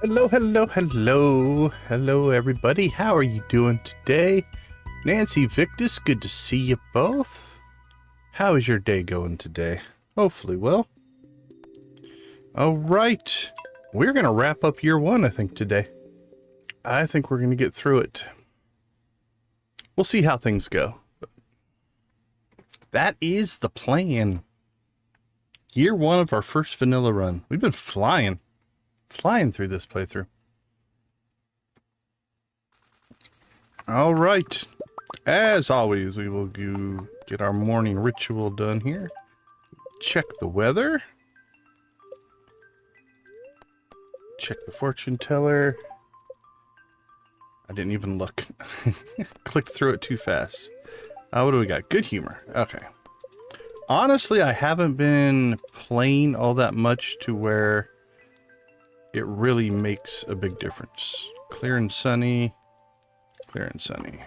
Hello, hello, hello. Hello, everybody. How are you doing today? Nancy, Victus, good to see you both. How is your day going today? Hopefully well. All right. We're going to wrap up year one, I think, today. I think we're going to get through it. We'll see how things go. That is the plan. Year one of our first vanilla run. We've been flying through this playthrough. All right. As always, we will get our morning ritual done here. Check the weather. Check the fortune teller. I didn't even look. Clicked through it too fast. What do we got? Good humor. Okay. Honestly, I haven't been playing all that much to where it really makes a big difference. Clear and sunny. Clear and sunny.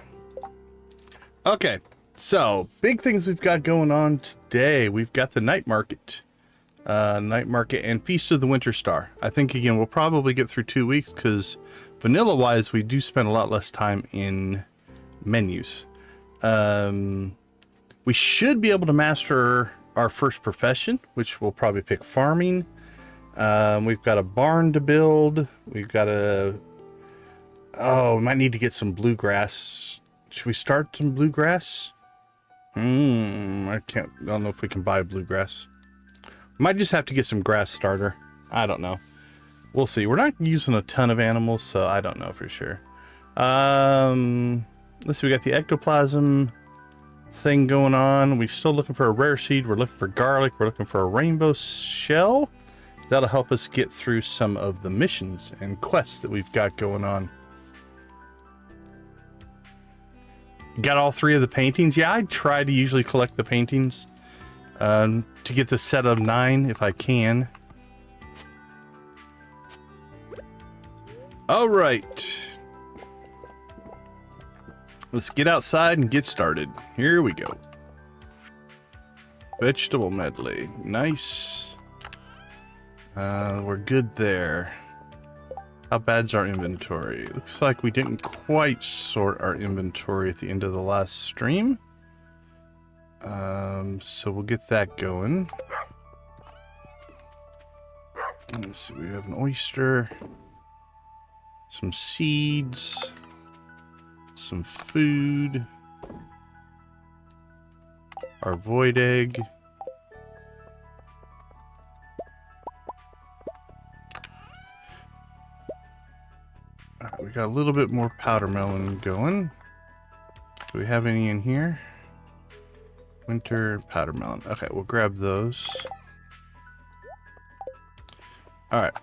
Okay, so big things we've got going on today. We've got the night market. Night market and Feast of the Winter Star. I think, again, we'll probably get through 2 weeks because vanilla-wise, we do spend a lot less time in menus. We should be able to master our first profession, which we'll probably pick farming. We've got a barn to build. We've got we might need to get some bluegrass. Should we start some bluegrass? I don't know if we can buy bluegrass. Might just have to get some grass starter. I don't know. We'll see. We're not using a ton of animals, so I don't know for sure. Let's see, we got the ectoplasm thing going on. We're still looking for a rare seed. We're looking for garlic. We're looking for a rainbow shell. That'll help us get through some of the missions and quests that we've got going on. Got all 3 of the paintings. Yeah, I try to usually collect the paintings to get the set of 9 if I can. All right. Let's get outside and get started. Here we go. Vegetable medley. Nice. We're good there. How bad's our inventory? Looks like we didn't quite sort our inventory at the end of the last stream. So we'll get that going. Let's see, we have an oyster, some seeds, some food, our void egg. Alright, we got a little bit more powder melon going. Do we have any in here? Winter powder melon. Okay, we'll grab those. Alright.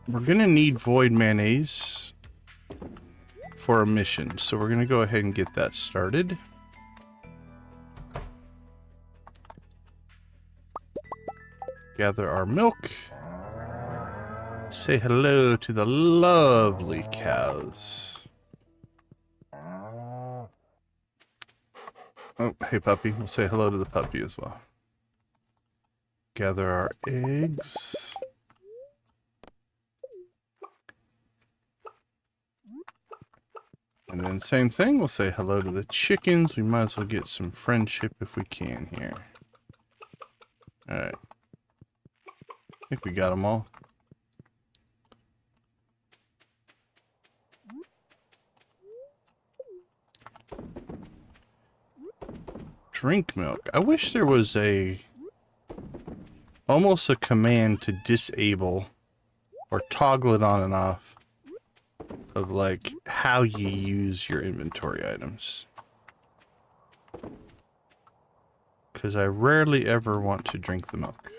We're gonna need void mayonnaise for a mission, so we're gonna go ahead and get that started. Gather our milk. Say hello to the lovely cows. Oh, hey puppy. We'll say hello to the puppy as well. Gather our eggs. And then same thing, we'll say hello to the chickens. We might as well get some friendship if we can here. Alright. I think we got them all. Drink milk. I wish there was almost a command to disable or toggle it on and off of like how you use your inventory items. Because I rarely ever want to drink the milk.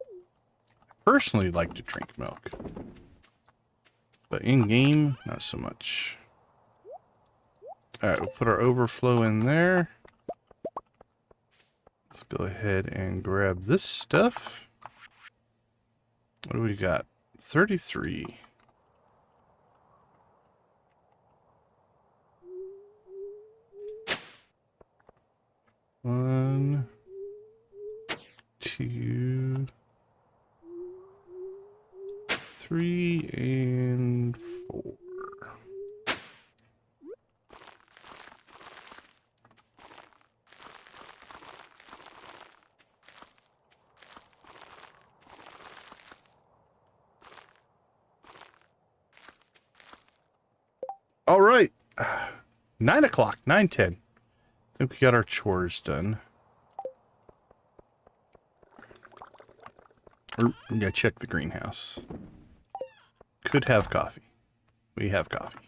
I personally like to drink milk. But in game, not so much. Alright, we'll put our overflow in there. Let's go ahead and grab this stuff. What do we got? 33. One, two, 3 and All right. 9 o'clock, 9:10. I think we got our chores done. We gotta check the greenhouse. Could have coffee. We have coffee.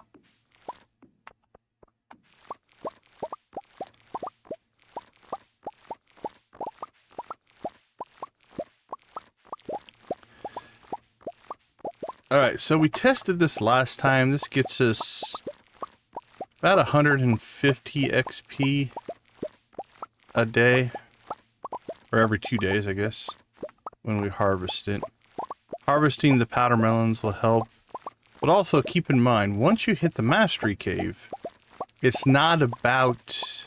Alright, so we tested this last time. This gets us about 150 XP a day. Or every 2 days, I guess, when we harvest it. Harvesting the powder melons will help. But also keep in mind, once you hit the mastery cave, it's not about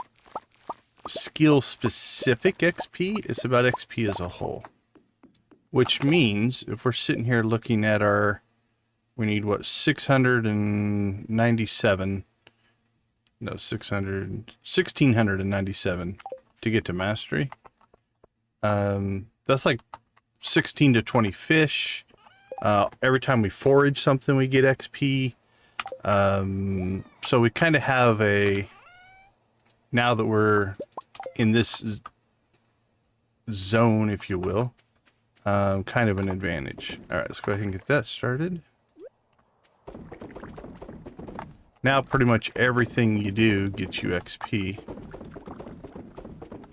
skill-specific XP, it's about XP as a whole. Which means, if we're sitting here looking at our... We need, what, 697... No, 1,697 to get to mastery. That's like 16 to 20 fish. Every time we forage something, we get XP. So we kind of have a... Now that we're in this zone, if you will, kind of an advantage. Alright, let's go ahead and get that started. Now pretty much everything you do gets you XP.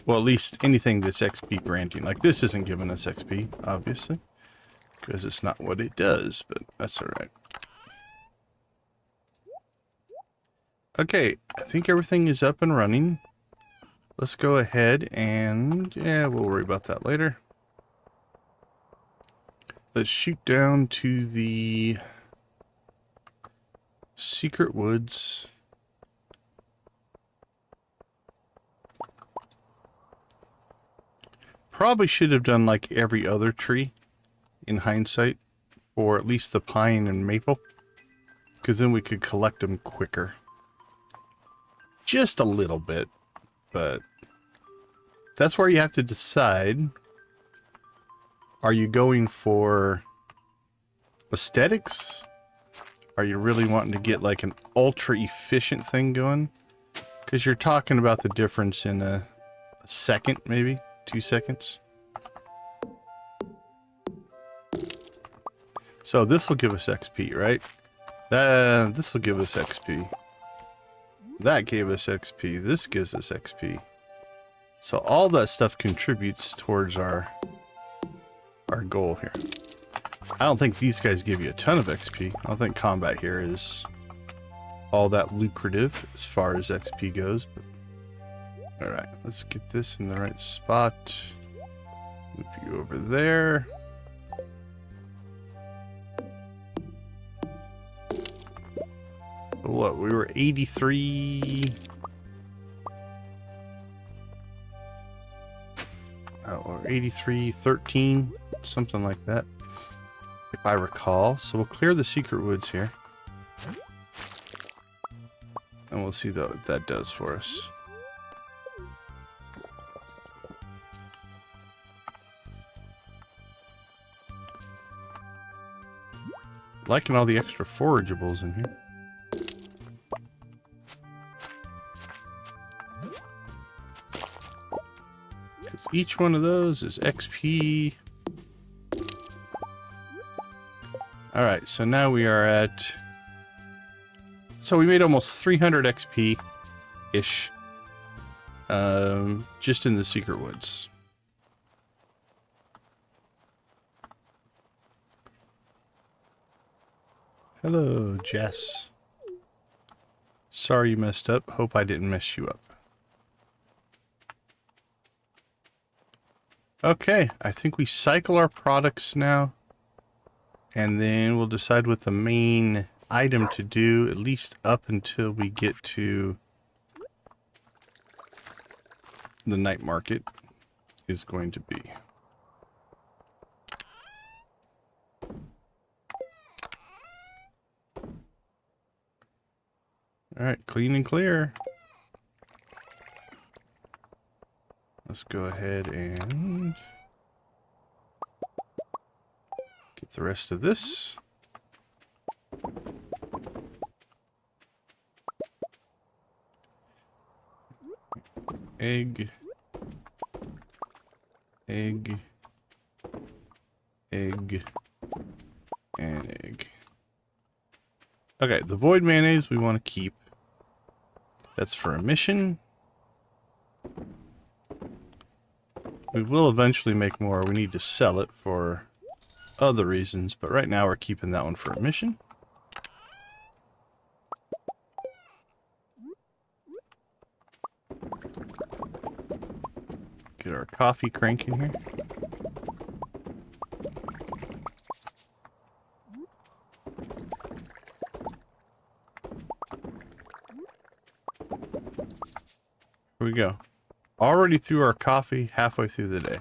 Well, at least anything that's XP granting. Like this isn't giving us XP, obviously, because it's not what it does, but that's alright. Okay, I think everything is up and running. Let's go ahead and... yeah, we'll worry about that later. Let's shoot down to the secret woods. Probably should have done like every other tree in hindsight, or at least the pine and maple, because then we could collect them quicker. Just a little bit, but that's where you have to decide. Are you going for aesthetics? Are you really wanting to get like an ultra efficient thing going? Because you're talking about the difference in a second, maybe 2 seconds. So this will give us XP, right? This will give us XP. That gave us XP. This gives us XP. So all that stuff contributes towards our goal here. I don't think these guys give you a ton of XP. I don't think combat here is all that lucrative as far as XP goes. But alright, let's get this in the right spot. Move you over there. What, we were 83... or 83-13, something like that, if I recall. So we'll clear the secret woods here, and we'll see what that does for us. Liking all the extra forageables in here. Each one of those is XP. Alright, so now we are at... So we made almost 300 XP-ish. Just in the secret woods. Hello, Jess. Sorry you messed up. Hope I didn't mess you up. Okay, I think we cycle our products now, and then we'll decide what the main item to do, at least up until we get to the night market, is going to be. Alright, clean and clear. Let's go ahead and get the rest of this. Egg. Egg. Egg. And egg. Okay, the void mayonnaise we want to keep. That's for a mission. We will eventually make more. We need to sell it for other reasons, but right now we're keeping that one for a mission. Get our coffee crank in here. Here we go. Already through our coffee, halfway through the day.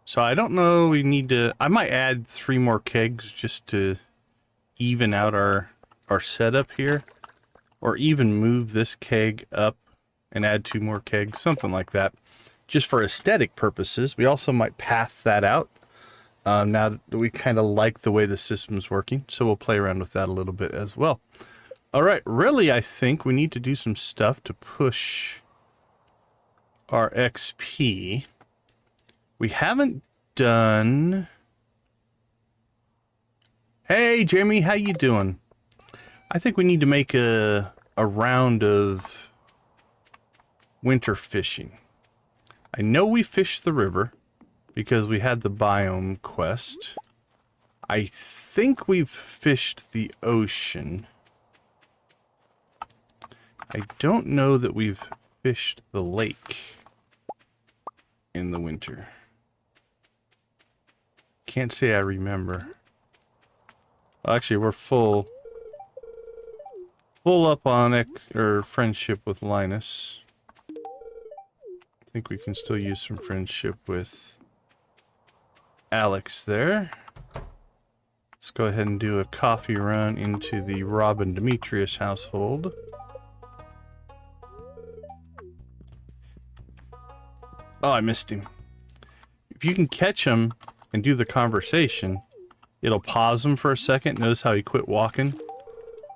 So I don't know, we need to... I might add 3 more kegs just to even out our setup here. Or even move this keg up and add 2 more kegs, something like that. Just for aesthetic purposes. We also might path that out. Now that we kind of like the way the system's working. So we'll play around with that a little bit as well. Alright, really I think we need to do some stuff to push our XP. We haven't done... Hey Jamie, how you doing? I think we need to make a round of winter fishing. I know we fished the river because we had the biome quest. I think we've fished the ocean. I don't know that we've fished the lake in the winter. Can't say I remember. Actually, we're full up on friendship with Linus. I think we can still use some friendship with Alex there. Let's go ahead and do a coffee run into the Robin Demetrius household. Oh, I missed him. If you can catch him and do the conversation, it'll pause him for a second. Notice how he quit walking?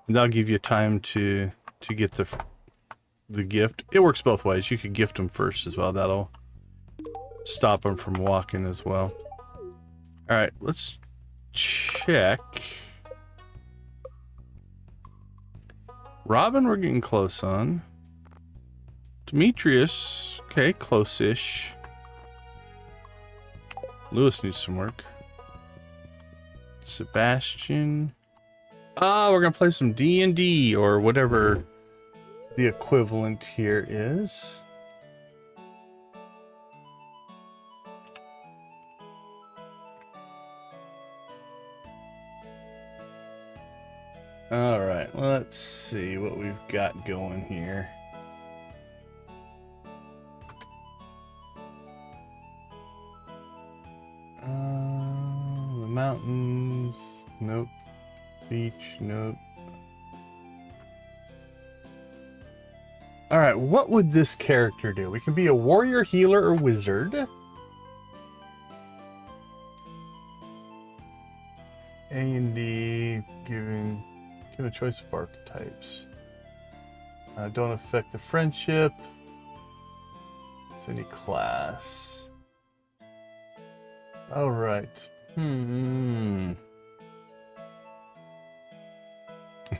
And that'll give you time to get the gift. It works both ways. You could gift him first as well. That'll stop him from walking as well. Alright, let's check. Robin, we're getting close on. Demetrius, okay, close-ish. Lewis needs some work. Sebastian. We're gonna play some D&D or whatever the equivalent here is. All right, let's see what we've got going here. The mountains, nope. Beach, nope. All right, what would this character do? We can be a warrior, healer, or wizard. A and D, given a choice of archetypes. Don't affect the friendship. It's any class. All right.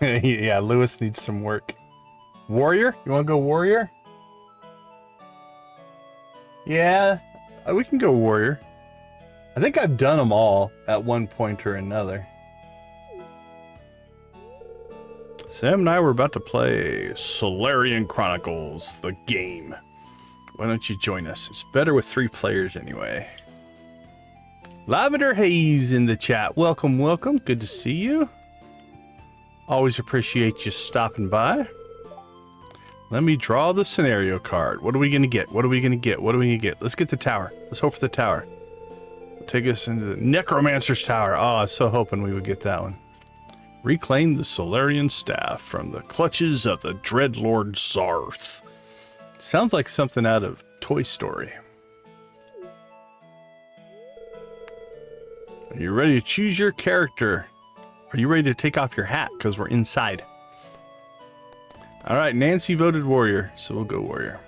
Yeah, Lewis needs some work. Warrior? You want to go warrior? Yeah, we can go warrior. I think I've done them all at one point or another. Sam and I were about to play Solarian Chronicles, the game. Why don't you join us? It's better with 3 players anyway. Lavender Haze in the chat. Welcome, welcome. Good to see you. Always appreciate you stopping by. Let me draw the scenario card. What are we going to get? What are we going to get? What are we going to get? Let's get the tower. Let's hope for the tower. Take us into the Necromancer's Tower. Oh, I was so hoping we would get that one. Reclaim the Solarian staff from the clutches of the Dreadlord Zarth. Sounds like something out of Toy Story. Are you ready to choose your character? Are you ready to take off your hat? Because we're inside. All right, Nancy voted warrior, so we'll go warrior.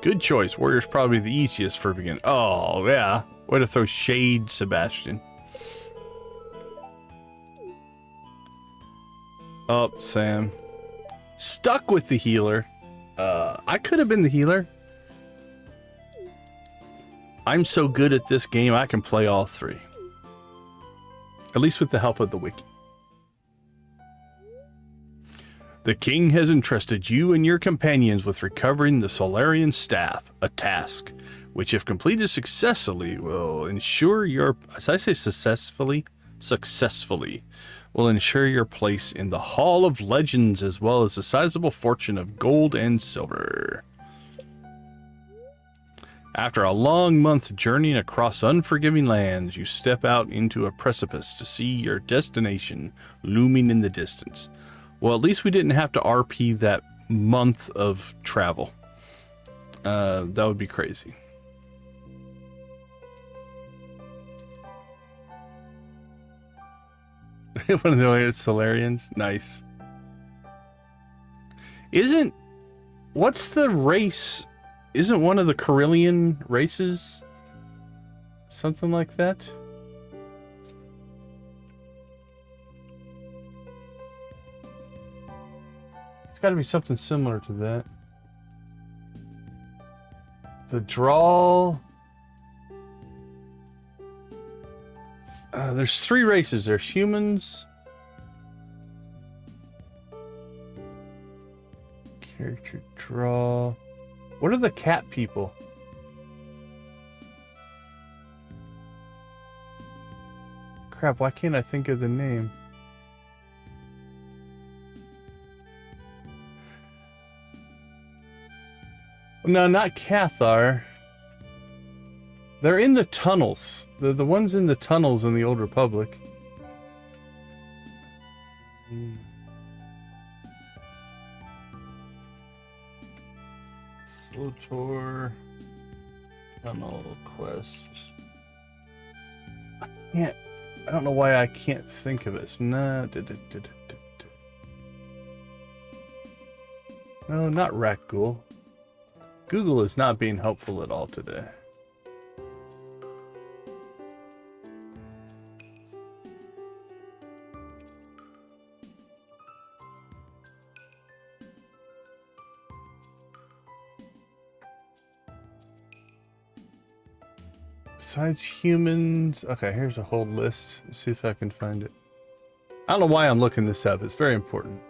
Good choice. Warrior's probably the easiest for a beginner. Oh, yeah. Way to throw shade, Sebastian. Oh, Sam. Stuck with the healer. I could have been the healer. I'm so good at this game, I can play all three. At least with the help of the wiki. The king has entrusted you and your companions with recovering the Solarian staff, a task which, if completed successfully, will ensure your, as I say successfully, will ensure your place in the Hall of Legends, as well as a sizable fortune of gold and silver. After a long month journeying across unforgiving lands, you step out into a precipice to see your destination looming in the distance. Well, at least we didn't have to RP that month of travel. That would be crazy. One of the Solarians? Nice. What's the race? Isn't one of the Carillion races something like that? It's got to be something similar to that. The draw. There's three races. There's humans. Character draw. What are the cat people? Crap, why can't I think of the name? No, not Cathar. They're in the tunnels. They're the ones in the tunnels in the Old Republic. Slotor. Tunnel quest. I don't know why I can't think of it. No, no, not Rakghoul. Google is not being helpful at all today. Besides humans... Okay, here's a whole list. Let's see if I can find it. I don't know why I'm looking this up. It's very important.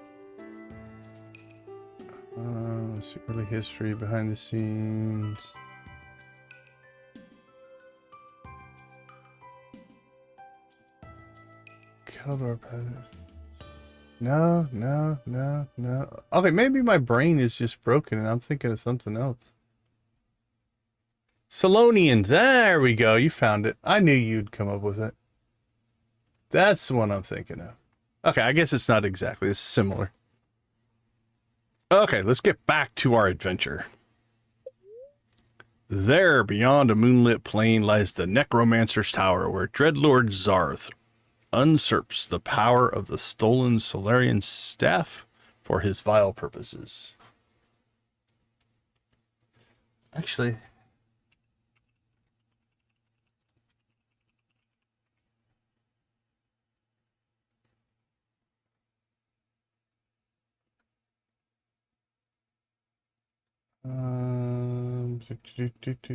Let's see, early history, behind the scenes. Color pattern. No. Okay, maybe my brain is just broken and I'm thinking of something else. Solonians, there we go. You found it. I knew you'd come up with it. That's the one I'm thinking of. Okay, I guess it's not exactly. It's similar. Okay, let's get back to our adventure. There, beyond a moonlit plain, lies the Necromancer's Tower, where Dreadlord Zarth usurps the power of the stolen Solarian staff for his vile purposes. Actually...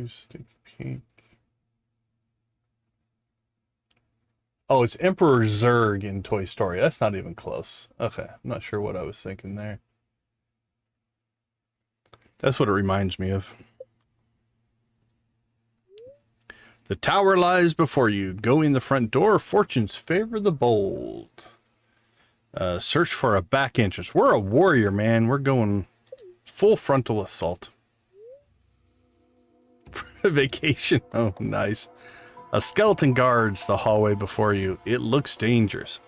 Stick peek. Oh, it's Emperor Zurg in Toy Story. That's not even close. Okay, I'm not sure what I was thinking there. That's what it reminds me of. The tower lies before you. Go in the front door. Fortunes favor the bold. Search for a back entrance. We're a warrior, man. We're going full frontal assault. Vacation. Oh, nice. A skeleton guards the hallway before you. It looks dangerous.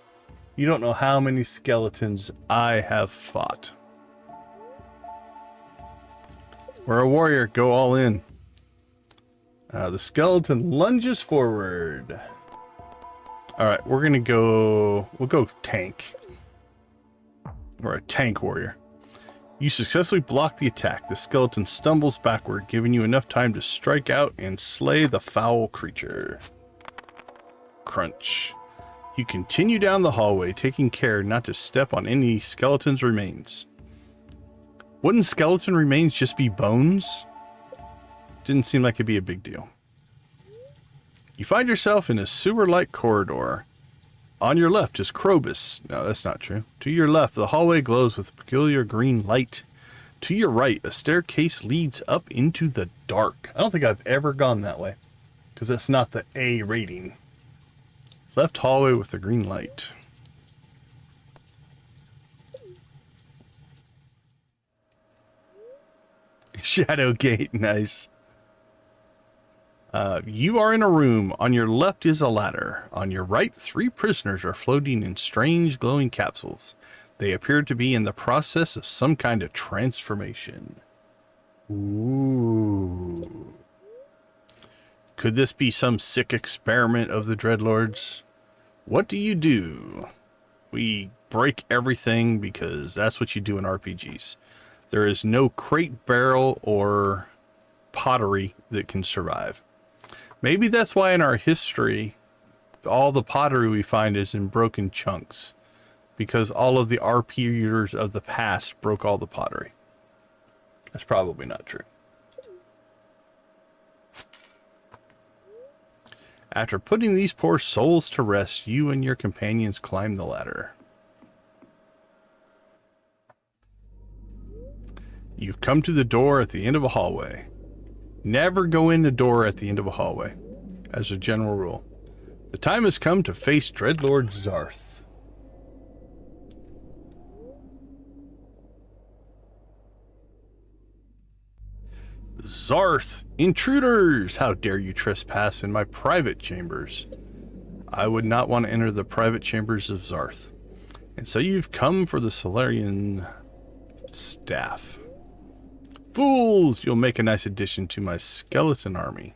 You don't know how many skeletons I have fought. We're a warrior. Go all in. The skeleton lunges forward. Alright, we're gonna go... We'll go tank. We're a tank warrior. You successfully block the attack. The skeleton stumbles backward, giving you enough time to strike out and slay the foul creature. Crunch. You continue down the hallway, taking care not to step on any skeleton's remains. Wouldn't skeleton remains just be bones? Didn't seem like it'd be a big deal. You find yourself in a sewer-like corridor. On your left is Krobus. No, that's not true. To your left, the hallway glows with a peculiar green light. To your right, a staircase leads up into the dark. I don't think I've ever gone that way, because that's not the A rating. Left hallway with the green light. Shadow gate, nice. You are in a room. On your left is a ladder. On your right, 3 prisoners are floating in strange glowing capsules. They appear to be in the process of some kind of transformation. Ooh. Could this be some sick experiment of the Dreadlords? What do? We break everything because that's what you do in RPGs. There is no crate, barrel, or pottery that can survive. Maybe that's why in our history, all the pottery we find is in broken chunks. Because all of the RPers of the past broke all the pottery. That's probably not true. After putting these poor souls to rest, you and your companions climb the ladder. You've come to the door at the end of a hallway. Never go in the door at the end of a hallway, as a general rule. The time has come to face Dreadlord Zarth. Zarth! Intruders! How dare you trespass in my private chambers? I would not want to enter the private chambers of Zarth. And so you've come for the Solarian staff. Fools! You'll make a nice addition to my skeleton army.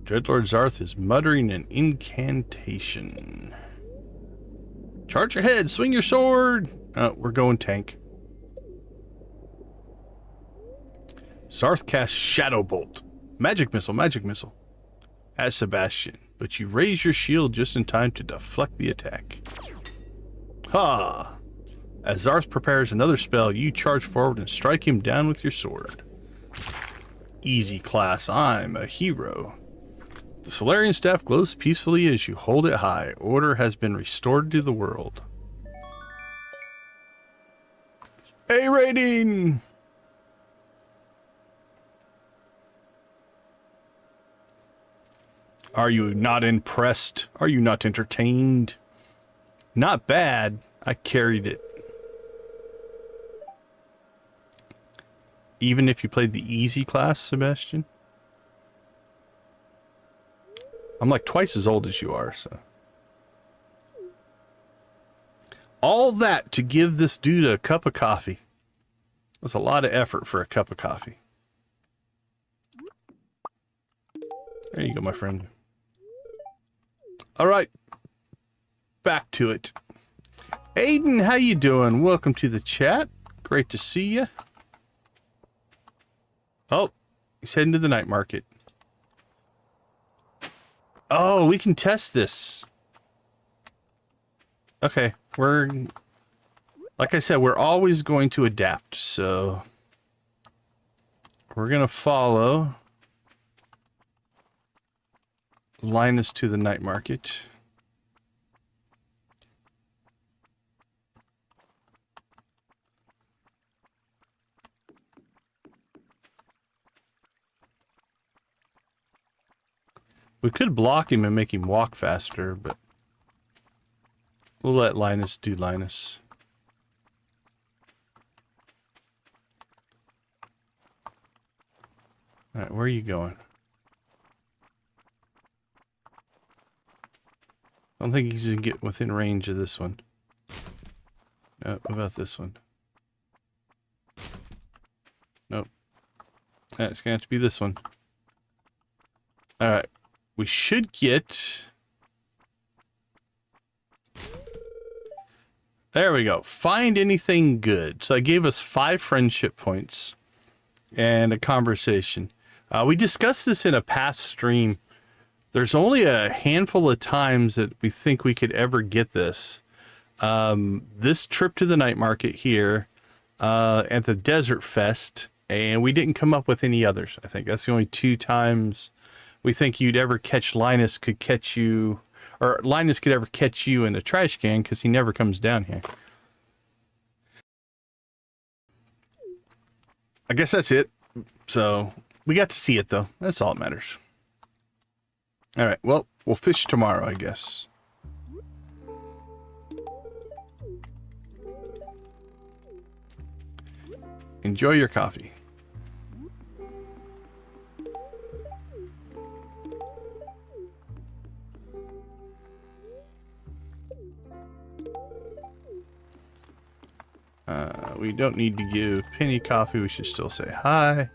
Dreadlord Zarth is muttering an incantation. Charge ahead! Swing your sword! We're going tank. Zarth casts Shadow Bolt. Magic missile, magic missile. At Sebastian, but you raise your shield just in time to deflect the attack. Ha! As Zarth prepares another spell, you charge forward and strike him down with your sword. Easy class, I'm a hero. The Solarian staff glows peacefully as you hold it high. Order has been restored to the world. A rating! Are you not impressed? Are you not entertained? Not bad. I carried it. Even if you played the easy class, Sebastian? I'm like twice as old as you are, so. All that to give this dude a cup of coffee. That's a lot of effort for a cup of coffee. There you go, my friend. All right. Back to it. Aiden, how you doing? Welcome to the chat. Great to see you. Oh, he's heading to the night market. Oh, we can test this. Okay, like I said, we're always going to adapt, so we're going to follow Linus to the night market. We could block him and make him walk faster, but we'll let Linus do Linus. Alright, where are you going? I don't think he's gonna get within range of this one. What about this one? Nope. It's gonna have to be this one. Alright. We should get There we go. Find anything good. So I gave us 5 friendship points and a conversation. We discussed this in a past stream. There's only a handful of times that we think we could ever get this. This trip to the night market here, at the Desert Fest, and we didn't come up with any others. I think that's the only 2 times we think you'd ever catch Linus could catch you, or Linus could ever catch you in a trash can, because he never comes down here. I guess that's it. So we got to see it though. That's all that matters. All right. Well, we'll fish tomorrow, I guess. Enjoy your coffee. We don't need to give Penny coffee. We should still say hi.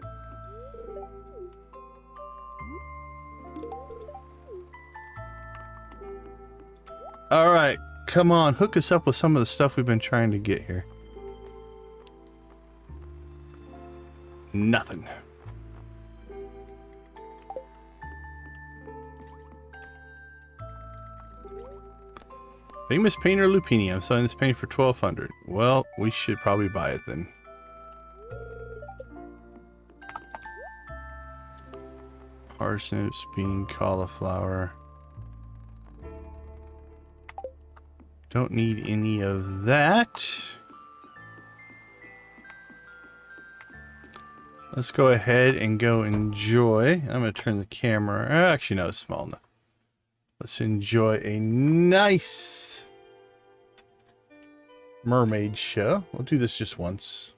All right, come on, hook us up with some of the stuff we've been trying to get here. Nothing. Famous painter Lupini. I'm selling this painting for $1,200. Well, we should probably buy it then. Parsnips, bean, cauliflower. Don't need any of that. Let's go ahead and go enjoy. I'm going to turn the camera. Actually, no, it's small enough. Let's enjoy a nice mermaid show. We'll do this just once.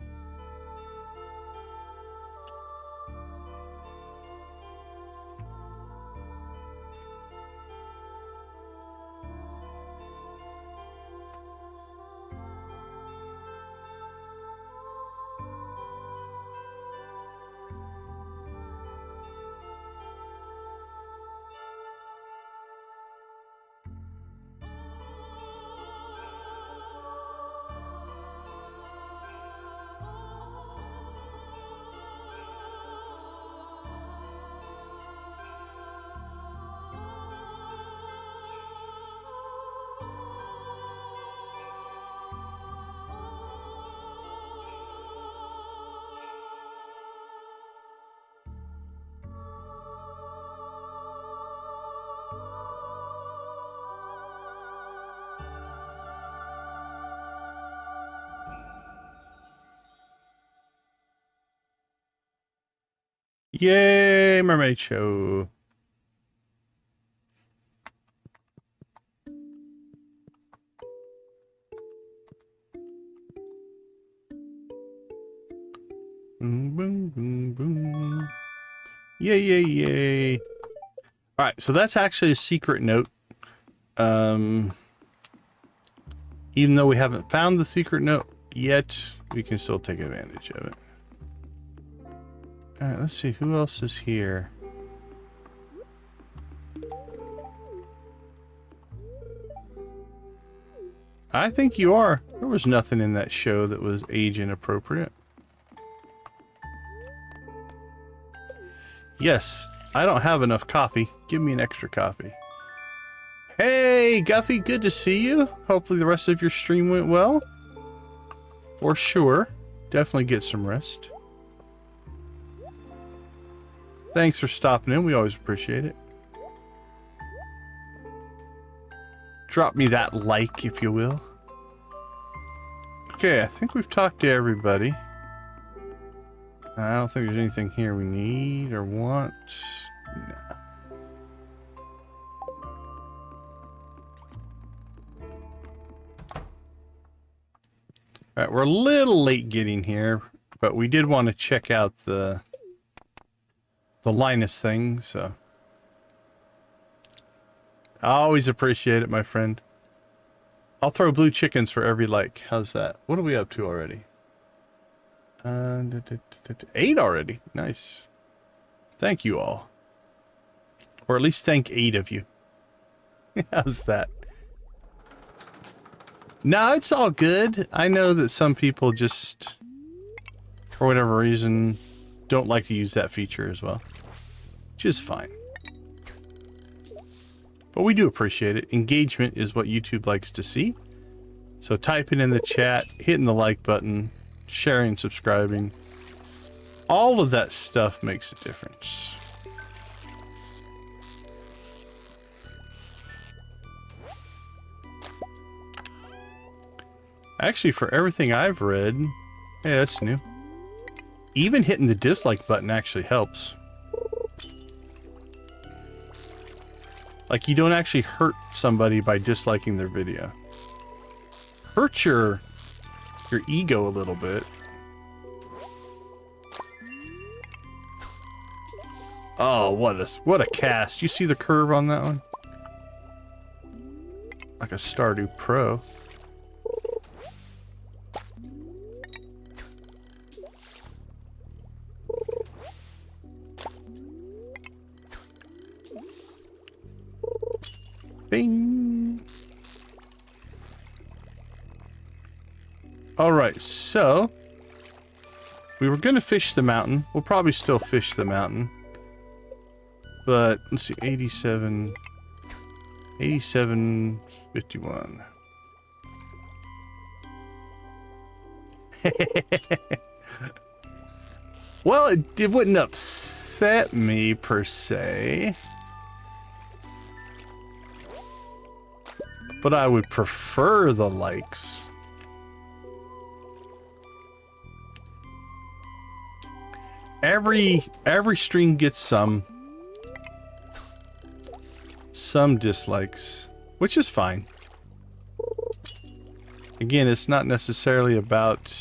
Yay, mermaid show. Boom, boom, boom, boom. Yay, yay, yay. All right, so that's actually a secret note. Even though we haven't found the secret note yet, we can still take advantage of it. All right, let's see who else is here. I think you are. There was nothing in that show that was age inappropriate. Yes, I don't have enough coffee. Give me an extra coffee. Hey, Guffy, good to see you. Hopefully the rest of your stream went well. For sure. Definitely get some rest. Thanks for stopping in. We always appreciate it. Drop me that like, if you will. Okay, I think we've talked to everybody. I don't think there's anything here we need or want. No. Alright, we're a little late getting here, but we did want to check out the Linus thing, so. I always appreciate it, my friend. I'll throw blue chickens for every like. How's that? What are we up to already? 8 already. Nice. Thank you all. Or at least thank 8 of you. How's that? No, it's all good. I know that some people just, for whatever reason, don't like to use that feature as well. Which is fine. But we do appreciate it. Engagement is what YouTube likes to see. So typing in the chat, hitting the like button, sharing, subscribing, all of that stuff makes a difference. Actually, for everything I've read, hey, that's new. Even hitting the dislike button actually helps. Like, you don't actually hurt somebody by disliking their video. Hurt your ego a little bit. Oh, what a cast. You see the curve on that one? Like a Stardew Pro. Bing. All right, so we were gonna fish the mountain. We'll probably still fish the mountain, but let's see, 87, 51. Well, it wouldn't upset me per se, but I would prefer the likes. Every stream gets some dislikes, which is fine. Again, it's not necessarily about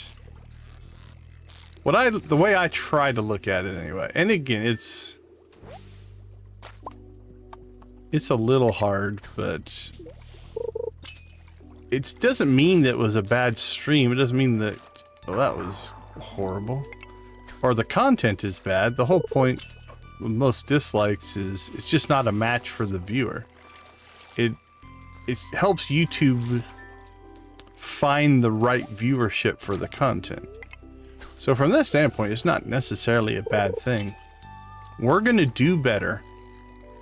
the way I try to look at it anyway. And again, it's a little hard, but it doesn't mean that it was a bad stream. It doesn't mean that, well, that was horrible, or the content is bad. The whole point with most dislikes is it's just not a match for the viewer. It helps YouTube find the right viewership for the content. So from that standpoint, it's not necessarily a bad thing. We're gonna do better.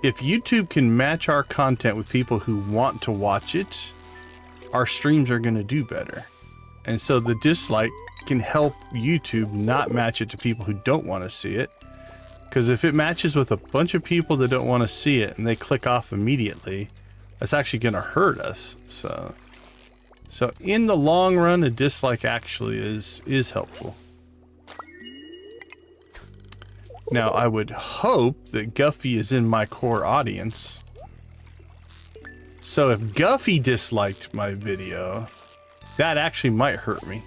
If YouTube can match our content with people who want to watch it, our streams are gonna do better. And so the dislike can help YouTube not match it to people who don't want to see it. Because if it matches with a bunch of people that don't want to see it and they click off immediately, that's actually going to hurt us. So in the long run, a dislike actually is helpful. Now, I would hope that Guffy is in my core audience. So if Guffy disliked my video, that actually might hurt me.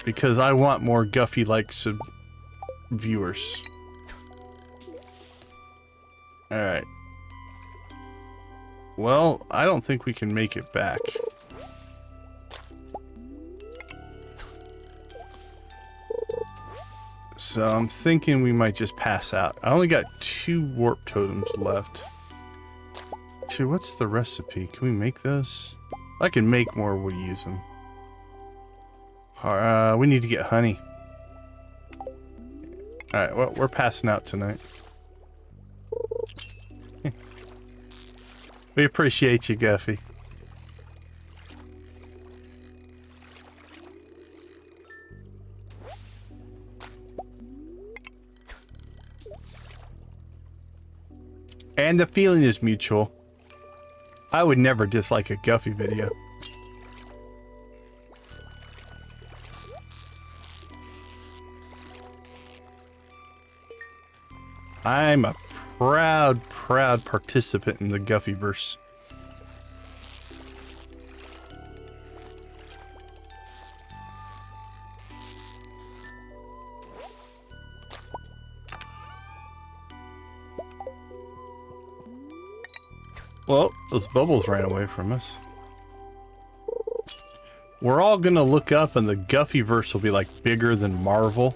Because I want more Guffy-like viewers. Alright. Well, I don't think we can make it back. So I'm thinking we might just pass out. I only got 2 warp totems left. Actually, what's the recipe? Can we make those? If I can make more, we'll use them. We need to get honey. Alright, well, we're passing out tonight. We appreciate you, Guffy. And the feeling is mutual. I would never dislike a Guffy video. I'm a proud participant in the Guffyverse. Well, those bubbles ran away from us. We're all gonna look up and the Guffyverse will be like bigger than Marvel.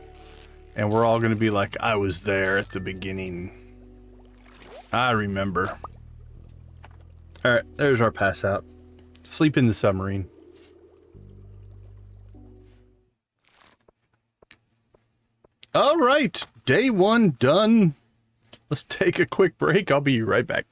And we're all gonna be like, I was there at the beginning. I remember. Alright, there's our pass out. Sleep in the submarine. All right, day 1 done. Let's take a quick break. I'll be right back.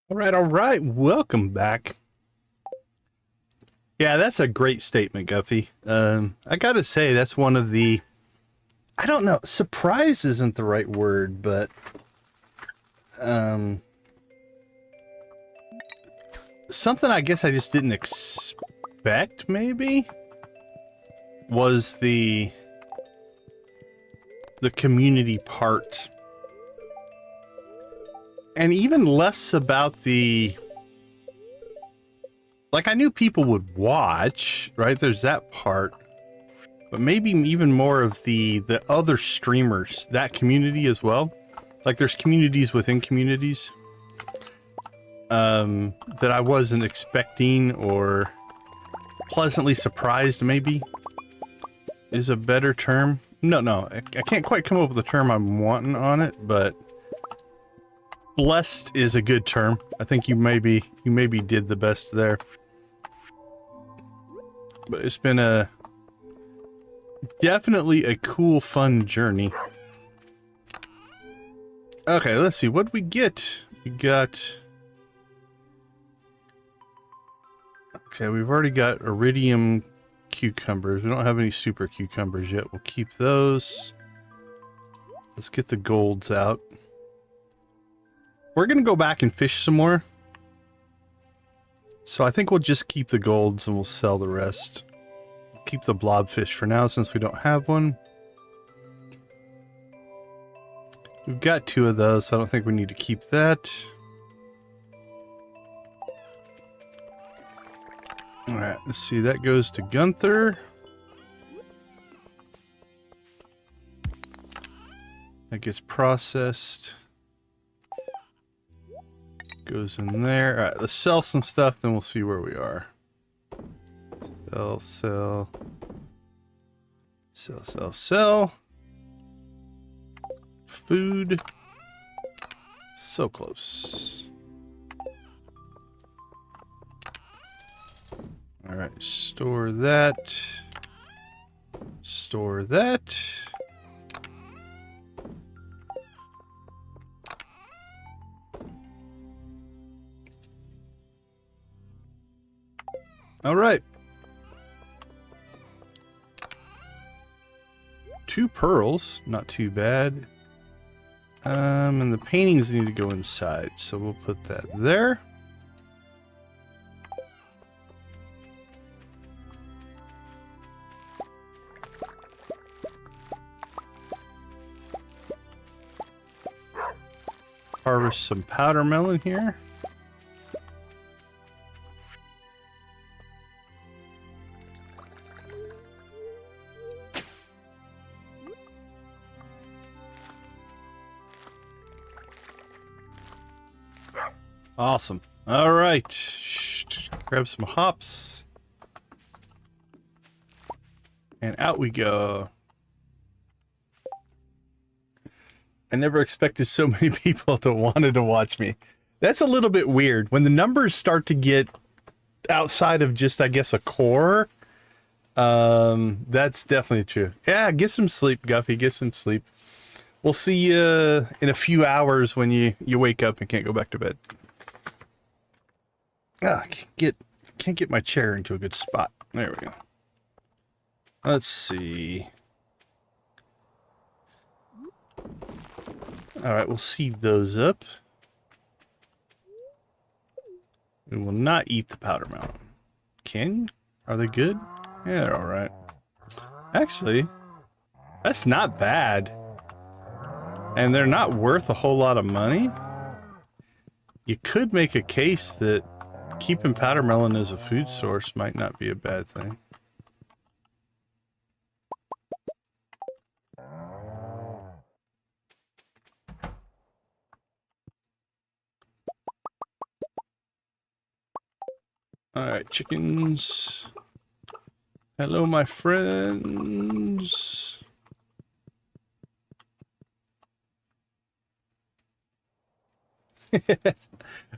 All right. Welcome back. Yeah, that's a great statement, Guffy. I gotta say, that's one of the, I don't know, surprise isn't the right word, but something I guess I just didn't expect, maybe, was the community part. And even less about the, like, I knew people would watch, right? There's that part. But maybe even more of the other streamers, that community as well. Like, there's communities within communities that I wasn't expecting, or pleasantly surprised, maybe, is a better term. No, I can't quite come up with the term I'm wanting on it, but blessed is a good term. I think you maybe did the best there. But it's been definitely a cool, fun journey. Okay, let's see. What did we get? We got... Okay, we've already got iridium cucumbers. We don't have any super cucumbers yet. We'll keep those. Let's get the golds out. We're going to go back and fish some more. So I think we'll just keep the golds and we'll sell the rest. Keep the blobfish for now since we don't have one. We've got 2 of those, so I don't think we need to keep that. Alright, let's see. That goes to Gunther. That gets processed. Goes in there. Alright, let's sell some stuff, then we'll see where we are. Sell. Food. So close. Alright, store that. Store that. All right. 2 pearls, not too bad. And the paintings need to go inside, so we'll put that there. Harvest some powder melon here. Awesome. All right. Grab some hops. And out we go. I never expected so many people to wanted to watch me. That's a little bit weird. When the numbers start to get outside of just, I guess, a core, that's definitely true. Yeah, get some sleep, Guffy. Get some sleep. We'll see you in a few hours when you wake up and can't go back to bed. Ah, can't get my chair into a good spot. There we go. Let's see. All right, we'll seed those up. We will not eat the powder melon. Can? Are they good? Yeah, they're all right. Actually, that's not bad. And they're not worth a whole lot of money. You could make a case that keeping powder melon as a food source might not be a bad thing. Alright, chickens. Hello, my friends.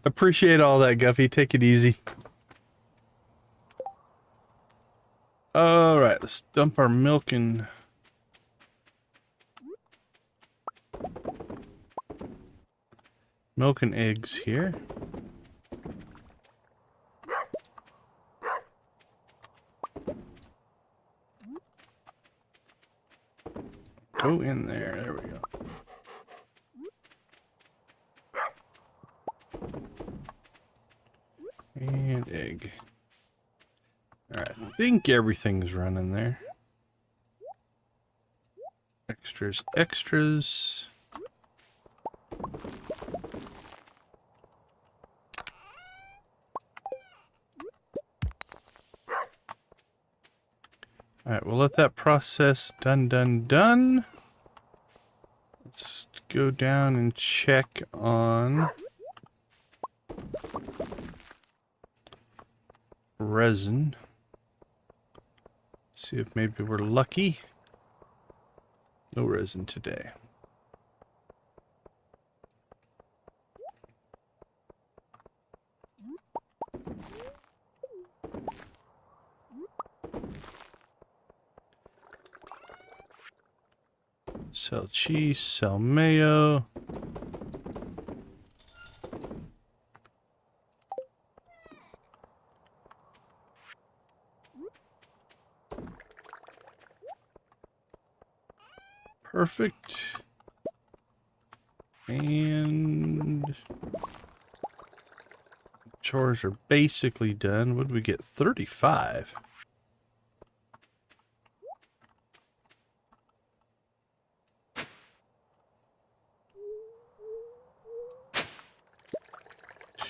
Appreciate all that, Guffy. Take it easy. Alright, let's dump our milk and eggs here. Go in there. There we go. And egg. Alright, I think everything's running there. Extras, extras. Alright, we'll let that process done. Let's go down and check on resin. See if maybe we're lucky. No resin today. Sell cheese, sell mayo. Perfect. And chores are basically done. What did we get? 35.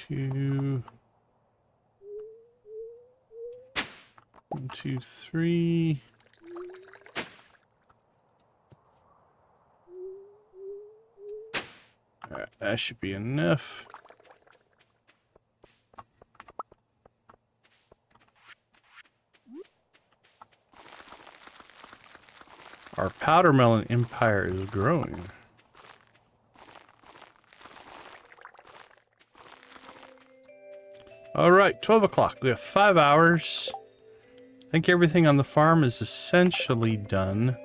Two. 1, 2, 3. Alright, that should be enough. Our powder melon empire is growing. Alright, 12 o'clock. We have 5 hours. I think everything on the farm is essentially done.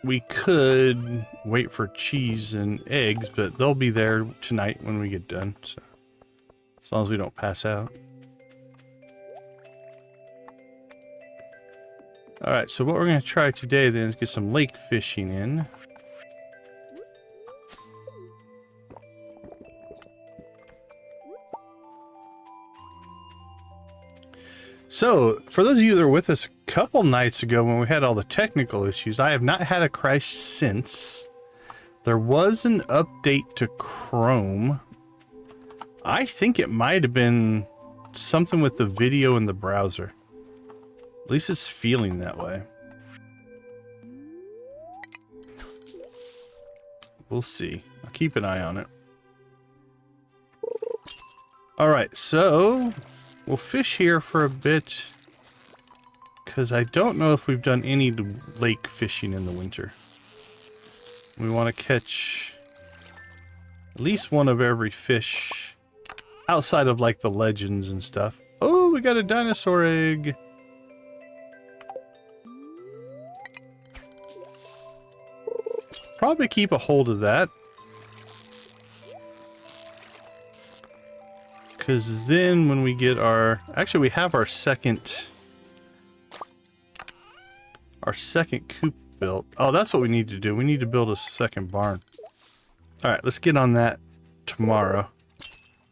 We could wait for cheese and eggs, but they'll be there tonight when we get done. So As long as we don't pass out. Alright, so what we're going to try today then is get some lake fishing in. So, for those of you that were with us a couple nights ago when we had all the technical issues, I have not had a crash since. There was an update to Chrome. I think it might have been something with the video in the browser. At least it's feeling that way. We'll see. I'll keep an eye on it. Alright, so we'll fish here for a bit, because I don't know if we've done any lake fishing in the winter. We want to catch at least one of every fish outside of like the legends and stuff. Oh, we got a dinosaur egg. Probably keep a hold of that, because then when we get our, actually we have our second coop built. Oh, that's what we need to do. We need to build a second barn. All right, let's get on that tomorrow.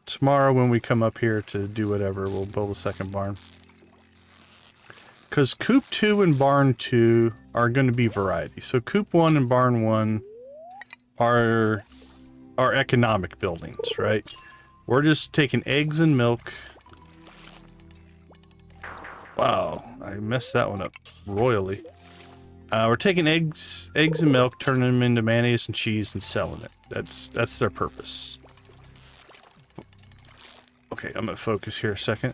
Tomorrow when we come up here to do whatever, we'll build a second barn. Because Coop 2 and Barn 2 are going to be variety. So Coop 1 and Barn 1 are economic buildings, right? We're just taking eggs and milk. Wow, I messed that one up royally. We're taking eggs and milk, turning them into mayonnaise and cheese and selling it. That's their purpose. Okay, I'm going to focus here a second.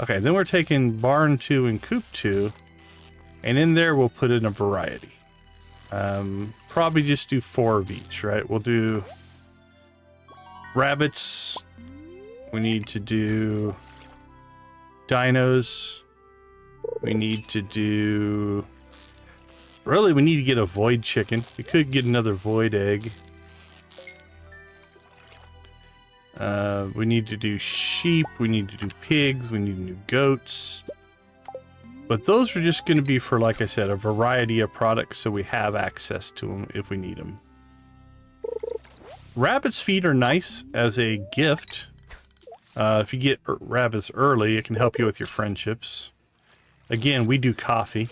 Okay, then we're taking Barn 2 and Coop 2, and in there we'll put in a variety. Probably just do 4 of each, right? We'll do rabbits. We need to do dinos. We need to do... Really, we need to get a void chicken. We could get another void egg. We need to do sheep, we need to do pigs, we need to do goats. But those are just going to be for, like I said, a variety of products, so we have access to them if we need them. Rabbit's feet are nice as a gift. If you get rabbits early, it can help you with your friendships. Again, we do coffee.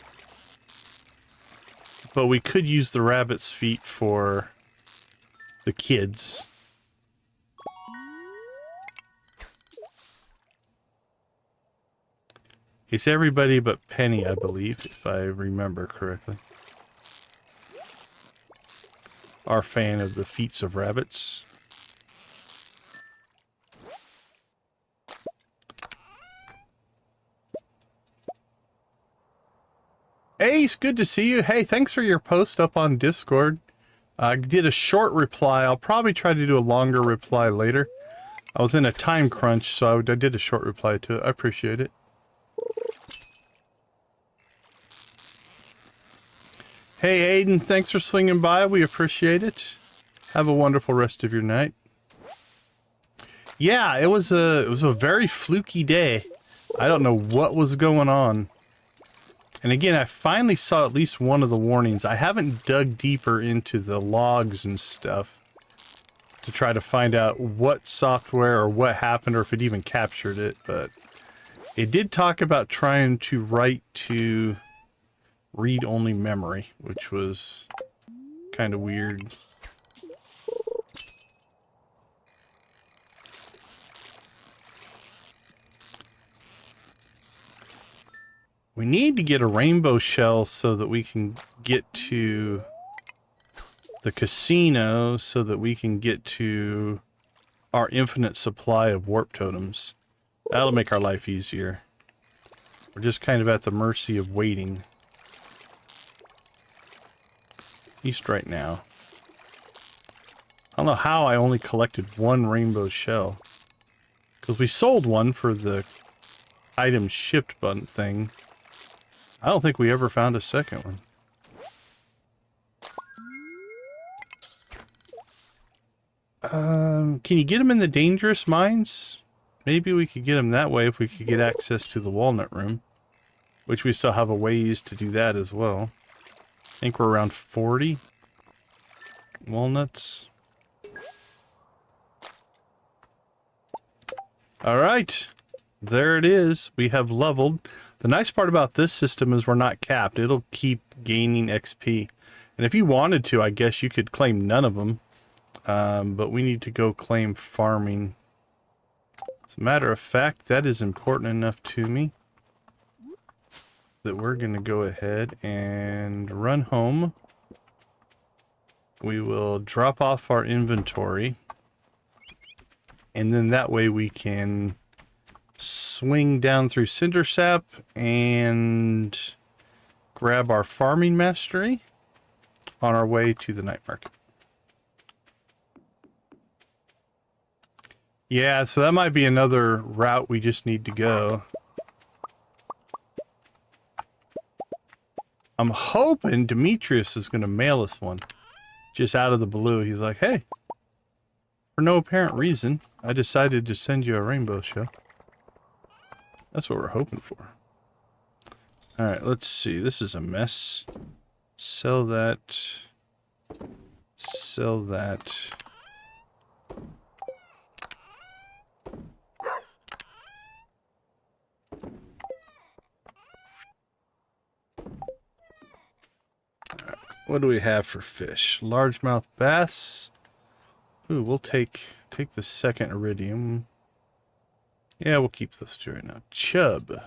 But we could use the rabbit's feet for the kids. It's everybody but Penny, I believe, if I remember correctly. Our fan of the feats of rabbits. Ace, good to see you. Hey, thanks for your post up on Discord. I did a short reply. I'll probably try to do a longer reply later. I was in a time crunch, so I did a short reply to it. I appreciate it. Hey Aiden, thanks for swinging by. We appreciate it. Have a wonderful rest of your night. Yeah, it was a very fluky day. I don't know what was going on. And again, I finally saw at least one of the warnings. I haven't dug deeper into the logs and stuff to try to find out what software or what happened or if it even captured it, but it did talk about trying to write to read-only memory, which was kind of weird. We need to get a rainbow shell so that we can get to the casino, so that we can get to our infinite supply of warp totems. That'll make our life easier. We're just kind of at the mercy of waiting. At least right now. I don't know how I only collected one rainbow shell. Because we sold one for the item shipped button thing. I don't think we ever found a second one. Can you get them in the dangerous mines? Maybe we could get them that way if we could get access to the walnut room. Which we still have a ways to do that as well. I think we're around 40 walnuts. Alright. There it is. We have leveled. The nice part about this system is we're not capped. It'll keep gaining XP. And if you wanted to, I guess you could claim none of them. But we need to go claim farming. As a matter of fact, that is important enough to me that we're going to go ahead and run home. We will drop off our inventory. And then that way we can swing down through Cindersap and grab our farming mastery on our way to the night market. Yeah, so that might be another route we just need to go. I'm hoping Demetrius is going to mail us one. Just out of the blue. He's like, hey, for no apparent reason, I decided to send you a rainbow shell. That's what we're hoping for. Alright, let's see. This is a mess. Sell that. Sell that. What do we have for fish? Largemouth bass. Ooh, we'll take the second iridium. Yeah, we'll keep those two right now. Chub.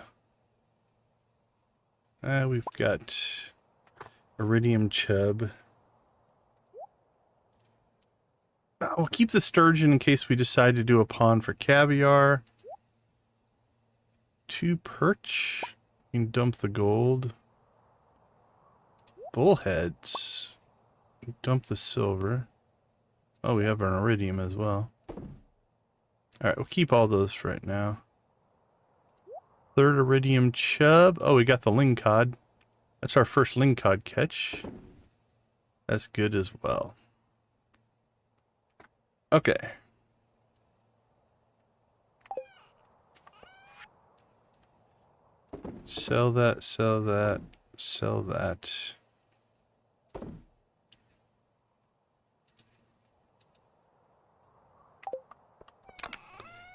We've got iridium chub. We'll keep the sturgeon in case we decide to do a pond for caviar. 2 perch. You can dump the gold. Bullheads. Dump the silver. Oh, we have an iridium as well. Alright, we'll keep all those for right now. 3rd iridium chub. Oh, we got the lingcod. That's our first lingcod catch. That's good as well. Okay. Sell that, sell that, sell that.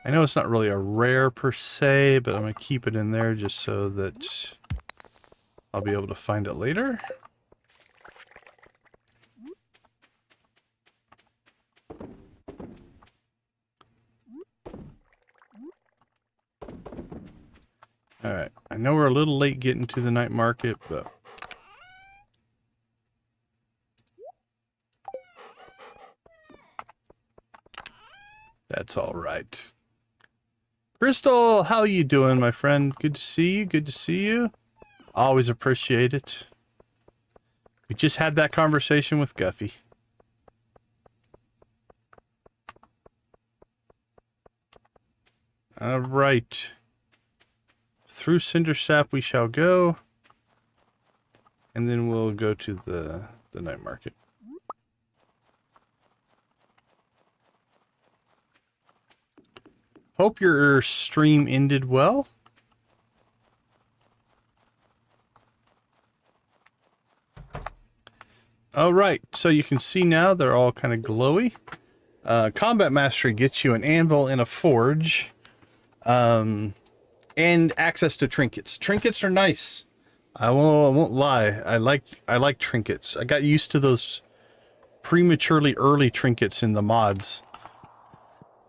I know it's not really a rare per se, but I'm going to keep it in there just so that I'll be able to find it later. Alright, I know we're a little late getting to the night market, but that's alright. Crystal, how you doing, my friend? Good to see you. Good to see you. Always appreciate it. We just had that conversation with Guffy. All right. Through Cindersap we shall go. And then we'll go to the night market. Hope your stream ended well. All right, so you can see now they're all kind of glowy. Combat Mastery gets you an anvil and a forge, and access to trinkets. Trinkets are nice. I won't lie. I like trinkets. I got used to those prematurely early trinkets in the mods.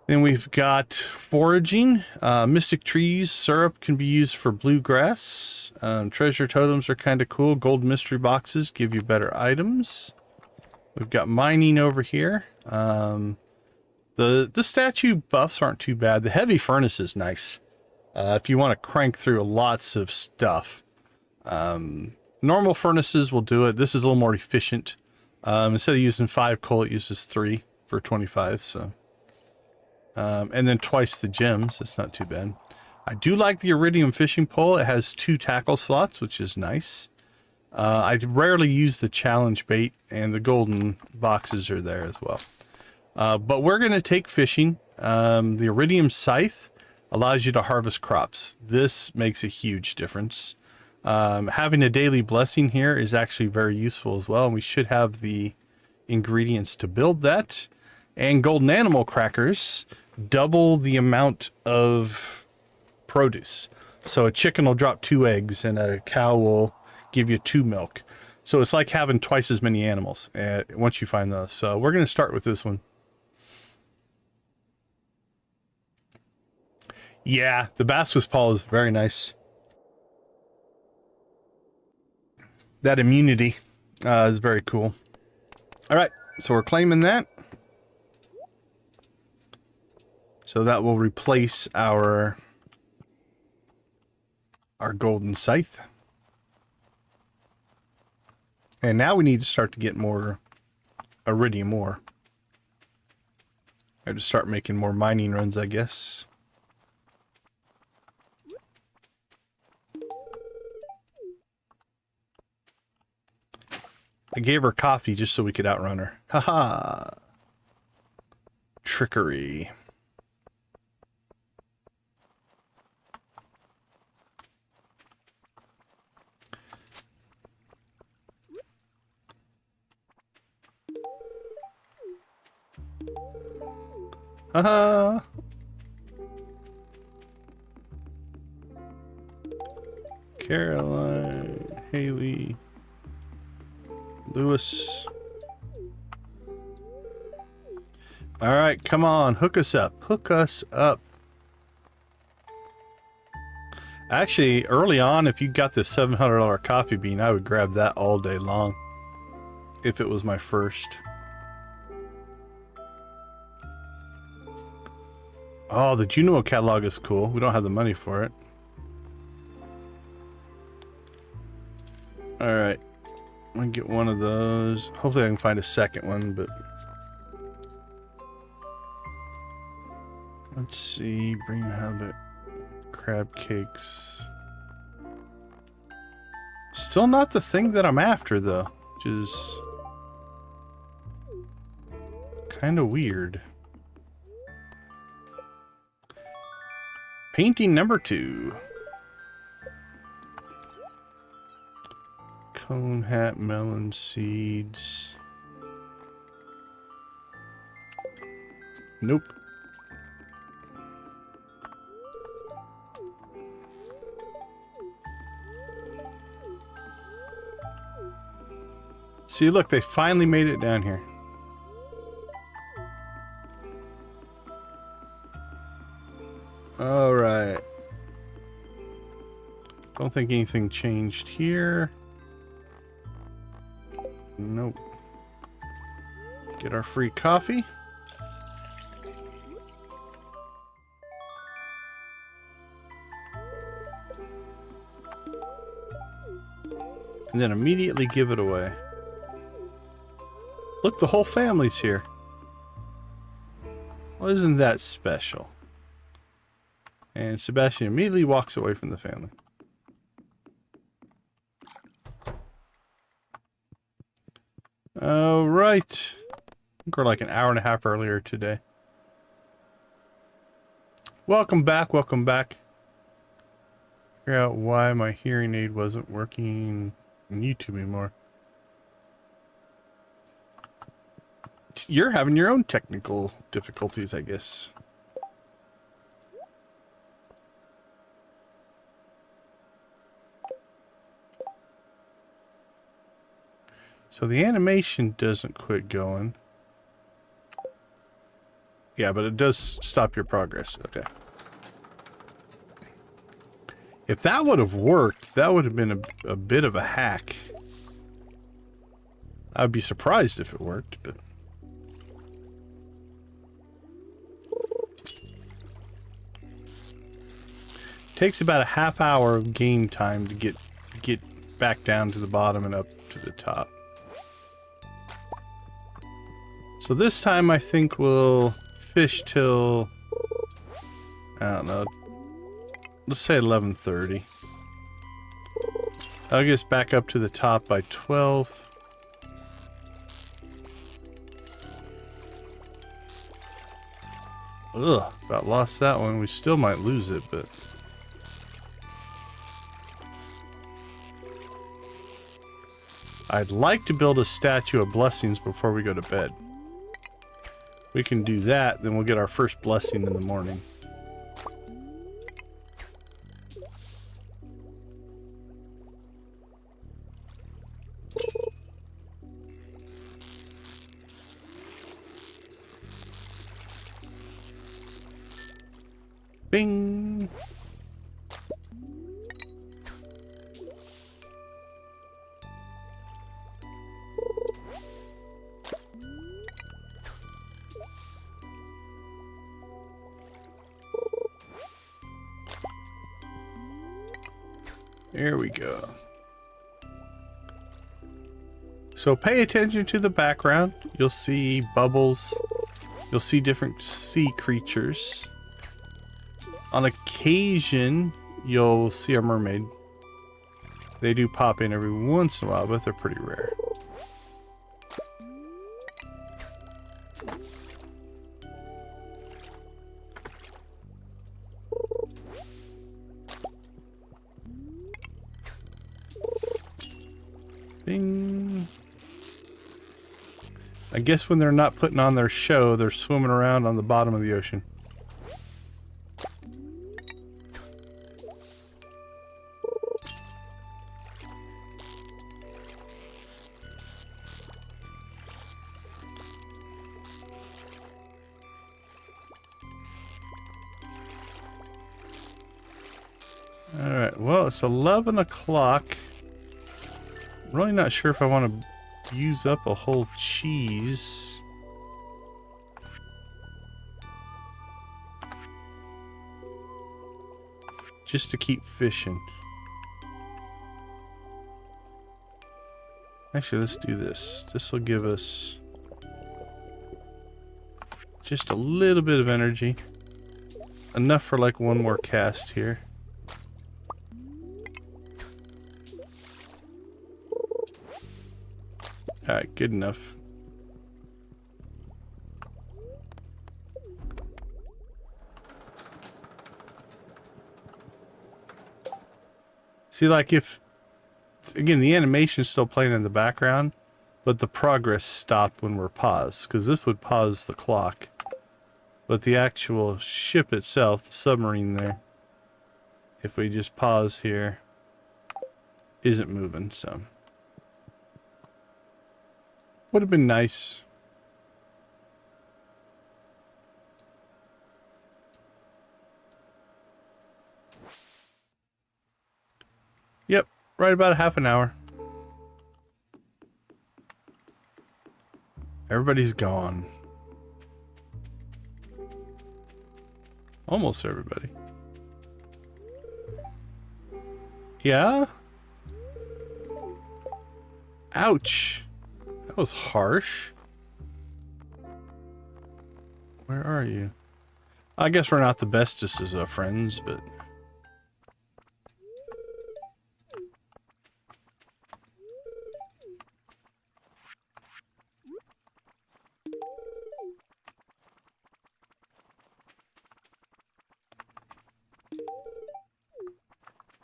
Then we've got foraging. Mystic trees syrup can be used for bluegrass. Treasure totems are kind of cool. Gold mystery boxes give you better items. We've got mining over here. The statue buffs aren't too bad. The heavy furnace is nice. If you want to crank through lots of stuff. Normal furnaces will do it. This is a little more efficient. Instead of using 5 coal, it uses 3 for 25. So. And then twice the gems. That's not too bad. I do like the iridium fishing pole. It has 2 tackle slots, which is nice. I rarely use the challenge bait, and the golden boxes are there as well. But we're going to take fishing. The iridium scythe allows you to harvest crops. This makes a huge difference. Having a daily blessing here is actually very useful as well. And we should have the ingredients to build that. And golden animal crackers double the amount of produce. So a chicken will drop 2 eggs and a cow will give you 2 milk. So it's like having twice as many animals once you find those. So we're going to start with this one. Yeah, the basilisk paw is very nice. That immunity is very cool. All right, so we're claiming that. So that will replace our golden scythe. And now we need to start to get more iridium ore. I have to start making more mining runs, I guess. I gave her coffee just so we could outrun her. Haha. Trickery. Haha. Caroline, Haley, Lewis. All right, come on, hook us up. Hook us up. Actually, early on, if you got this $700 coffee bean, I would grab that all day long. If it was my first. Oh, the Juno catalog is cool. We don't have the money for it. All right. I'm gonna get one of those. Hopefully I can find a second one, but let's see. Bring habit. Crab cakes. Still not the thing that I'm after though, which is kind of weird. Painting number 2. Cone hat, melon seeds. Nope. See, look, they finally made it down here. All right. Don't think anything changed here. Nope. Get our free coffee. And then immediately give it away. Look, the whole family's here. Well, isn't that special? And Sebastian immediately walks away from the family. All right. We're like an hour and a half earlier today. Welcome back. Welcome back. Figure out why my hearing aid wasn't working on YouTube anymore. You're having your own technical difficulties, I guess. So the animation doesn't quit going. Yeah, but it does stop your progress. Okay. If that would have worked, that would have been a bit of a hack. I'd be surprised if it worked, but... Takes about a half hour of game time to get back down to the bottom and up to the top. So this time I think we'll fish till, I don't know, let's say 11:30. I'll get us back up to the top by 12. Ugh, about lost that one. We still might lose it, but... I'd like to build a statue of blessings before we go to bed. We can do that, then we'll get our first blessing in the morning. Bing! There we go. So pay attention to the background. You'll see bubbles. You'll see different sea creatures. On occasion, you'll see a mermaid. They do pop in every once in a while, but they're pretty rare. Bing. I guess when they're not putting on their show, they're swimming around on the bottom of the ocean. Alright, well, it's 11 o'clock. I'm really not sure if I want to use up a whole cheese. Just to keep fishing. Actually, let's do this. This will give us just a little bit of energy. Enough for like one more cast here. Alright, good enough. See, like if... Again, the animation's still playing in the background, but the progress stopped when we're paused, because this would pause the clock. But the actual ship itself, the submarine there, if we just pause here, isn't moving, so... Would have been nice. Yep, right about half an hour. Everybody's gone. Almost everybody. Yeah? Ouch. That was harsh. Where are you? I guess we're not the bestest as friends, but...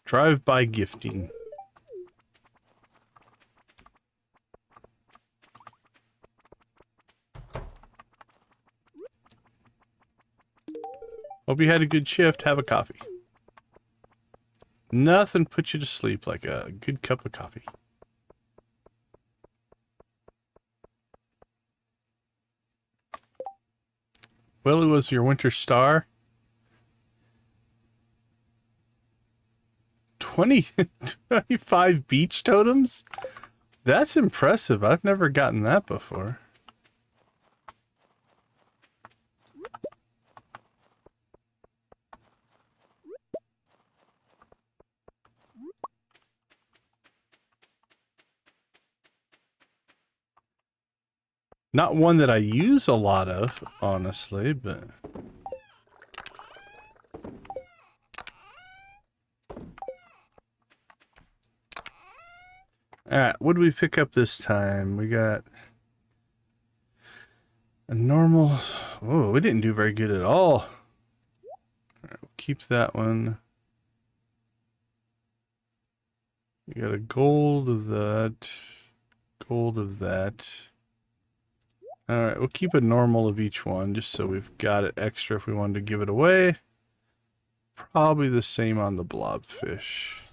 Drive-by gifting. Hope you had a good shift. Have a coffee. Nothing puts you to sleep like a good cup of coffee. Well, it was your winter star. 25 beach totems? That's impressive. I've never gotten that before. Not one that I use a lot of, honestly, but... Alright, what did we pick up this time? We got... A normal. Oh, we didn't do very good at all. All right, we'll keep that one. We got a gold of that. Gold of that. All right, we'll keep a normal of each one just so we've got it extra if we wanted to give it away. Probably the same on the blobfish.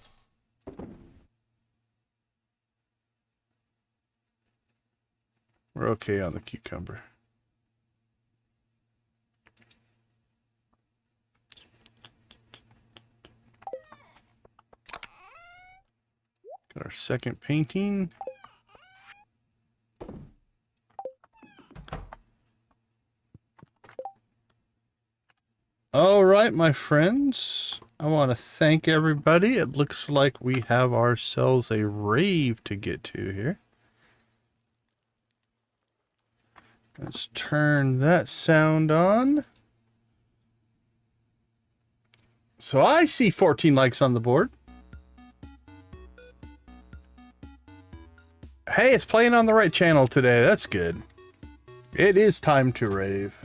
We're okay on the cucumber. Got our second painting. All right, my friends. I want to thank everybody. It looks like we have ourselves a rave to get to here. Let's turn that sound on. So I see 14 likes on the board. Hey, it's playing on the right channel today. That's good. It is time to rave.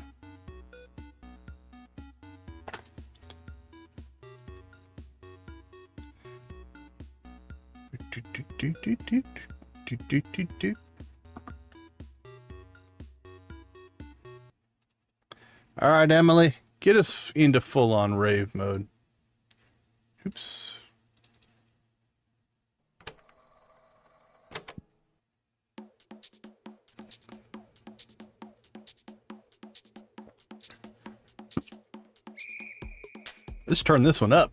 All right, Emily, get us into full-on rave mode. Oops. Let's turn this one up.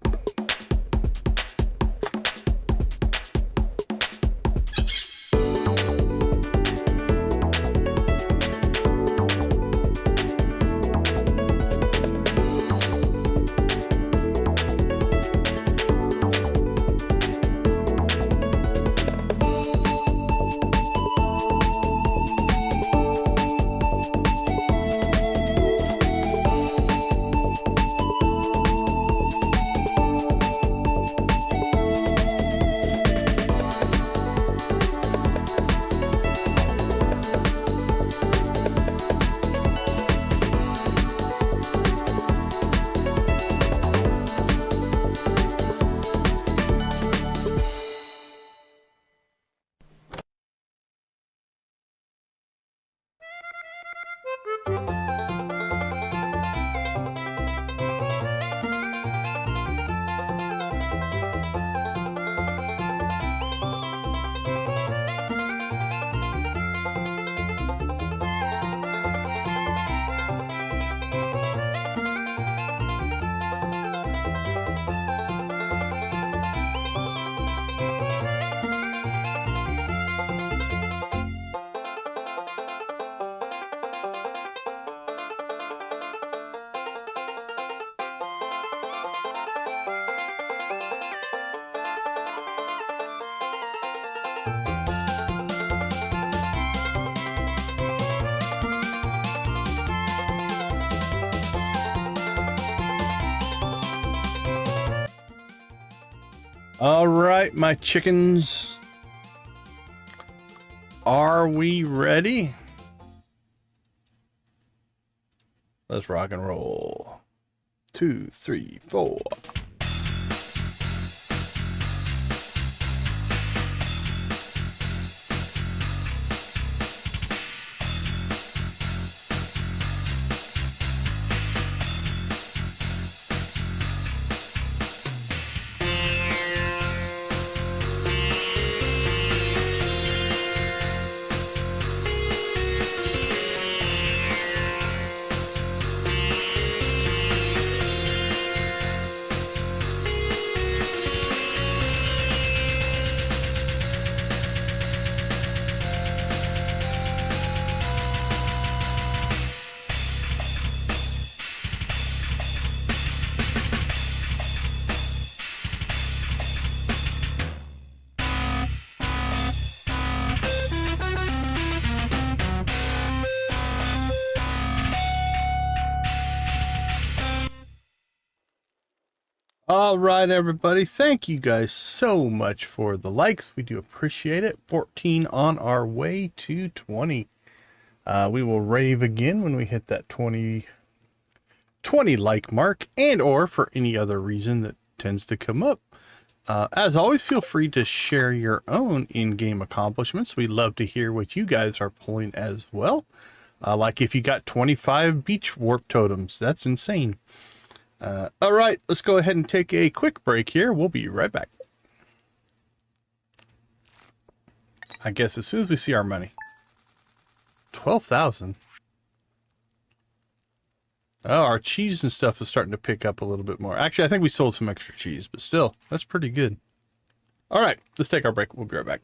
All right, my chickens. Are we ready? Let's rock and roll. 2, 3, 4. All right, everybody. Thank you guys so much for the likes. We do appreciate it. 14 on our way to 20. We will rave again when we hit that 20 like mark, and or for any other reason that tends to come up. As always, feel free to share your own in-game accomplishments. We love to hear what you guys are pulling as well. Like if you got 25 beach warp totems, that's insane. All right, let's go ahead and take a quick break here. We'll be right back. I guess as soon as we see our money. 12,000. Oh, our cheese and stuff is starting to pick up a little bit more. Actually, I think we sold some extra cheese, but still, that's pretty good. All right, let's take our break. We'll be right back.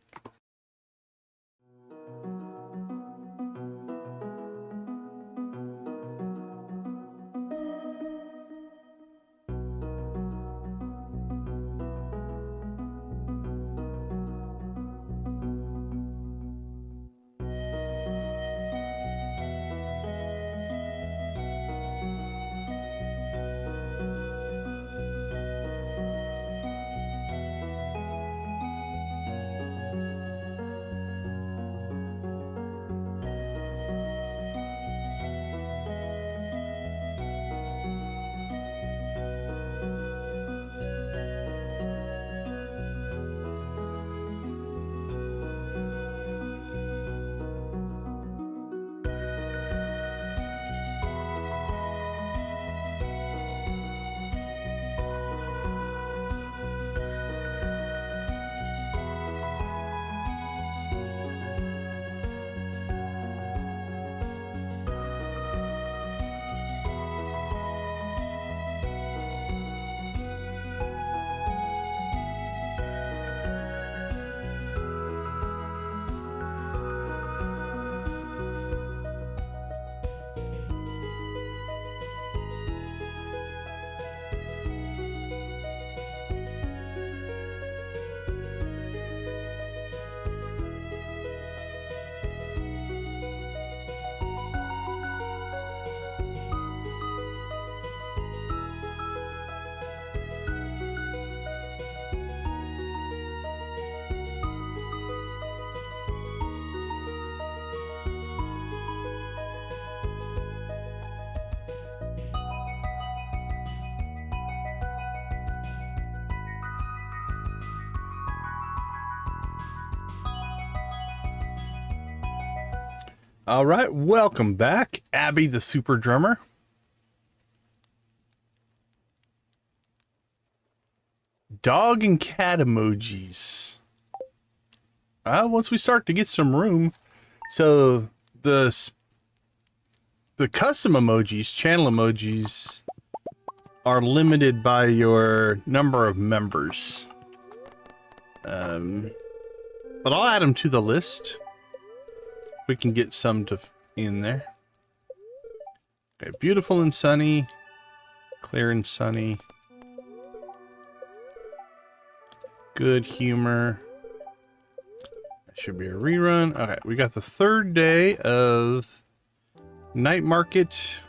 All right, welcome back, Abby the Super Drummer. Dog and cat emojis. Once we start to get some room, so the custom emojis, channel emojis, are limited by your number of members. But I'll add them to the list. We can get some in there. Okay, beautiful and sunny, clear and sunny, good humor. That should be a rerun. Okay, we got the third day of night market.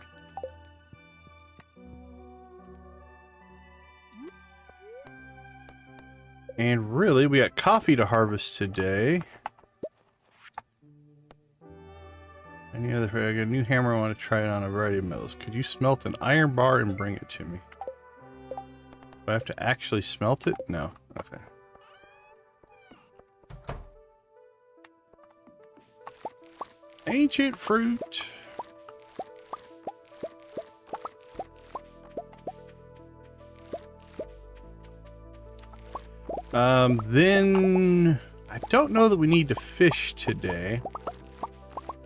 And really, we got coffee to harvest today. Any other? I got a new hammer. I want to try it on a variety of metals. Could you smelt an iron bar and bring it to me? Do I have to actually smelt it? No. Okay. Ancient fruit. Then I don't know that we need to fish today.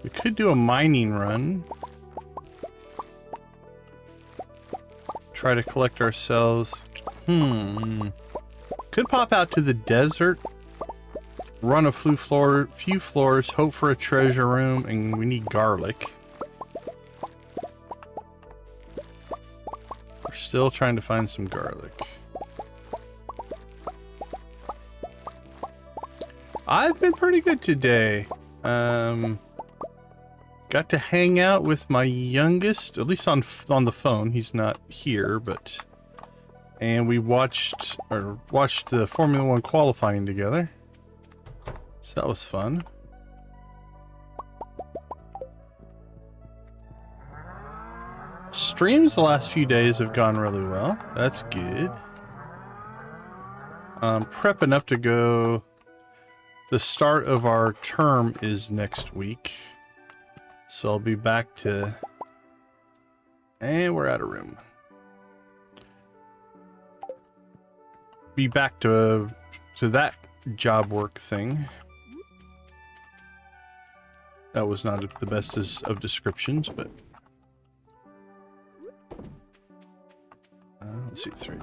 We could do a mining run. Try to collect ourselves. Could pop out to the desert. Run a few floors. Hope for a treasure room. And we need garlic. We're still trying to find some garlic. I've been pretty good today. Got to hang out with my youngest, at least on the phone. He's not here, but... And we watched the Formula 1 qualifying together. So that was fun. streams the last few days have gone really well. That's good. Prepping up to go. The start of our term is next week. So I'll be back to... And we're out of room. Be back to that job work thing. That was not the best of descriptions, but... let's see, 3.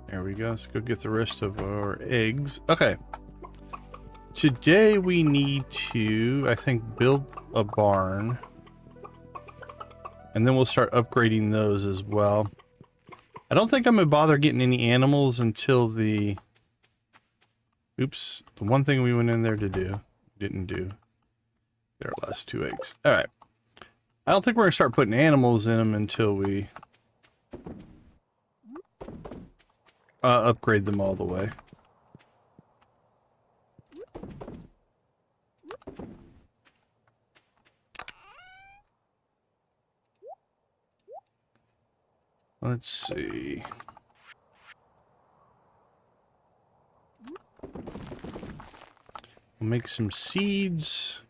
There we go. Let's go get the rest of our eggs. Okay. Today we need to, I think, build a barn. And then we'll start upgrading those as well. I don't think I'm going to bother getting any animals until the... Oops. The one thing we went in there to do, didn't do. There are last 2 eggs. Alright. I don't think we're going to start putting animals in them until we... upgrade them all the way. Let's see. We'll make some seeds.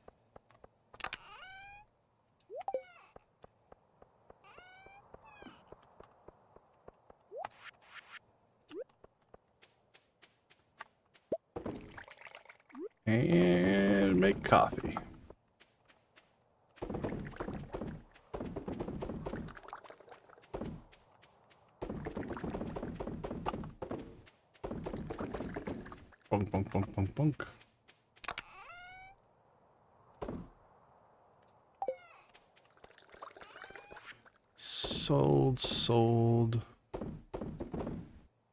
And make coffee. Bunk, bunk, bunk, bunk, bunk. Sold, sold,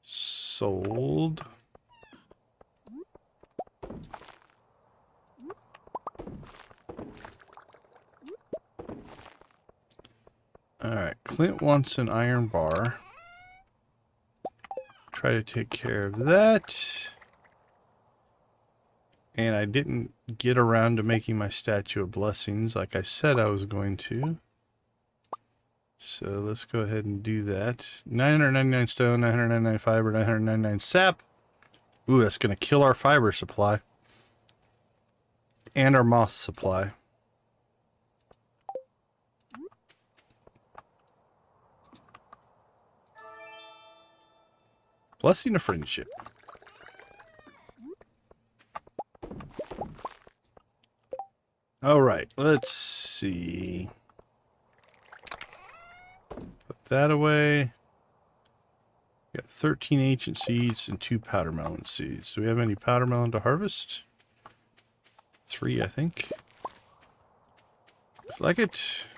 sold. Alright, Clint wants an iron bar. Try to take care of that. And I didn't get around to making my Statue of Blessings like I said I was going to. So let's go ahead and do that. 999 stone, 999 fiber, 999 sap. Ooh, that's going to kill our fiber supply. And our moss supply. Blessing of friendship. All right, let's see. Put that away. We got 13 ancient seeds and 2 powder melon seeds. Do we have any powder melon to harvest? 3, I think. Looks like it.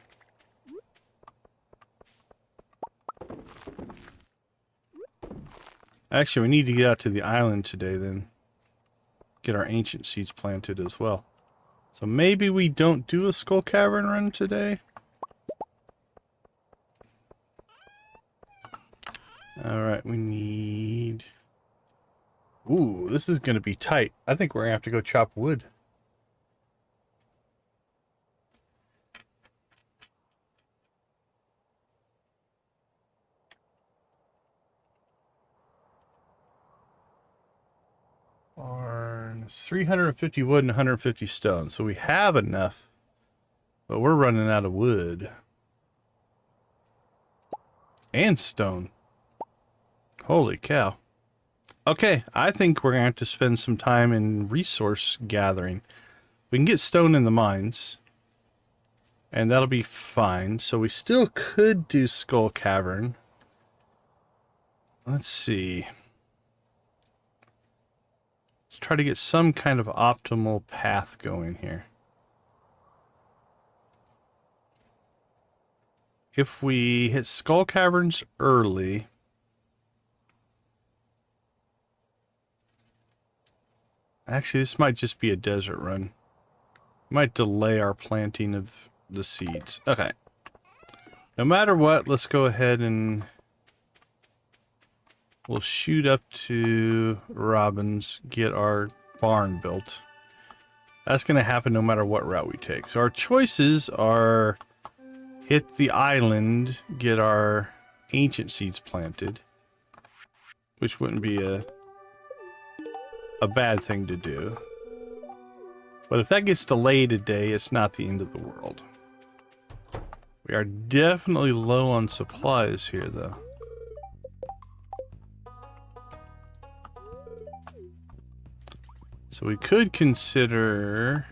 Actually, we need to get out to the island today then. Get our ancient seeds planted as well. So maybe we don't do a Skull Cavern run today. Alright, we need... Ooh, this is going to be tight. I think we're going to have to go chop wood. It's 350 wood and 150 stone. So we have enough, but we're running out of wood. And stone. Holy cow. Okay, I think we're going to have to spend some time in resource gathering. We can get stone in the mines. And that'll be fine. So we still could do Skull Cavern. Let's see. Try to get some kind of optimal path going here. If we hit Skull Caverns early, actually this might just be a desert run. Might delay our planting of the seeds. Okay. No matter what, let's go ahead and we'll shoot up to Robbins, get our barn built. That's going to happen no matter what route we take. So our choices are hit the island, get our ancient seeds planted, which wouldn't be a bad thing to do. But if that gets delayed a day, it's not the end of the world. We are definitely low on supplies here, though. So we could consider...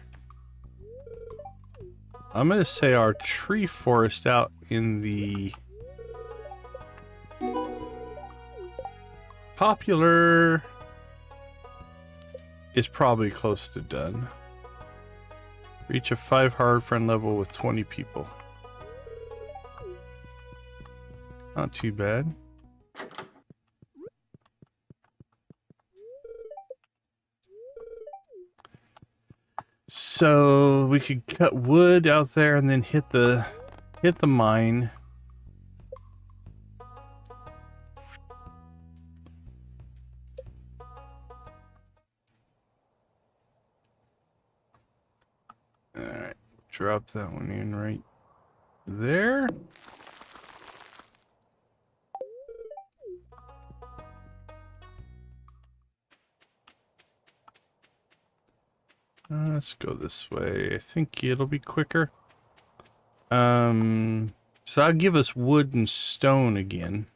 I'm going to say our tree forest out in the popular is probably close to done. Reach a 5 hard friend level with 20 people. Not too bad. So we could cut wood out there and then hit the mine. All right, drop that one in right there. Let's go this way. I think it'll be quicker. So that'll give us wood and stone again,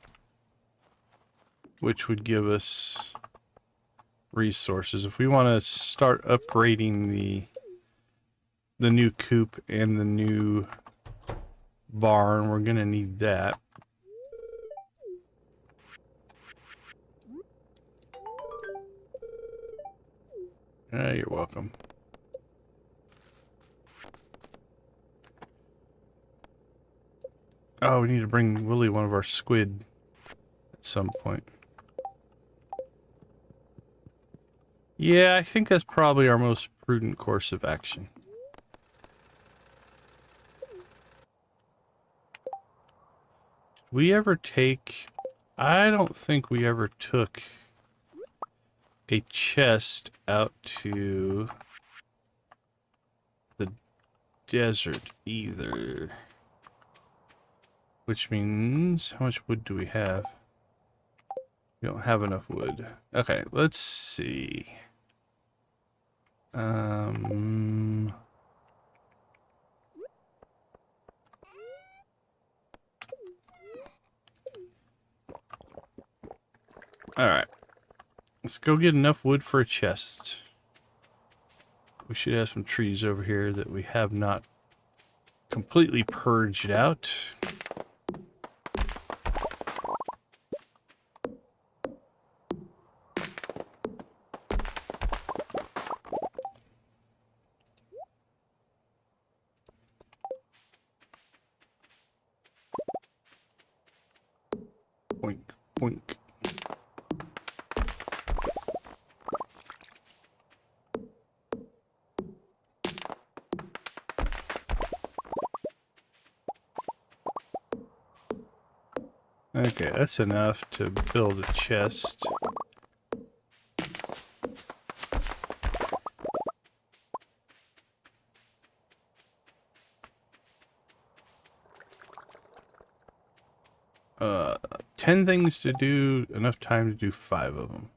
which would give us resources. If we want to start upgrading the new coop and the new barn, we're gonna need that. You're welcome. Oh, we need to bring Willie one of our squid at some point. Yeah, I think that's probably our most prudent course of action. Did we ever take... I don't think we ever took a chest out to the desert either. Which means, how much wood do we have? We don't have enough wood. Okay, let's see. Alright. Let's go get enough wood for a chest. We should have some trees over here that we have not completely purged out. Boink, boink. Okay, that's enough to build a chest. Uh, 10 things to do, enough time to do 5 of them.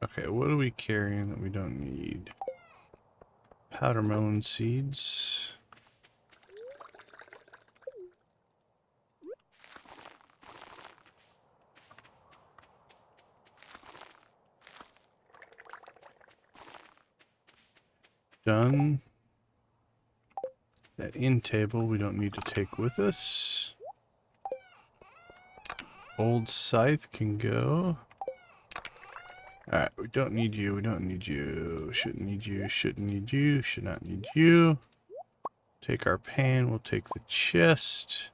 Okay, what are we carrying that we don't need? Powder melon seeds. Done. That end table we don't need to take with us. Old scythe can go. Alright, we don't need you, we don't need you, shouldn't need you, shouldn't need you, should not need you. Take our pan, we'll take the chest.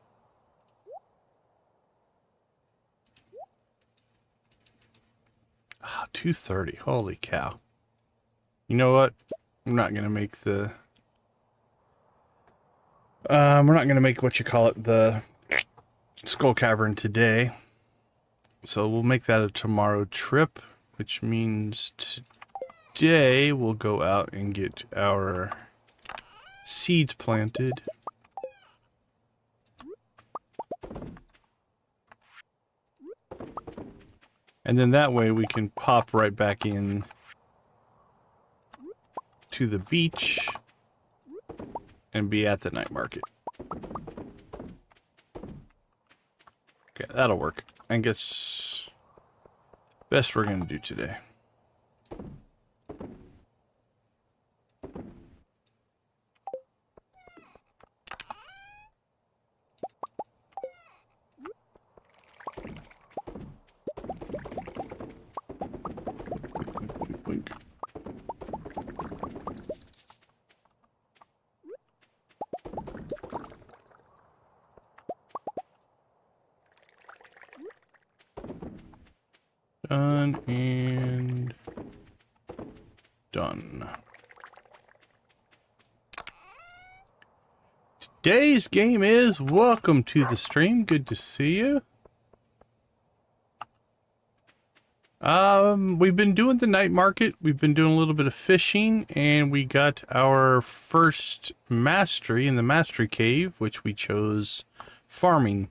Ah, 230, holy cow. You know what? I'm not gonna make the We're not going to make what you call it the Skull Cavern today. So we'll make that a tomorrow trip, which means today we'll go out and get our seeds planted. And then that way we can pop right back in to the beach and be at the night market. Okay, that'll work. I guess best we're gonna do today. Blink. Done and done. Today's game is welcome to the stream. Good to see you. We've been doing the night market. We've been doing a little bit of fishing, and we got our first mastery in the mastery cave, which we chose farming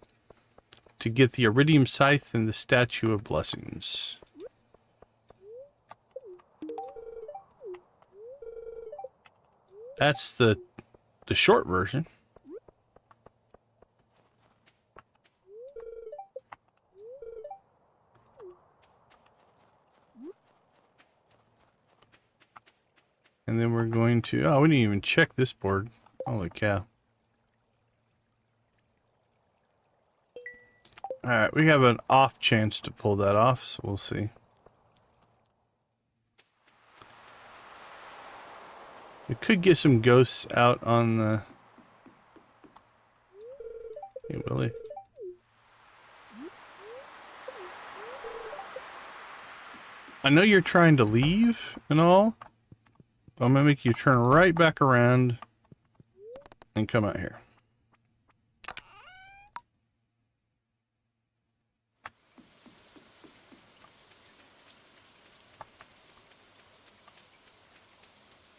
to get the iridium scythe and the statue of blessings. That's the short version. And then we're going to... Oh, we didn't even check this board. Holy cow. Alright, we have an off chance to pull that off, so we'll see. We could get some ghosts out on the... Hey, Willie. I know you're trying to leave and all. I'm gonna make you turn right back around and come out here.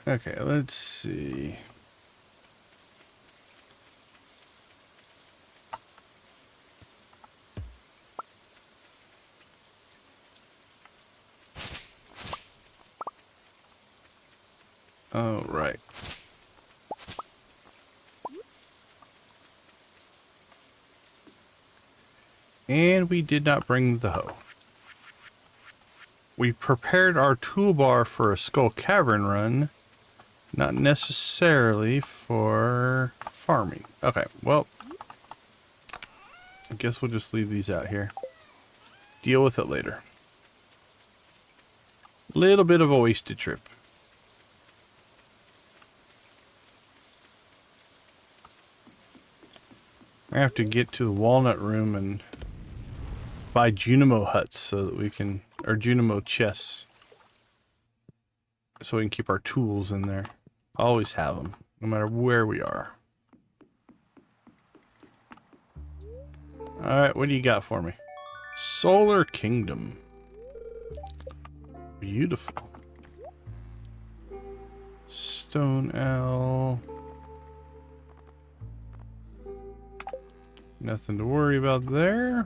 Okay, let's see. Oh, right. And we did not bring the hoe. We prepared our toolbar for a Skull Cavern run, not necessarily for farming. Okay, well, I guess we'll just leave these out here. Deal with it later. Little bit of a wasted trip. I have to get to the walnut room and buy Junimo huts so that we can, or Junimo chests, so we can keep our tools in there. Always have them, no matter where we are. Alright, what do you got for me? Solar Kingdom. Beautiful. Stone Owl. Nothing to worry about there.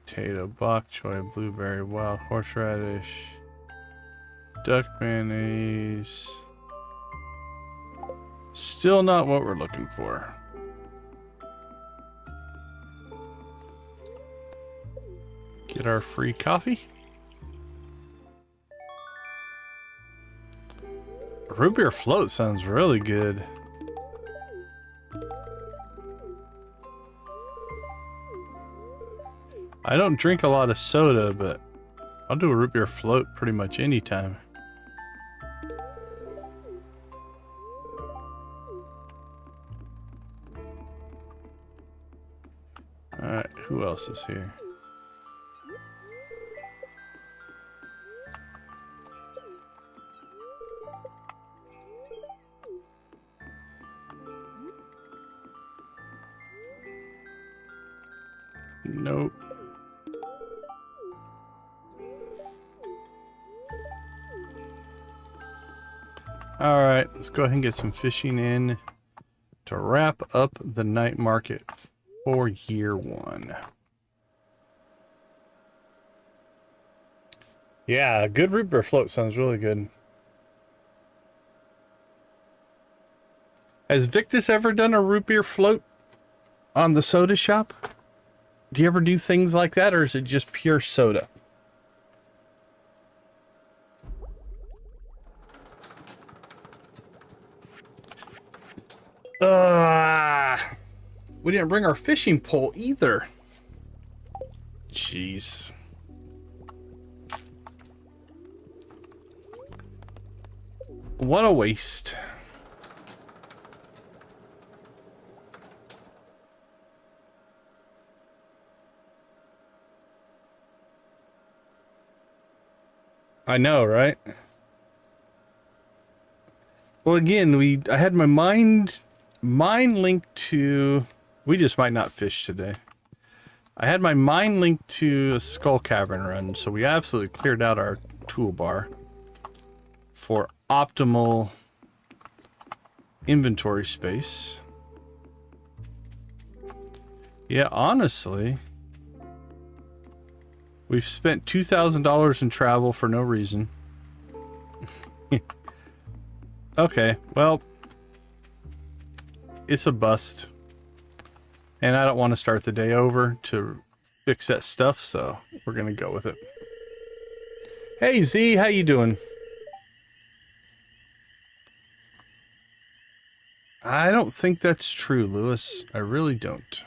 Potato, bok choy, blueberry, wild horseradish, duck mayonnaise. Still not what we're looking for. Get our free coffee. Root beer float sounds really good. I don't drink a lot of soda, but I'll do a root beer float pretty much anytime. Alright, who else is here? Nope. All right, let's go ahead and get some fishing in to wrap up the night market for year 1. Yeah, a good root beer float sounds really good. Has Victus ever done a root beer float on the soda shop? Do you ever do things like that, or is it just pure soda? We didn't bring our fishing pole either. Jeez. What a waste. I know, right? Well, again, I had my mine linked to... We just might not fish today. I had my mine linked to a Skull Cavern run, so we absolutely cleared out our toolbar for optimal inventory space. Yeah, honestly, we've spent $2,000 in travel for no reason. Okay, well, it's a bust. And I don't want to start the day over to fix that stuff, so we're going to go with it. Hey, Z, how you doing? I don't think that's true, Lewis. I really don't.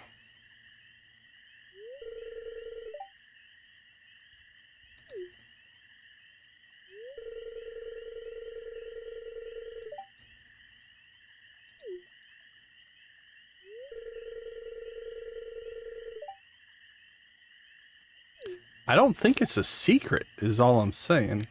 I don't think it's a secret, is all I'm saying.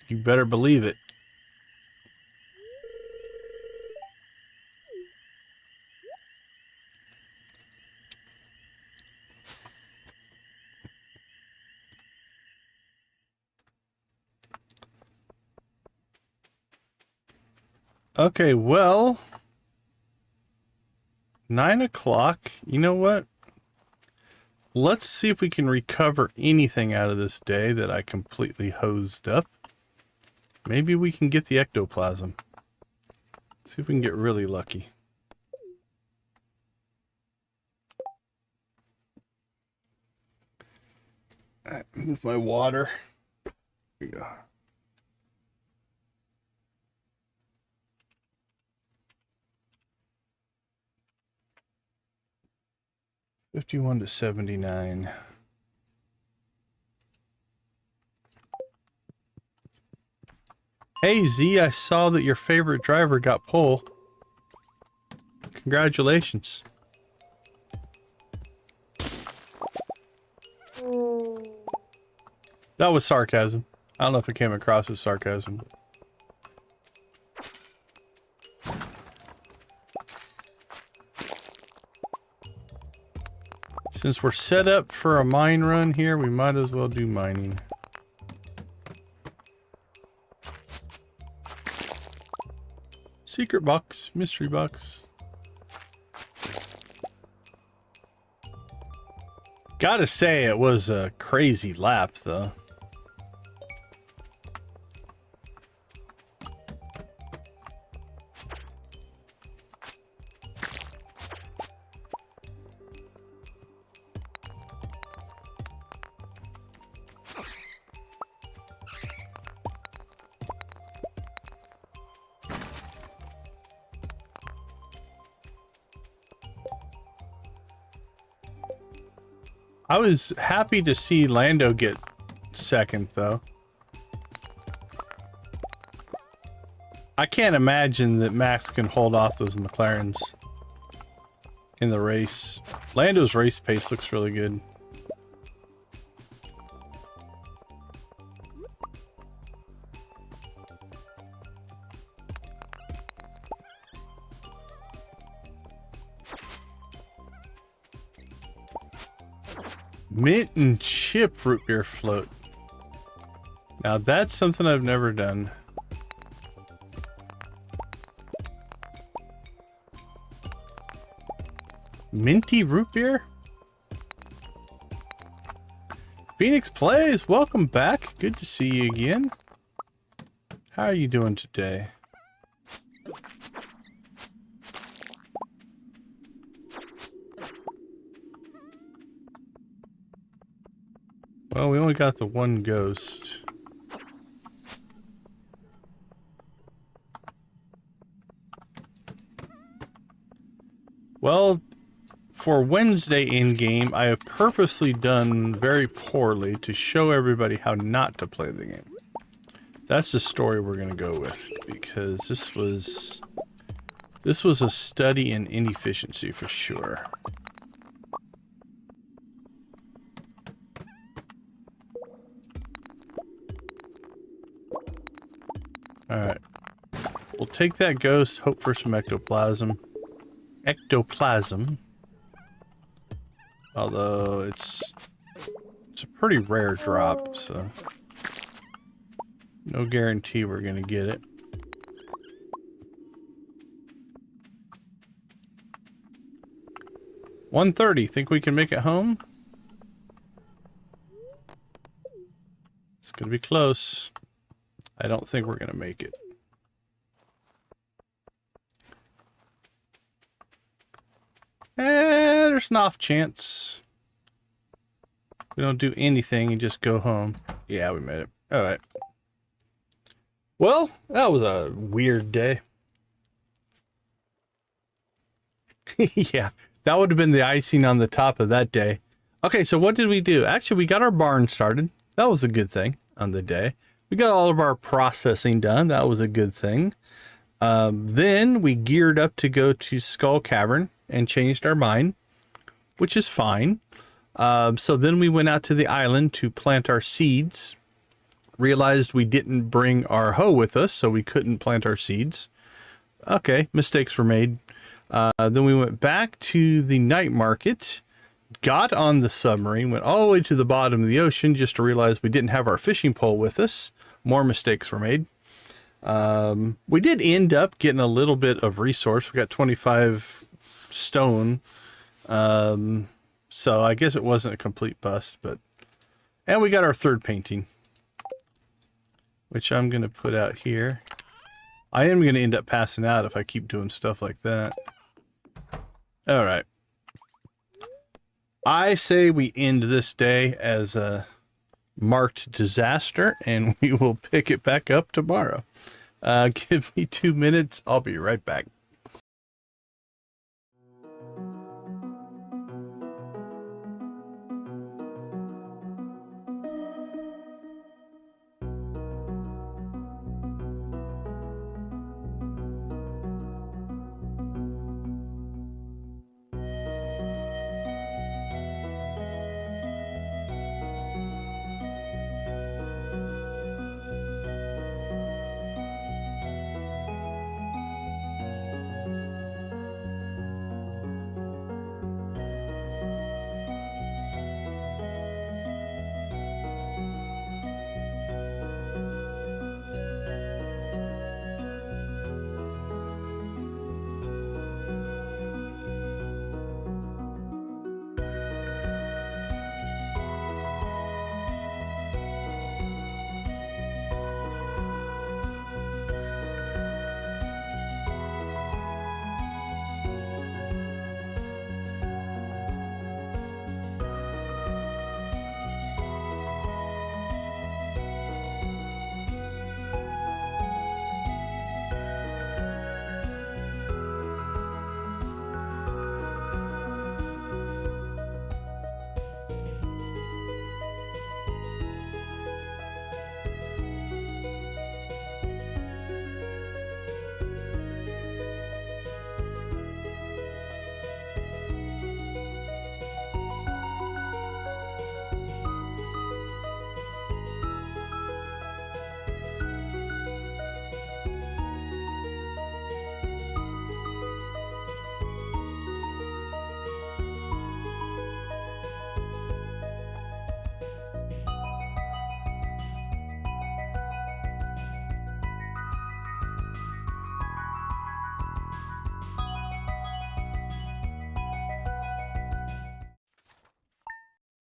You better believe it. Okay, well, 9 o'clock. You know what? Let's see if we can recover anything out of this day that I completely hosed up. Maybe we can get the ectoplasm. See if we can get really lucky. Move my water. Here we go. $51 to $79. Hey Z, I saw that your favorite driver got pole. Congratulations. That was sarcasm. I don't know if it came across as sarcasm. But... Since we're set up for a mine run here, we might as well do mining. Secret box, mystery box. Gotta say, it was a crazy lap, though. I was happy to see Lando get second, though. I can't imagine that Max can hold off those McLarens in the race. Lando's race pace looks really good. Mint and chip root beer float. Now that's something I've never done. Minty root beer? Phoenix Plays, welcome back. Good to see you again. How are you doing today? Well, we only got the one ghost. Well, for Wednesday in-game, I have purposely done very poorly to show everybody how not to play the game. That's the story we're gonna go with, because this was a study in inefficiency for sure. Alright. We'll take that ghost, hope for some ectoplasm. Although it's a pretty rare drop, so no guarantee we're gonna get it. $130. Think we can make it home? It's gonna be close. I don't think we're gonna make it. There's an off chance. We don't do anything and just go home. Yeah, we made it. Alright. Well, that was a weird day. Yeah, that would have been the icing on the top of that day. Okay, so what did we do? Actually, we got our barn started. That was a good thing on the day. We got all of our processing done. That was a good thing. Then we geared up to go to Skull Cavern and changed our mind, which is fine. So then we went out to the island to plant our seeds. Realized we didn't bring our hoe with us, so we couldn't plant our seeds. Okay, mistakes were made. Then we went back to the night market, got on the submarine, went all the way to the bottom of the ocean just to realize we didn't have our fishing pole with us. More mistakes were made. We did end up getting a little bit of resource. We got 25 stone. So I guess it wasn't a complete bust, and we got our third painting, which I'm going to put out here. I am going to end up passing out if I keep doing stuff like that. All right. I say we end this day as a marked disaster, and we will pick it back up tomorrow. Give me 2 minutes. I'll be right back.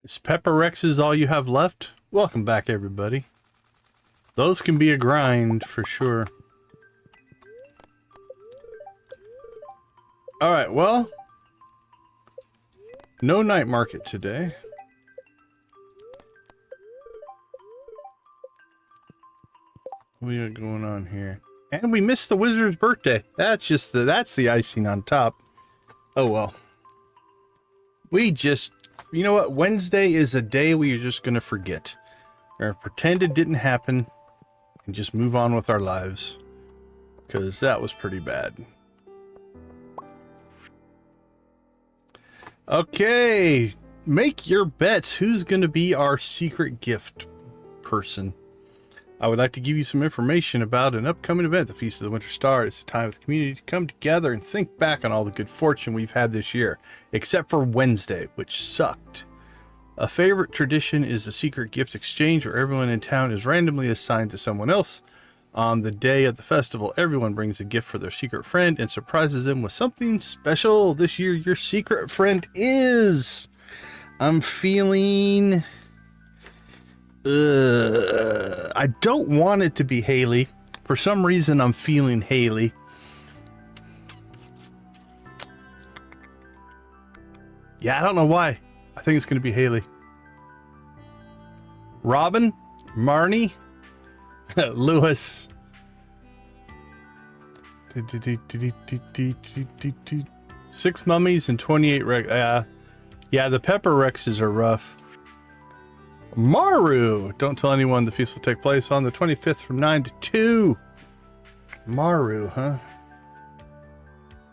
Is Pepper Rex's all you have left? Welcome back, everybody. Those can be a grind for sure. Alright, well, no night market today. What we got going on here? And we missed the wizard's birthday. That's the icing on top. Oh well. You know what? Wednesday is a day we're just gonna forget. Or pretend it didn't happen and just move on with our lives. Because that was pretty bad. Okay, make your bets. Who's going to be our secret gift person? I would like to give you some information about an upcoming event, the Feast of the Winter Star. It's a time for the community to come together and think back on all the good fortune we've had this year, except for Wednesday, which sucked. A favorite tradition is the secret gift exchange, where everyone in town is randomly assigned to someone else. On the day of the festival, everyone brings a gift for their secret friend and surprises them with something special. This year, your secret friend is... I'm feeling... I don't want it to be Haley. For some reason, I'm feeling Haley. Yeah, I don't know why. I think it's going to be Haley. Robin? Marnie? Lewis. 6 mummies and 28 Rex. Yeah, the Pepper Rexes are rough. Maru! Don't tell anyone the feast will take place on the 25th from 9 to 2. Maru, huh?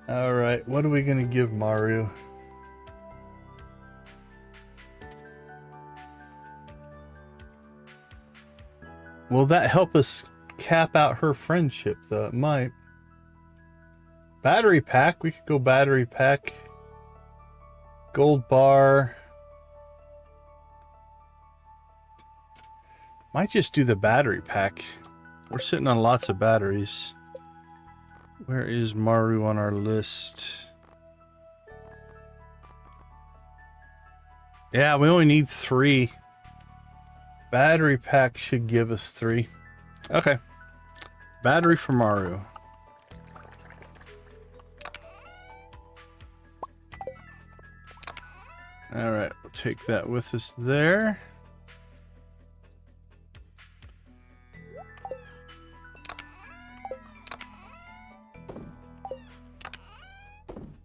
Alright, what are we gonna give Maru? Will that help us cap out her friendship, though? It might. Battery pack. We could go battery pack. Gold bar. Might just do the battery pack. We're sitting on lots of batteries. Where is Maru on our list? Yeah, we only need 3. Battery pack should give us 3. Okay. Battery for Maru. Alright, we'll take that with us there.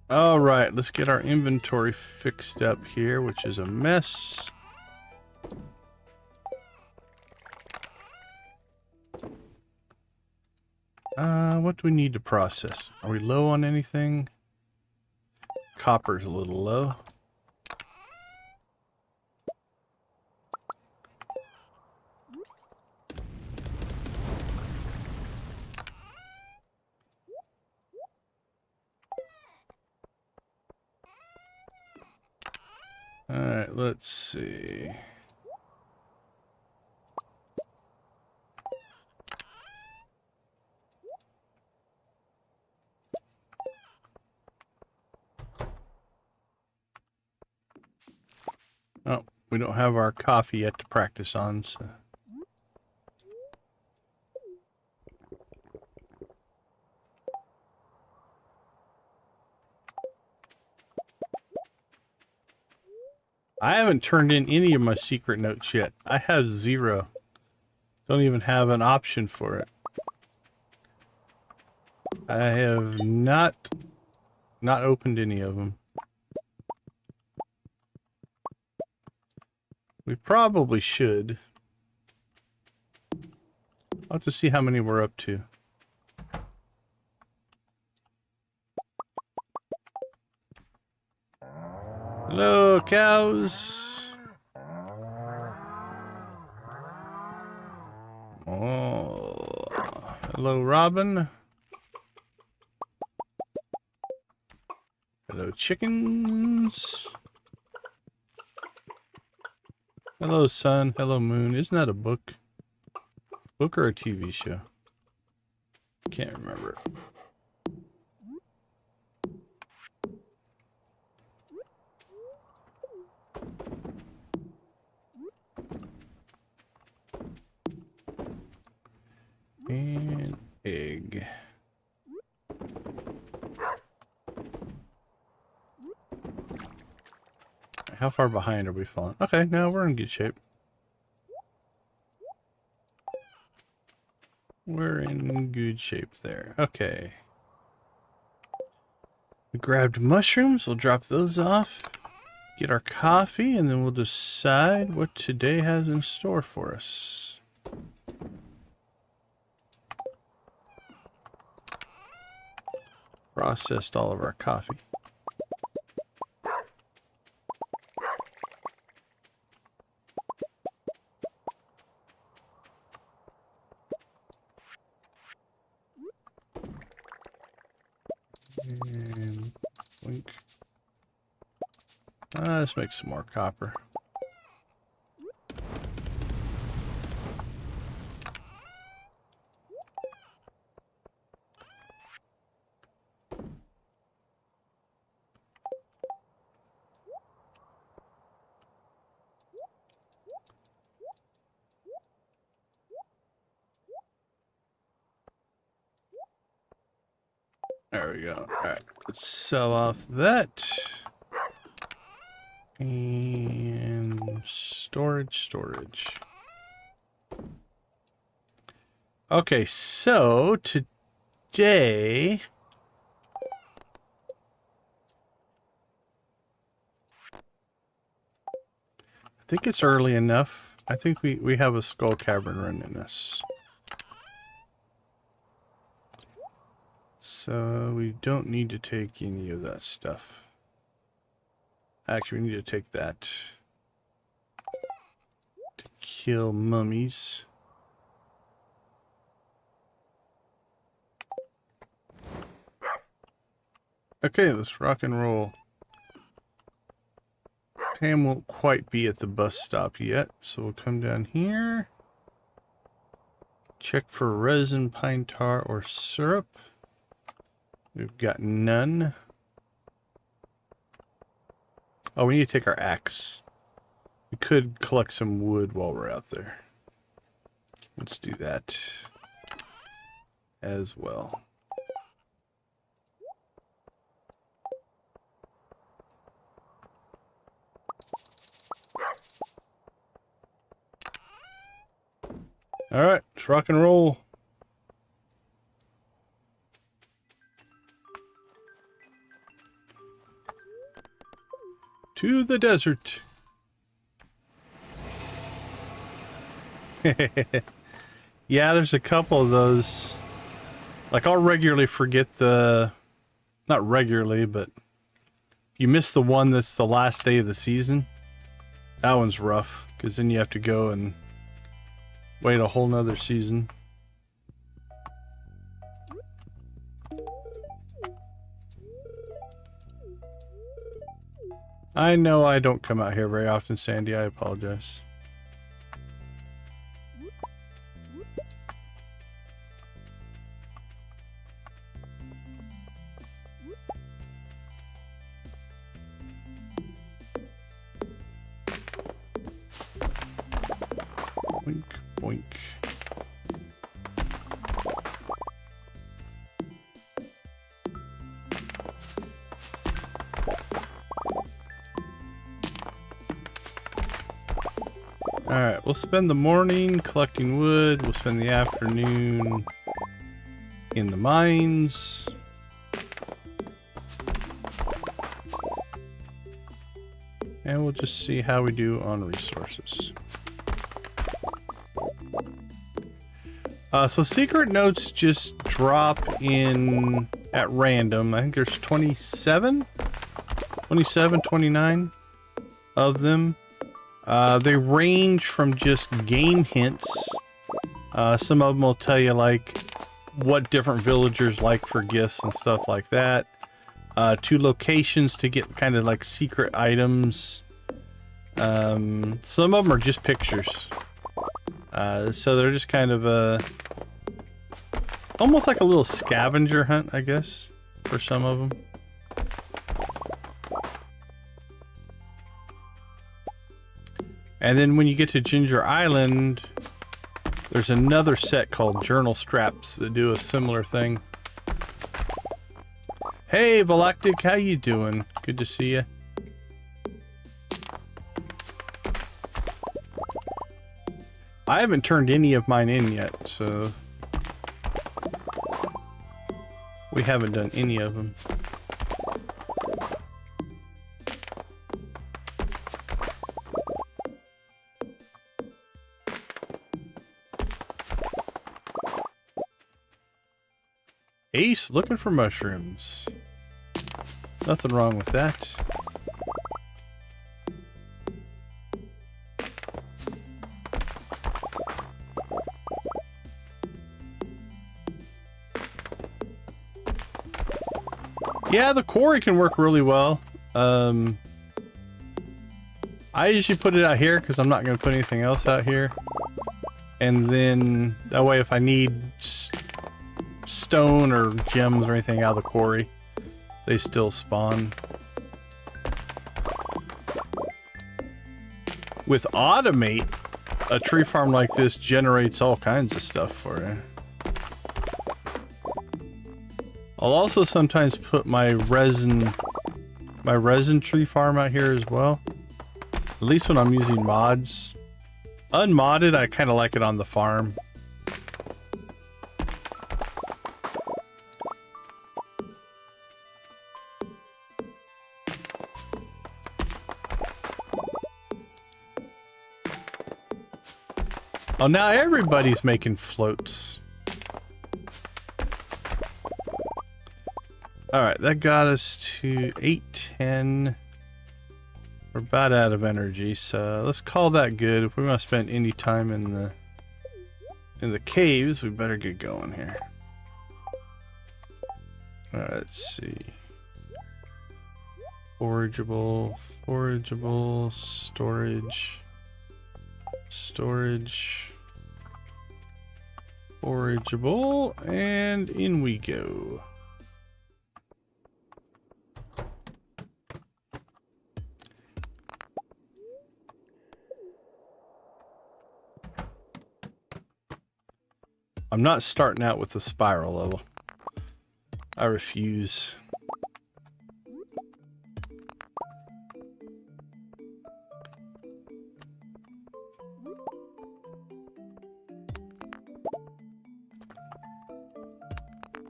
Alright, let's get our inventory fixed up here, which is a mess. What do we need to process? Are we low on anything? Copper's a little low. Alright, let's see. Oh, we don't have our coffee yet to practice on, so... I haven't turned in any of my secret notes yet. I have 0. Don't even have an option for it. I have not opened any of them. We probably should. I'll have to see how many we're up to. Hello, cows. Oh, hello, Robin. Hello, chickens. Hello, sun. Hello, moon. Isn't that a book? Book or a TV show? Can't remember. And egg. How far behind are we falling? Okay, no, we're in good shape. We're in good shape there. Okay. We grabbed mushrooms. We'll drop those off. Get our coffee, and then we'll decide what today has in store for us. Processed all of our coffee. And blink. Let's make some more copper. There we go. Alright, let's sell off that. And storage. Okay, so today... I think it's early enough. I think we have a skull cavern running us. So we don't need to take any of that stuff. Actually, we need to take that to kill mummies. Okay, let's rock and roll. Pam won't quite be at the bus stop yet, so we'll come down here. Check for resin, pine tar, or syrup. We've got none. Oh, we need to take our axe. We could collect some wood while we're out there. Let's do that as well. All right, let's rock and roll. To the desert. Yeah, there's a couple of those. Like, I'll regularly forget the... Not regularly, but... You miss the one that's the last day of the season. That one's rough, because then you have to go and wait a whole nother season. I know I don't come out here very often, Sandy. I apologize. Boink, boink. Alright, we'll spend the morning collecting wood. We'll spend the afternoon in the mines. And we'll just see how we do on resources. So secret notes just drop in at random. I think there's 29 of them. They range from just game hints. Some of them will tell you like what different villagers like for gifts and stuff like that. To locations to get kind of like secret items. Some of them are just pictures. So they're just kind of almost like a little scavenger hunt, I guess, for some of them. And then when you get to Ginger Island, There's another set called Journal Straps that do a similar thing. Hey, Galactic, how you doing? Good to see you. I haven't turned any of mine in yet, so we haven't done any of them. Ace looking for mushrooms. Nothing wrong with that. Yeah, the quarry can work really well. I usually put it out here because I'm not going to put anything else out here. And then that way if I need stone or gems or anything out of the quarry, they still spawn. With Automate, a tree farm like this generates all kinds of stuff for you. I'll also sometimes put my resin tree farm out here as well. At least when I'm using mods. Unmodded, I kind of like it on the farm. Oh, now everybody's making floats. Alright, that got us to 810. We're about out of energy, so let's call that good. If we want to spend any time in the caves, we better get going here. Alright, let's see. Forageable, storage, forageable, and in we go. I'm not starting out with the spiral level. I refuse.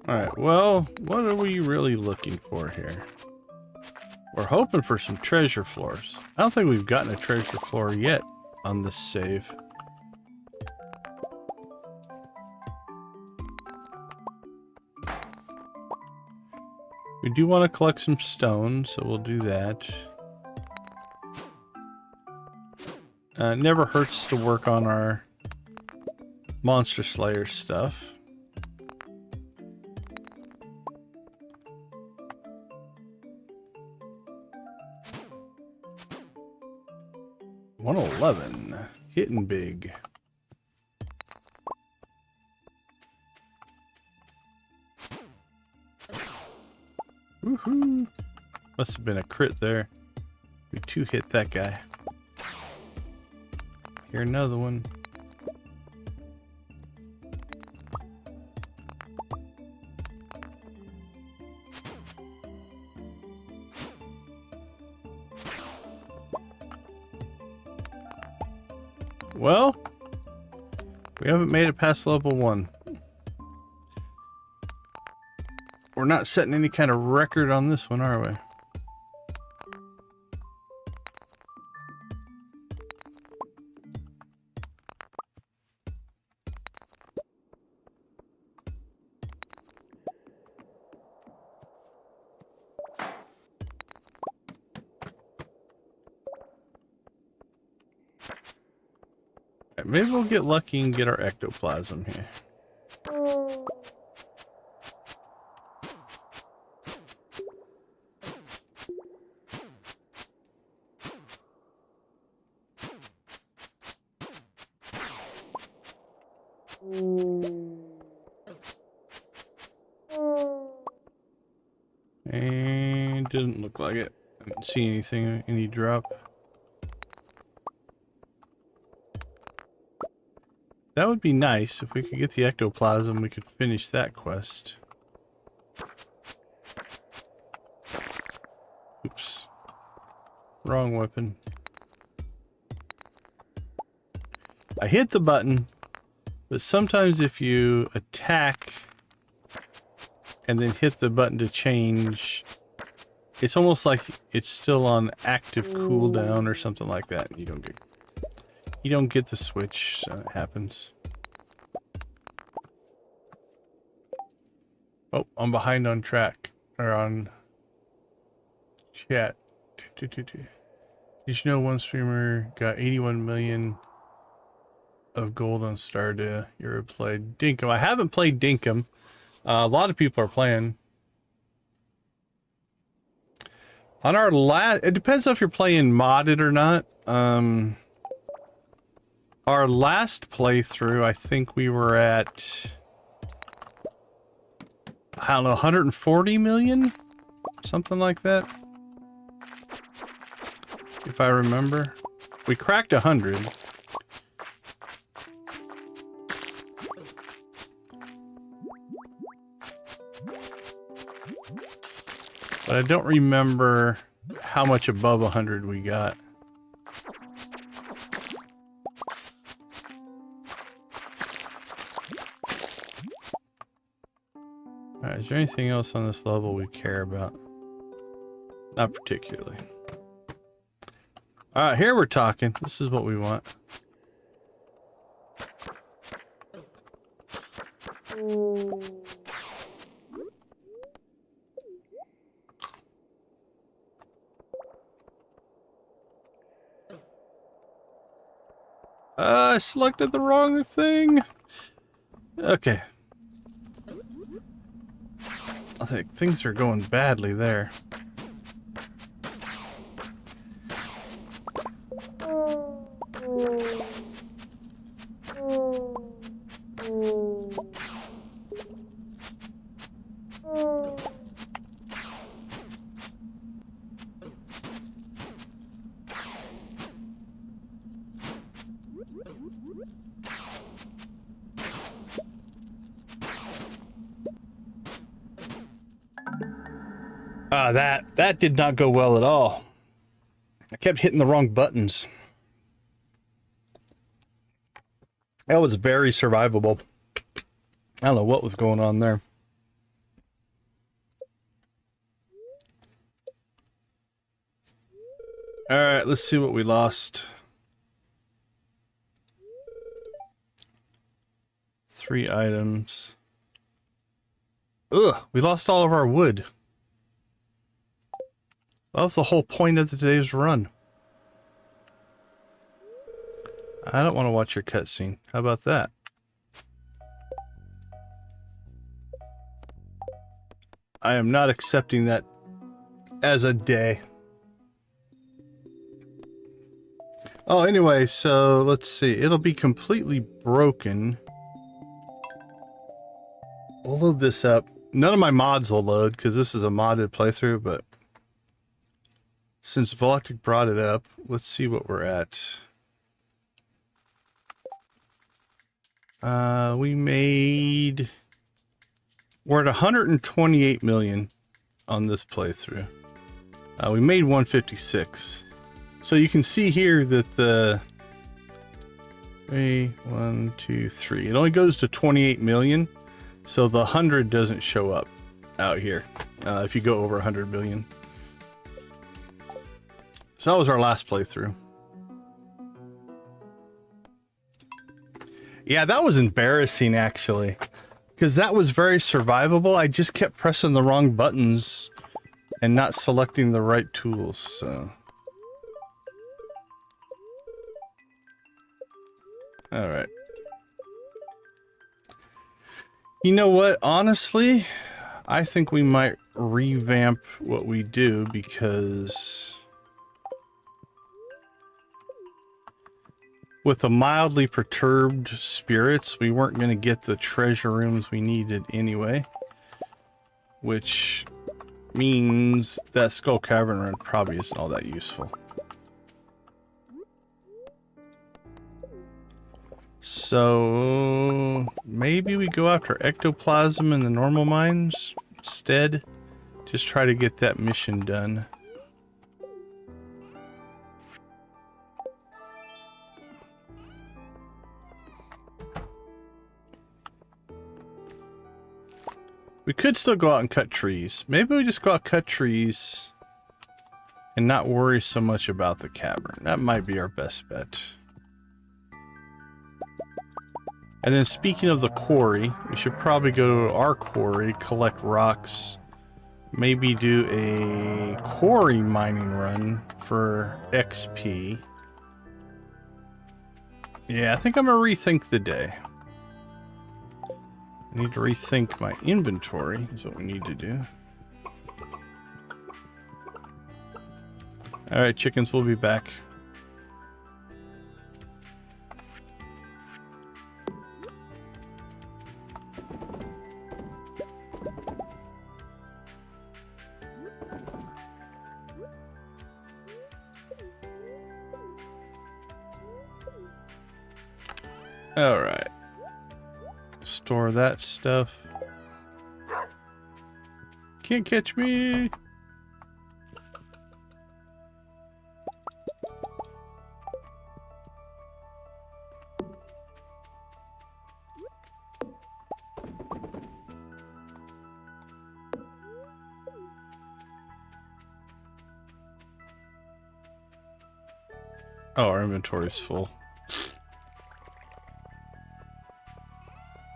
Alright, well, what are we really looking for here? We're hoping for some treasure floors. I don't think we've gotten a treasure floor yet on this save. We do want to collect some stone, so we'll do that. It never hurts to work on our Monster Slayer stuff. $111, hitting big. Woohoo! Must have been a crit there. We two hit that guy. Here another one. Well, we haven't made it past level 1. We're not setting any kind of record on this one, are we? Right, maybe we'll get lucky and get our ectoplasm here. And didn't look like it. I didn't see anything, any drop. That would be nice. If we could get the ectoplasm, we could finish that quest. Oops. Wrong weapon. I hit the button, but sometimes if you attack and then hit the button to change, it's almost like it's still on active cooldown or something like that. You don't get the switch, so it happens. Oh, I'm behind on track, or on chat. Did you know one streamer got 81 million of gold on Stardew? You ever played Dinkum? I haven't played Dinkum. A lot of people are playing. On our last, it depends if you're playing modded or not. Our last playthrough, I think we were at, I don't know, 140 million? Something like that. If I remember. We cracked 100. But I don't remember how much above 100 we got. Alright, is there anything else on this level we care about? Not particularly. Alright, here we're talking. This is what we want. I selected the wrong thing. Okay. I think things are going badly there. That did not go well at all. I kept hitting the wrong buttons. That was very survivable. I don't know what was going on there. All right, let's see what we lost. 3 items. Ugh, we lost all of our wood. That was the whole point of today's run. I don't want to watch your cutscene. How about that? I am not accepting that as a day. Oh, anyway, so let's see. It'll be completely broken. We'll load this up. None of my mods will load because this is a modded playthrough, but since Volactic brought it up, let's see what we're at. We're at 128 million on this playthrough. We made 156. So you can see here that the 1, 2, 3. It only goes to 28 million. So the 100 doesn't show up out here if you go over 100 million. So that was our last playthrough. Yeah, that was embarrassing actually, because that was very survivable. I just kept pressing the wrong buttons and not selecting the right tools, so. All right. You know what? Honestly, I think we might revamp what we do because with the mildly perturbed spirits, we weren't going to get the treasure rooms we needed anyway, which means that Skull Cavern run probably isn't all that useful. So maybe we go after ectoplasm in the normal mines instead. Just try to get that mission done. We could still go out and cut trees. Maybe we just go out and cut trees and not worry so much about the cavern. That might be our best bet. And then speaking of the quarry, we should probably go to our quarry, collect rocks, maybe do a quarry mining run for XP. Yeah, I think I'm gonna rethink the day. I need to rethink my inventory, is what we need to do. Alright, chickens, we'll be back. Alright. Store that stuff. Can't catch me! Oh, our inventory's full.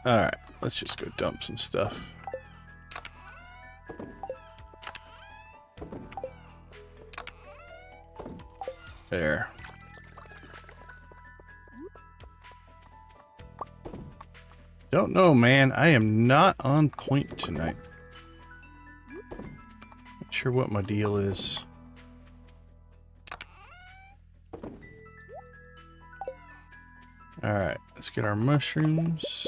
Alright, let's just go dump some stuff. There. Don't know, man. I am not on point tonight. Not sure what my deal is. Alright, let's get our mushrooms.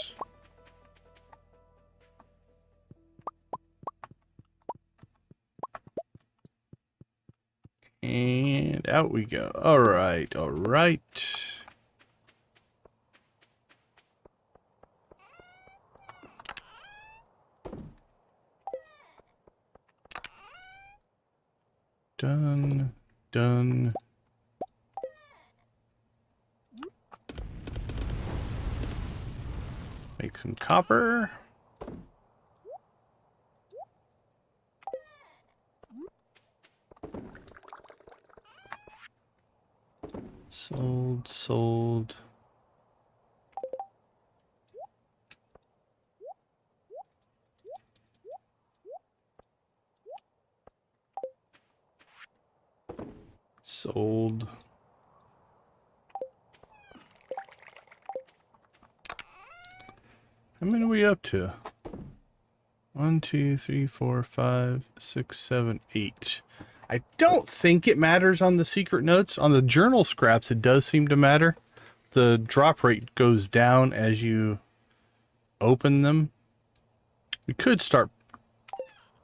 And out we go. Alright, alright. Done. Done. Make some copper. Sold, sold. Sold. How many are we up to? 1, 2, 3, 4, 5, 6, 7, 8. I don't think it matters on the secret notes. On the journal scraps, it does seem to matter. The drop rate goes down as you open them. We could start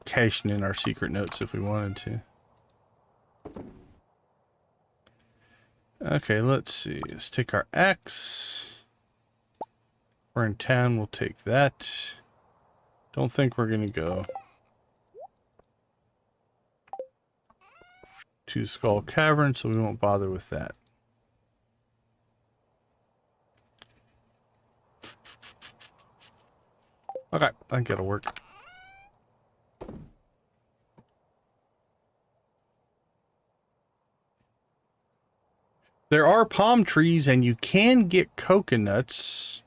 cashing in our secret notes if we wanted to. Okay, let's see. Let's take our axe. We're in town, we'll take that. Don't think we're gonna go to Skull Cavern, so we won't bother with that. Okay, I think that'll work. There are palm trees and you can get coconuts.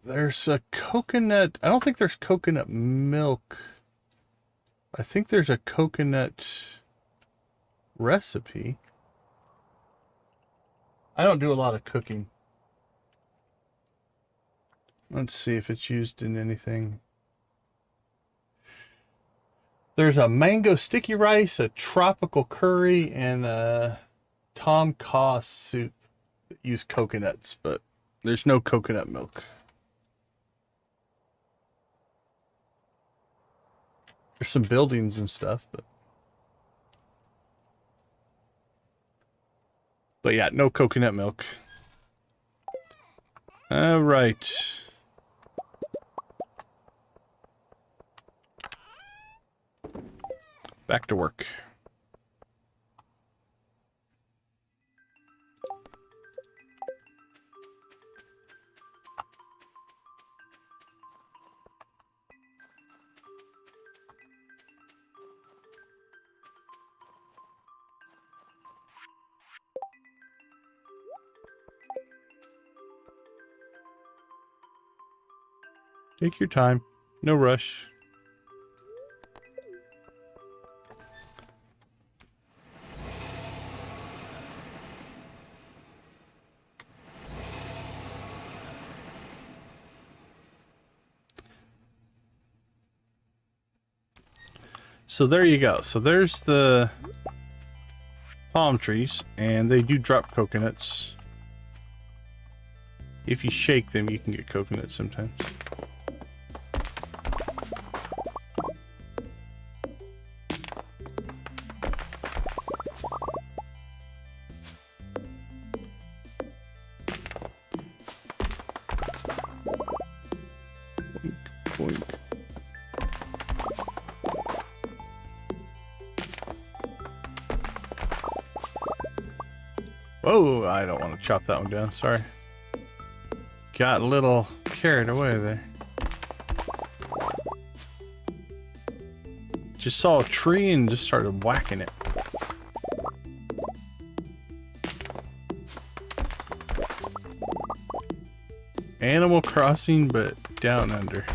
There's a coconut. I don't think there's coconut milk. I think there's a coconut recipe. I don't do a lot of cooking. Let's see if it's used in anything. There's a mango sticky rice, a tropical curry, and a Tom Kha soup that use coconuts, but there's no coconut milk. There's some buildings and stuff, but yeah, no coconut milk. All right. Back to work. Take your time. No rush. So there you go. So there's the palm trees, and they do drop coconuts. If you shake them, you can get coconuts sometimes. Boink, boink. Whoa, I don't want to chop that one down, sorry. Got a little carried away there. Just saw a tree and just started whacking it. Animal Crossing, but down under.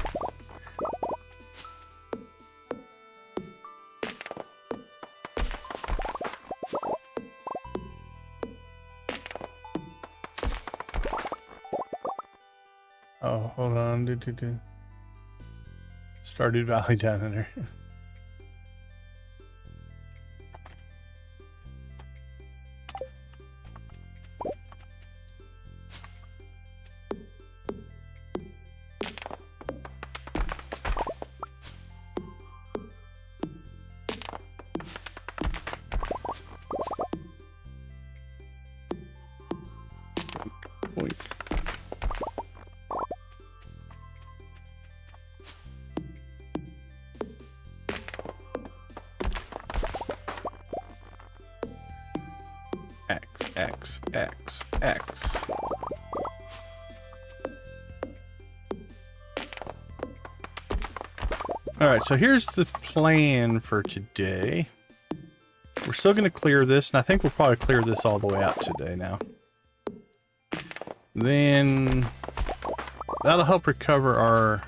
Oh, hold on. Stardew Valley down under. X. Alright, so here's the plan for today. We're still going to clear this, and I think we'll probably clear this all the way out today now. Then that'll help recover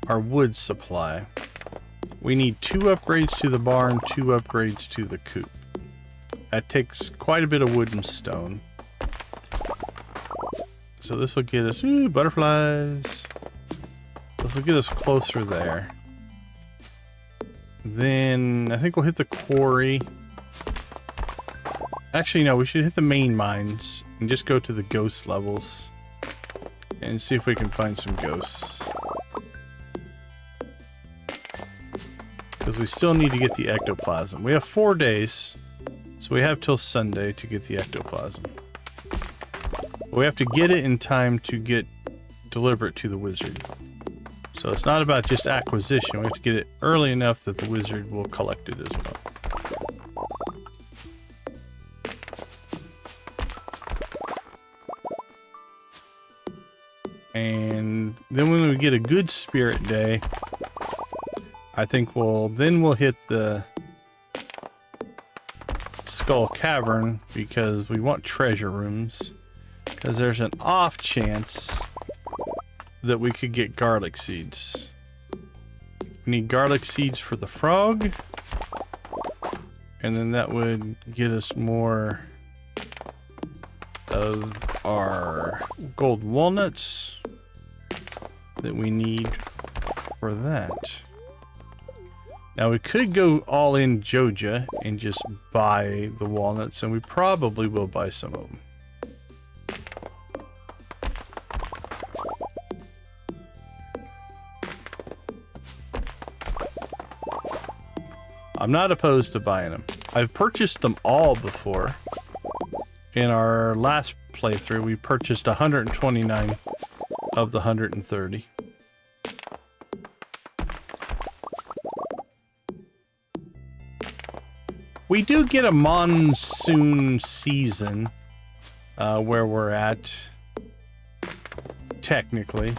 our wood supply. We need 2 upgrades to the barn, 2 upgrades to the coop. That takes quite a bit of wood and stone. So this will get us, ooh, butterflies. This will get us closer there. Then I think we'll hit the quarry. Actually, no, we should hit the main mines and just go to the ghost levels and see if we can find some ghosts. Because we still need to get the ectoplasm. We have 4 days. So we have till Sunday to get the ectoplasm. We have to get it in time to deliver it to the wizard. So it's not about just acquisition. We have to get it early enough that the wizard will collect it as well. And then when we get a good spirit day, I think we'll hit the Skull Cavern because we want treasure rooms, because there's an off chance that we could get garlic seeds. We need garlic seeds for the frog, and then that would get us more of our gold walnuts that we need for that. Now we could go all in Joja and just buy the walnuts, and we probably will buy some of them. I'm not opposed to buying them. I've purchased them all before. In our last playthrough, we purchased 129 of the 130. We do get a monsoon season where we're at, technically.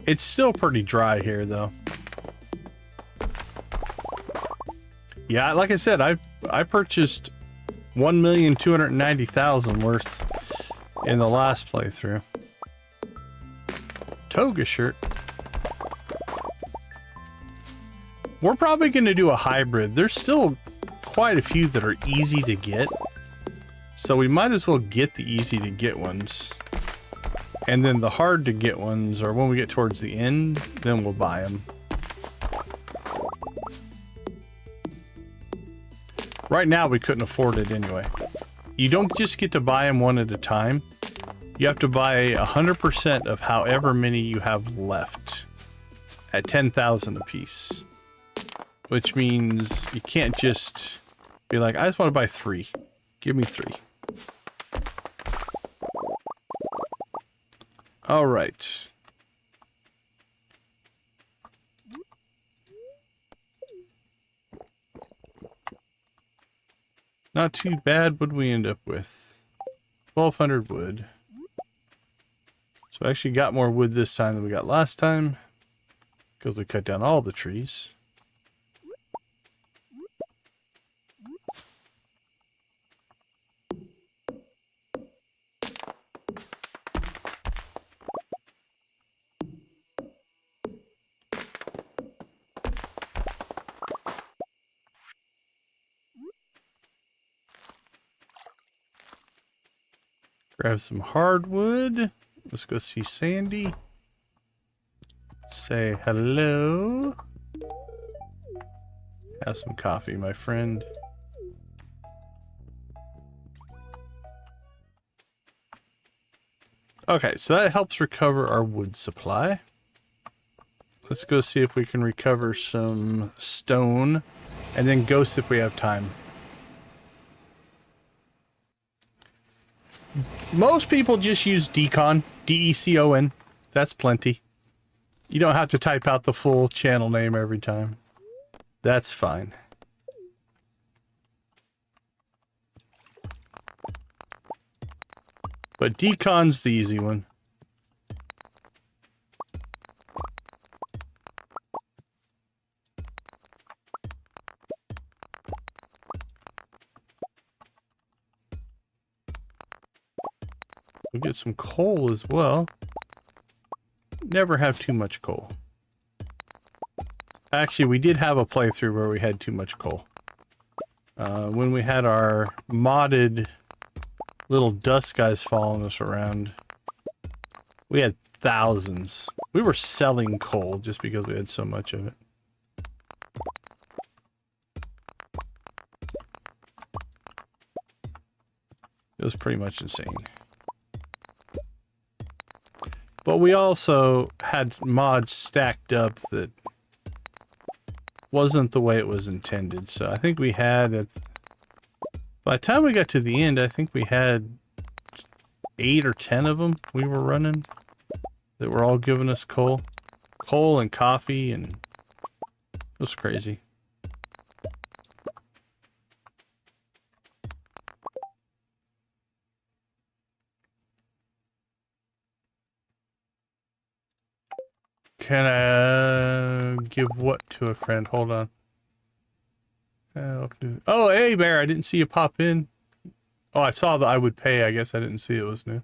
It's still pretty dry here, though. Yeah, like I said, I purchased 1,290,000 worth in the last playthrough. Toga shirt. We're probably going to do a hybrid. There's still quite a few that are easy to get. So we might as well get the easy to get ones. And then the hard to get ones, or when we get towards the end, then we'll buy them. Right now we couldn't afford it anyway. You don't just get to buy them one at a time. You have to buy 100% of however many you have left at 10,000 a piece. Which means you can't just be like, I just want to buy 3. Give me 3. All right. Not too bad. What did we end up with? 1,200 wood. So I actually got more wood this time than we got last time, because we cut down all the trees. Grab some hardwood. Let's go see Sandy. Say hello. Have some coffee, my friend. Okay, so that helps recover our wood supply. Let's go see if we can recover some stone, and then ghost if we have time. Most people just use Decon, D-E-C-O-N. That's plenty. You don't have to type out the full channel name every time. That's fine. But Decon's the easy one. We'll get some coal as well. Never have too much coal. Actually, we did have a playthrough where we had too much coal. When we had our modded little dust guys following us around, we had thousands. We were selling coal just because we had so much of it. It was pretty much insane. But we also had mods stacked up that wasn't the way it was intended. So I think we had, by the time we got to the end, I think we had 8 or 10 of them we were running that were all giving us coal. Coal and coffee, and it was crazy. Can I give what to a friend? Hold on. Oh, hey, Bear, I didn't see you pop in. Oh, I saw that I would pay. I guess I didn't see it was new.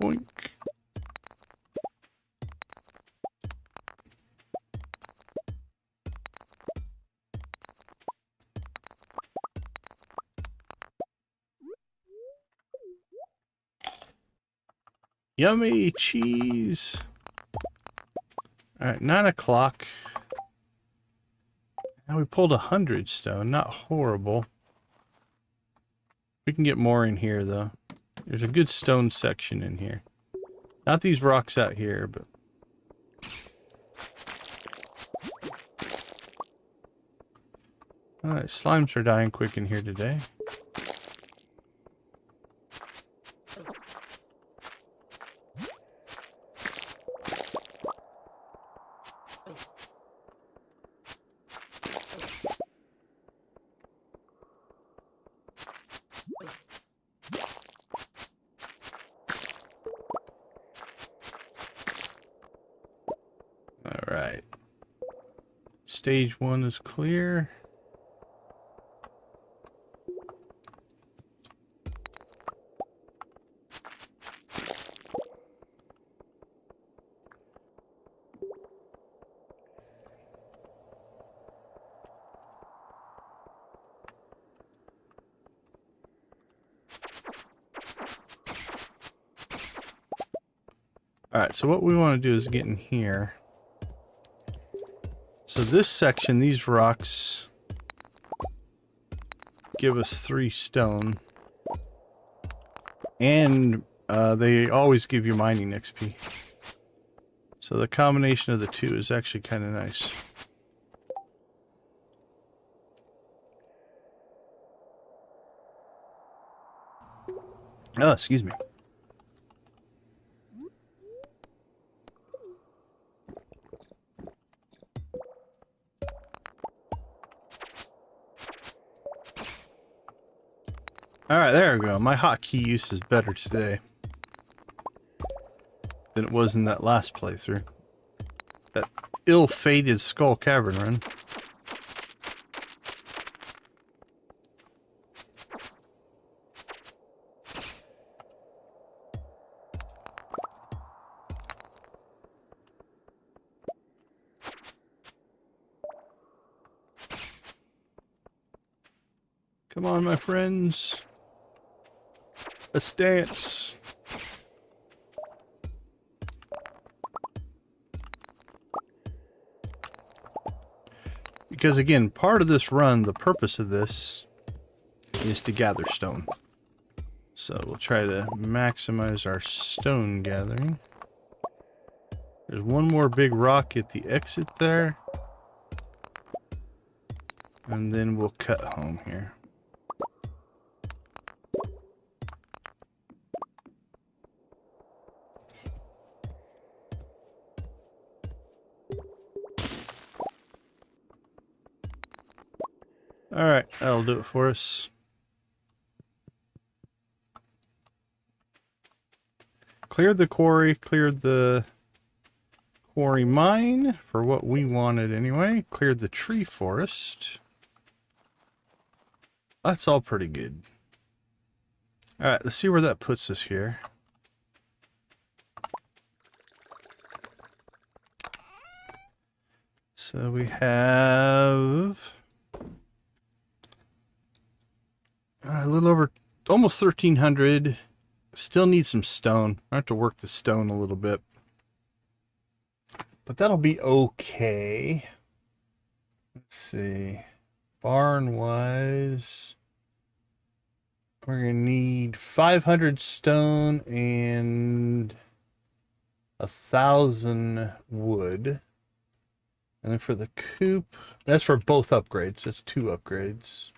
Boink. Yummy cheese. Alright, 9 o'clock. Now we pulled 100 stone. Not horrible. We can get more in here, though. There's a good stone section in here. Not these rocks out here, but... Alright, slimes are dying quick in here today. Alright. Stage 1 is clear. Alright, so what we want to do is get in here. So this section, these rocks give us 3 stone. And they always give you mining XP. So the combination of the two is actually kind of nice. Oh, excuse me. Alright, there we go. My hotkey use is better today than it was in that last playthrough. That ill-fated Skull Cavern run. Come on, my friends. Let's dance. Because again, part of this run, the purpose of this is to gather stone. So we'll try to maximize our stone gathering. There's one more big rock at the exit there. And then we'll cut home here. Alright, that'll do it for us. Cleared the quarry, cleared the quarry mine for what we wanted anyway. Cleared the tree forest. That's all pretty good. Alright, let's see where that puts us here. So we have a little over, almost 1,300. Still need some stone. I have to work the stone a little bit. But that'll be okay. Let's see. Barn-wise, we're going to need 500 stone and 1,000 wood. And then for the coop, that's for both upgrades. That's 2 upgrades.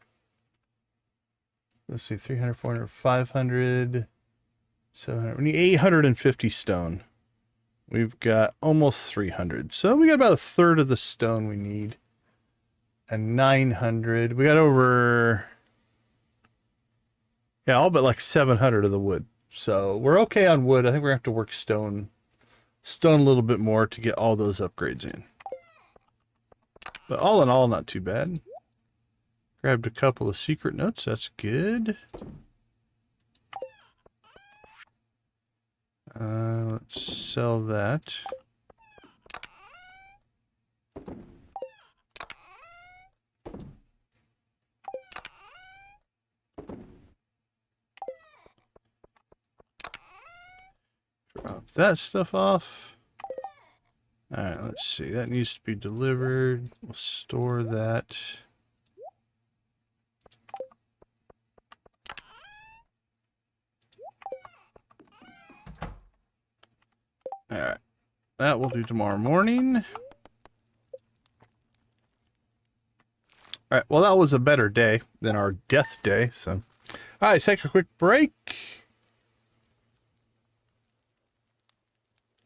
Let's see, 300, 400, 500, 700. We need 850 stone. We've got almost 300. So we got about a third of the stone we need. And 900. We got over, yeah, all but like 700 of the wood. So we're okay on wood. I think we're going to have to work stone a little bit more to get all those upgrades in. But all in all, not too bad. Grabbed a couple of secret notes. That's good. Let's sell that. Drop that stuff off. Alright, let's see. That needs to be delivered. We'll store that. Alright. That we'll do tomorrow morning. Alright, well that was a better day than our death day, so. Alright, let's take a quick break.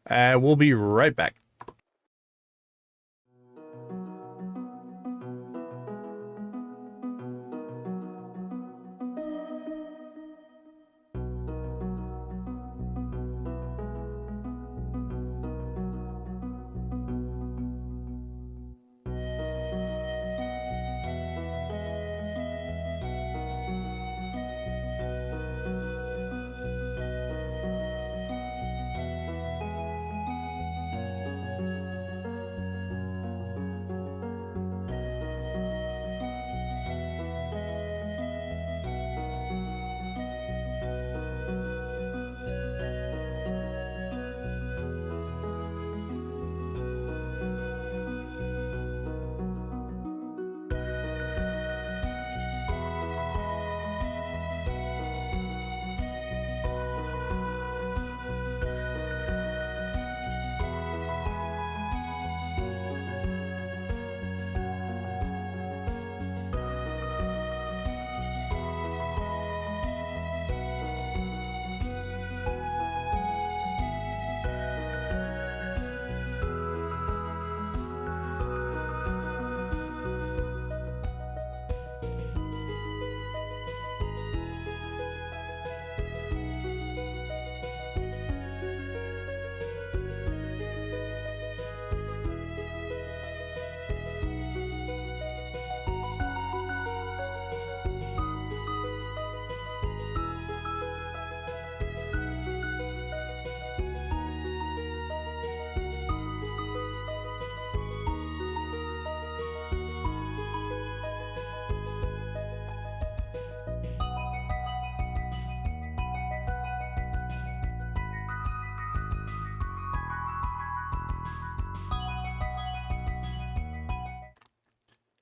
And we'll be right back.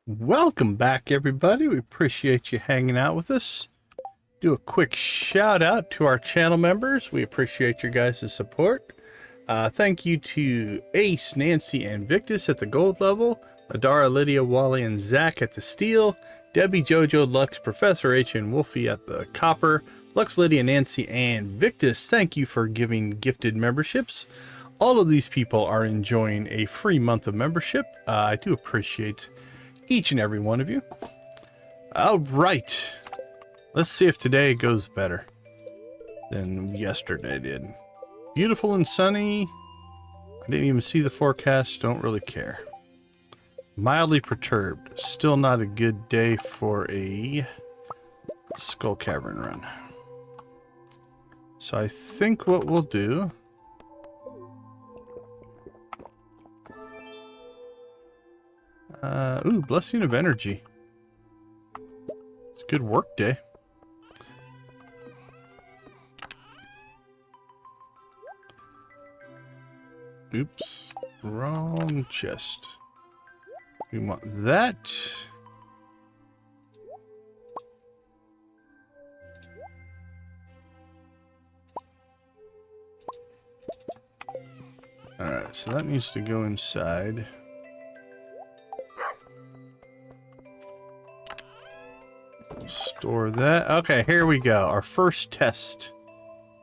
Welcome back, everybody. We appreciate you hanging out with us. Do a quick shout out to our channel members. We appreciate your guys' support. Thank you to Ace, Nancy, and Victus at the gold level, Adara, Lydia, Wally, and Zach at the steel, Debbie, Jojo, Lux, Professor H, and Wolfie at the copper, Lux, Lydia, Nancy, and Victus. Thank you for giving gifted memberships. All of these people are enjoying a free month of membership. I do appreciate each and every one of you. All right. Let's see if today goes better than yesterday did. Beautiful and sunny. I didn't even see the forecast. Don't really care. Mildly perturbed. Still not a good day for a Skull Cavern run. So I think what we'll do... ooh, Blessing of Energy. It's a good work day. Oops, wrong chest. We want that. Alright, so that needs to go inside. Store that. Okay, here we go. Our first test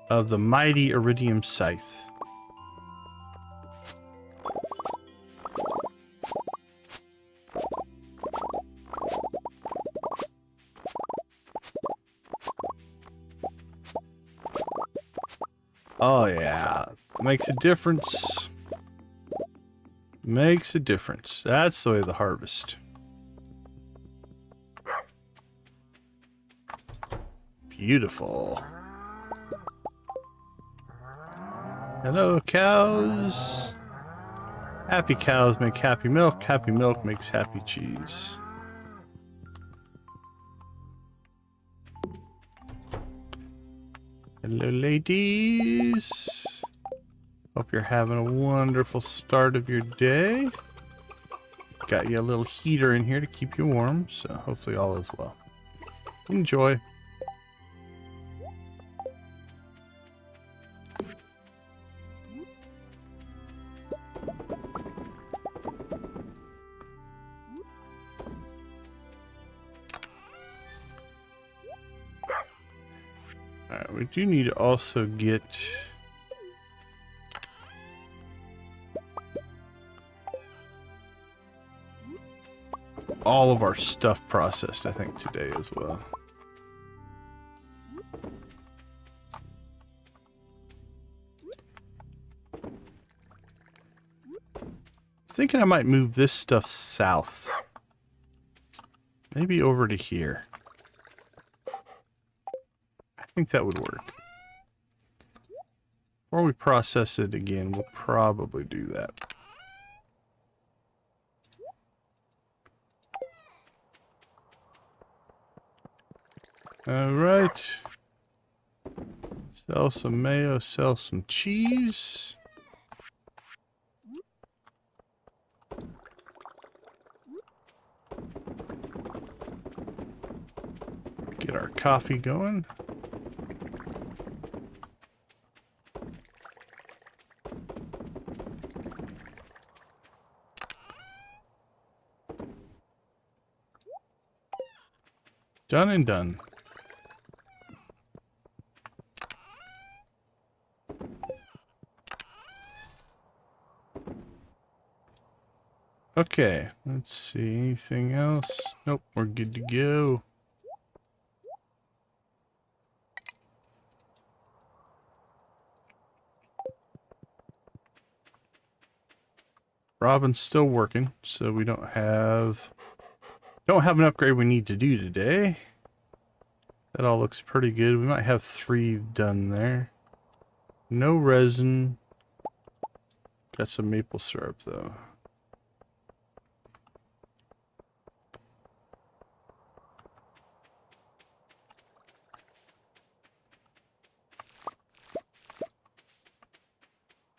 of the mighty Iridium Scythe. Oh yeah, makes a difference. Makes a difference. That's the way to harvest. Beautiful. Hello, cows. Happy cows make happy milk. Happy milk makes happy cheese. Hello, ladies. Hope you're having a wonderful start of your day. Got you a little heater in here to keep you warm, so hopefully all is well. Enjoy. Alright, we do need to also get all of our stuff processed, I think, today as well. Thinking I might move this stuff south. Maybe over to here. I think that would work. Before we process it again, we'll probably do that. Alright. Sell some mayo, sell some cheese. Get our coffee going. Done and done. Okay, let's see, anything else? Nope, we're good to go. Robin's still working, so we don't have an upgrade we need to do today. That all looks pretty good. We might have 3 done there. No resin. Got some maple syrup though.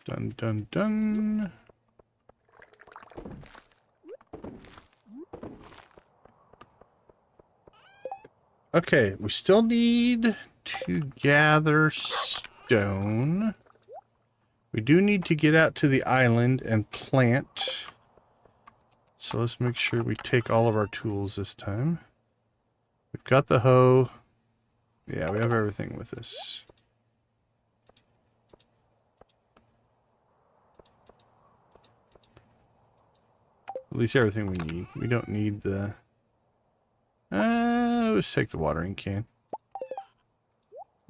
Done, done, done. Okay, we still need to gather stone. We do need to get out to the island and plant. So let's make sure we take all of our tools this time. We've got the hoe. Yeah, we have everything with us. At least everything we need. We don't need the... let's take the watering can.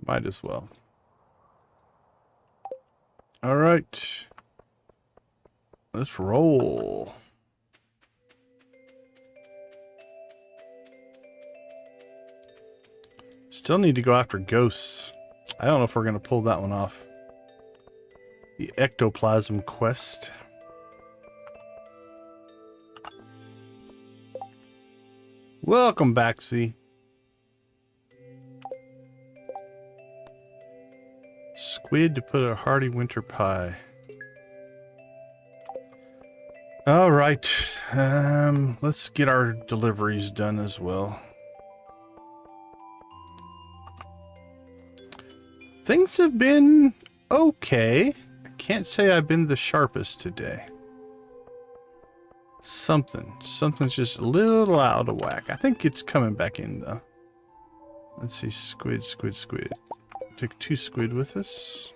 Might as well. Alright. Let's roll. Still need to go after ghosts. I don't know if we're going to pull that one off. The ectoplasm quest. Welcome back, Z. Squid to put a hearty winter pie. All right. Let's get our deliveries done as well. Things have been okay. I can't say I've been the sharpest today. Something's just a little out of whack. I think it's coming back in though. Let's see, squid. Take 2 squid with us.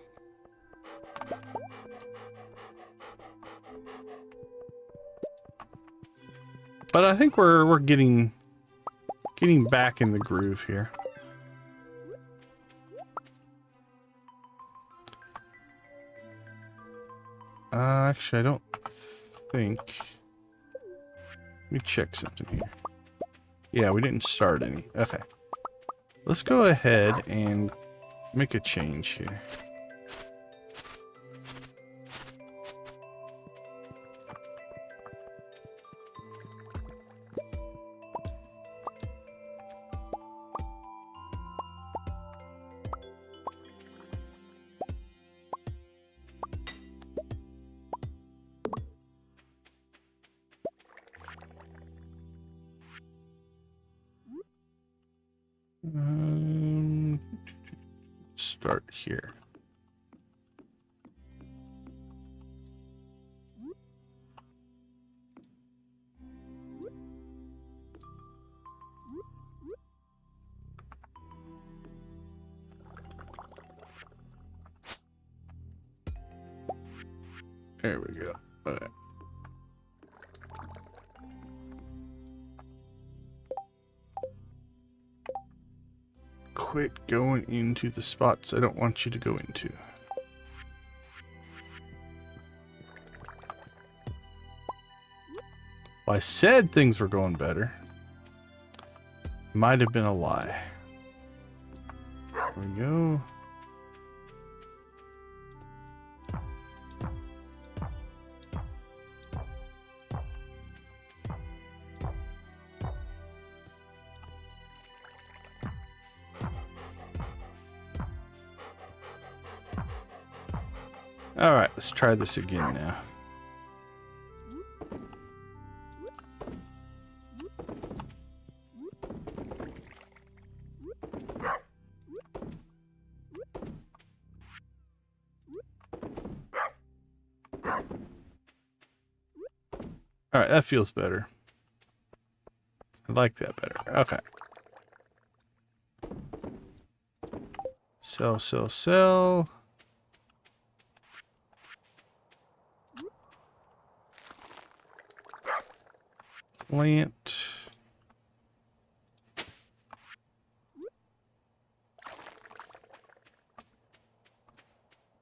But I think we're getting back in the groove here. Actually, I don't think. Let me check something here. Yeah, we didn't start any. Okay. Let's go ahead and make a change here. Start here. There we go. Okay. Quit going into the spots I don't want you to go into. Well, I said things were going better. Might have been a lie. There we go. All right, let's try this again now. All right, that feels better. I like that better. Okay. Sell, sell, sell. Plant.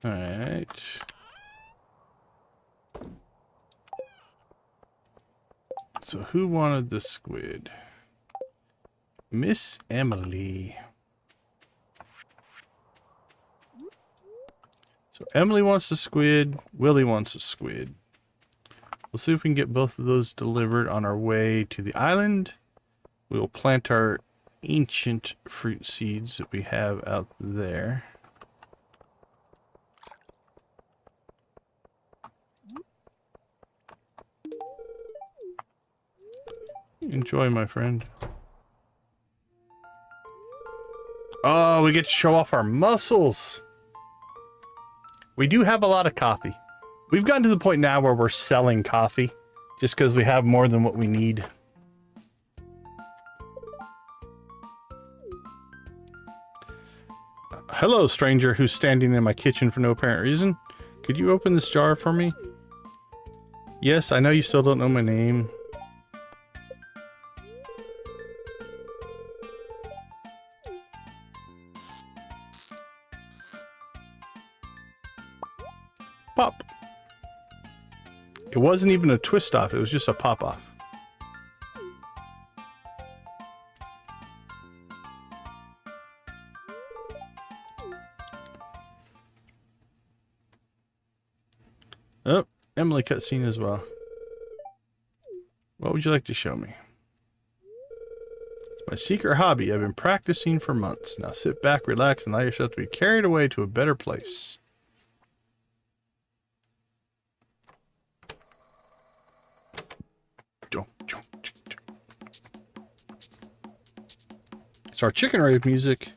All right. So who wanted the squid? Miss Emily. So Emily wants the squid. Willie wants the squid. We'll see if we can get both of those delivered on our way to the island. We will plant our ancient fruit seeds that we have out there. Enjoy, my friend. Oh, we get to show off our muscles. We do have a lot of coffee. We've gotten to the point now where we're selling coffee just because we have more than what we need. Hello, stranger who's standing in my kitchen for no apparent reason. Could you open this jar for me? Yes, I know you still don't know my name. Pop. It wasn't even a twist off, it was just a pop off. Oh, Emily cutscene as well. What would you like to show me? It's my secret hobby. I've been practicing for months. Now sit back, relax, and allow yourself to be carried away to a better place. It's our chicken rave music.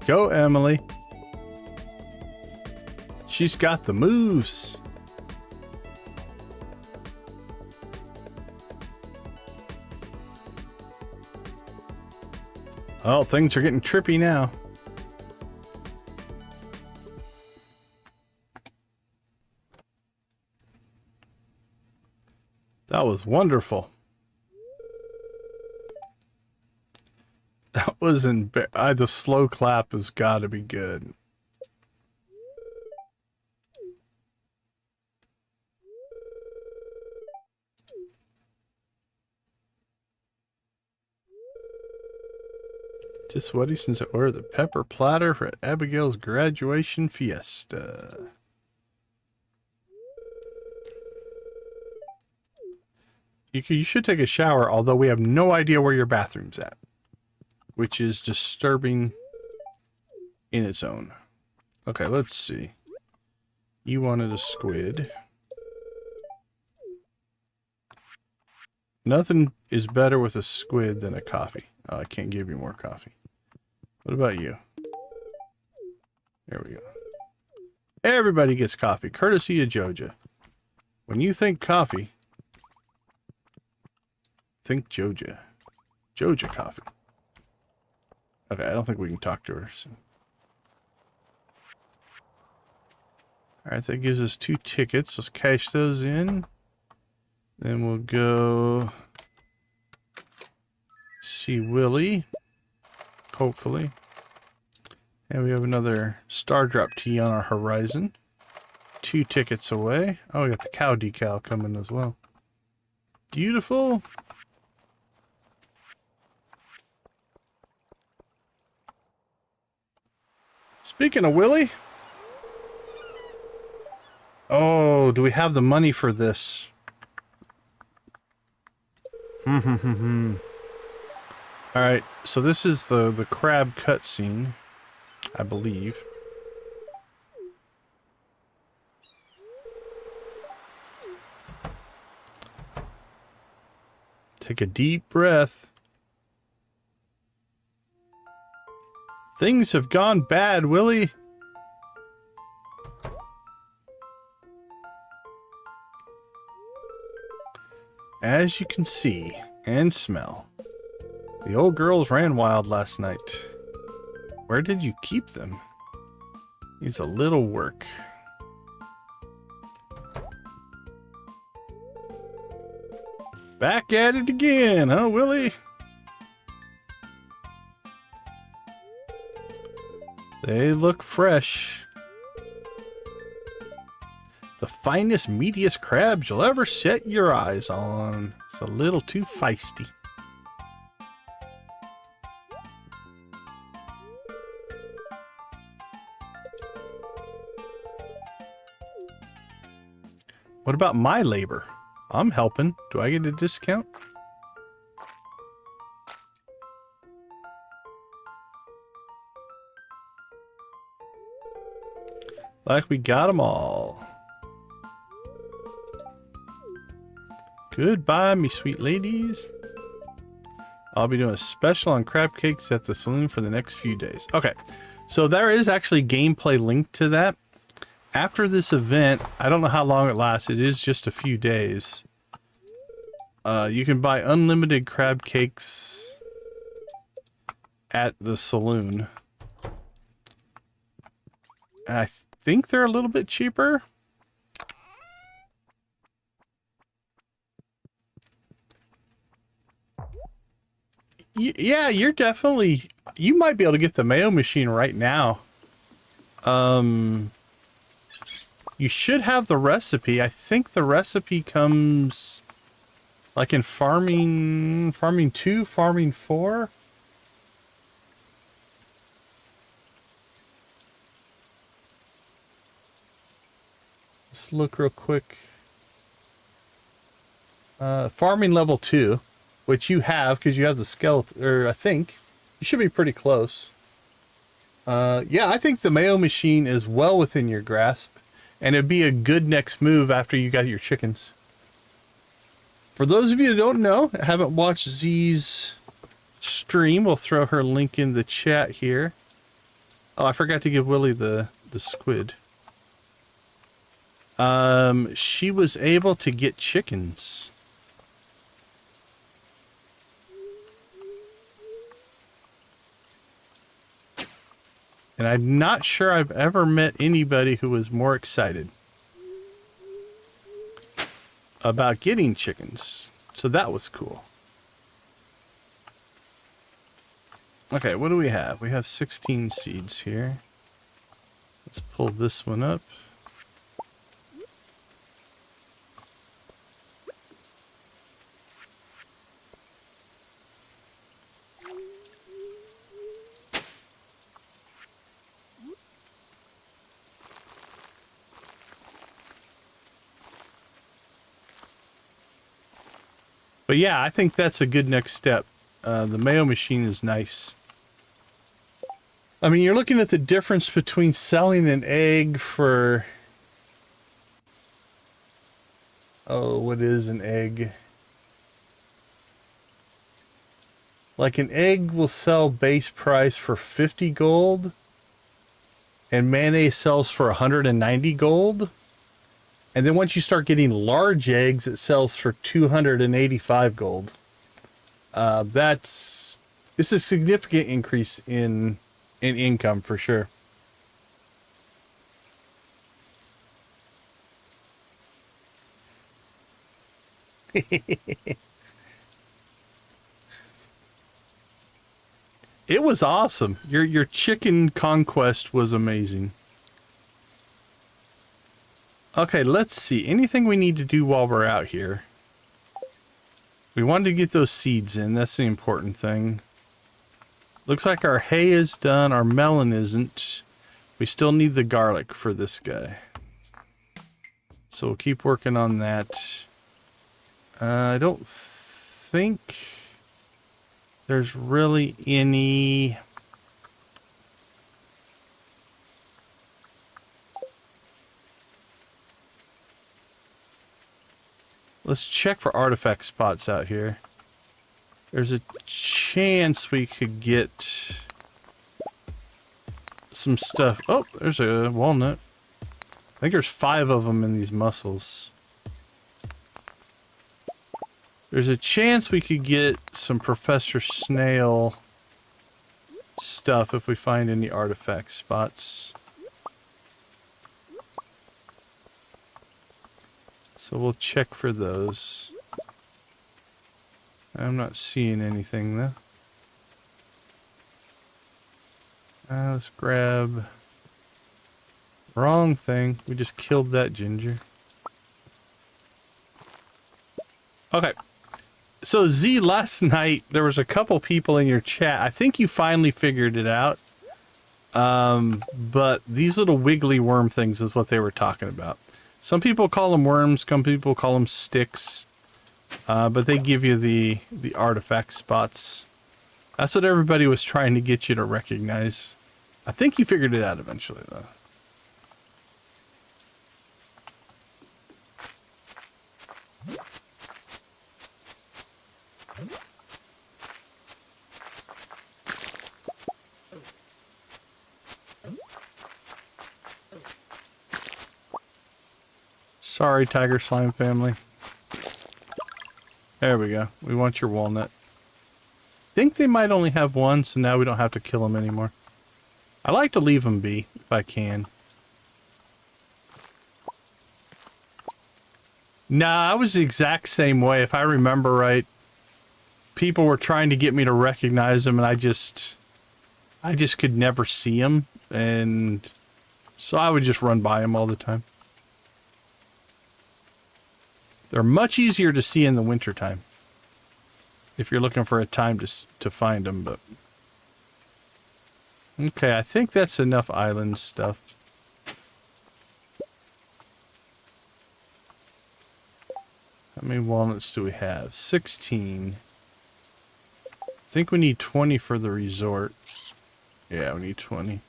Go, Emily. She's got the moves. Oh, things are getting trippy now. That was wonderful. That was the slow clap has got to be good. Just sweaty since I ordered the pepper platter for Abigail's graduation fiesta. You should take a shower, although we have no idea where your bathroom's at, which is disturbing in its own. Okay, let's see. You wanted a squid. Nothing is better with a squid than a coffee. Oh, I can't give you more coffee. What about you? There we go. Everybody gets coffee, courtesy of Joja. When you think coffee, think Joja. Joja coffee. Okay, I don't think we can talk to her. So. Alright, that gives us 2 tickets. Let's cash those in. Then we'll go see Willie. Hopefully. And we have another Star Drop tea on our horizon. 2 tickets away. Oh, we got the cow decal coming as well. Beautiful. Speaking of Willie. Oh, do we have the money for this? Alright, so this is the crab cutscene, I believe. Take a deep breath. Things have gone bad, Willie. As you can see and smell, the old girls ran wild last night. Where did you keep them? Needs a little work. Back at it again, huh, Willie? They look fresh. The finest, meatiest crabs you'll ever set your eyes on. It's a little too feisty. What about my labor? I'm helping. Do I get a discount? Like we got them all. Goodbye, me sweet ladies. I'll be doing a special on crab cakes at the saloon for the next few days. Okay, so there is actually gameplay linked to that. After this event, I don't know how long it lasts. It is just a few days. You can buy unlimited crab cakes at the saloon. And I think they're a little bit cheaper. Yeah, you're definitely... You might be able to get the mayo machine right now. You should have the recipe. I think the recipe comes like in farming 2, farming 4. Let's look real quick. Farming level 2, which you have because you have the skeleton, or I think you should be pretty close. Yeah, I think the mayo machine is well within your grasp. And it'd be a good next move after you got your chickens. For those of you who don't know, haven't watched Z's stream, we'll throw her link in the chat here. Oh, I forgot to give Willie the squid. She was able to get chickens. And I'm not sure I've ever met anybody who was more excited about getting chickens. So that was cool. Okay, what do we have? We have 16 seeds here. Let's pull this one up. But yeah, I think that's a good next step. The mayo machine is nice. I mean, you're looking at the difference between selling an egg for... Oh, what is an egg? Like an egg will sell base price for 50 gold. And mayonnaise sells for 190 gold. And then once you start getting large eggs, it sells for 285 gold. It's a significant increase in income for sure. It was awesome. Your chicken conquest was amazing. Okay, let's see. Anything we need to do while we're out here? We wanted to get those seeds in. That's the important thing. Looks like our hay is done. Our melon isn't. We still need the garlic for this guy. So we'll keep working on that. I don't think there's really any... Let's check for artifact spots out here. There's a chance we could get some stuff. Oh, there's a walnut. I think there's 5 of them in these mussels. There's a chance we could get some Professor Snail stuff if we find any artifact spots. So we'll check for those. I'm not seeing anything though. Let's grab... Wrong thing. We just killed that ginger. Okay. So Z, last night there was a couple people in your chat. I think you finally figured it out. But these little wiggly worm things is what they were talking about. Some people call them worms, some people call them sticks. But they give you the artifact spots. That's what everybody was trying to get you to recognize. I think you figured it out eventually, though. Sorry, Tiger Slime family. There we go. We want your walnut. Think they might only have one, so now we don't have to kill them anymore. I like to leave them be, if I can. Nah, I was the exact same way. If I remember right, people were trying to get me to recognize them, and I just could never see them, and so I would just run by them all the time. They're much easier to see in the wintertime. If you're looking for a time to find them, but... Okay, I think that's enough island stuff. How many walnuts do we have? 16. I think we need 20 for the resort. Yeah, we need 20.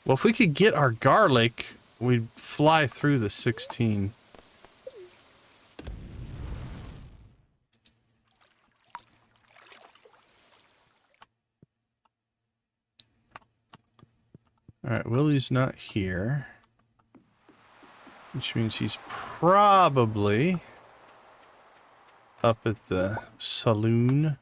Well, if we could get our garlic, we'd fly through the 16. Alright, Willie's not here. Which means he's probably up at the saloon.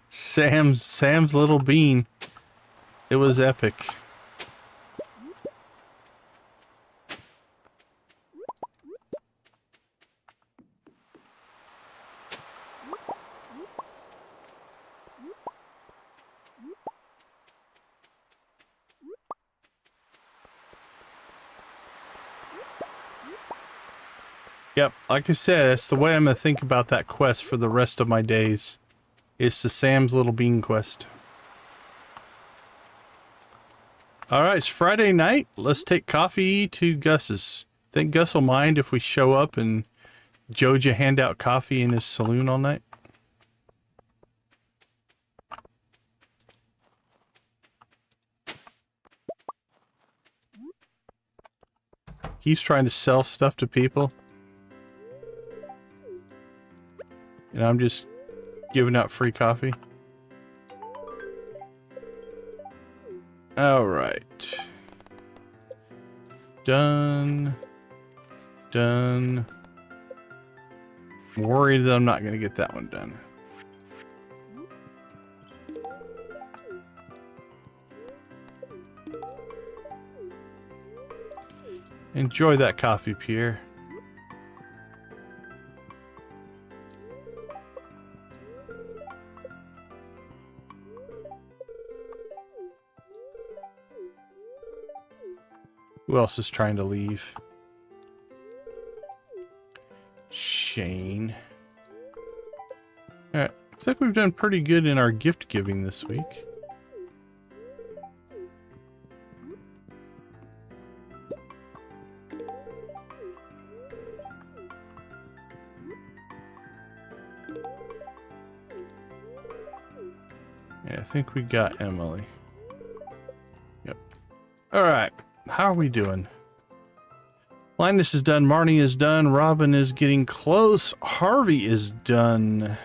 Sam's little bean. It was epic. Yep, like I said, that's the way I'm going to think about that quest for the rest of my days. It's the Sam's Little Bean quest. All right, it's Friday night. Let's take coffee to Gus's. Think Gus will mind if we show up and Joja hand out coffee in his saloon all night? He's trying to sell stuff to people. And I'm just giving out free coffee. All right. Done. Done. I'm worried that I'm not going to get that one done. Enjoy that coffee, Pierre. Who else is trying to leave? Shane. Alright, looks like we've done pretty good in our gift giving this week. Yeah, I think we got Emily. Yep. Alright, how are we doing? Linus is done, Marnie is done, Robin is getting close, Harvey is done,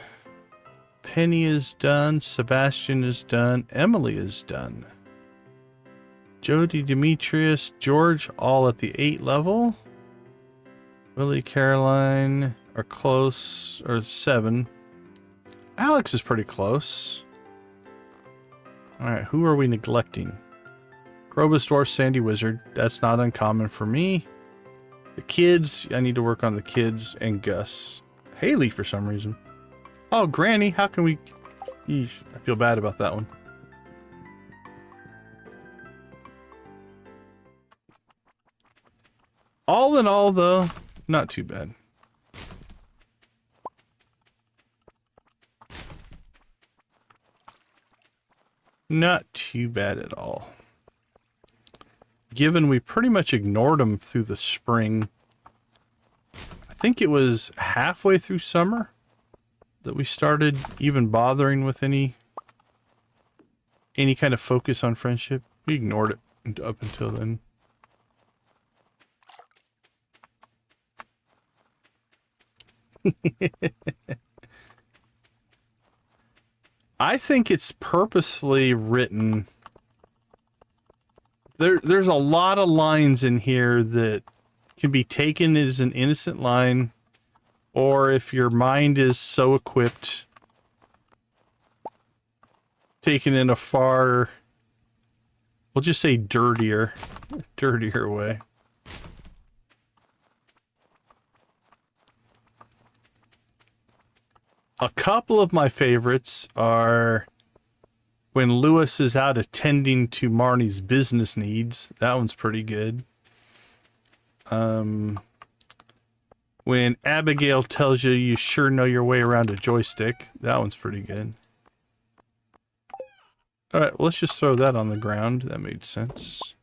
Penny is done, Sebastian is done, Emily is done. Jody, Demetrius, George, all at the 8 level. Willie, Caroline are close, or 7. Alex is pretty close. Alright, who are we neglecting? Krobus Dwarf, Sandy Wizard, that's not uncommon for me. The kids, I need to work on the kids, and Gus. Haley for some reason. Oh, Granny, how can we... Eesh, I feel bad about that one. All in all, though, not too bad. Not too bad at all. Given we pretty much ignored them through the spring. I think it was halfway through summer that we started even bothering with any kind of focus on friendship. We ignored it up until then. I think it's purposely written. There's a lot of lines in here that can be taken as an innocent line, or if your mind is so equipped, taken in a far, we'll just say dirtier way. A couple of my favorites are when Lewis is out attending to Marnie's business needs. That one's pretty good. When Abigail tells you you sure know your way around a joystick. That one's pretty good. Alright, well, let's just throw that on the ground. That made sense.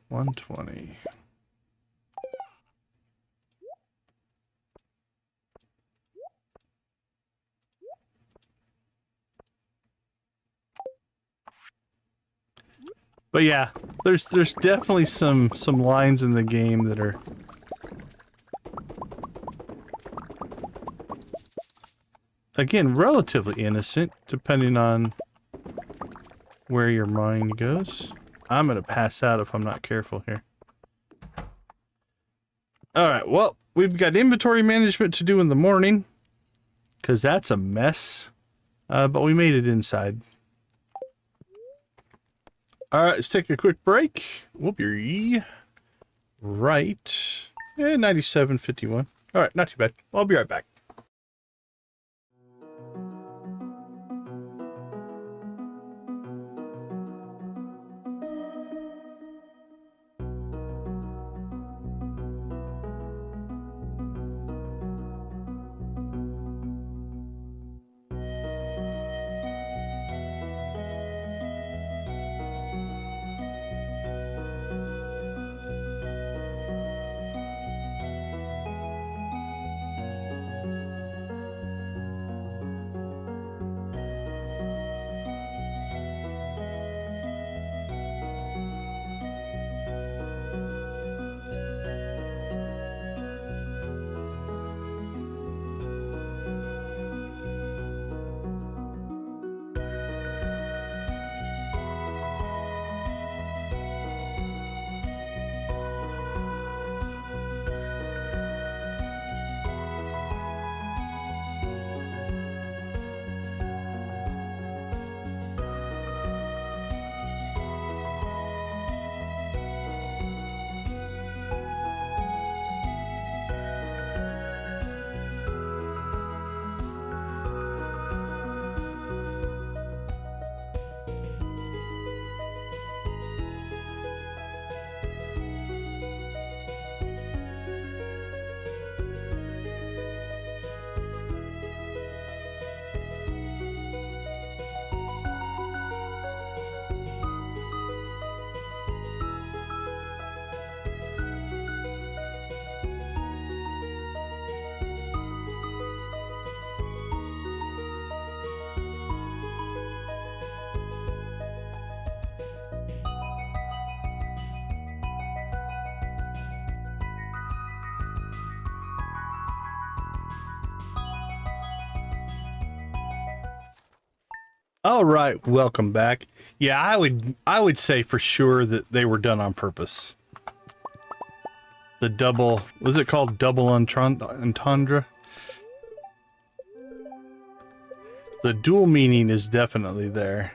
120. But yeah, there's definitely some lines in the game that are again relatively innocent, depending on where your mind goes. I'm gonna pass out if I'm not careful here. Alright, well, we've got inventory management to do in the morning, because that's a mess. But we made it inside. Alright, let's take a quick break. We'll be right at 97:51. Alright, not too bad. I'll be right back. All right, welcome back. Yeah, I would say for sure that they were done on purpose. The double, was it called double entendre? The dual meaning is definitely there.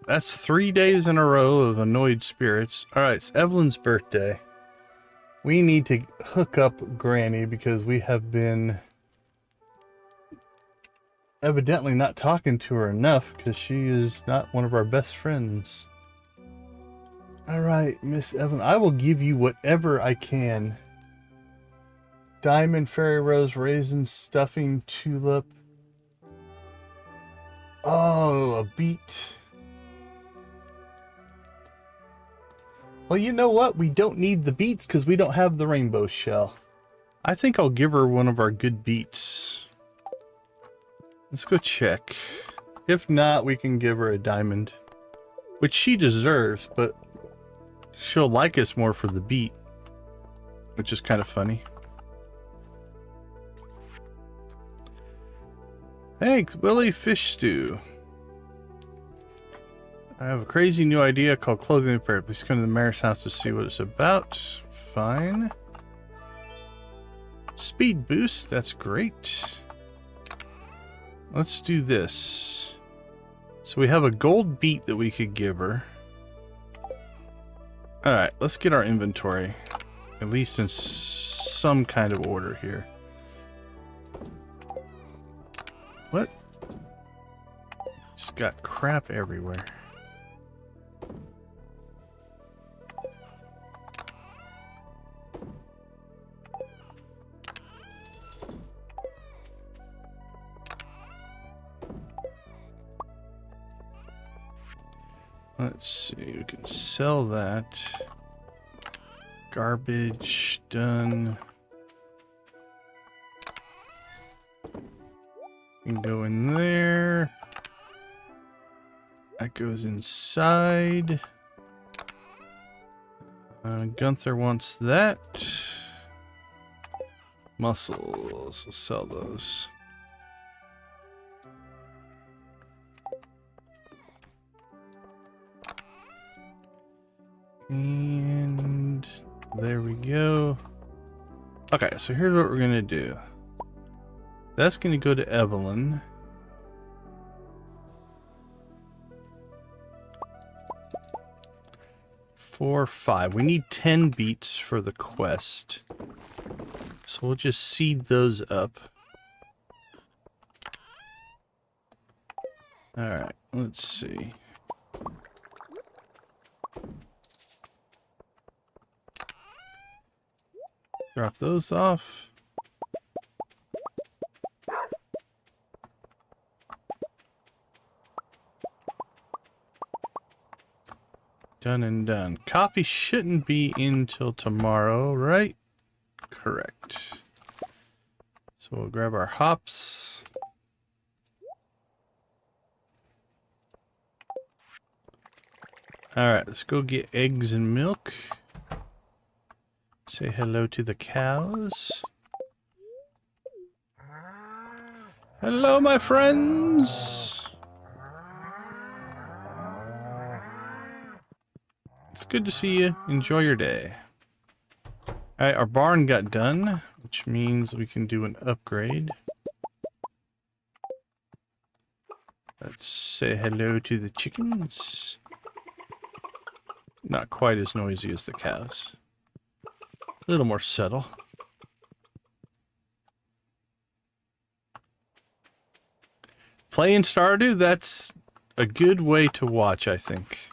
That's 3 days in a row of annoyed spirits. All right, it's Evelyn's birthday. We need to hook up Granny because we have been evidently not talking to her enough because she is not one of our best friends. All right, Miss Evelyn, I will give you whatever I can. Diamond, fairy rose, raisin, stuffing, tulip. Oh, a beet. Well, you know what? We don't need the beets because we don't have the rainbow shell. I think I'll give her one of our good beets. Let's go check. If not, we can give her a diamond. Which she deserves, but she'll like us more for the beet. Which is kind of funny. Thanks, Willie Fish Stew. I have a crazy new idea called Clothing Repair. Please come to the mayor's house to see what it's about. Fine. Speed boost, that's great. Let's do this. So we have a gold beet that we could give her. Alright, let's get our inventory. At least in some kind of order here. What? Just got crap everywhere. Let's see, we can sell that. Garbage, done. You can go in there. That goes inside. Gunther wants that. Mussels, we'll sell those. And there we go. Okay, so here's what we're gonna do. That's gonna go to Evelyn. Four, 5. We need 10 beets for the quest. So we'll just seed those up. Alright, let's see. Drop those off. Done and done. Coffee shouldn't be in till tomorrow, right? Correct. So we'll grab our hops. Alright, let's go get eggs and milk. Say hello to the cows. Hello, my friends. It's good to see you. Enjoy your day. Alright, our barn got done, which means we can do an upgrade. Let's say hello to the chickens. Not quite as noisy as the cows. A little more subtle. Playing Stardew, that's a good way to watch, I think.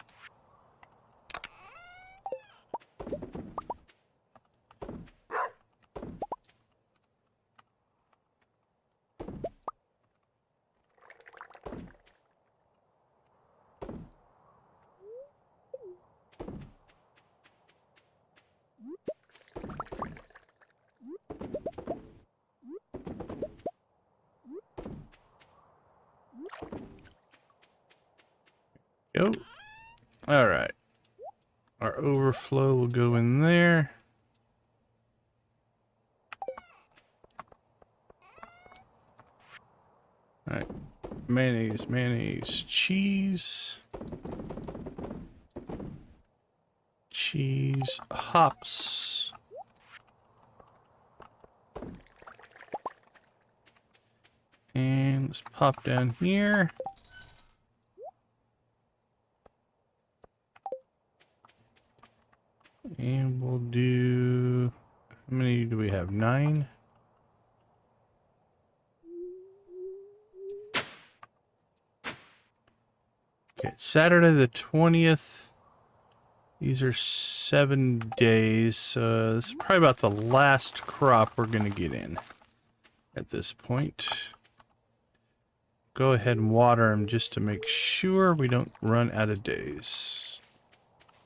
Go. All right. Our overflow will go in there. Alright. Mayonnaise, mayonnaise, cheese. Cheese, hops. And let's pop down here. And we'll do... How many do we have? 9? Okay, Saturday the 20th. These are 7 days. This is probably about the last crop we're going to get in at this point. Go ahead and water them just to make sure we don't run out of days.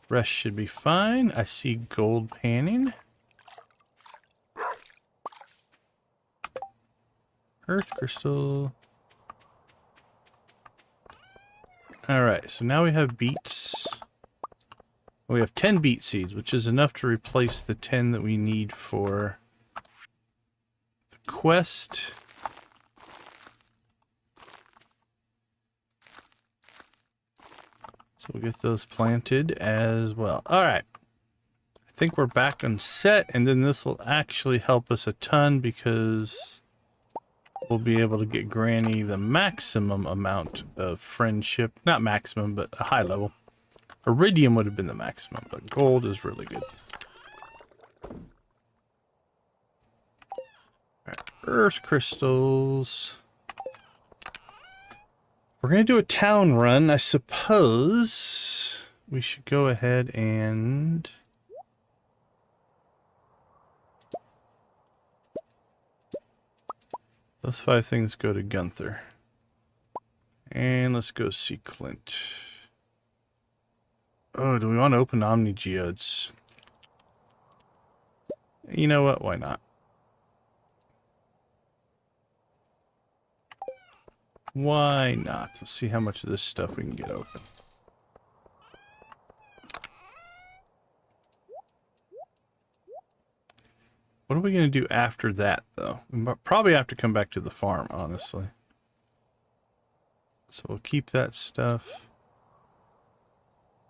Rest should be fine. I see gold panning. Earth crystal. Alright, so now we have beets. We have 10 beet seeds, which is enough to replace the 10 that we need for the quest. So we'll get those planted as well. Alright. I think we're back on set, and then this will actually help us a ton because we'll be able to get Granny the maximum amount of friendship. Not maximum, but a high level. Iridium would have been the maximum, but gold is really good. Alright, earth crystals. We're going to do a town run. I suppose we should go ahead and... Those 5 things go to Gunther. And let's go see Clint. Oh, do we want to open Omni Geodes? You know what? Why not? Why not? Let's see how much of this stuff we can get open. What are we going to do after that, though? We probably have to come back to the farm, honestly. So we'll keep that stuff.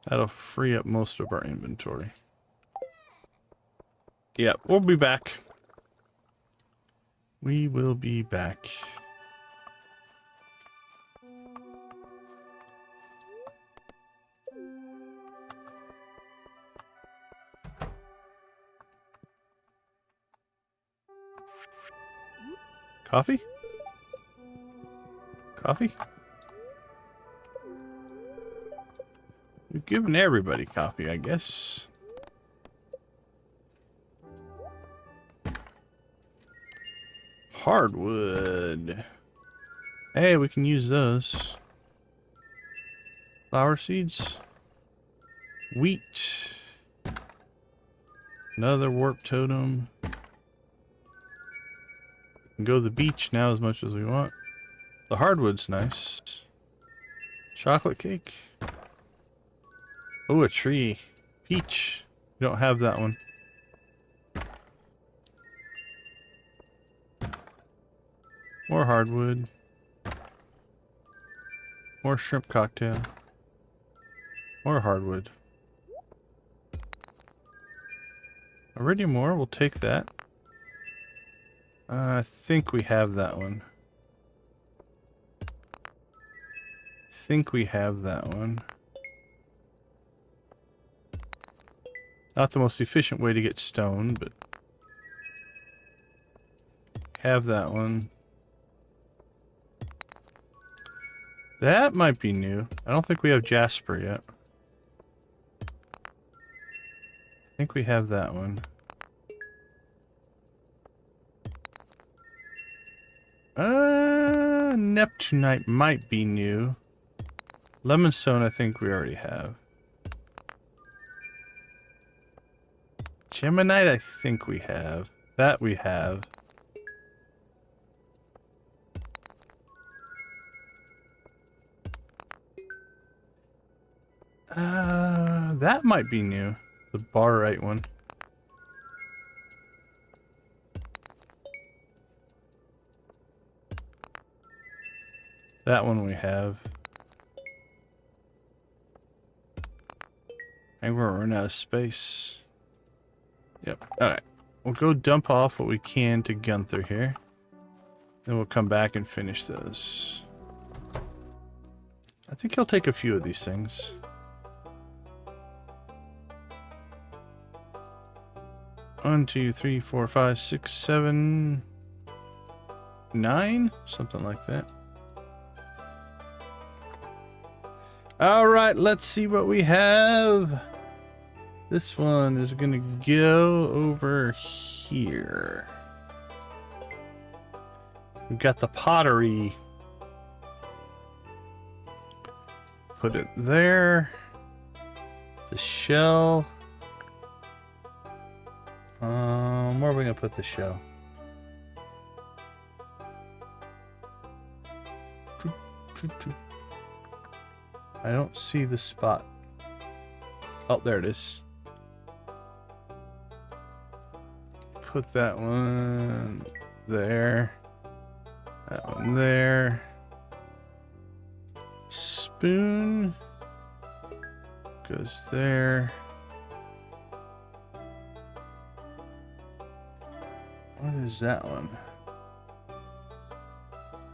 That'll free up most of our inventory. Yeah, we'll be back. We will be back. Coffee? Coffee? We've given everybody coffee, I guess. Hardwood. Hey, we can use those. Flower seeds. Wheat. Another warp totem. We can go to the beach now as much as we want. The hardwood's nice. Chocolate cake. Oh, a tree. Peach. We don't have that one. More hardwood. More shrimp cocktail. More hardwood. Iridium ore, we'll take that. I think we have that one. Not the most efficient way to get stone, but have that one. That might be new. I don't think we have jasper yet. I think we have that one. Neptunite might be new. Lemonstone I think we already have. Geminite I think we have. That we have. That might be new. The barite one. That one we have. And we're running out of space. Yep. Alright. We'll go dump off what we can to Gunther here. Then we'll come back and finish those. I think he'll take a few of these things. One, two, three, four, five, six, 7, 9? Something like that. Alright, let's see what we have. This one is gonna go over here. We've got the pottery. Put it there. The shell. Where are we gonna put the shell? I don't see the spot. Oh, there it is. Put that one there. That one there. Spoon goes there. What is that one?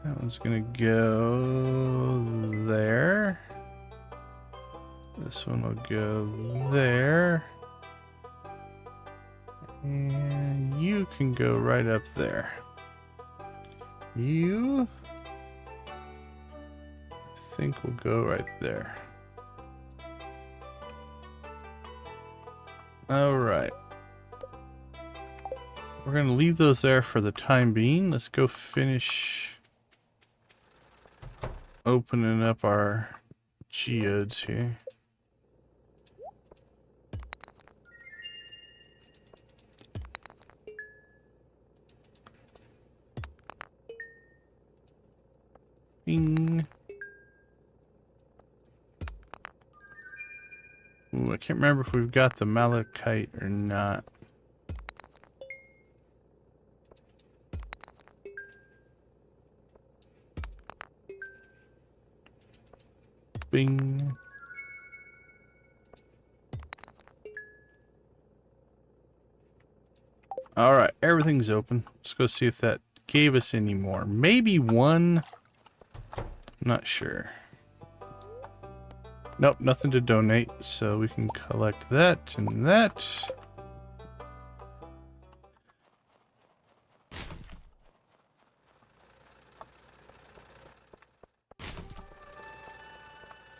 That one's gonna go there. This one will go there. And you can go right up there. You, I think, will go right there. Alright. We're going to leave those there for the time being. Let's go finish opening up our geodes here. Bing. Ooh, I can't remember if we've got the malachite or not. Bing. All right, everything's open. Let's go see if that gave us any more. Maybe one. I'm not sure. Nope, nothing to donate, so we can collect that and that.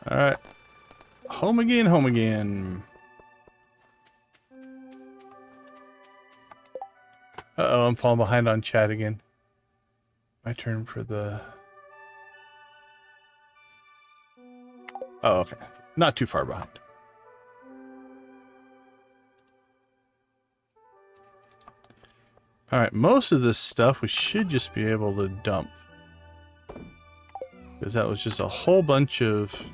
Alright. Home again, home again. Uh-oh, I'm falling behind on chat again. My turn for the... Oh, okay. Not too far behind. Alright, most of this stuff we should just be able to dump. Because that was just a whole bunch of...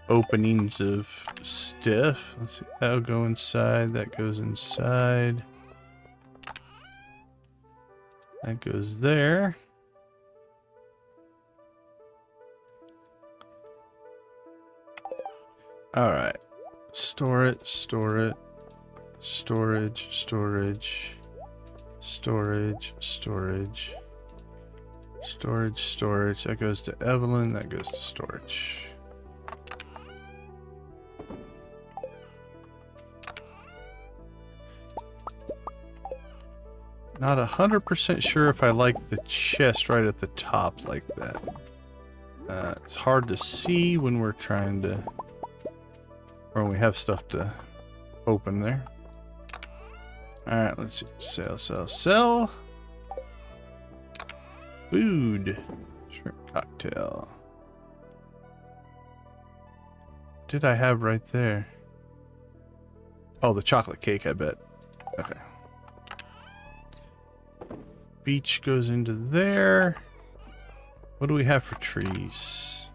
openings of stuff. Let's see. That'll go inside. That goes inside. That goes there. Alright. Store it, store it. Storage, storage. Storage, storage. Storage, storage. That goes to Evelyn. That goes to storage. Not 100% sure if I like the chest right at the top like that. It's hard to see when we're trying to... or when we have stuff to open there. Alright, let's see. Sell, sell, sell. Food. Shrimp cocktail. What did I have right there? Oh, the chocolate cake, I bet. Okay. Beach goes into there. What do we have for trees?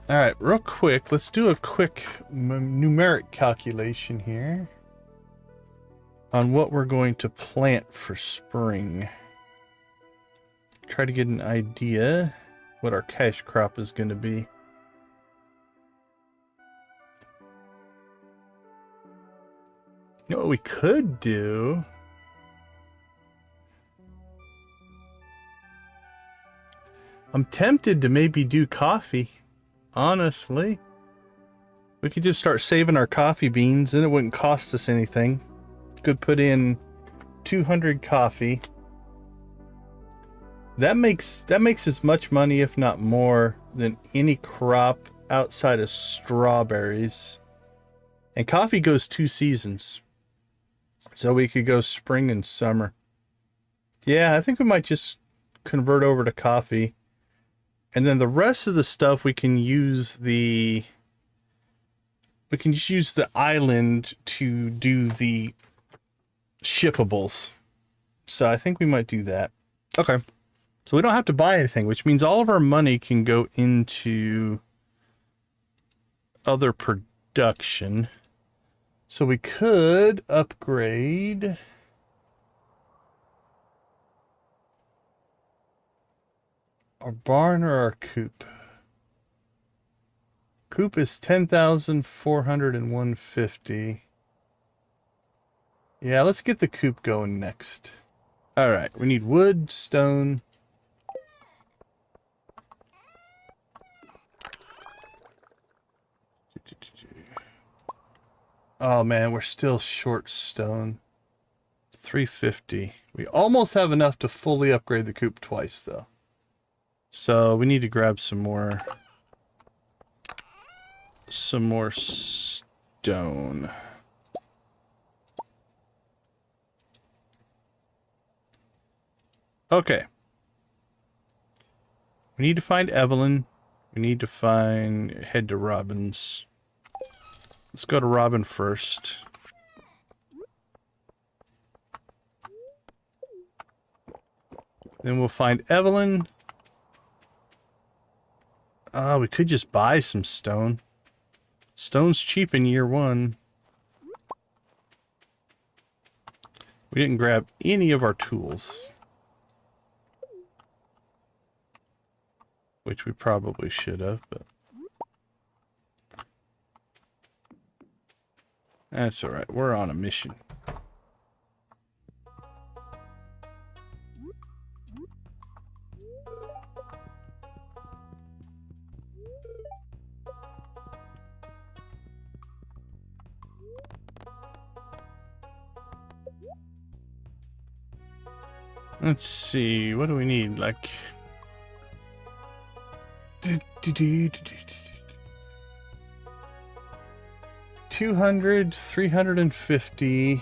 All right, real quick, let's do a quick numeric calculation here on what we're going to plant for spring. Try to get an idea what our cash crop is going to be. You know what we could do? I'm tempted to maybe do coffee. Honestly, we could just start saving our coffee beans and it wouldn't cost us anything. Could put in 200 coffee. That makes as much money, if not more, than any crop outside of strawberries. And coffee goes 2 seasons. So we could go spring and summer. Yeah, I think we might just convert over to coffee. And then the rest of the stuff we can use the island to do the shippables. So I think we might do that. Okay. So we don't have to buy anything, which means all of our money can go into other production. So we could upgrade our barn or our coop. Coop is 10,400 and 150. Yeah, let's get the coop going next. All right, we need wood, stone. Oh man, we're still short stone. 350. We almost have enough to fully upgrade the coop twice though. So we need to grab some more stone. Okay. We need to find Evelyn. We need to head to Robin's. Let's go to Robin first. Then we'll find Evelyn. We could just buy some stone. Stone's cheap in year 1. We didn't grab any of our tools. Which we probably should have, but that's alright. We're on a mission. Let's see, what do we need? Like 200, 350,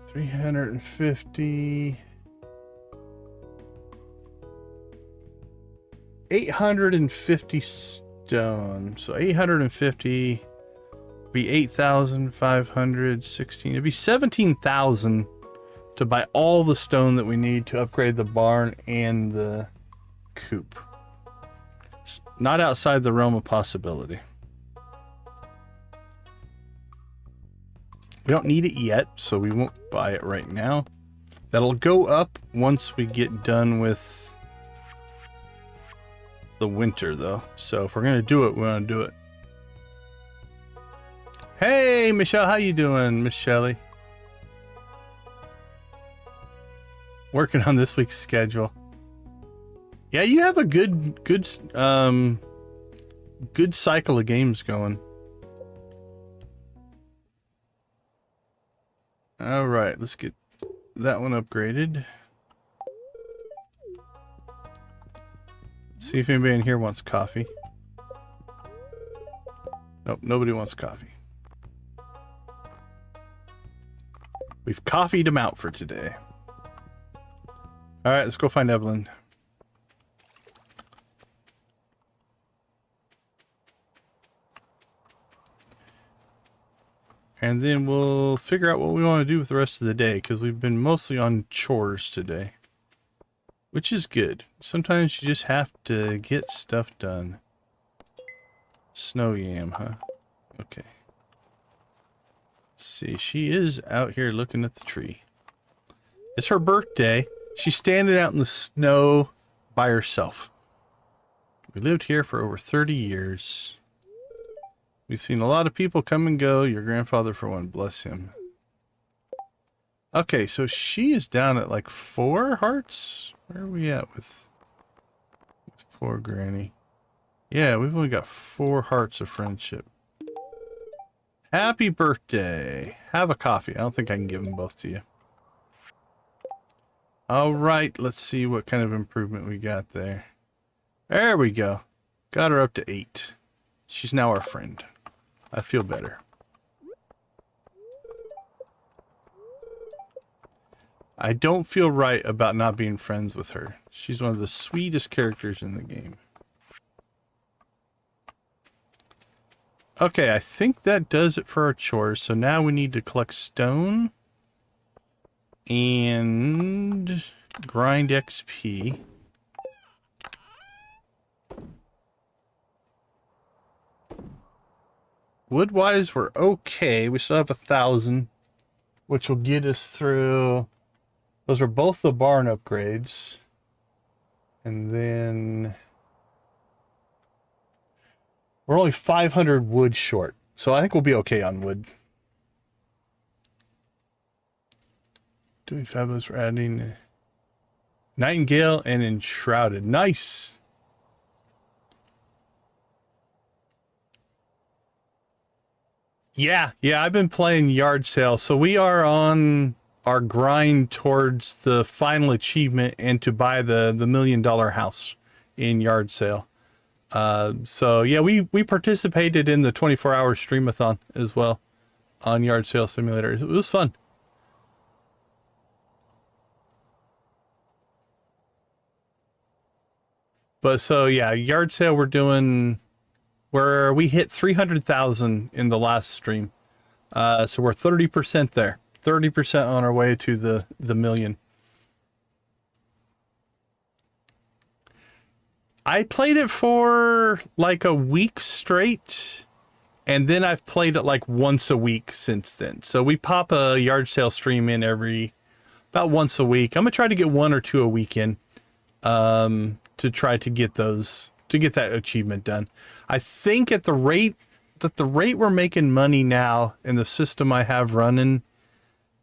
350, 850 stone. So 850 be 8,516. It'd be 17,000 to buy all the stone that we need to upgrade the barn and the coop. It's not outside the realm of possibility. We don't need it yet, so we won't buy it right now. That'll go up once we get done with the winter, though. So if we're gonna do it, we're gonna do it. Hey, Michelle, how you doing, Miss Shelley? Working on this week's schedule. Yeah, you have a good cycle of games going. All right, let's get that one upgraded. See if anybody in here wants coffee. Nope, nobody wants coffee. We've coffeed them out for today. All right, let's go find Evelyn. And then we'll figure out what we want to do with the rest of the day, because we've been mostly on chores today. which is good. Sometimes you just have to get stuff done. Snow yam, huh? Okay. Let's see, she is out here looking at the tree. It's her birthday. She's standing out in the snow by herself. We lived here for over 30 years. We've seen a lot of people come and go. Your grandfather, for one, bless him. Okay, so she is down at like 4 hearts. Where are we at with poor Granny? Yeah, we've only got 4 hearts of friendship. Happy birthday. Have a coffee. I don't think I can give them both to you. All right, let's see what kind of improvement we got there. There we go. Got her up to 8. She's now our friend. I feel better. I don't feel right about not being friends with her. She's one of the sweetest characters in the game. Okay, I think that does it for our chores. So now we need to collect stone and grind XP. Wood-wise, we're okay. We still have 1,000, which will get us through. Those are both the barn upgrades. And then we're only 500 wood short. So I think we'll be okay on wood. Doing fabulous for adding Nightingale and Enshrouded. Nice. Yeah, I've been playing Yard Sale. So we are on our grind towards the final achievement and to buy the $1 million house in Yard Sale. So yeah, we participated in the 24-hour streamathon as well on Yard Sale Simulator. It was fun. But so yeah, Yard Sale we're doing where we hit 300,000 in the last stream. So we're 30% there. 30% on our way to the million. I played it for like a week straight, and then I've played it like once a week since then. So we pop a Yard Sale stream in about once a week. I'm gonna try to get 1 or 2 a week in, to try to get that achievement done. I think at the rate we're making money now in the system I have running,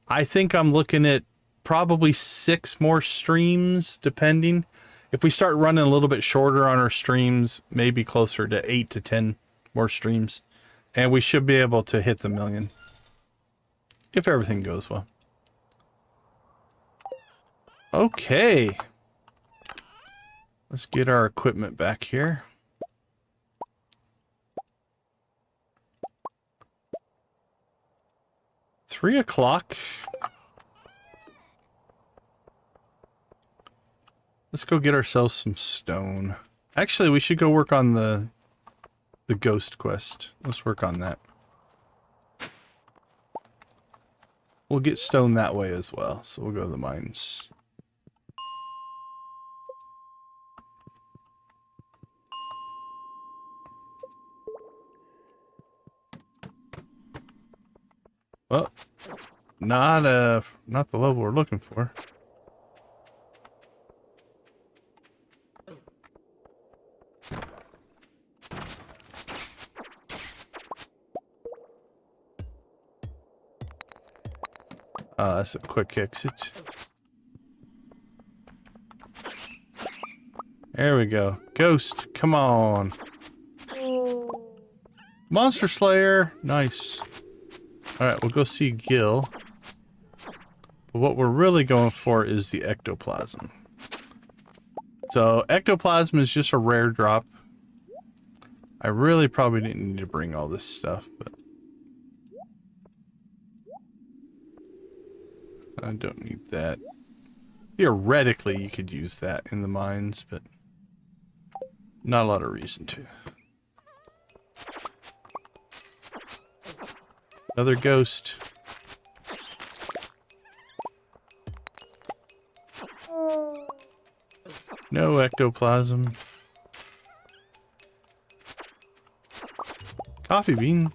I think I'm looking at probably 6 more streams, depending. If we start running a little bit shorter on our streams, maybe closer to 8 to 10 more streams. And we should be able to hit the million. If everything goes well. Okay. Let's get our equipment back here. Three o'clock. Let's go get ourselves some stone. Actually, we should go work on the ghost quest. Let's work on that. We'll get stone that way as well. So we'll go to the mines. Well, not the level we're looking for. That's a quick exit. There we go. Ghost, come on. Monster Slayer, nice. Alright, we'll go see Gil. But what we're really going for is the ectoplasm. So, ectoplasm is just a rare drop. I really probably didn't need to bring all this stuff, but I don't need that. Theoretically, you could use that in the mines, but not a lot of reason to. Another ghost. No ectoplasm. Coffee bean.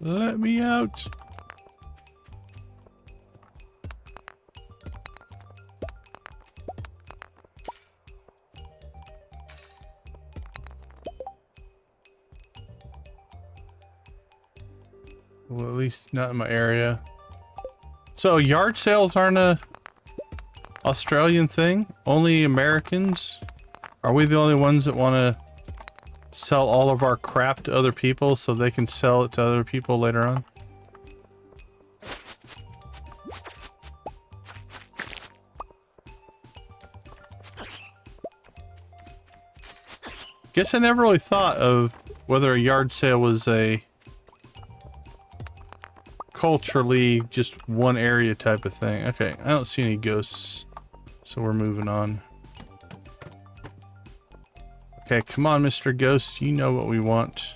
Let me out. Well, at least not in my area. So yard sales aren't a Australian thing? Only Americans? Are we the only ones that want to sell all of our crap to other people so they can sell it to other people later on? Guess I never really thought of whether a yard sale was a culturally just one area type of thing. Okay, I don't see any ghosts, so we're moving on. Okay, come on, Mr. Ghost. You know what we want.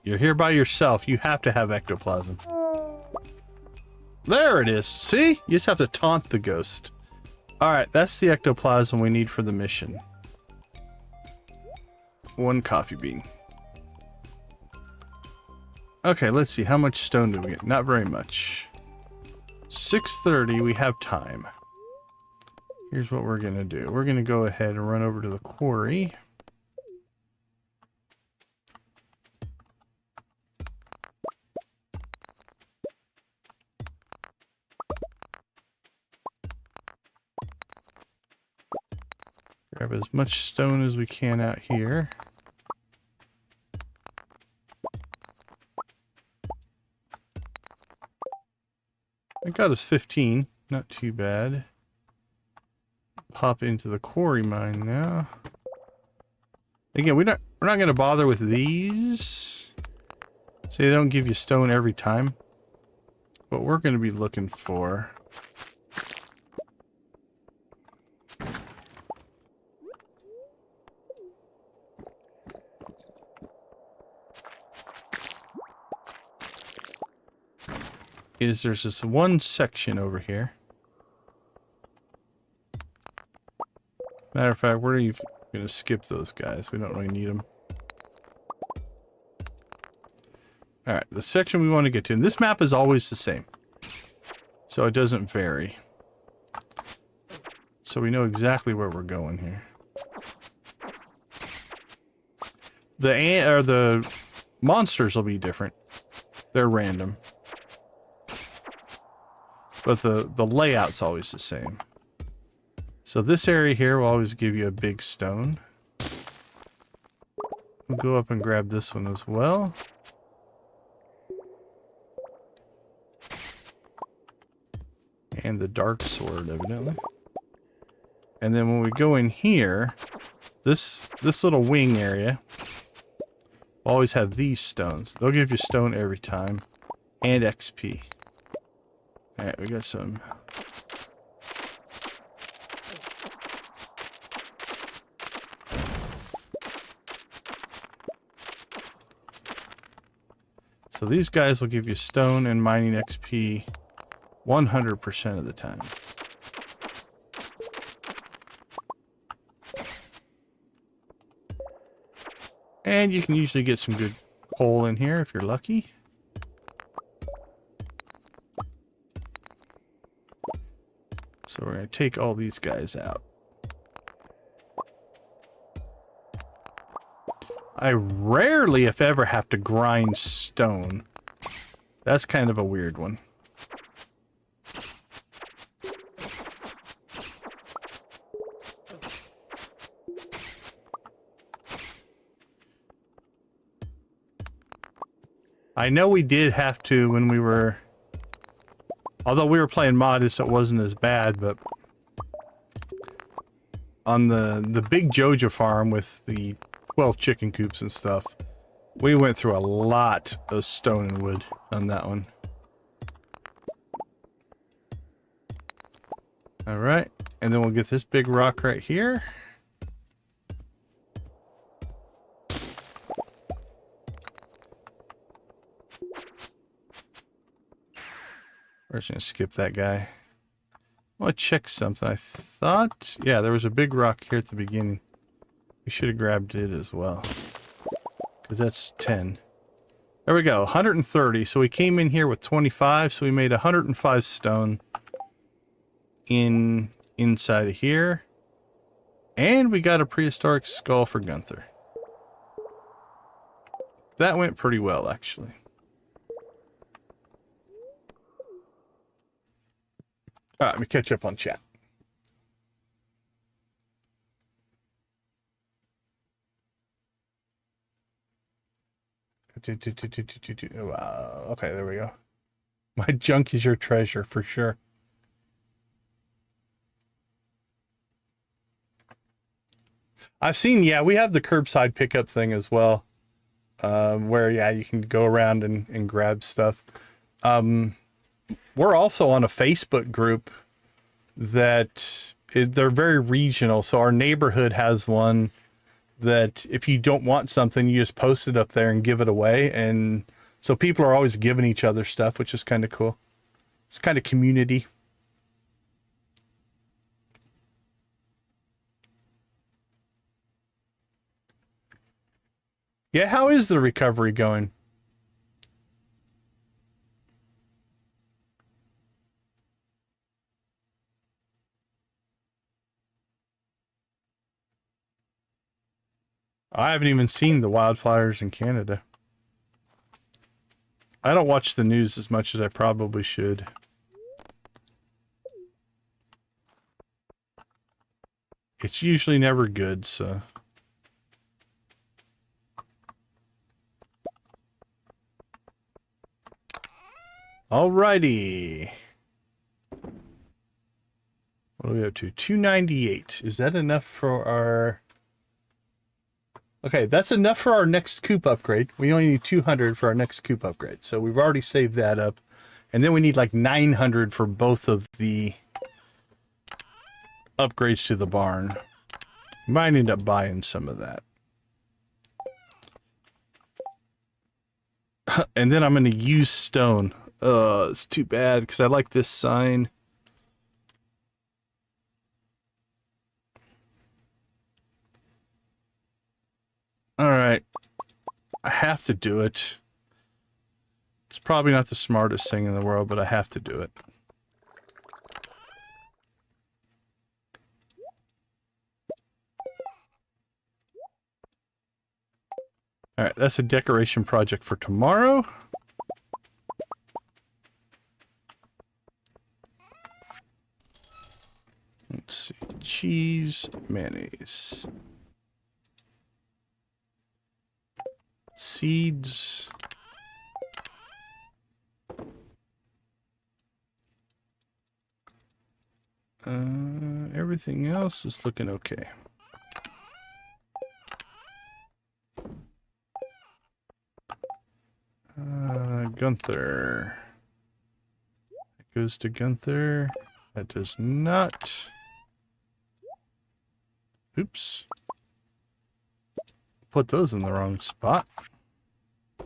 You're here by yourself. You have to have ectoplasm. There it is. See? You just have to taunt the ghost. Alright, that's the ectoplasm we need for the mission. 1 coffee bean. Okay, let's see. How much stone do we get? Not very much. 6:30, we have time. Here's what we're gonna do. We're gonna go ahead and run over to the quarry. Grab as much stone as we can out here. I got us 15, not too bad. Pop into the quarry mine now. Again, we're not going to bother with these. So they don't give you stone every time. What we're going to be looking for is there's this one section over here. Matter of fact, we're even going to skip those guys. We don't really need them. Alright, the section we want to get to. And this map is always the same. So it doesn't vary. So we know exactly where we're going here. The monsters will be different. They're random. But the layout's always the same. So this area here will always give you a big stone. We'll go up and grab this one as well. And the dark sword, evidently. And then when we go in here, this little wing area will always have these stones. They'll give you stone every time. And XP. Alright, we got some. So these guys will give you stone and mining XP 100% of the time. And you can usually get some good coal in here if you're lucky. So we're going to take all these guys out. I rarely, if ever, have to grind stone. That's kind of a weird one. I know we did have to when we were... Although we were playing modded, so it wasn't as bad, but... On the big Joja farm with the 12 chicken coops and stuff, we went through a lot of stone and wood on that one. Alright, and then we'll get this big rock right here. We're just gonna skip that guy. I want to check something. I thought, yeah, there was a big rock here at the beginning. We should have grabbed it as well. Because that's 10. There we go, 130. So we came in here with 25, so we made 105 stone inside of here. And we got a prehistoric skull for Gunther. That went pretty well, actually. Alright, let me catch up on chat. Wow. Okay, there we go. My junk is your treasure, for sure. I've seen, yeah, we have the curbside pickup thing as well. Where, yeah, you can go around and grab stuff. We're also on a Facebook group that they're very regional. So our neighborhood has one that if you don't want something, you just post it up there and give it away. And so people are always giving each other stuff, which is kind of cool. It's kind of community. Yeah, how is the recovery going? I haven't even seen the wildfires in Canada. I don't watch the news as much as I probably should. It's usually never good, so... Alrighty. What are we up to? 298. Is that enough for our... Okay, that's enough for our next coop upgrade. We only need 200 for our next coop upgrade. So we've already saved that up. And then we need like 900 for both of the upgrades to the barn. Might end up buying some of that. And then I'm going to use stone. It's too bad because I like this sign. All right. I have to do it. It's probably not the smartest thing in the world, but I have to do it. All right, that's a decoration project for tomorrow. Let's see. Cheese, mayonnaise. Seeds. Everything else is looking okay. Gunther. That goes to Gunther. That does not. Oops. Put those in the wrong spot. That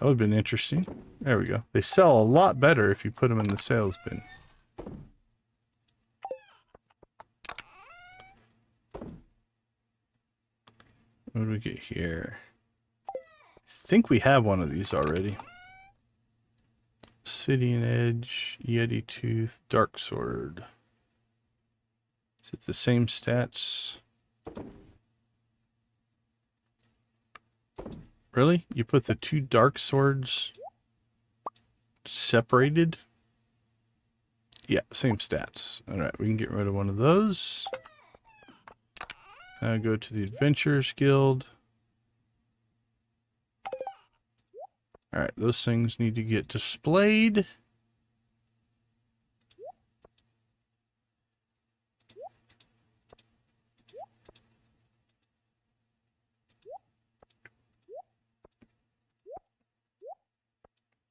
would have been interesting. There we go. They sell a lot better if you put them in the sales bin. What do we get here? I think we have one of these already. Obsidian Edge, Yeti Tooth, Dark Sword. Is it the same stats? Really? You put the two Dark Swords separated? Yeah, same stats. Alright, we can get rid of one of those. Go to the Adventurers Guild. Alright, those things need to get displayed.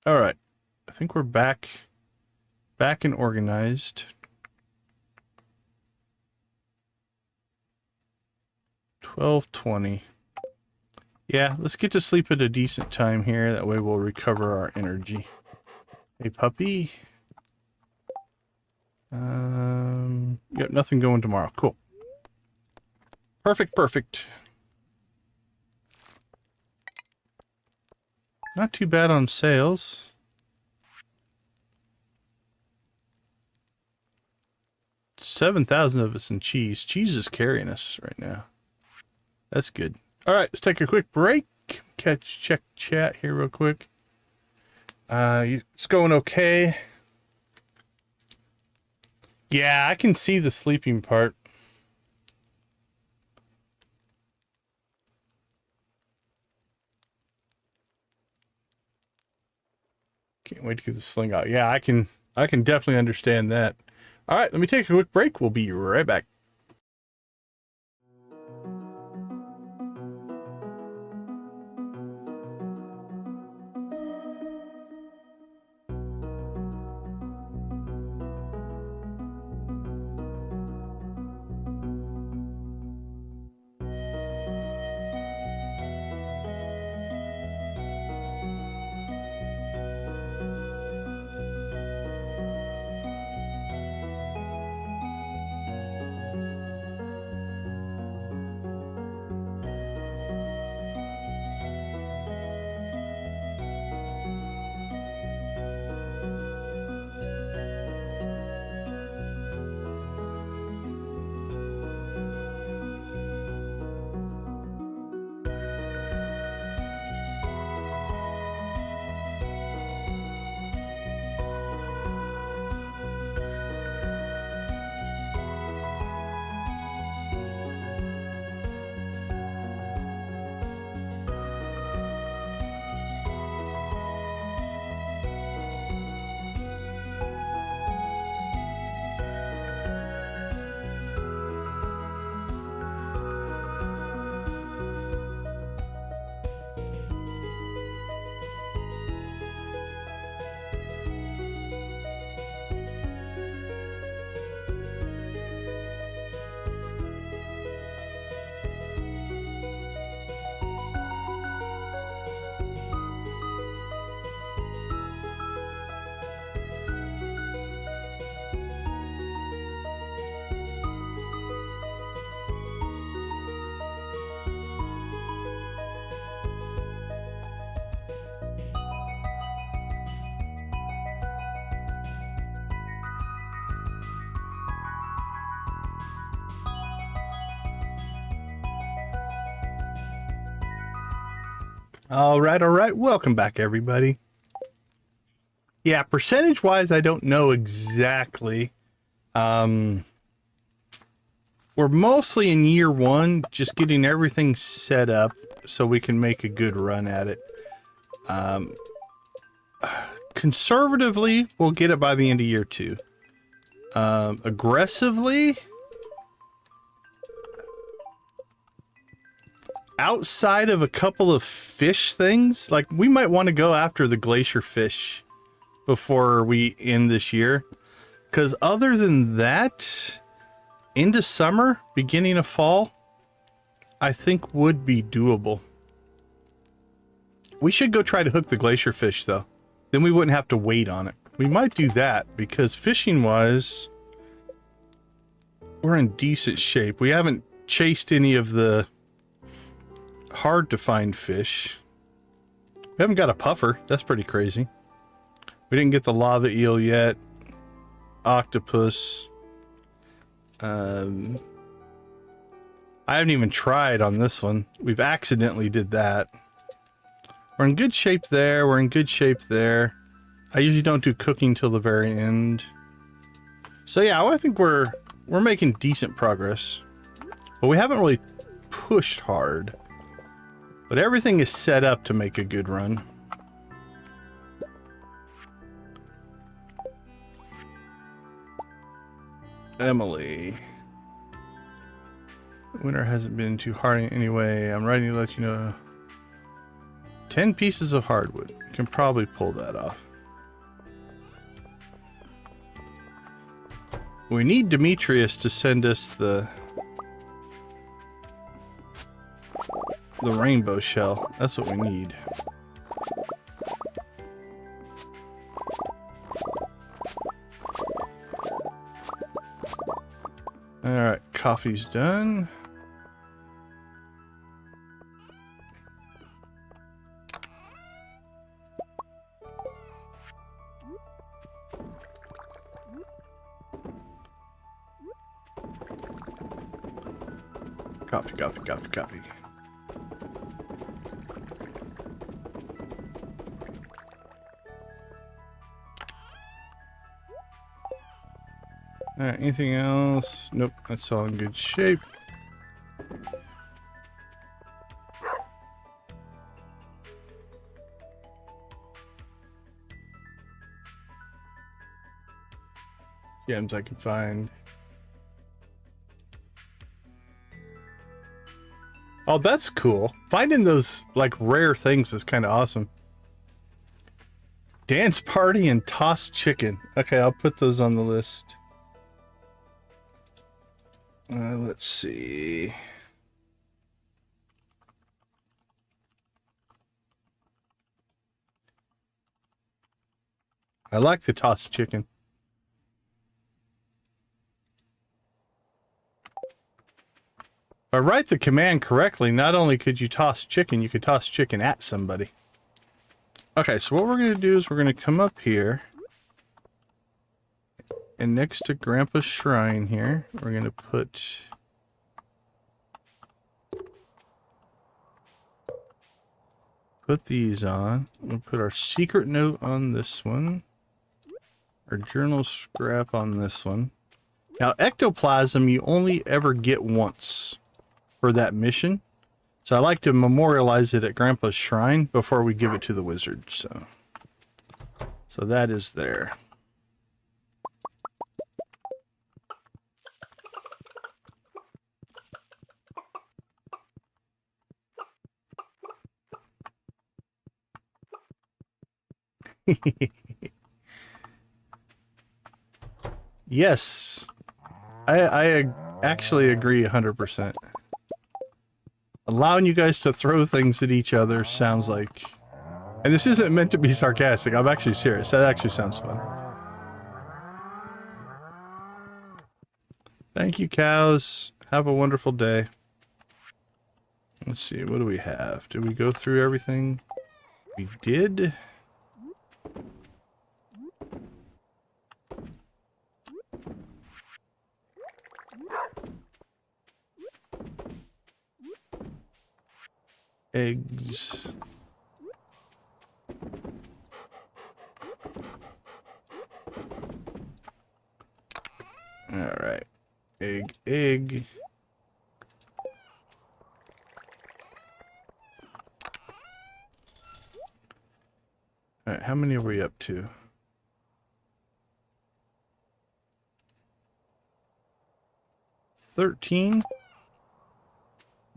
Alright, I think we're back and organized. 12:20. Yeah, let's get to sleep at a decent time here. That way we'll recover our energy. Hey, puppy. Yep, nothing going tomorrow. Cool. Perfect, perfect. Not too bad on sales. $7,000 of us in cheese. Cheese is carrying us right now. That's good. All right, let's take a quick break. Check chat here real quick. It's going okay. Yeah, I can see the sleeping part. Can't wait to get the sling out. Yeah, I can definitely understand that. All right, let me take a quick break. We'll be right back. All right. Welcome back, everybody. Yeah, percentage-wise, I don't know exactly. We're mostly in year one, just getting everything set up so we can make a good run at it. Conservatively, we'll get it by the end of year two. Aggressively, outside of a couple of fish things, like we might want to go after the glacier fish before we end this year. Because other than that, into summer, beginning of fall, I think would be doable. We should go try to hook the glacier fish, though. Then we wouldn't have to wait on it. We might do that, because fishing-wise, we're in decent shape. We haven't chased any of the hard-to-find fish. We haven't got a puffer. That's pretty crazy. We didn't get the lava eel yet. Octopus. I haven't even tried on this one. We've accidentally did that. We're in good shape there. We're in good shape there. I usually don't do cooking till the very end. So yeah, I think we're making decent progress. But we haven't really pushed hard. But everything is set up to make a good run. Emily. Winter hasn't been too hard anyway. I'm writing to let you know. 10 pieces of hardwood. Can probably pull that off. We need Demetrius to send us the rainbow shell. That's what we need. Alright, coffee's done. Coffee, coffee, coffee, coffee. Alright, anything else? Nope, that's all in good shape. Gems I can find. Oh, that's cool. Finding those, like, rare things is kind of awesome. Dance party and tossed chicken. Okay, I'll put those on the list. Let's see. I like the tossed chicken. If I write the command correctly, not only could you toss chicken, you could toss chicken at somebody. Okay, so what we're going to do is we're going to come up here. And next to Grandpa's shrine here, we're going to put... these on. We'll put our secret note on this one. Our journal scrap on this one. Now, ectoplasm you only ever get once for that mission. So I like to memorialize it at Grandpa's shrine before we give it to the wizard. So that is there. Yes, I actually agree 100%. Allowing you guys to throw things at each other sounds like... And this isn't meant to be sarcastic, I'm actually serious. That actually sounds fun. Thank you, cows. Have a wonderful day. Let's see, what do we have? Did we go through everything? We did. Eggs. All right. Egg, egg. All right, how many are we up to? 13?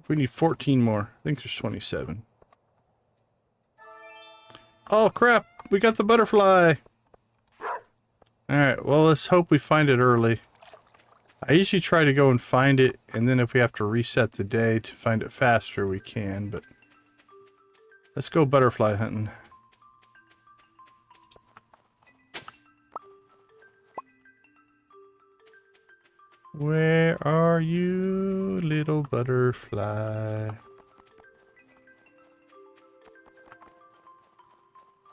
We need 14 more. I think there's 27. Oh crap! We got the butterfly! Alright, well let's hope we find it early. I usually try to go and find it, and then if we have to reset the day to find it faster, we can, but... Let's go butterfly hunting. Where are you, little butterfly?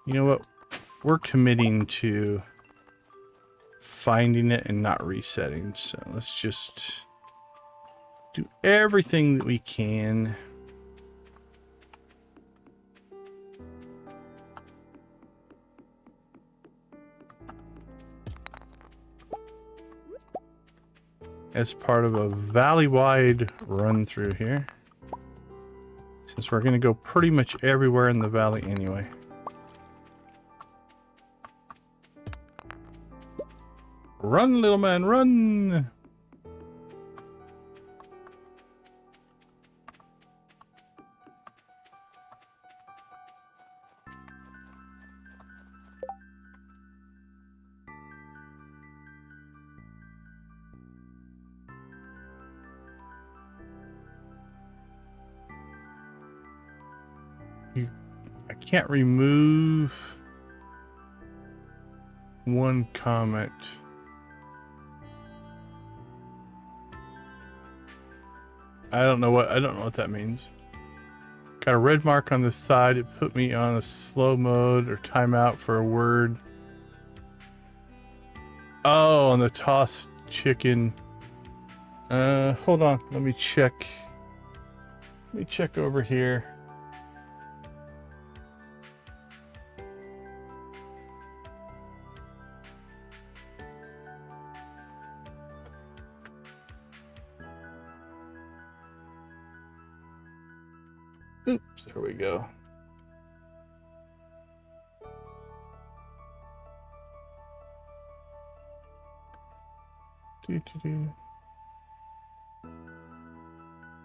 You know what? We're committing to finding it and not resetting, so let's just do everything that we can. As part of a valley-wide run through here. Since we're going to go pretty much everywhere in the valley anyway. Run, little man, run! I can't remove one comment. I don't know what that means. Got a red mark on the side. It put me on a slow mode or timeout for a word. Oh, on the tossed chicken. Hold on. Let me check. Let me check over here. Oops, there we go.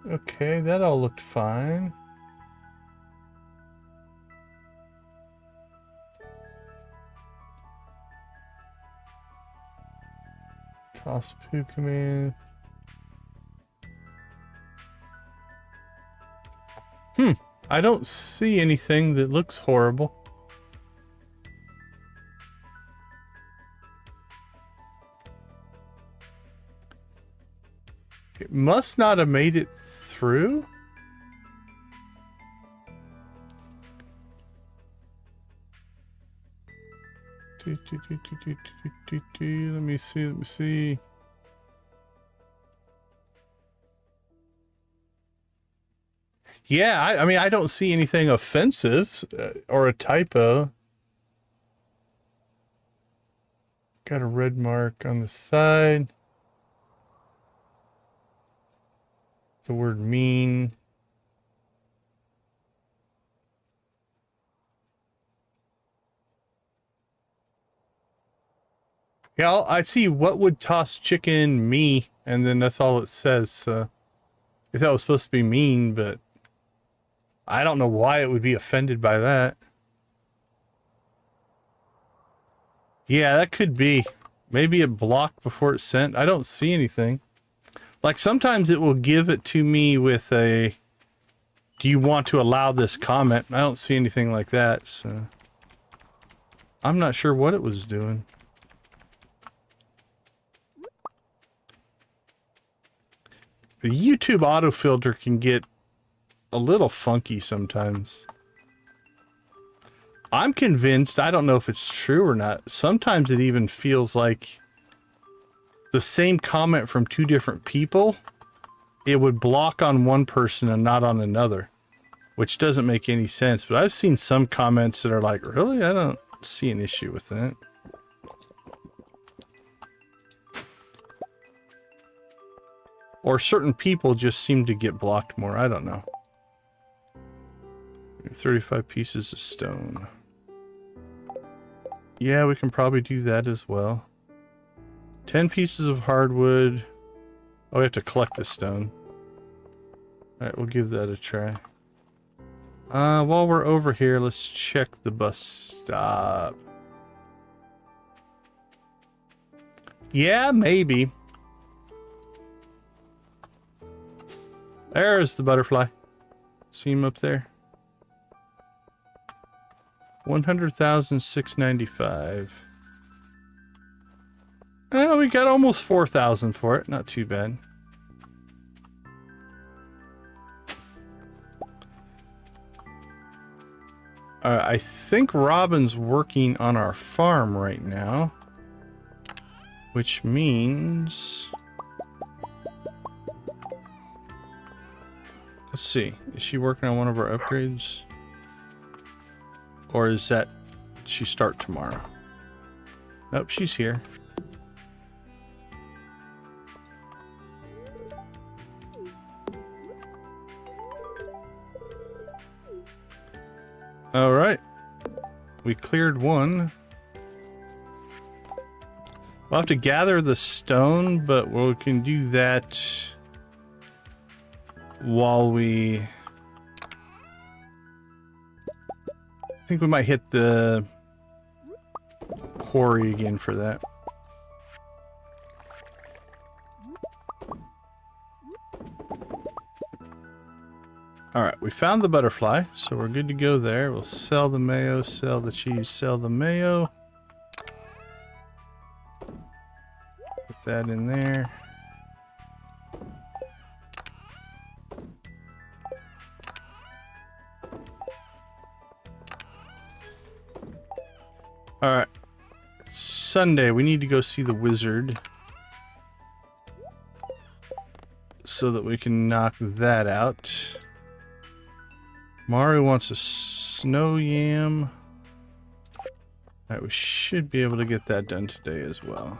Okay, that all looked fine. Toss poo command. I don't see anything that looks horrible. It must not have made it through. Let me see. Yeah, I mean, I don't see anything offensive or a typo. Got a red mark on the side. The word mean. Yeah, I see what would toss chicken me, and then that's all it says. I thought it was supposed to be mean, but I don't know why it would be offended by that. Yeah, that could be. Maybe it blocked before it sent. I don't see anything. Like sometimes it will give it to me with a, do you want to allow this comment? I don't see anything like that, so I'm not sure what it was doing. The YouTube autofilter can get a little funky sometimes. I'm convinced, I don't know if it's true or not, sometimes it even feels like the same comment from two different people, it would block on one person and not on another, which doesn't make any sense. But I've seen some comments that are like, really? I don't see an issue with that. Or certain people just seem to get blocked more. I don't know. 35 pieces of stone. Yeah, we can probably do that as well. 10 pieces of hardwood. Oh, we have to collect the stone. Alright, we'll give that a try. While we're over here, let's check the bus stop. Yeah, maybe. There's the butterfly. See him up there? 100,695. Well, we got almost 4,000 for it. Not too bad. I think Robin's working on our farm right now, which means, let's see, is she working on one of our upgrades? Or is that she start tomorrow? Nope, she's here. All right, we cleared one. We'll have to gather the stone, but we can do that while we... I think we might hit the quarry again for that. Alright, we found the butterfly, so we're good to go there. We'll sell the mayo, sell the cheese, sell the mayo. Put that in there. Alright. Sunday, we need to go see the wizard. So that we can knock that out. Maru wants a snow yam. Alright, we should be able to get that done today as well.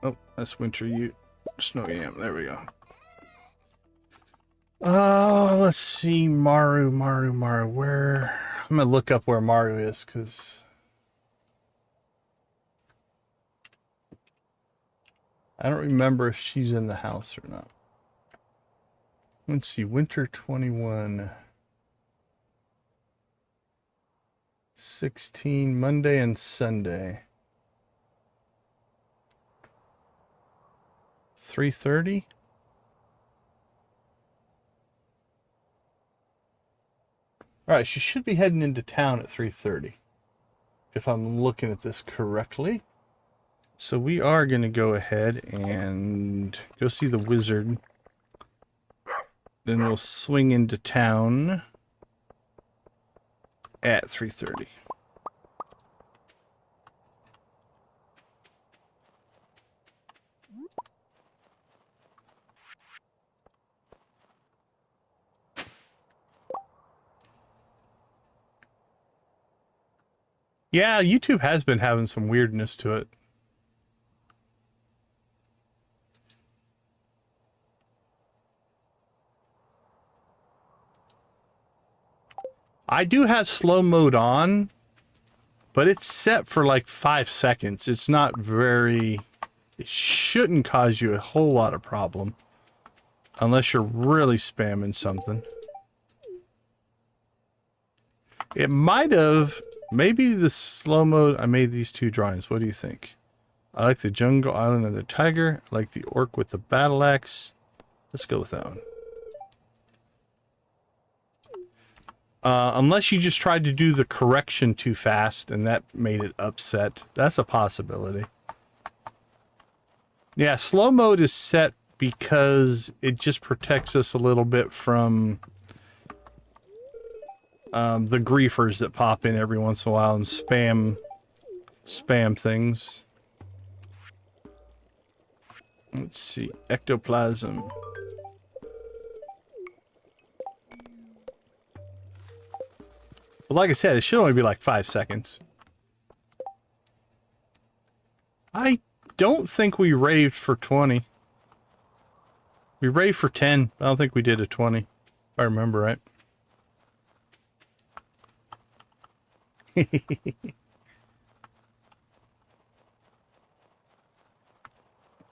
Oh, that's winter ute. Snow yam, there we go. Let's see, Maru, where... I'm gonna look up where Maru is, because... I don't remember if she's in the house or not. Let's see, winter 21. 16, Monday and Sunday. 3:30? Alright, she should be heading into town at 3:30. If I'm looking at this correctly. So we are going to go ahead and go see the wizard. Then we'll swing into town at 3:30. Yeah, YouTube has been having some weirdness to it. I do have slow mode on, but it's set for like 5 seconds. It's not very... It shouldn't cause you a whole lot of problem. Unless you're really spamming something. It might have... Maybe the slow mode... I made these 2 drawings. What do you think? I like the jungle island of the tiger. I like the orc with the battle axe. Let's go with that one. Unless you just tried to do the correction too fast and that made it upset. That's a possibility. Yeah, slow mode is set because it just protects us a little bit from the griefers that pop in every once in a while and spam things. Let's see, ectoplasm. Well, like I said, it should only be like 5 seconds. I don't think we raved for 20. We raved for 10. I don't think we did a 20. If I remember right.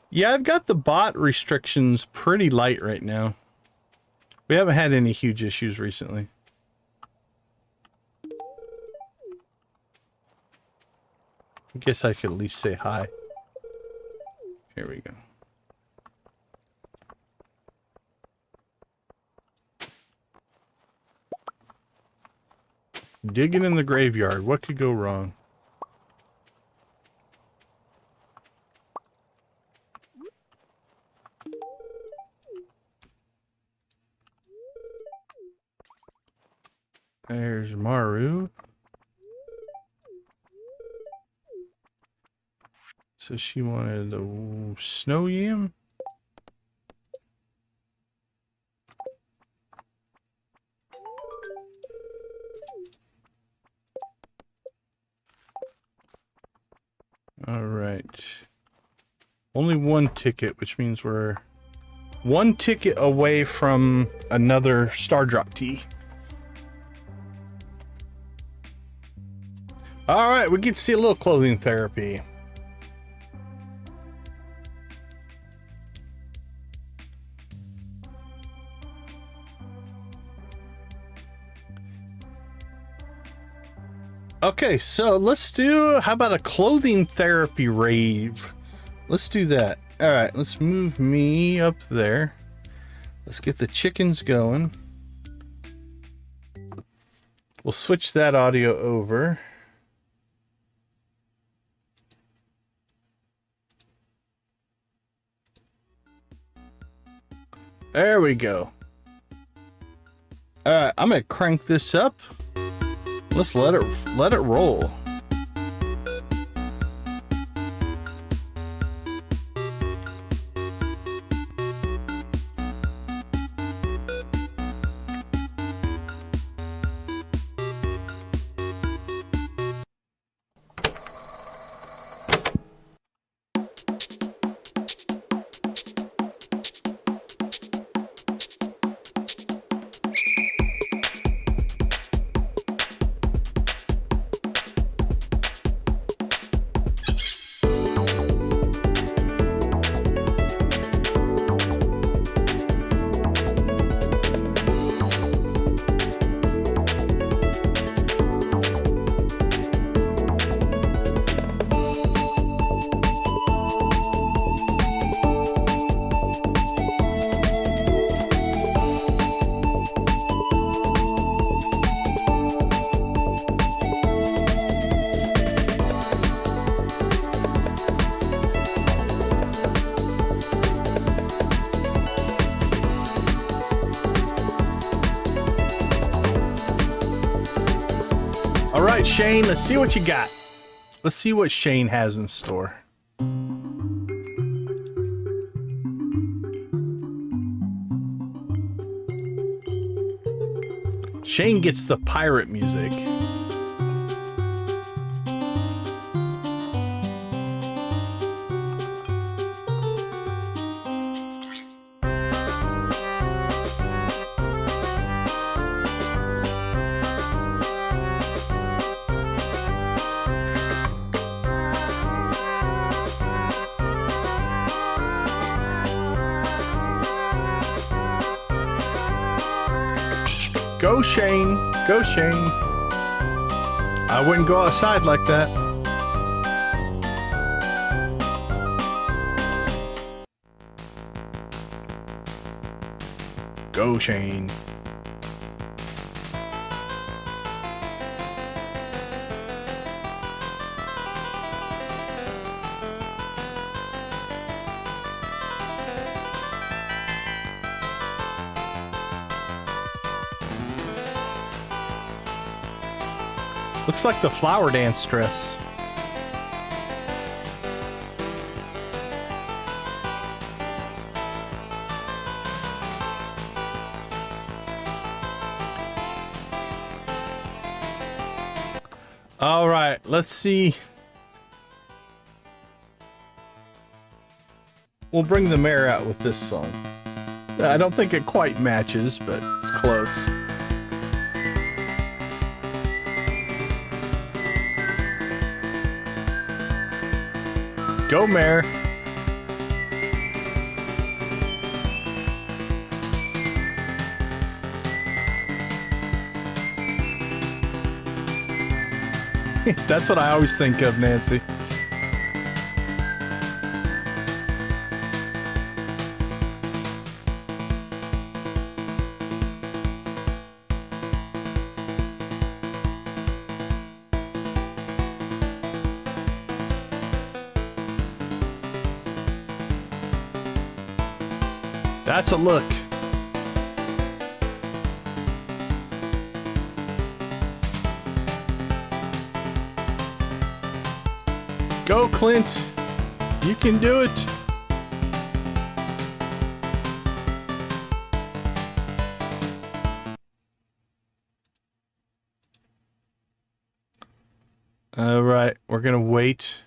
Yeah, I've got the bot restrictions pretty light right now. We haven't had any huge issues recently. I guess I could at least say hi. Here we go. Digging in the graveyard. What could go wrong? There's Maru. So she wanted the snow yam? Alright. Only 1 ticket, which means we're 1 ticket away from another star drop tea. Alright, we get to see a little clothing therapy. Okay, so let's do, how about a clothing therapy rave? Let's do that. All right, let's move me up there. Let's get the chickens going. We'll switch that audio over. There we go. All right, I'm gonna crank this up. Let's let it roll. All right, Shane, let's see what you got. Let's see what Shane has in store. Shane gets the pirate music. Go Shane, go Shane. I wouldn't go outside like that. Go Shane. Looks like the flower dance dress. All right, let's see. We'll bring the mayor out with this song. I don't think it quite matches, but it's close. Go, Mayor. That's what I always think of, Nancy. That's a look. Go, Clint. You can do it. All right, we're gonna wait.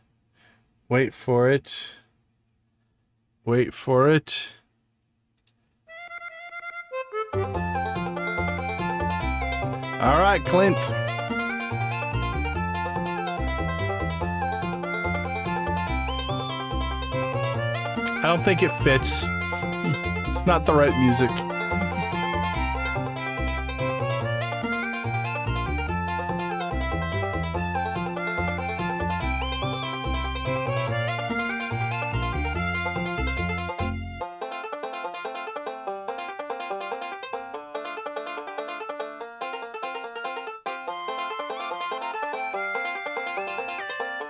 Wait for it. Wait for it. All right, Clint. I don't think it fits. It's not the right music.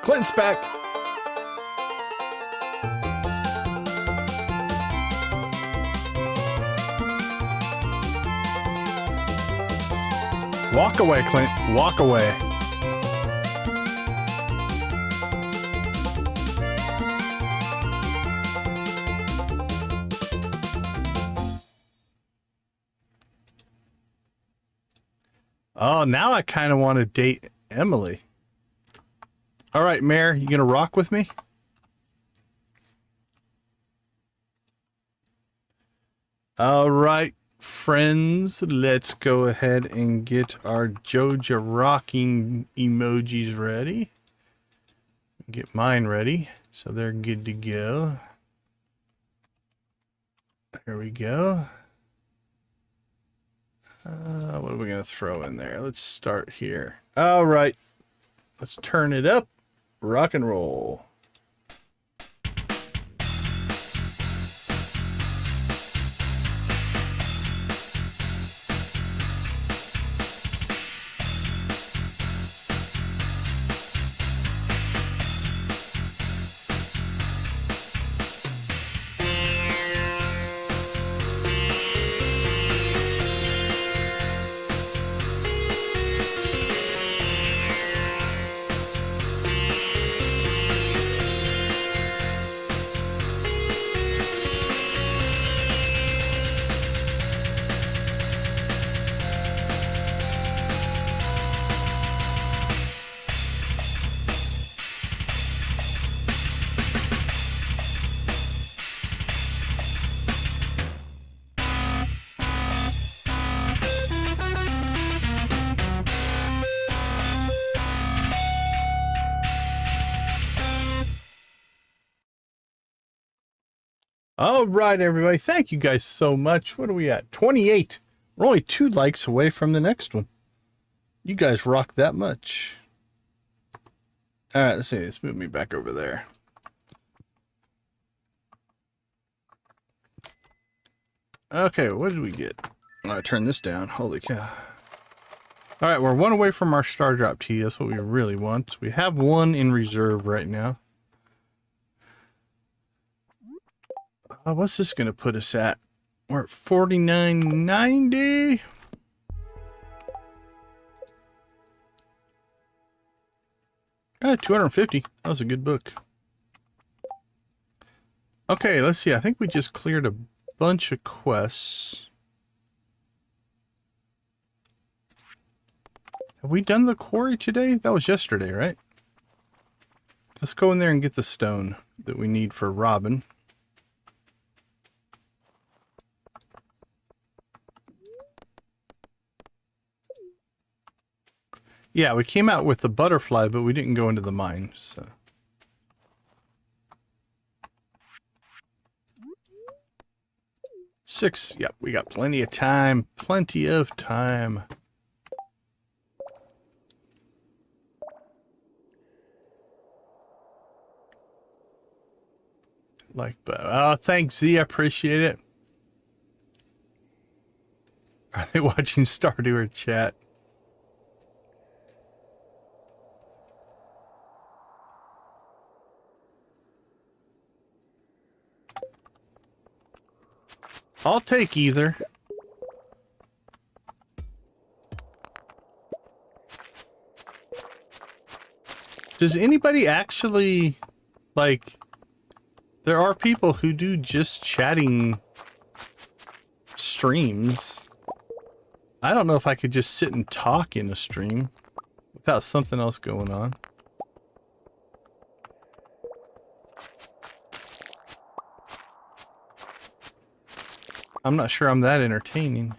Clint's back. Walk away, Clint. Walk away. Oh, now I kind of want to date Emily. All right, Mayor, you gonna rock with me? All right, friends, let's go ahead and get our Joja rocking emojis ready. Get mine ready, so they're good to go. There we go. What are we gonna throw in there? Let's start here. All right, let's turn it up. Rock and roll. All right, everybody. Thank you guys so much. What are we at? 28. We're only 2 likes away from the next one. You guys rock that much. All right, let's see. Let's move me back over there. Okay, what did we get? I turn this down. Holy cow. All right, we're 1 away from our star drop tea. That's what we really want. We have 1 in reserve right now. What's this going to put us at? We're at 49.90. Ah, 250. That was a good book. Okay, let's see. I think we just cleared a bunch of quests. Have we done the quarry today? That was yesterday, right? Let's go in there and get the stone that we need for Robin. Yeah, we came out with the butterfly, but we didn't go into the mine, so. Six. Yep, we got plenty of time. Plenty of time. But oh, thanks, Z. I appreciate it. Are they watching Stardew or chat? I'll take either. Does anybody actually, like, there are people who do just chatting streams. I don't know if I could just sit and talk in a stream without something else going on. I'm not sure I'm that entertaining.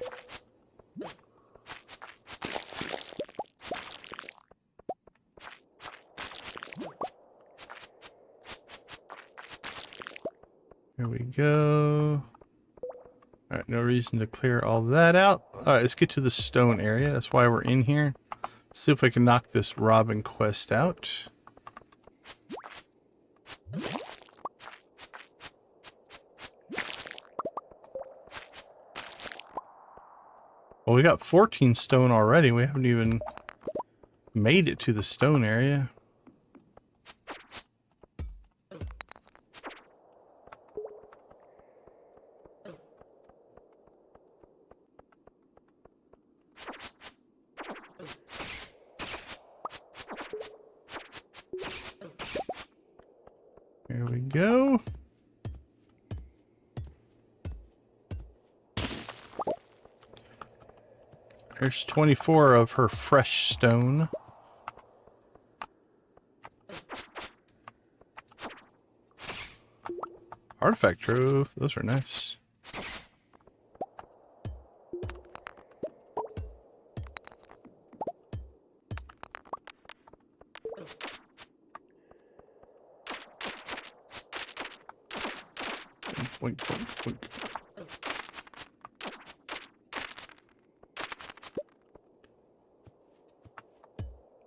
Here we go. Alright, no reason to clear all that out. Alright, let's get to the stone area. That's why we're in here. See if I can knock this Robin quest out. Well, we got 14 stone already. We haven't even made it to the stone area. go. There's 24 of her fresh stone. Artifact trove, those are nice. Wink, wink, wink.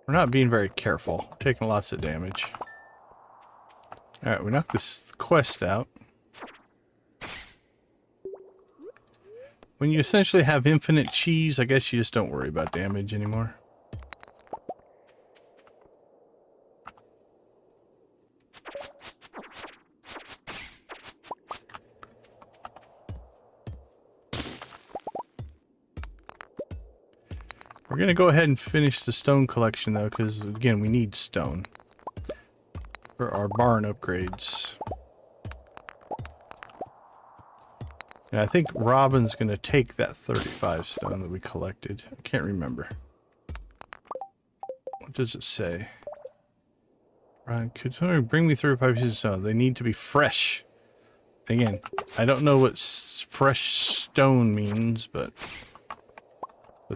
We're not being very careful. We're taking lots of damage. Alright, we knocked this quest out. When you essentially have infinite cheese, I guess you just don't worry about damage anymore. We're going to go ahead and finish the stone collection though, because again, we need stone for our barn upgrades. And I think Robin's going to take that 35 stone that we collected. I can't remember. What does it say? Right, could somebody bring me 35 pieces of stone? They need to be fresh. Again, I don't know what fresh stone means, but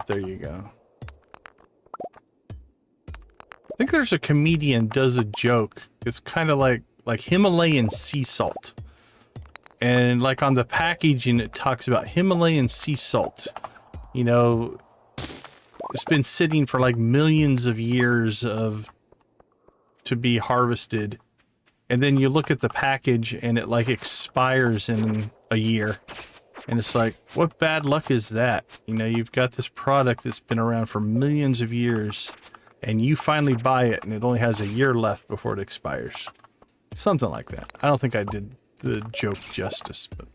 there you go. I think there's a comedian does a joke. It's kind of like Himalayan sea salt. And like on the packaging, it talks about Himalayan sea salt. You know, it's been sitting for like millions of years to be harvested. And then you look at the package and it like expires in a year. And it's like, what bad luck is that? You know, you've got this product that's been around for millions of years and you finally buy it and it only has a year left before it expires. Something like that. I don't think I did the joke justice, but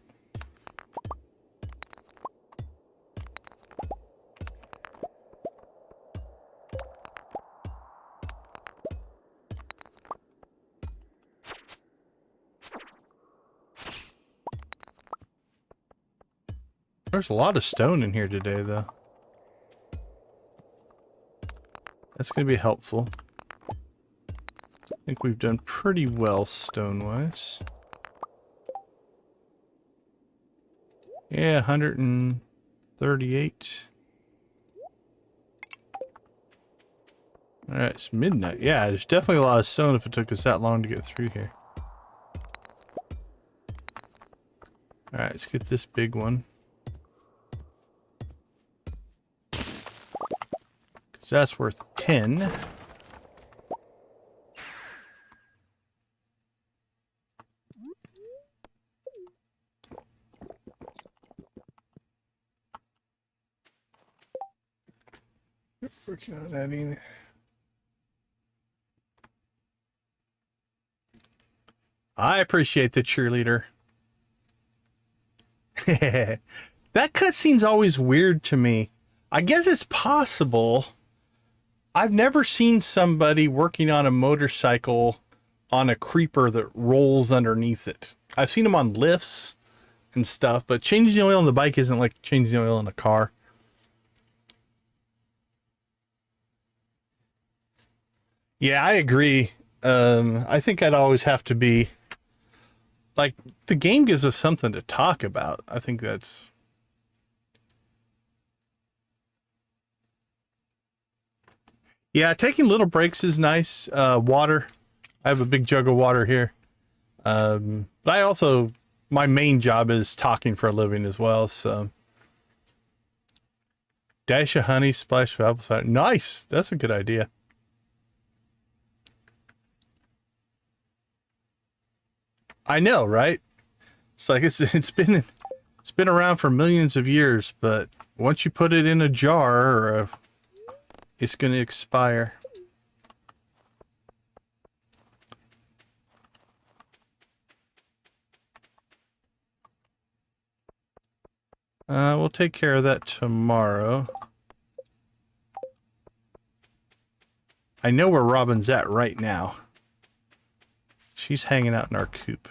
there's a lot of stone in here today, though. That's going to be helpful. I think we've done pretty well stone-wise. Yeah, 138. Alright, it's midnight. Yeah, there's definitely a lot of stone if it took us that long to get through here. Alright, let's get this big one. Because that's worth 10. Working on adding. I appreciate the cheerleader. That cutscene's always weird to me. I guess it's possible. I've never seen somebody working on a motorcycle on a creeper that rolls underneath it. I've seen them on lifts and stuff, but changing the oil on the bike isn't like changing the oil in a car. Yeah, I agree. I think I'd always have to be like, the game gives us something to talk about. I think that's. Yeah, taking little breaks is nice. Water. I have a big jug of water here. But I also, my main job is talking for a living as well, so. Dash of honey, splash of apple cider. Nice. That's a good idea. I know, right? It's like it's been around for millions of years, but once you put it in a jar, it's going to expire. We'll take care of that tomorrow. I know where Robin's at right now. She's hanging out in our coop.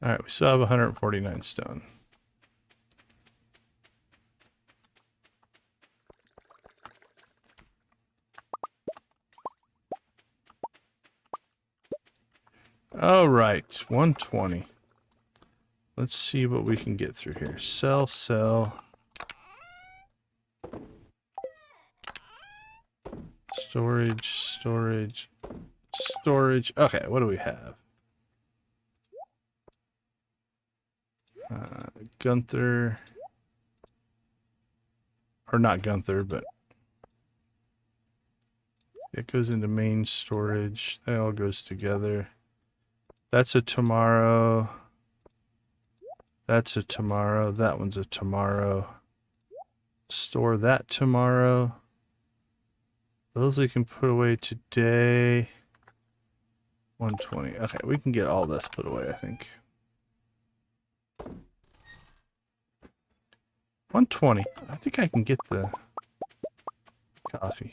Alright, we still have 149 stone. Alright, 120. Let's see what we can get through here. Sell, sell. Storage, storage, storage. Okay, what do we have? Gunther. Or not Gunther, but it goes into main storage. That all goes together. That's a tomorrow. That's a tomorrow. That one's a tomorrow. Store that tomorrow. Those we can put away today. 120. Okay, we can get all this put away, I think. 120. I think I can get the coffee.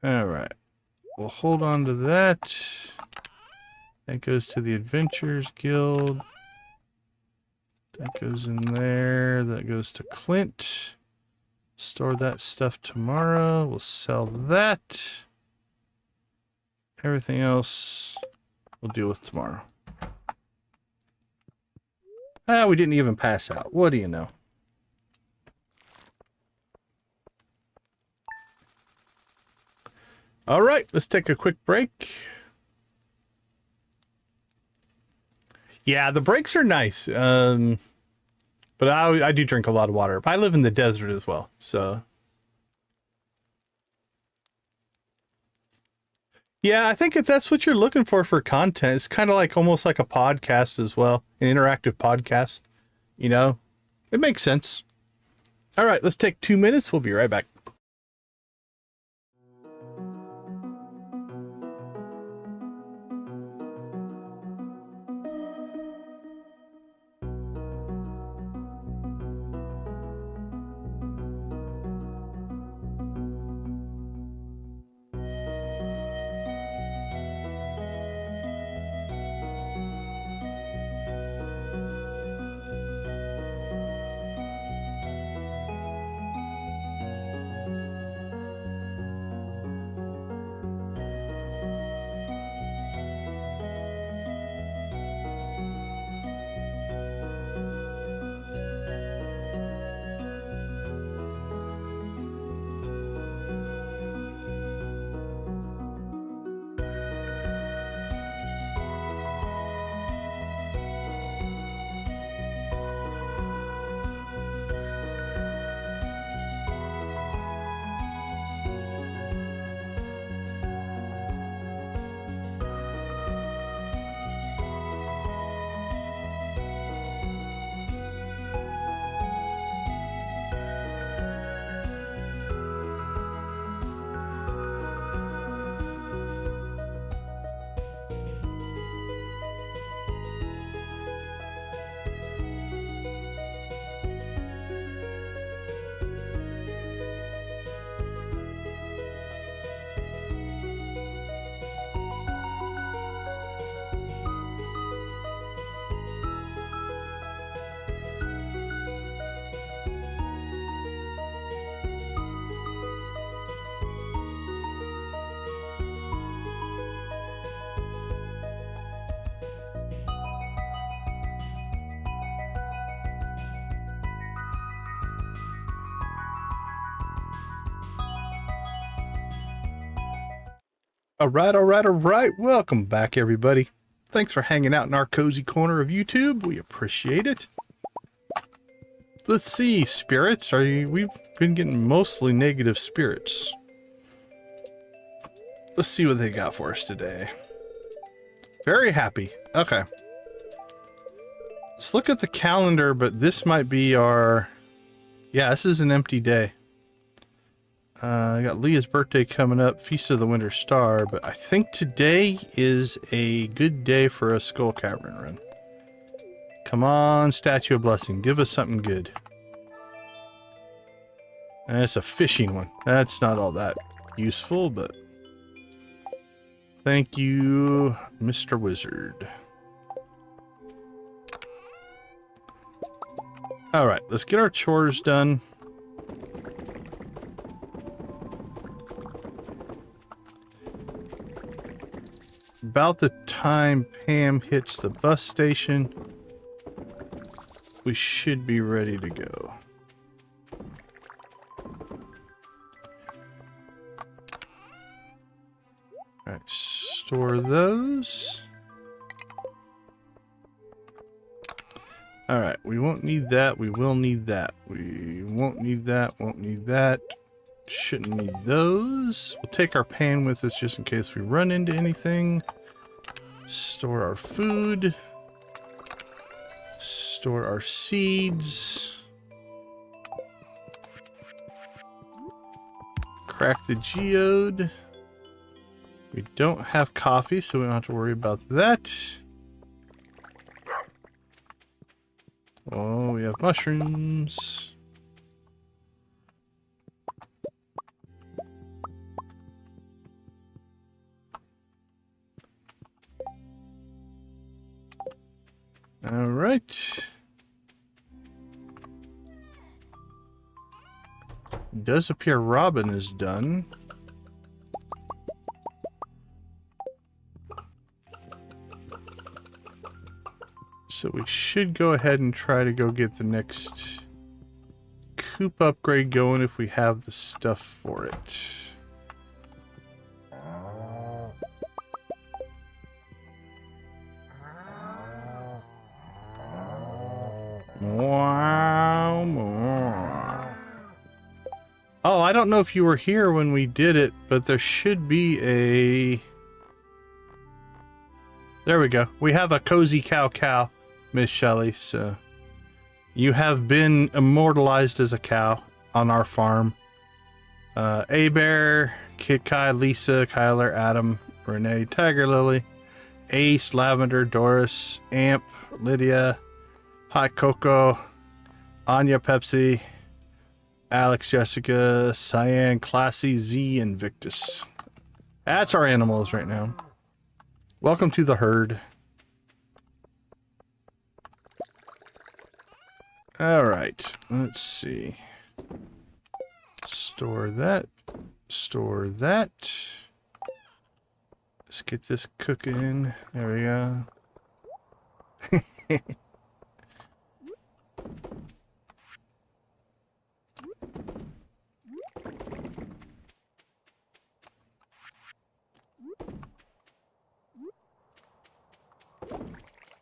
All right. We'll hold on to that. That goes to the Adventurers Guild. That goes in there. That goes to Clint. Store that stuff tomorrow. We'll sell that. Everything else we'll deal with tomorrow. Ah, we didn't even pass out. What do you know? All right, let's take a quick break. Yeah, the breaks are nice. But I do drink a lot of water. I live in the desert as well, so. Yeah, I think if that's what you're looking for content, it's kind of like almost like a podcast as well, an interactive podcast. You know, it makes sense. All right, let's take 2 minutes. We'll be right back. All right. Welcome back, everybody. Thanks for hanging out in our cozy corner of YouTube. We appreciate it. Let's see, spirits. We've been getting mostly negative spirits. Let's see what they got for us today. Very happy. Okay. Let's look at the calendar, but this might be our... Yeah, this is an empty day. I got Leah's birthday coming up, Feast of the Winter Star, but I think today is a good day for a Skull Cavern run. Come on, Statue of Blessing, give us something good. And it's a fishing one. That's not all that useful, but thank you, Mr. Wizard. Alright, let's get our chores done. About the time Pam hits the bus station, we should be ready to go. Alright, store those. Alright, we won't need that, we will need that. We won't need that, won't need that. Shouldn't need those. We'll take our pan with us just in case we run into anything. Store our food. Store our seeds. Crack the geode. We don't have coffee, so we don't have to worry about that. Oh, we have mushrooms. All right. It does appear Robin is done. So we should go ahead and try to go get the next coop upgrade going if we have the stuff for it. Oh, I don't know if you were here when we did it, but there should be a... There we go. We have a cozy cow, Miss Shelley, so... You have been immortalized as a cow on our farm. A-Bear, Kid Kai, Lisa, Kyler, Adam, Renee, Tiger Lily, Ace, Lavender, Doris, Amp, Lydia, Hot Cocoa, Anya, Pepsi, Alex, Jessica, Cyan, Classy, Z, and Victus. That's our animals right now. Welcome to the herd. Alright, let's see. Store that. Store that. Let's get this cooking. There we go.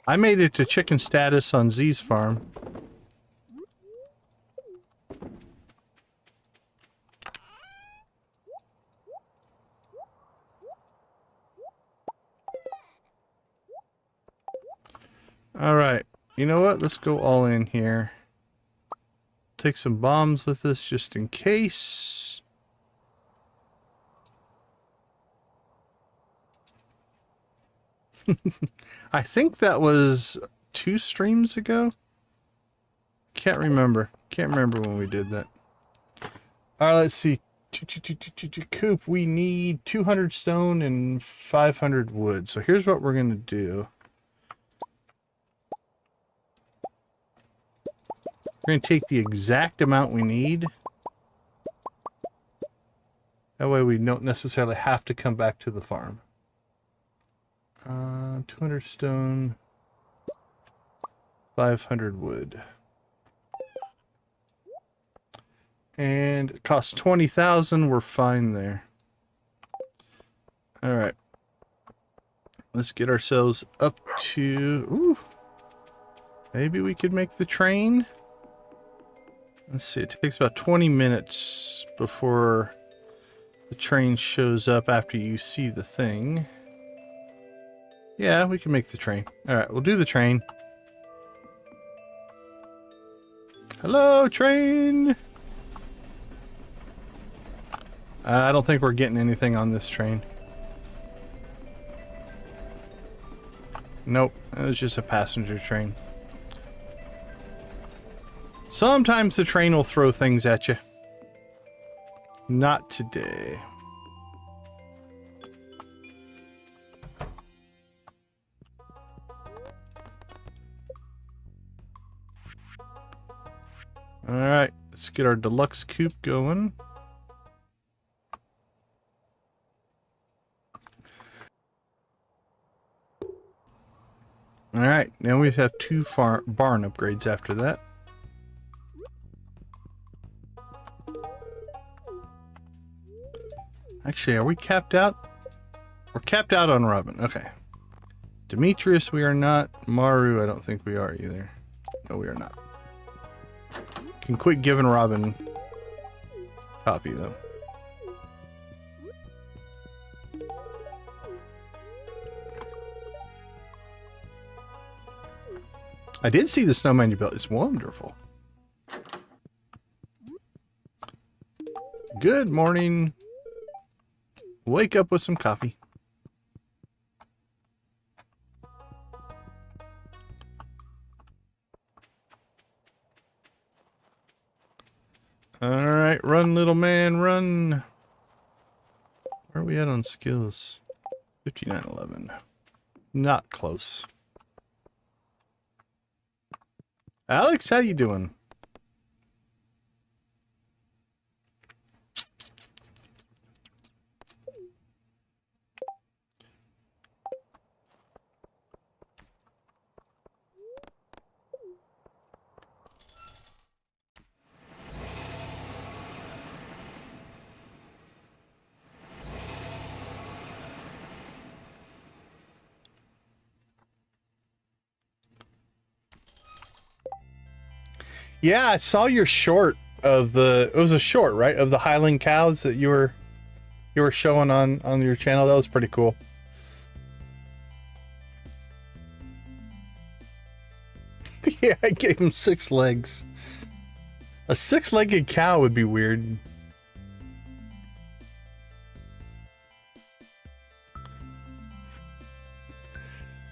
I made it to chicken status on Z's farm. Alright, you know what? Let's go all in here. Take some bombs with us just in case. I think that was 2 streams ago. Can't remember. Can't remember when we did that. Alright, let's see. Coop, we need 200 stone and 500 wood. So here's what we're going to do. We're going to take the exact amount we need. That way we don't necessarily have to come back to the farm. 200 stone, 500 wood. And it costs 20,000. We're fine there. All right. Let's get ourselves up to... Ooh. Maybe we could make the train. Let's see. It takes about 20 minutes before the train shows up after you see the thing. Yeah, we can make the train. All right, we'll do the train. Hello, train. I don't think we're getting anything on this train. Nope, it was just a passenger train. Sometimes the train will throw things at you. Not today. Alright, let's get our deluxe coupe going. Alright, now we have 2 barn upgrades after that. Actually, are we capped out? We're capped out on Robin. Okay. Demetrius, we are not. Maru, I don't think we are either. No, we are not. Can quit giving Robin coffee, though. I did see the snowman you built. It's wonderful. Good morning. Wake up with some coffee. Alright, run, little man, run. Where are we at on skills? 5911. Not close. Alex, how you doing? Yeah, I saw your short of the, it was a short, right? Of the Highland cows that you were showing on your channel. That was pretty cool. Yeah, I gave him 6 legs. A 6-legged cow would be weird.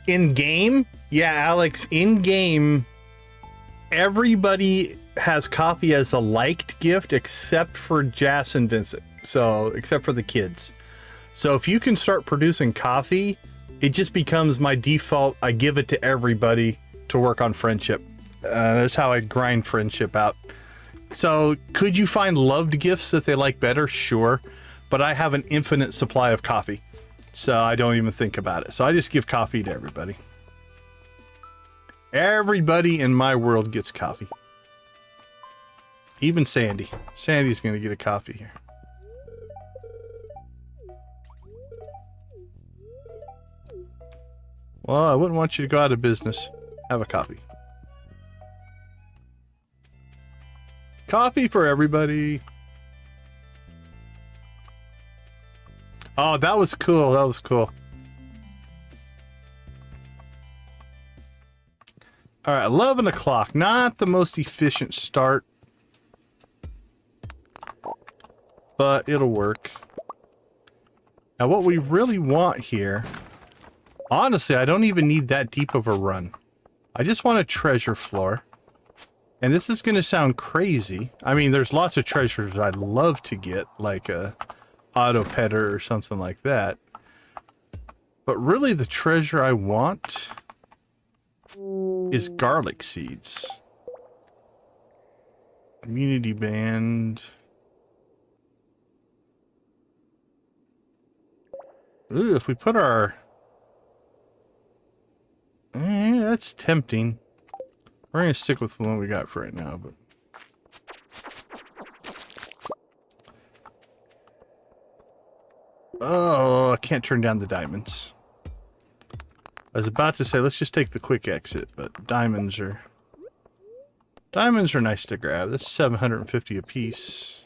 In game? Yeah, Alex, in game, everybody has coffee as a liked gift except for Jas and Vincent. So, except for the kids. So if you can start producing coffee, it just becomes my default. I give it to everybody to work on friendship. That's how I grind friendship out. So could you find loved gifts that they like better? Sure. But I have an infinite supply of coffee. So I don't even think about it. So I just give coffee to everybody. Everybody in my world gets coffee. Even Sandy. Sandy's going to get a coffee here. Well, I wouldn't want you to go out of business. Have a coffee. Coffee for everybody. Oh, that was cool. That was cool. All right, 11 o'clock. Not the most efficient start, but it'll work. Now, what we really want here, honestly, I don't even need that deep of a run. I just want a treasure floor. And this is going to sound crazy. I mean, there's lots of treasures I'd love to get, like a auto petter or something like that. But really, the treasure I want is garlic seeds. Immunity band. Ooh, if we put our... that's tempting. We're going to stick with the one we got for right now, but... Oh, I can't turn down the diamonds. I was about to say, let's just take the quick exit, but diamonds are nice to grab. That's 750 apiece.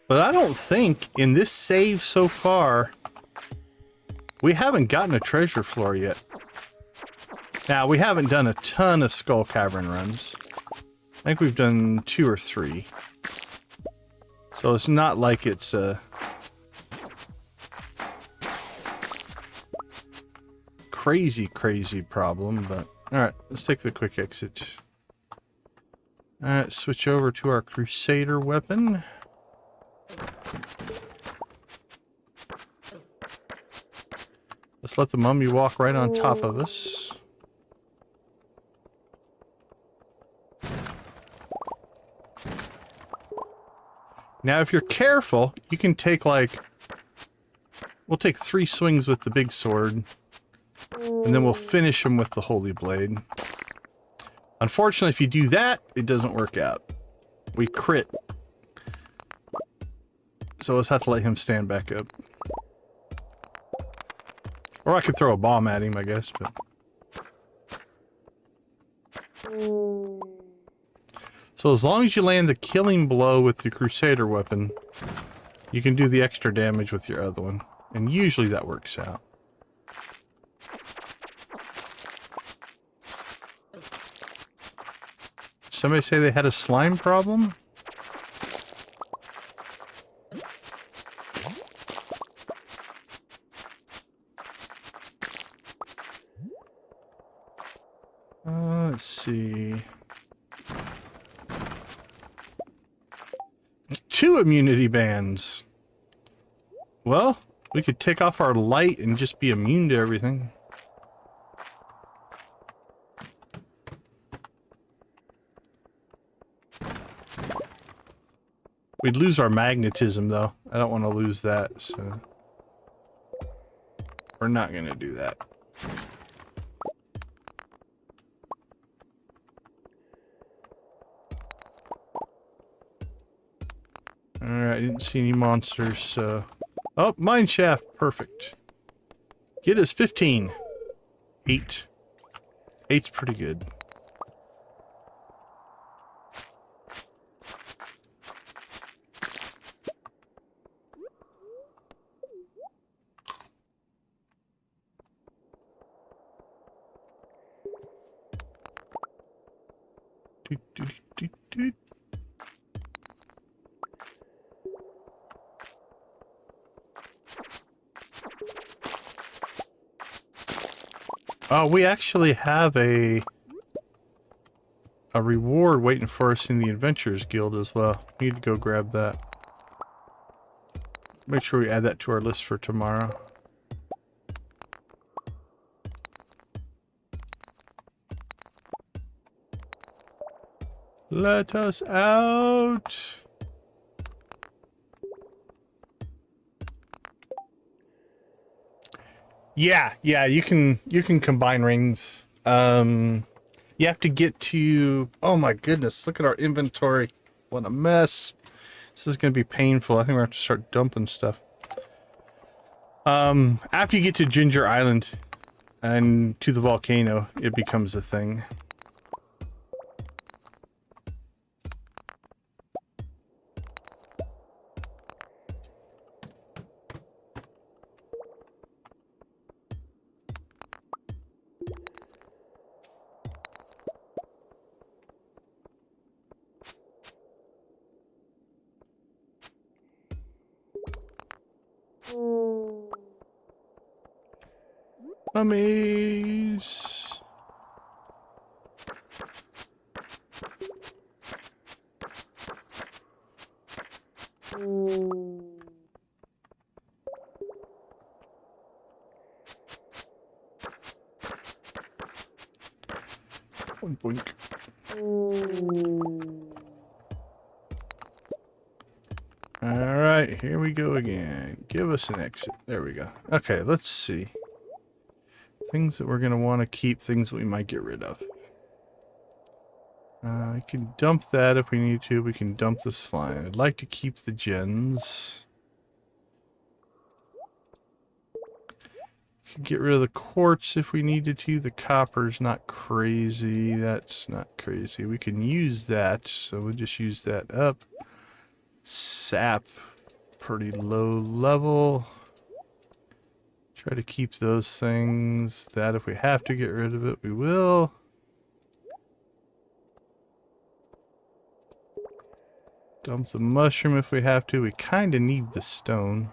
But I don't think in this save so far, we haven't gotten a treasure floor yet. Now, we haven't done a ton of Skull Cavern runs. I think we've done 2 or 3. So it's not like it's a crazy problem, but alright, let's take the quick exit. Alright, switch over to our Crusader weapon. Let's let the mummy walk right on top of us. Now, if you're careful, you can take we'll take 3 swings with the big sword, and then we'll finish him with the holy blade. Unfortunately, if you do that, it doesn't work out. We crit. So let's have to let him stand back up. Or I could throw a bomb at him, I guess, but... So as long as you land the killing blow with the Crusader weapon, you can do the extra damage with your other one. And usually that works out. Somebody say they had a slime problem? Let's see. 2 immunity bands. Well, we could take off our light and just be immune to everything. We'd lose our magnetism, though. I don't want to lose that, so... We're not going to do that. Alright, I didn't see any monsters, so... Oh, mine shaft. Perfect. Get us 15. 8. 8's pretty good. Doot, doot, doot, doot. Oh, we actually have a reward waiting for us in the Adventurers Guild as well. We need to go grab that. Make sure we add that to our list for tomorrow. Let us out. Yeah, you can combine rings. You have to get to... Oh my goodness, look at our inventory. What a mess. This is going to be painful. I think we're going to have to start dumping stuff. After you get to Ginger Island and to the volcano, it becomes a thing. Mummies. Boink, boink. Alright, here we go again. Give us an exit. There we go. Okay, let's see. Things that we're going to want to keep, things that we might get rid of. I can dump that if we need to. We can dump the slime. I'd like to keep the gems. Could get rid of the quartz if we needed to. The copper's not crazy. That's not crazy. We can use that, so we'll just use that up. Sap, pretty low level. Try to keep those things. That if we have to get rid of it, we will. Dump the mushroom if we have to. We kind of need the stone.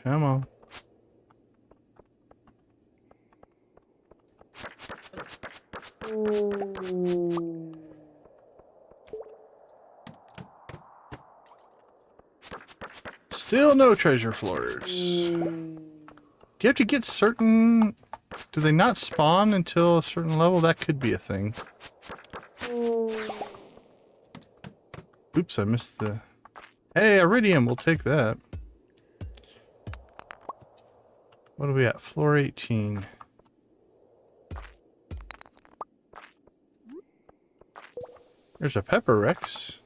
Come on. Still no treasure floors. Do you have to get certain... Do they not spawn until a certain level? That could be a thing. Oops, I missed the... Hey, iridium, we'll take that. What are we at? Floor 18. There's a pepper Rex.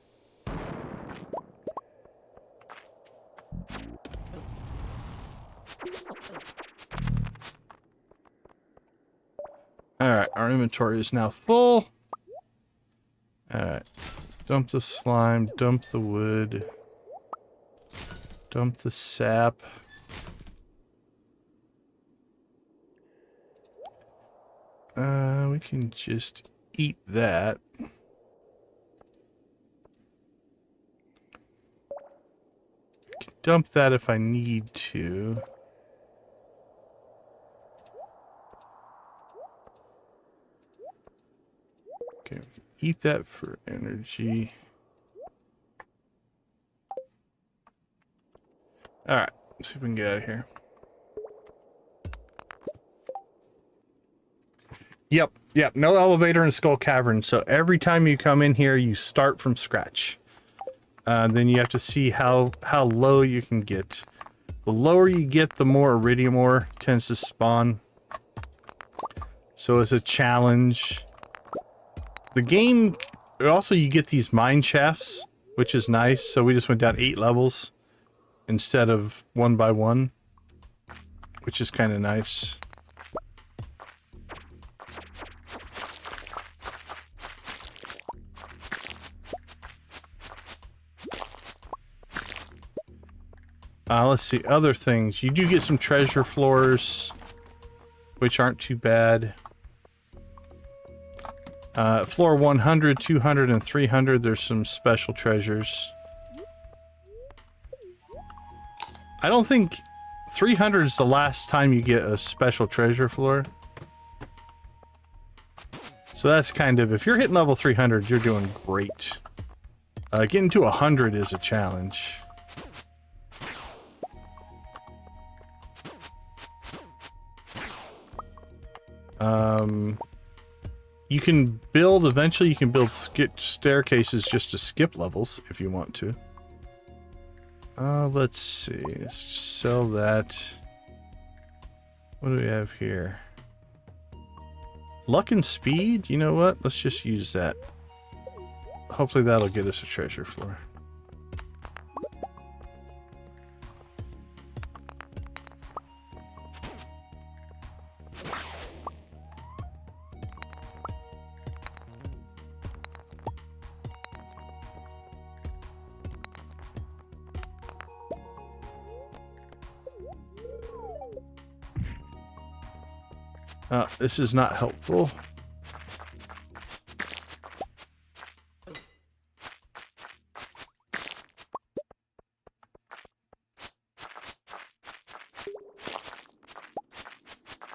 Alright, our inventory is now full. Alright. Dump the slime, dump the wood. Dump the sap. We can just eat that. Can dump that if I need to. Okay, we can eat that for energy. Alright, let's see if we can get out of here. Yep, no elevator in Skull Cavern, so every time you come in here, you start from scratch. Then you have to see how low you can get. The lower you get, the more iridium ore tends to spawn. So it's a challenge. The game, also you get these mine shafts, which is nice, so we just went down 8 levels instead of 1 by 1, which is kind of nice. Let's see, other things. You do get some treasure floors, which aren't too bad. Floor 100, 200, and 300, there's some special treasures. I don't think 300 is the last time you get a special treasure floor. So that's kind of, if you're hitting level 300, you're doing great. Getting to 100 is a challenge. You can build, eventually you can build staircases just to skip levels if you want to. Let's see, let's sell that. What do we have here? Luck and speed? You know what? Let's just use that. Hopefully that'll get us a treasure floor. This is not helpful.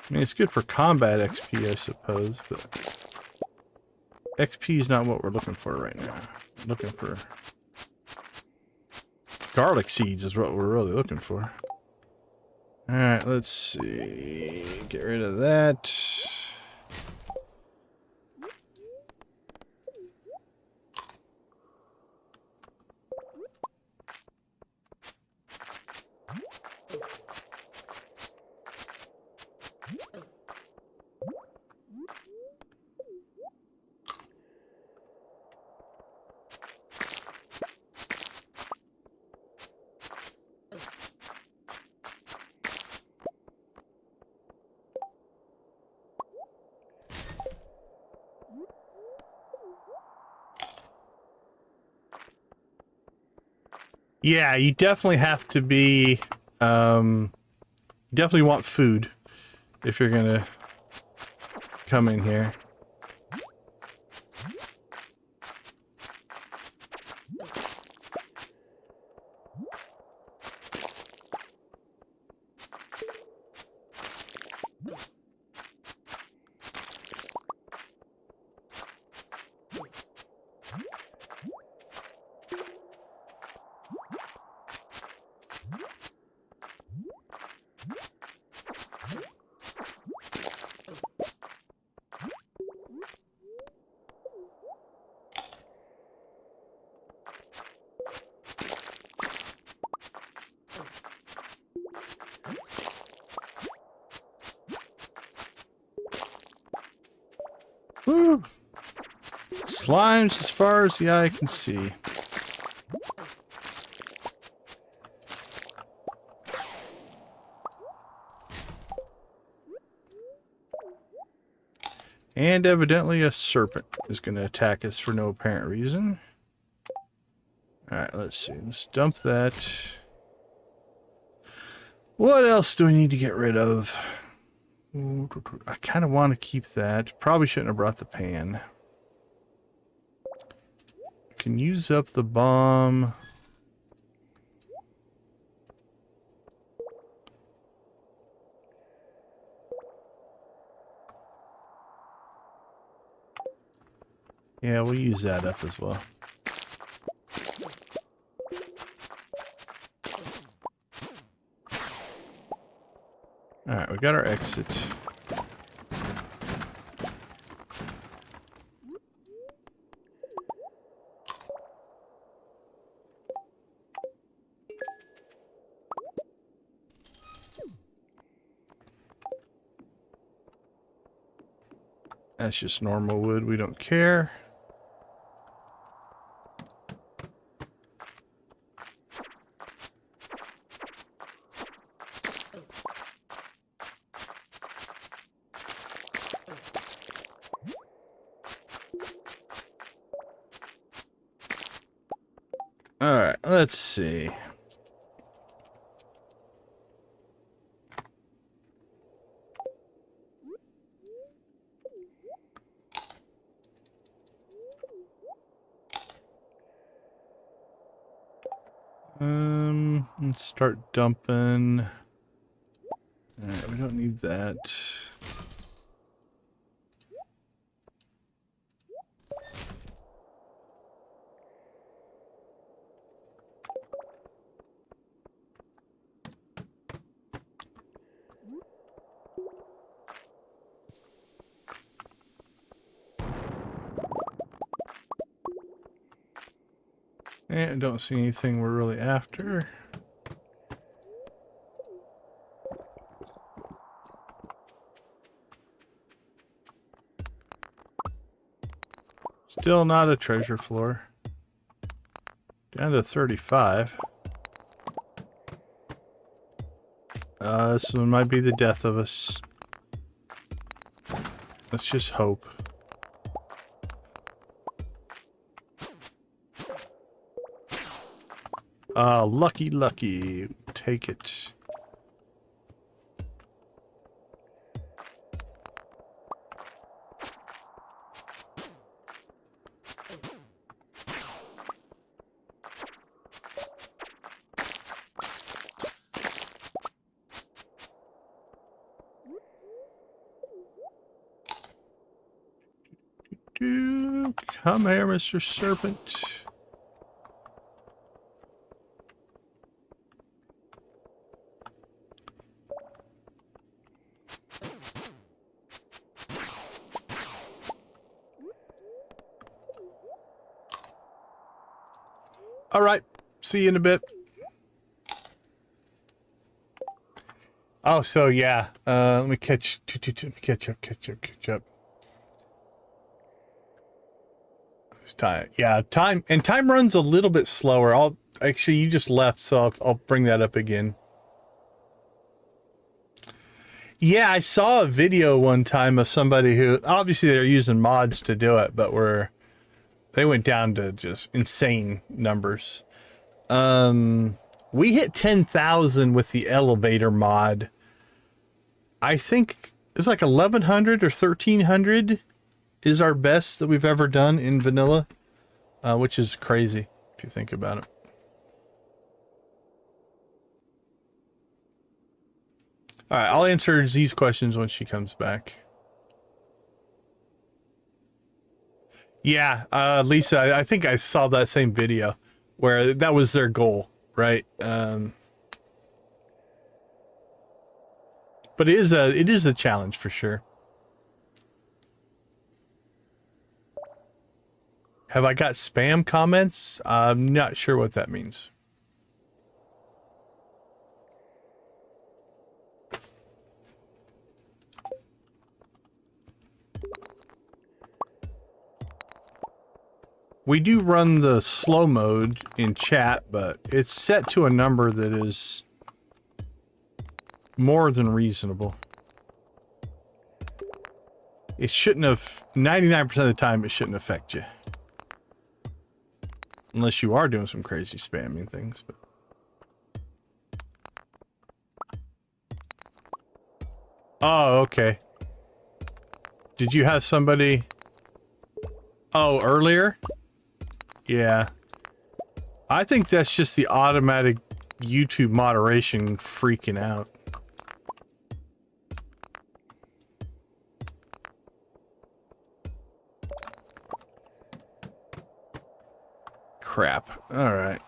I mean, it's good for combat XP, I suppose, but XP is not what we're looking for right now. We're looking for garlic seeds is what we're really looking for. Alright, let's see. Get rid of that. Yeah, you definitely have to be, you definitely want food if you're gonna come in here. Woo! Slimes as far as the eye can see. And evidently a serpent is going to attack us for no apparent reason. Alright, let's see. Let's dump that. What else do we need to get rid of? I kind of want to keep that. Probably shouldn't have brought the pan. Can use up the bomb. Yeah, we'll use that up as well. Alright, we got our exit. That's just normal wood, we don't care. Alright, let's see. Let's start dumping. Alright, we don't need that. And I don't see anything we're really after. Still not a treasure floor. Down to 35. This one might be the death of us. Let's just hope. Lucky, lucky. Take it. Come here, Mr. Serpent. All right, see you in a bit. Oh, so yeah, let me catch up. Time, yeah, time runs a little bit slower. Actually, you just left, so I'll bring that up again. Yeah, I saw a video one time of somebody who, obviously they're using mods to do it, but they went down to just insane numbers. We hit 10,000 with the elevator mod. I think it's like 1,100 or 1,300 is our best that we've ever done in vanilla, which is crazy if you think about it. All right, I'll answer Z's questions when she comes back. Yeah, Lisa, I think I saw that same video where that was their goal, right? But it is a challenge for sure. Have I got spam comments? I'm not sure what that means. We do run the slow mode in chat, but it's set to a number that is more than reasonable. It shouldn't have, 99% of the time, it shouldn't affect you. Unless you are doing some crazy spamming things, but. Oh, okay. Did you have somebody? Oh, earlier? Yeah. I think that's just the automatic YouTube moderation freaking out. Crap. Alright.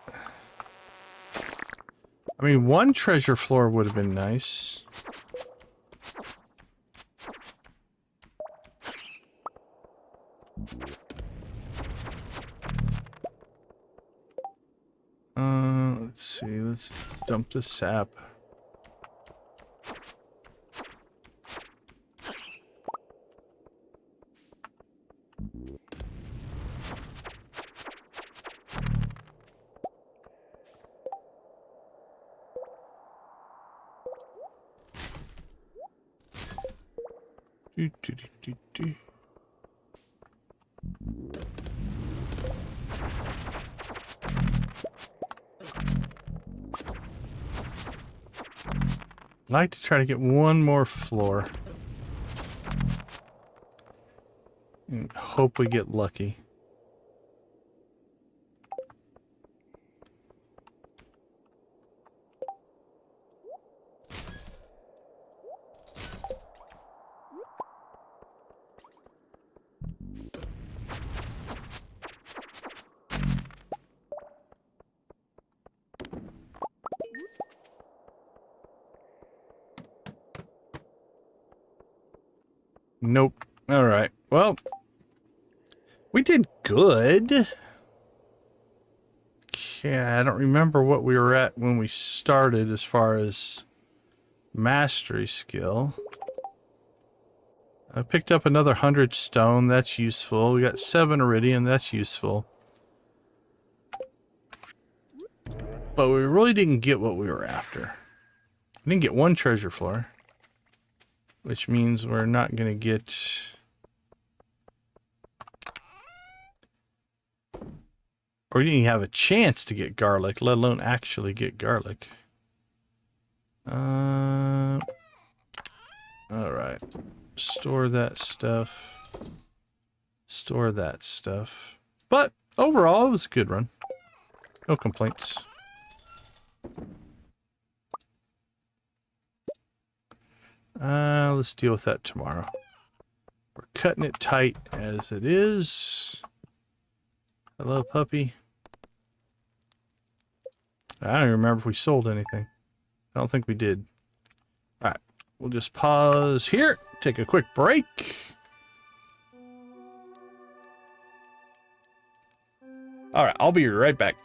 I mean, one treasure floor would have been nice. Let's see, let's dump the sap. Do, do, do, do, do. I'd like to try to get one more floor. And hope we get lucky. Nope. All right. Well, we did good. Okay, I don't remember what we were at when we started as far as mastery skill. I picked up another 100 stone. That's useful. We got 7 iridium. That's useful. But we really didn't get what we were after. We didn't get one treasure floor. Which means we're not going to get... Or we didn't even have a chance to get garlic, let alone actually get garlic. Alright. Store that stuff. Store that stuff. But overall, it was a good run. No complaints. Let's deal with that tomorrow. We're cutting it tight as it is. Hello, puppy. I don't even remember if we sold anything. I don't think we did. Alright, we'll just pause here, take a quick break. Alright, I'll be right back.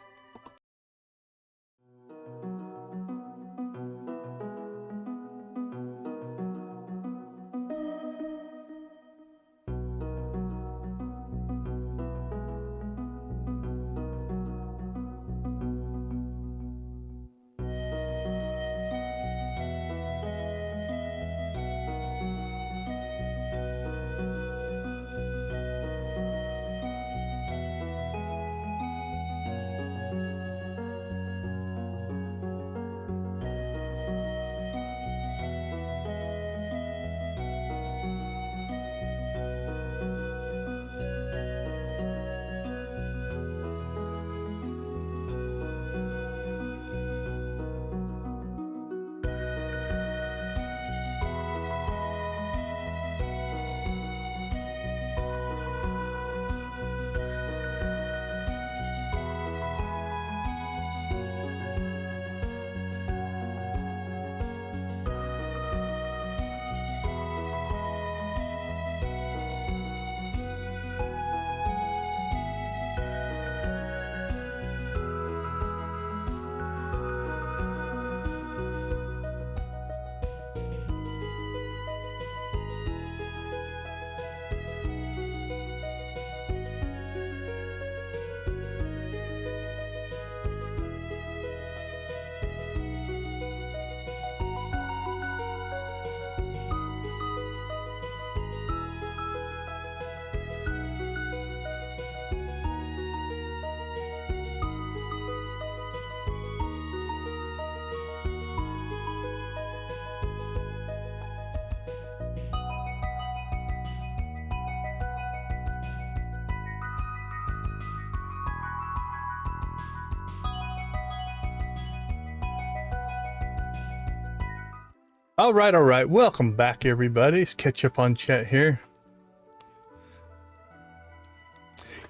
All right. Welcome back, everybody. Let's catch up on chat here.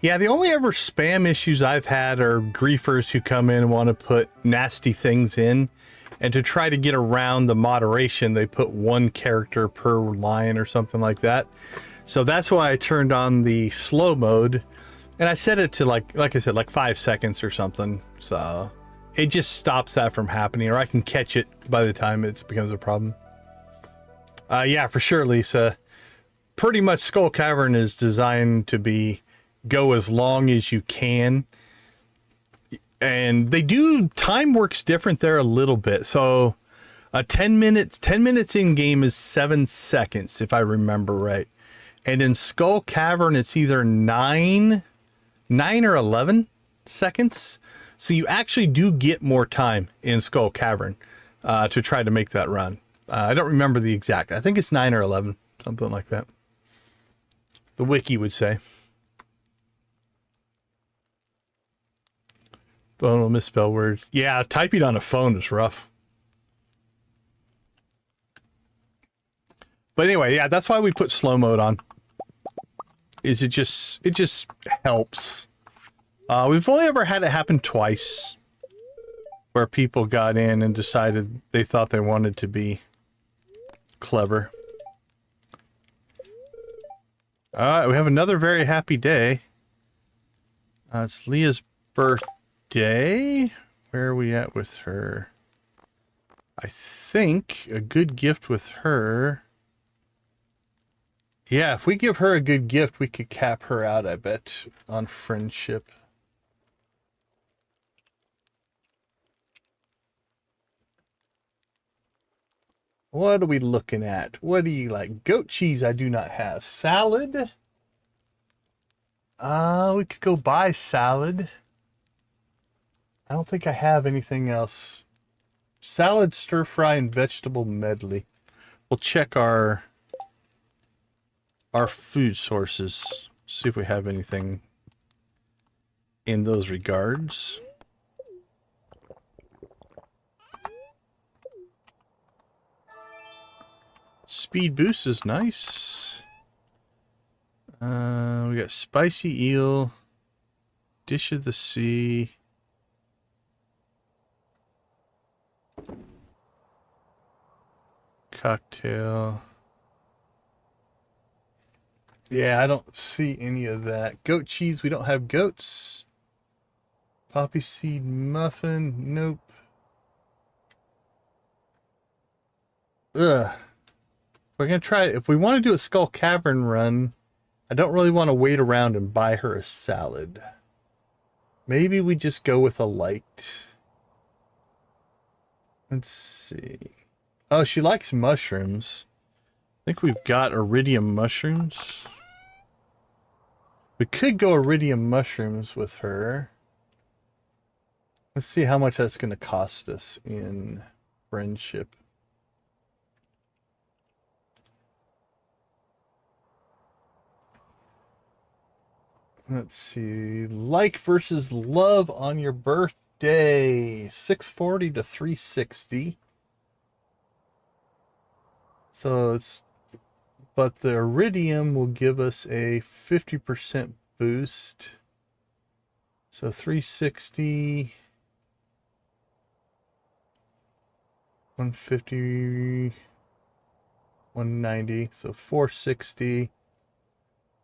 Yeah, the only ever spam issues I've had are griefers who come in and want to put nasty things in. And to try to get around the moderation, they put one character per line or something like that. So that's why I turned on the slow mode. And I set it to like I said, like 5 seconds or something. So it just stops that from happening, or I can catch it by the time it becomes a problem. Yeah, for sure, Lisa. Pretty much Skull Cavern is designed to go as long as you can. And they do, time works different there a little bit. So 10 minutes in game is 7 seconds, if I remember right. And in Skull Cavern, it's either 9 or 11 seconds. So you actually do get more time in Skull Cavern to try to make that run. I don't remember the exact. I think it's 9 or 11, something like that. The wiki would say. Phone will misspell words. Yeah, typing on a phone is rough. But anyway, yeah, that's why we put slow mode on. It just helps. We've only ever had it happen twice, where people got in and decided they thought they wanted to be clever. All right, we have another very happy day. It's Leah's birthday. Where are we at with her? I think a good gift with her. Yeah, if we give her a good gift, we could cap her out, I bet, on friendship. What are we looking at? What do you like? Goat cheese I do not have. Salad? We could go buy salad. I don't think I have anything else. Salad, stir fry, and vegetable medley. We'll check our food sources. See if we have anything in those regards. Speed boost is nice. We got spicy eel, dish of the sea. Cocktail. Yeah, I don't see any of that. Goat cheese, we don't have goats. Poppy seed muffin, nope. Ugh. We're gonna try it. If we want to do a Skull Cavern run, I don't really want to wait around and buy her a salad. Maybe we just go with a light. Let's see. Oh, she likes mushrooms. I think we've got iridium mushrooms. We could go iridium mushrooms with her. Let's see how much that's going to cost us in friendship. Let's see. Like versus love on your birthday. 640 to 360. So it's, but the iridium will give us a 50% boost. So 360, 150, 190, so 460.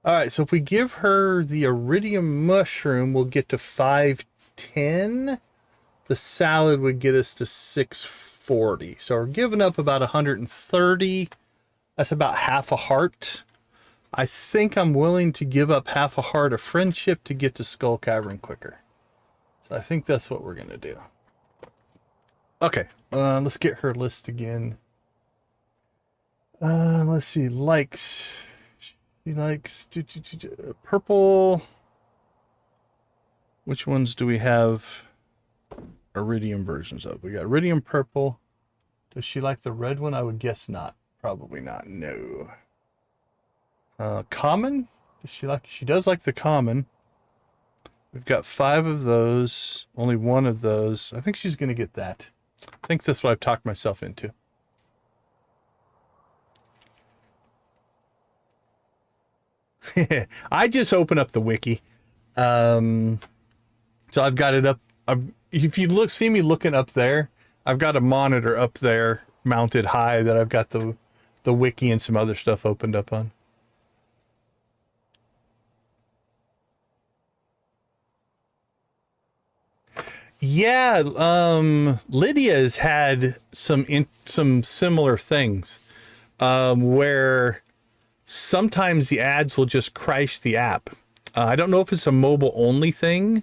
All right, so if we give her the iridium mushroom, we'll get to 510. The salad would get us to 640. So we're giving up about 130. That's about half a heart. I think I'm willing to give up half a heart of friendship to get to Skull Cavern quicker. So I think that's what we're going to do. Okay, let's get her list again. Let's see, likes. She likes purple. Which ones do we have iridium versions of? We got iridium purple. Does she like the red one? I would guess not. Probably not. No. Common? Does she like? She does like the common. We've got 5 of those. Only 1 of those. I think she's going to get that. I think that's what I've talked myself into. I just open up the wiki. So I've got it up. If you see me looking up there, I've got a monitor up there mounted high that I've got the wiki and some other stuff opened up on. Yeah, Lydia's had some similar things, where sometimes the ads will just crash the app. I don't know if it's a mobile only thing,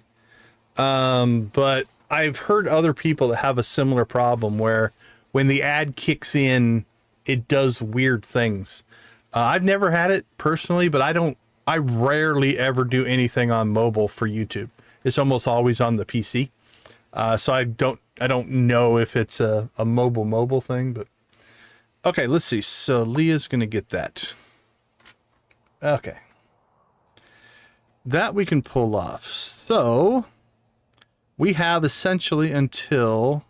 but I've heard other people that have a similar problem where when the ad kicks in, it does weird things. I've never had it personally, but I rarely ever do anything on mobile for YouTube. It's almost always on the PC. So I don't know if it's a mobile thing, but okay, let's see. So Leah's going to get that. Okay. That we can pull off. So we have essentially until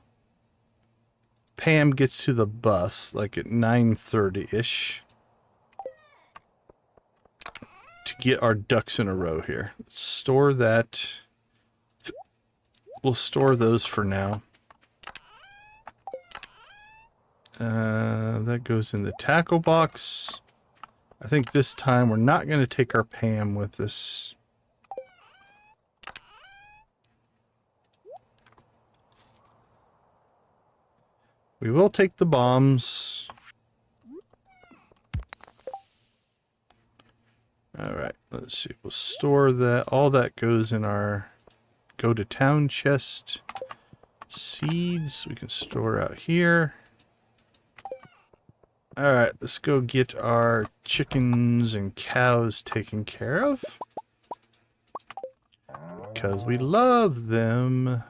Pam gets to the bus, like at 9:30-ish, to get our ducks in a row here. Let's store that. We'll store those for now. That goes in the tackle box. I think this time we're not going to take our Pam with us. We will take the bombs. All right, let's see. We'll store that. All that goes in our go to town chest. Seeds we can store out here. All right, let's go get our chickens and cows taken care of, because we love them.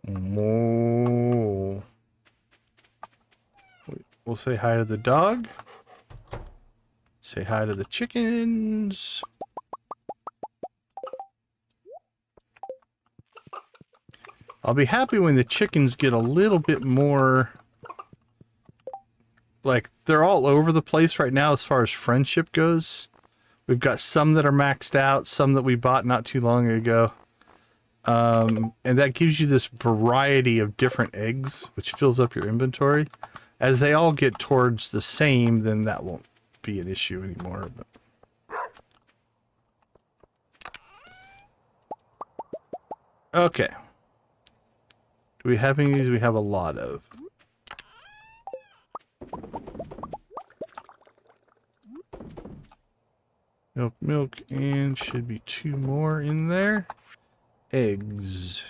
Moo. We'll say hi to the dog. Say hi to the chickens. I'll be happy when the chickens get a little bit more, like, they're all over the place right now as far as friendship goes. We've got some that are maxed out, some that we bought not too long ago. And that gives you this variety of different eggs, which fills up your inventory. As they all get towards the same, then that won't be an issue anymore. But okay. Do we have any of these? We have a lot of. Milk, and should be 2 more in there. Eggs.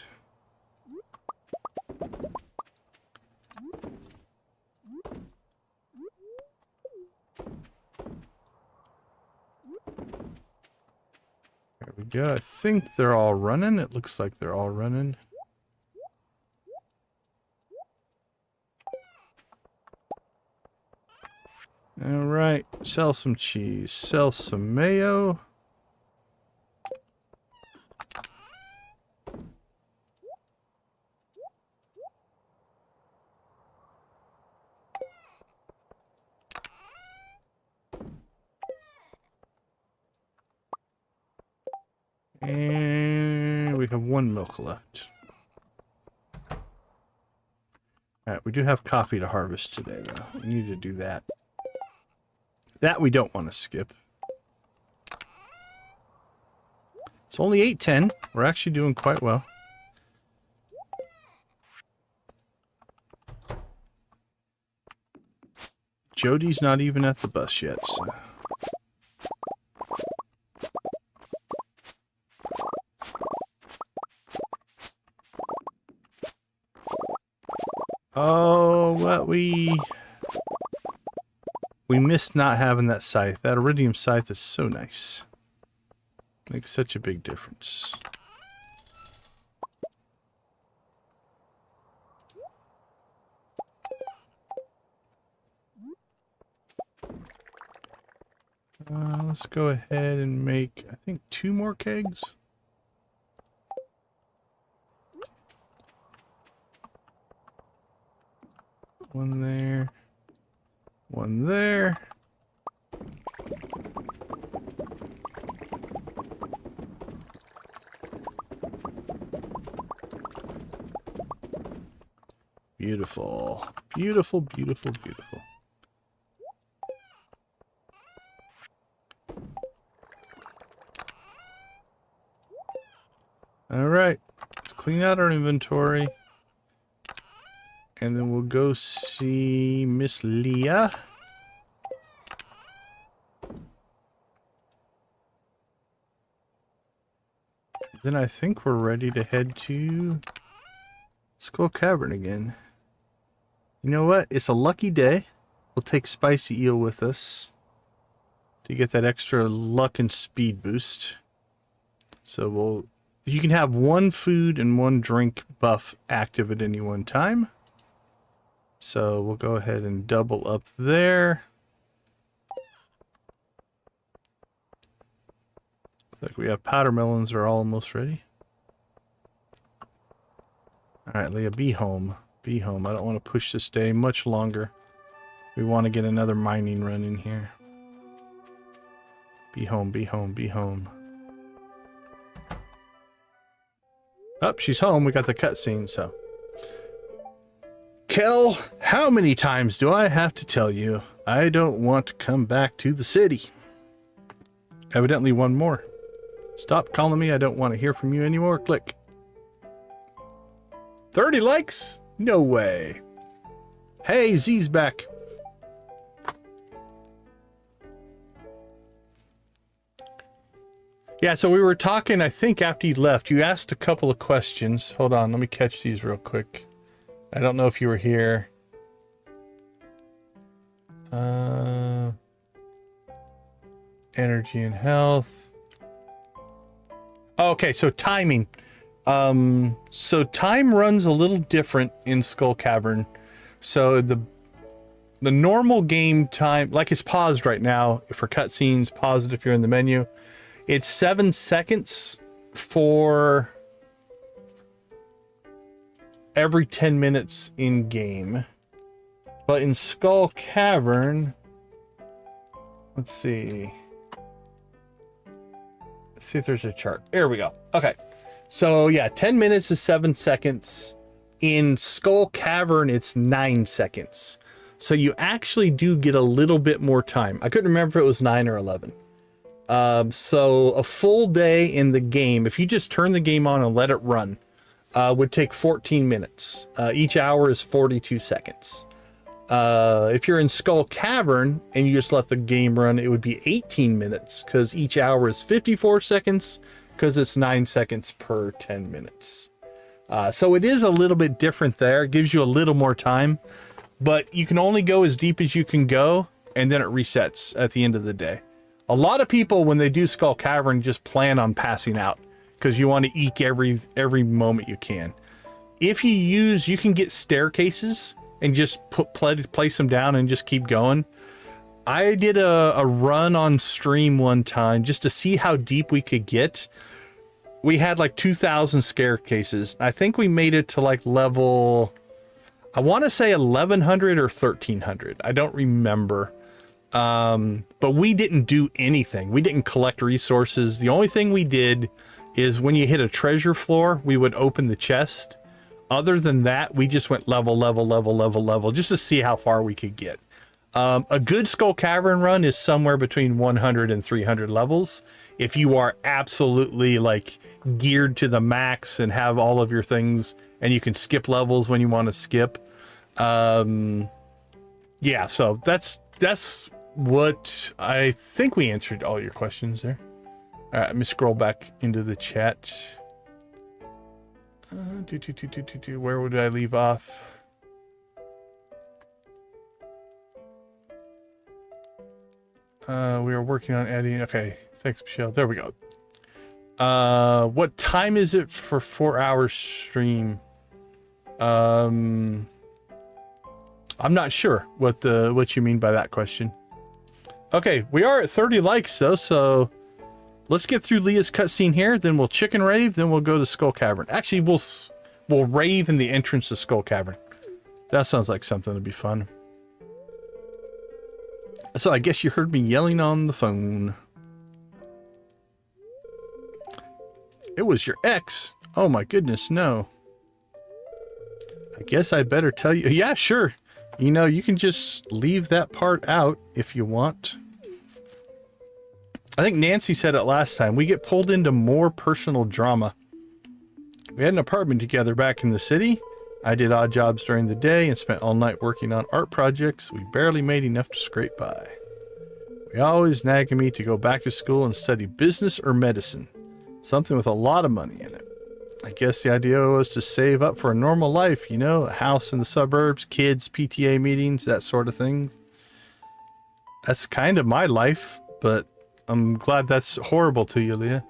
There we go. I think they're all running. It looks like they're all running. All right. Sell some cheese. Sell some mayo. And we have 1 milk left. Alright, we do have coffee to harvest today, though. We need to do that. That we don't want to skip. It's only 8:10. We're actually doing quite well. Jody's not even at the bus yet, so... Oh, what we missed not having that scythe. That iridium scythe is so nice. Makes such a big difference. Let's go ahead and make, I think, 2 more kegs. One there. One there. Beautiful. Beautiful, beautiful, beautiful. All right. Let's clean out our inventory. And then we'll go see Miss Leah. Then I think we're ready to head to Skull Cavern again. You know what? It's a lucky day. We'll take Spicy Eel with us to get that extra luck and speed boost. So you can have one food and one drink buff active at any one time. So we'll go ahead and double up there. Looks like we have powder melons are almost ready. Alright, Leah, be home. Be home. I don't want to push this day much longer. We want to get another mining run in here. Be home, be home, be home. Oh, she's home. We got the cutscene, so. Kel, how many times do I have to tell you I don't want to come back to the city? Evidently one more. Stop calling me. I don't want to hear from you anymore. Click. 30 likes? No way. Hey, Z's back. Yeah, so we were talking, I think after you left, you asked a couple of questions. Hold on, let me catch these real quick. I don't know if you were here. Energy and health. Okay, so timing. So time runs a little different in Skull Cavern. So the normal game time, like it's paused right now for cutscenes, pause it if you're in the menu. It's 7 seconds for every 10 minutes in game. But in Skull Cavern, let's see. Let's see if there's a chart. There we go. Okay. So yeah, 10 minutes is 7 seconds. In Skull Cavern, it's 9 seconds. So you actually do get a little bit more time. I couldn't remember if it was 9 or 11. So a full day in the game, if you just turn the game on and let it run, would take 14 minutes. Each hour is 42 seconds. If you're in Skull Cavern and you just let the game run, it would be 18 minutes because each hour is 54 seconds because it's 9 seconds per 10 minutes. So it is a little bit different there. It gives you a little more time, but you can only go as deep as you can go and then it resets at the end of the day. A lot of people, when they do Skull Cavern, just plan on passing out because you want to eke every moment you can. If you can get staircases and just place them down and just keep going. I did a run on stream one time just to see how deep we could get. We had like 2,000 staircases. I think we made it to like level, I want to say 1,100 or 1,300. I don't remember. But we didn't do anything. We didn't collect resources. The only thing we did is when you hit a treasure floor, we would open the chest. Other than that, we just went level, just to see how far we could get. A good Skull Cavern run is somewhere between 100 and 300 levels. If you are absolutely like geared to the max and have all of your things and you can skip levels when you want to skip. Yeah, so that's what I think we answered all your questions there. All right, let me scroll back into the chat. Where would I leave off? We are working on adding. Okay, thanks, Michelle. There we go. What time is it for 4 hours stream? I'm not sure what you mean by that question. Okay, we are at 30 likes though, so let's get through Leah's cutscene here. Then we'll chicken rave. Then we'll go to Skull Cavern. Actually, we'll rave in the entrance to Skull Cavern. That sounds like something to be fun. So I guess you heard me yelling on the phone. It was your ex. Oh my goodness, no. I guess I better tell you. Yeah, sure. You know, you can just leave that part out if you want. I think Nancy said it last time. We get pulled into more personal drama. We had an apartment together back in the city. I did odd jobs during the day and spent all night working on art projects. We barely made enough to scrape by. We always nagging me to go back to school and study business or medicine. Something with a lot of money in it. I guess the idea was to save up for a normal life, you know, a house in the suburbs, kids, PTA meetings, that sort of thing. That's kind of my life, but I'm glad that's horrible to you, Leah.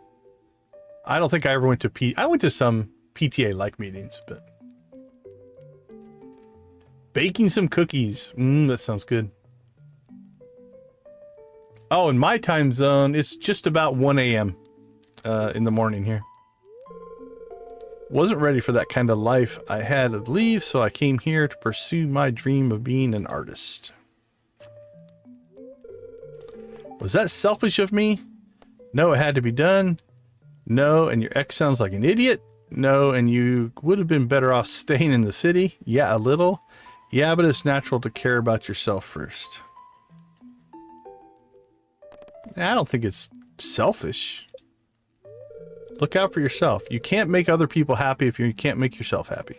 I don't think I ever went to I went to some PTA-like meetings, but... Baking some cookies. That sounds good. Oh, in my time zone, it's just about 1 a.m. In the morning here. Wasn't ready for that kind of life. I had to leave, so I came here to pursue my dream of being an artist. Was that selfish of me? No, it had to be done. No, and your ex sounds like an idiot. No, and you would have been better off staying in the city. Yeah, a little. Yeah, but it's natural to care about yourself first. I don't think it's selfish. Look out for yourself. You can't make other people happy if you can't make yourself happy.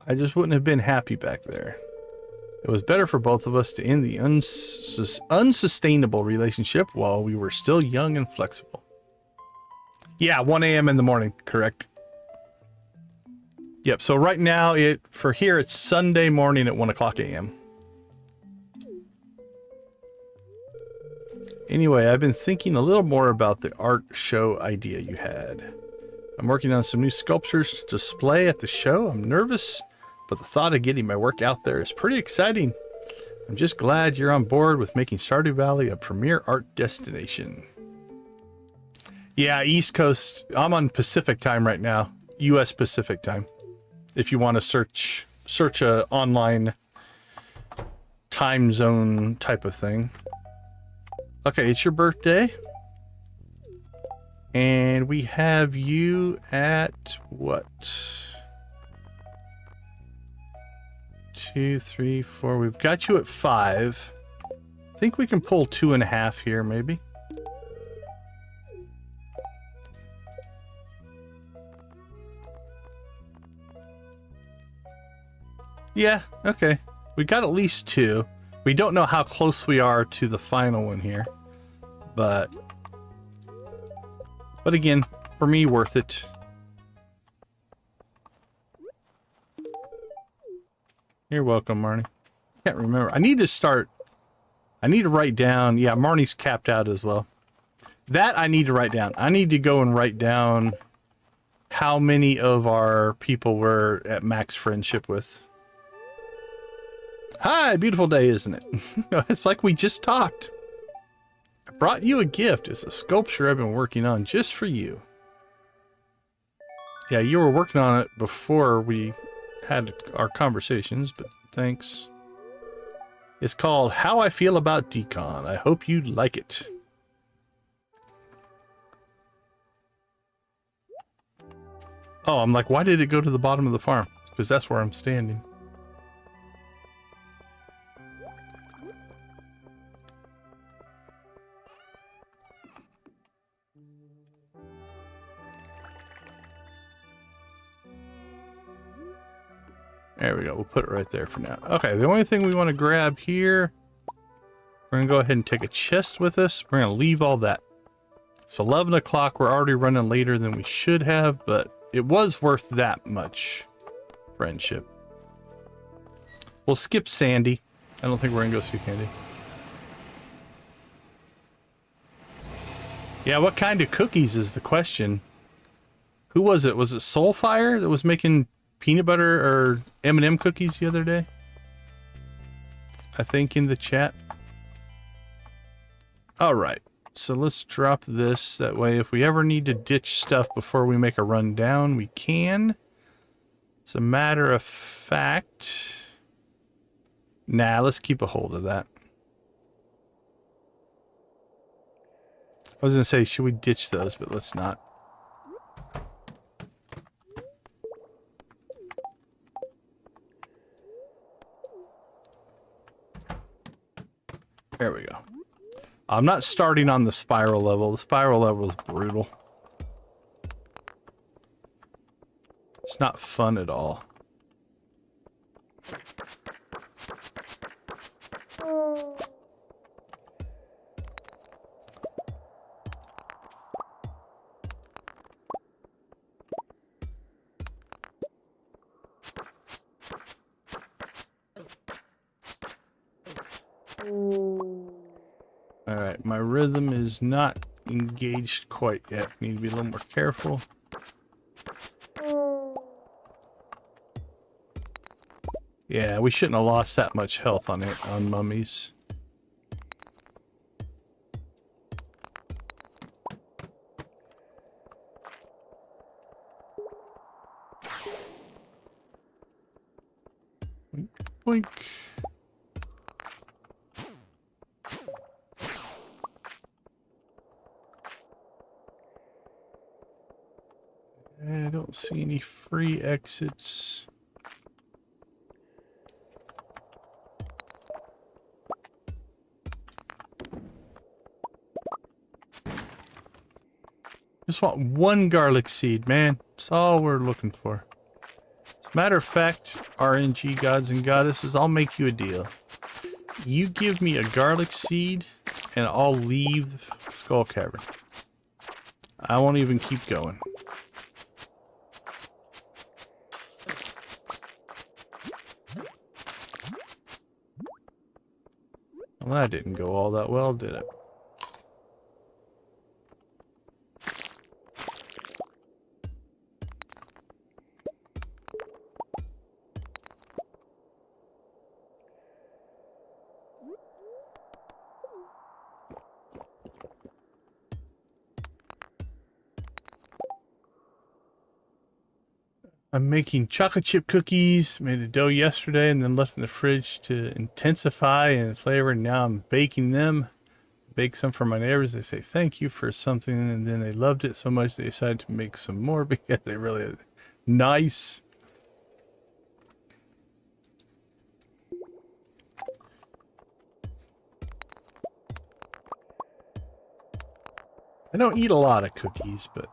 I just wouldn't have been happy back there. It was better for both of us to end the unsustainable relationship while we were still young and flexible. Yeah, 1 a.m. in the morning, correct. Yep, so right now, for here, it's Sunday morning at 1 o'clock a.m. Anyway, I've been thinking a little more about the art show idea you had. I'm working on some new sculptures to display at the show. I'm nervous, but the thought of getting my work out there is pretty exciting. I'm just glad you're on board with making Stardew Valley a premier art destination. Yeah, East Coast. I'm on Pacific time right now. U.S. Pacific time. If you want to search a online time zone type of thing. Okay, it's your birthday. And we have you at what? 2, 3, 4. We've got you at 5. I think we can pull 2.5 here, maybe. Yeah, okay. We got at least 2. We don't know how close we are to the final one here. But again, for me, worth it. You're welcome, Marnie. Can't remember. I need to write down. Yeah, Marnie's capped out as well. That I need to write down. I need to go and write down how many of our people we're at max friendship with. Hi, beautiful day, isn't it? It's like we just talked. I brought you a gift. It's a sculpture I've been working on just for you. Yeah, you were working on it before we had our conversations, but thanks. It's called How I Feel About Decon. I hope you like it. Oh, I'm like, why did it go to the bottom of the farm? Because that's where I'm standing. There we go. We'll put it right there for now. Okay, the only thing we want to grab here, we're going to go ahead and take a chest with us. We're going to leave all that. It's 11 o'clock. We're already running later than we should have, but it was worth that much friendship. We'll skip Sandy. I don't think we're going to go see Sandy. Yeah, what kind of cookies is the question? Who was it? Was it Soulfire that was making peanut butter or M&M cookies the other day? I think in the chat. All right, so let's drop this. That way, if we ever need to ditch stuff before we make a run down, we can. As a matter of fact, nah, let's keep a hold of that. I was gonna say, should we ditch those, but let's not. There we go. I'm not starting on the spiral level. The spiral level is brutal. It's not fun at all. Alright, my rhythm is not engaged quite yet. Need to be a little more careful. Yeah, we shouldn't have lost that much health on it, on mummies. Boink, boink. I don't see any free exits. Just want one garlic seed, man. That's all we're looking for. As a matter of fact, RNG gods and goddesses, I'll make you a deal. You give me a garlic seed, and I'll leave Skull Cavern. I won't even keep going. Well, that didn't go all that well, did it? I'm making chocolate chip cookies. Made a dough yesterday and then left in the fridge to intensify and flavor. And now I'm baking them. Bake some for my neighbors. They say thank you for something, and then they loved it so much they decided to make some more because they really nice. I don't eat a lot of cookies, but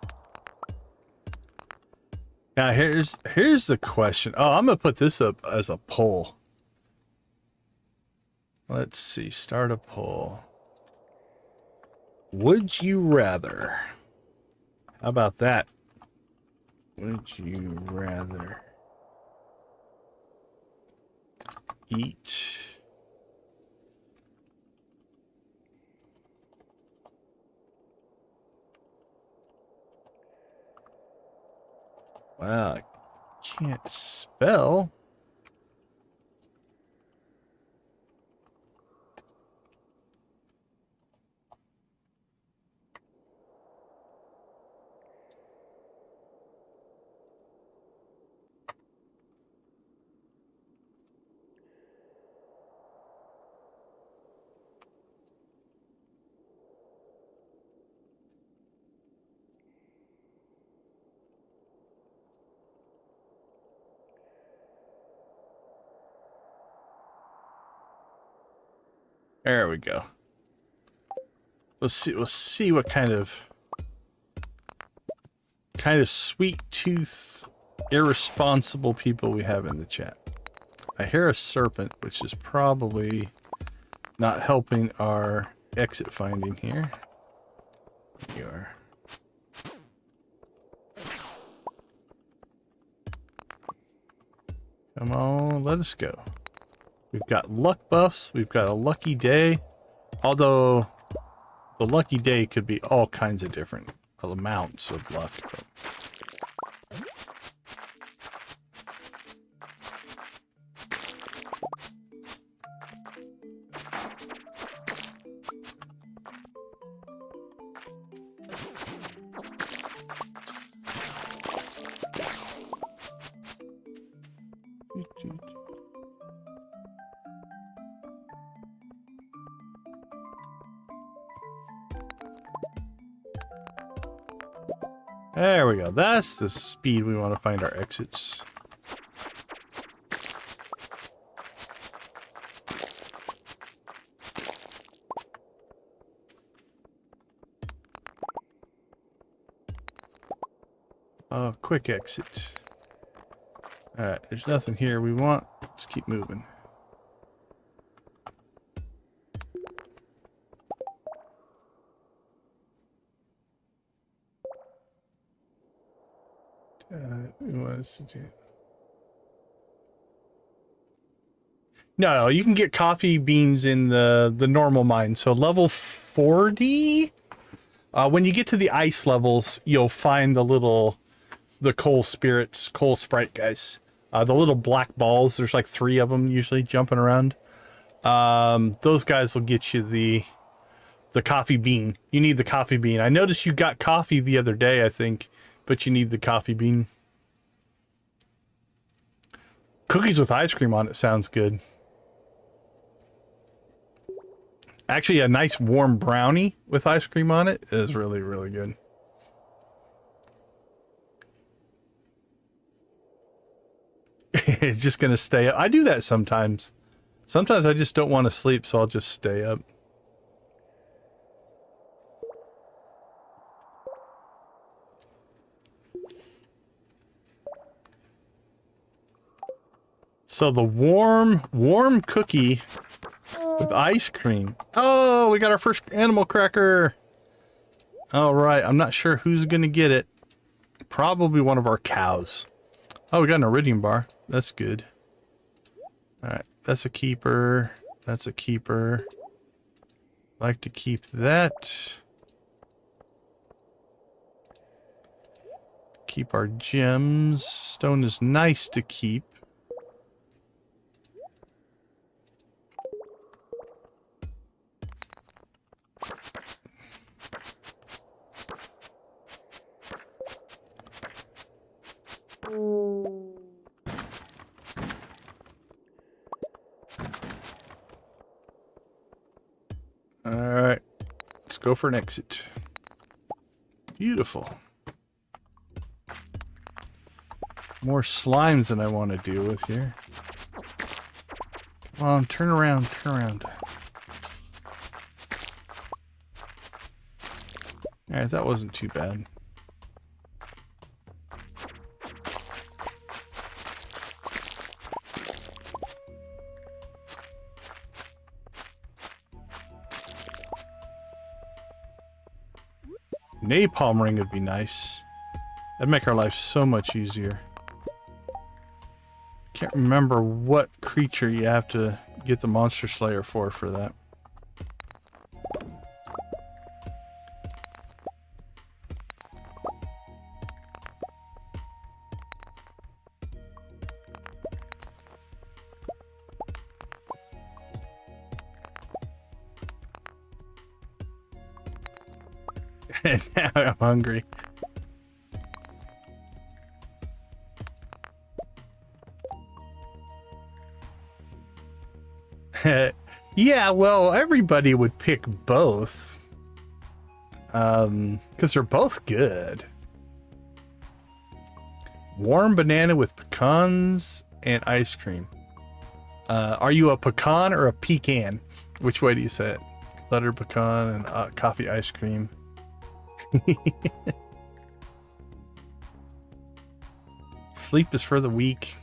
now here's the question. Oh, I'm gonna put this up as a poll. Let's see, start a poll. Would you rather? How about that? Would you rather eat wow, I can't spell. There we go. We'll see what kind of sweet tooth irresponsible people we have in the chat. I hear a serpent, which is probably not helping our exit finding here. You are. Come on, let us go. We've got luck buffs. We've got a lucky day. Although the lucky day could be all kinds of different amounts of luck. There we go. That's the speed we want to find our exits. Quick exit. Alright, there's nothing here we want. Let's keep moving. No, you can get coffee beans in the normal mine. So level 40, when you get to the ice levels, you'll find the coal sprite guys. The little black balls. There's like 3 of them usually jumping around. Those guys will get you the coffee bean. You need the coffee bean. I noticed you got coffee the other day, I think, but you need the coffee bean. Cookies with ice cream on it sounds good. Actually, a nice warm brownie with ice cream on it is really, really good. It's just going to stay up. I do that sometimes. Sometimes I just don't want to sleep, so I'll just stay up. So the warm cookie with ice cream. Oh, we got our first animal cracker. All right, I'm not sure who's going to get it. Probably one of our cows. Oh, we got an iridium bar. That's good. All right, that's a keeper. That's a keeper. Like to keep that. Keep our gems. Stone is nice to keep. Alright, let's go for an exit. Beautiful. More slimes than I want to deal with here. Come on, turn around, turn around. Alright, that wasn't too bad. Napalm ring would be nice. That'd make our life so much easier. Can't remember what creature you have to get the monster slayer for that. And now I'm hungry. Yeah, well, everybody would pick both. Because they're both good. Warm banana with pecans and ice cream. Are you a pecan or a pecan? Which way do you say it? Butter pecan and coffee ice cream. Sleep is for the weak.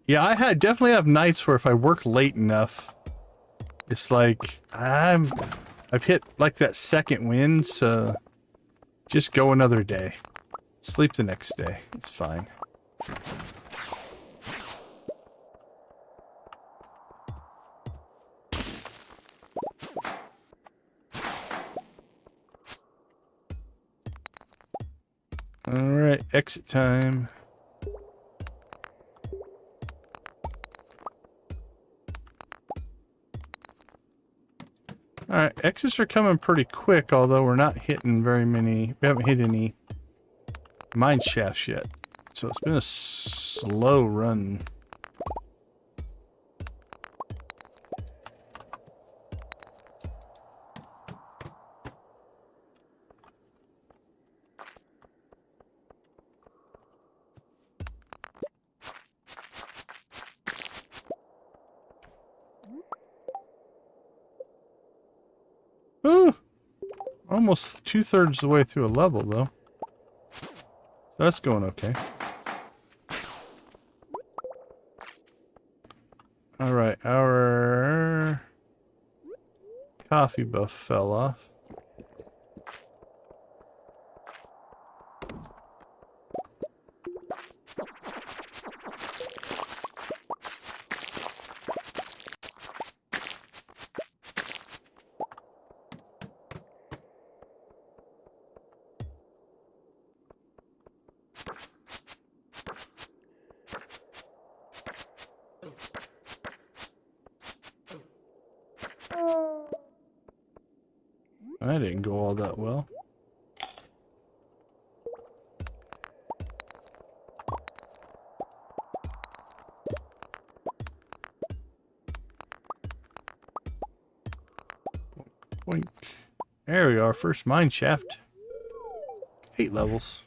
Yeah, I definitely have nights where if I work late enough, it's like I've hit like that second wind, so just go another day. Sleep the next day. It's fine. Alright, exit time. Alright, X's are coming pretty quick, although we're not hitting very many. We haven't hit any mine shafts yet. So it's been a slow run. Ooh! Almost 2/3 the way through a level, though. So that's going okay. Alright, our coffee buff fell off. That didn't go all that well. Boink. There we go, first mine shaft. 8 levels.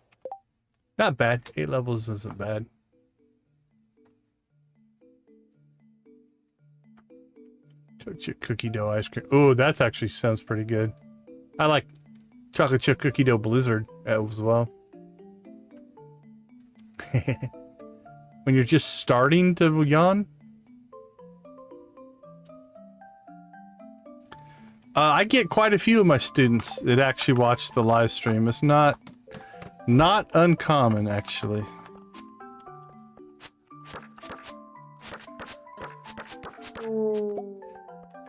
Not bad. 8 levels isn't bad. Chocolate chip cookie dough ice cream. Oh, that's actually sounds pretty good. I like chocolate chip cookie dough blizzard as well. When you're just starting to yawn. I get quite a few of my students that actually watch the live stream. It's not uncommon, actually.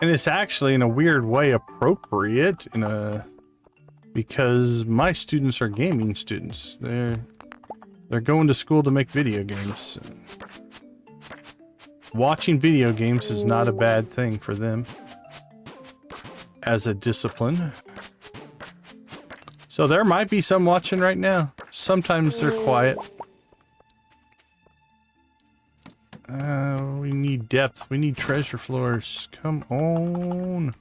And it's actually in a weird way appropriate because my students are gaming students. They're going to school to make video games. Watching video games is not a bad thing for them as a discipline. So there might be some watching right now. Sometimes they're quiet. We need depth. We need treasure floors. Come on.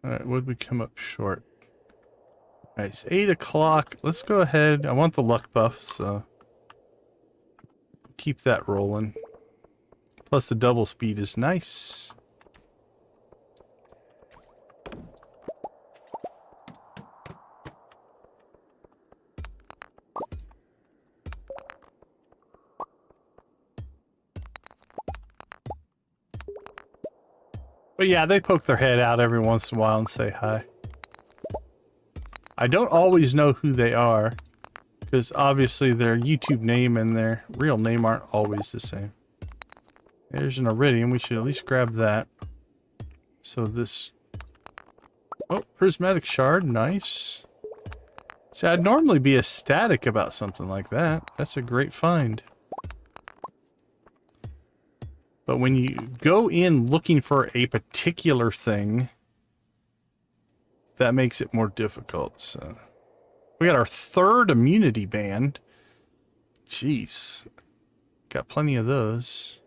Alright, would we come up short? Alright, it's 8 o'clock. Let's go ahead. I want the luck buff, so keep that rolling. Plus the double speed is nice. But yeah, they poke their head out every once in a while and say hi. I don't always know who they are, because obviously their YouTube name and their real name aren't always the same. There's an iridium. We should at least grab that. So this... Oh, prismatic shard. Nice. See, I'd normally be ecstatic about something like that. That's a great find. But when you go in looking for a particular thing, that makes it more difficult. So we got our 3rd immunity band. Jeez. Got plenty of those.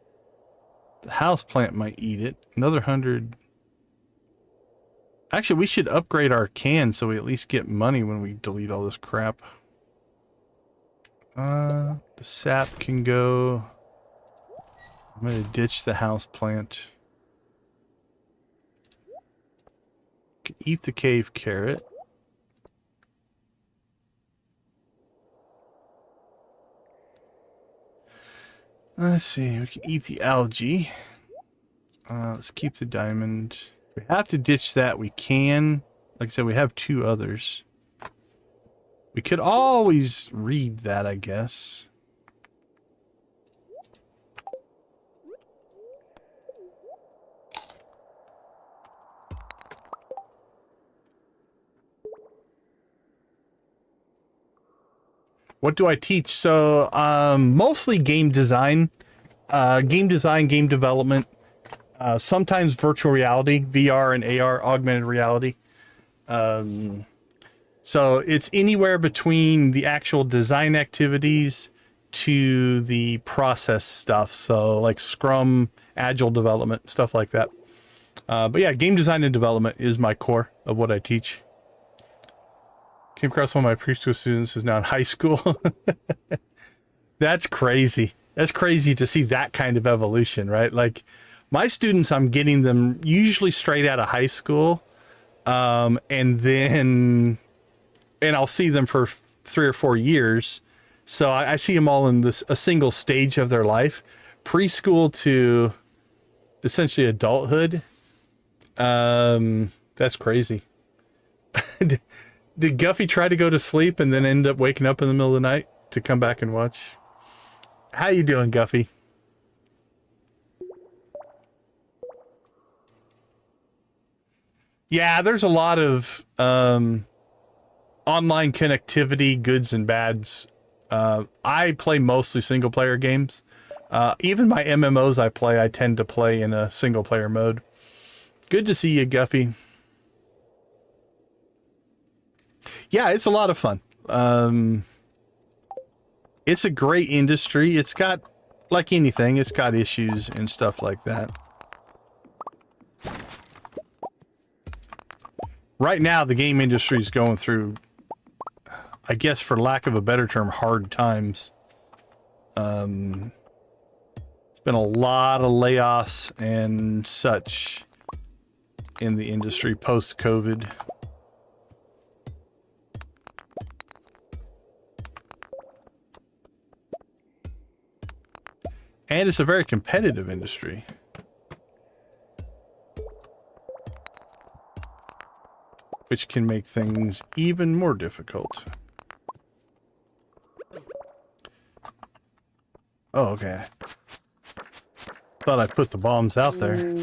The house plant might eat it. Another 100. Actually, we should upgrade our can so we at least get money when we delete all this crap. The sap can go. I'm going to ditch the house plant. Can eat the cave carrot. Let's see, we can eat the algae. Let's keep the diamond. If we have to ditch that, we can. Like I said, we have 2 others. We could always read that, I guess. What do I teach? So mostly game design, game development, sometimes virtual reality, VR and AR, augmented reality. So it's anywhere between the actual design activities to the process stuff. So like Scrum, Agile development, stuff like that. But yeah, game design and development is my core of what I teach. Came across one of my preschool students who's now in high school. That's crazy. That's crazy to see that kind of evolution, right? Like my students, I'm getting them usually straight out of high school. And I'll see them for 3 or 4 years. So I see them all in a single stage of their life, preschool to essentially adulthood. That's crazy. Did Guffy try to go to sleep and then end up waking up in the middle of the night to come back and watch? How you doing, Guffy? Yeah, there's a lot of online connectivity, goods and bads. I play mostly single player games. Even my MMOs I tend to play in a single player mode. Good to see you, Guffy. Yeah, it's a lot of fun. It's a great industry. It's got, like anything, it's got issues and stuff like that. Right now, the game industry is going through, I guess, for lack of a better term, hard times. There's been a lot of layoffs and such in the industry post-COVID. And it's a very competitive industry. Which can make things even more difficult. Oh, okay. Thought I put the bombs out there.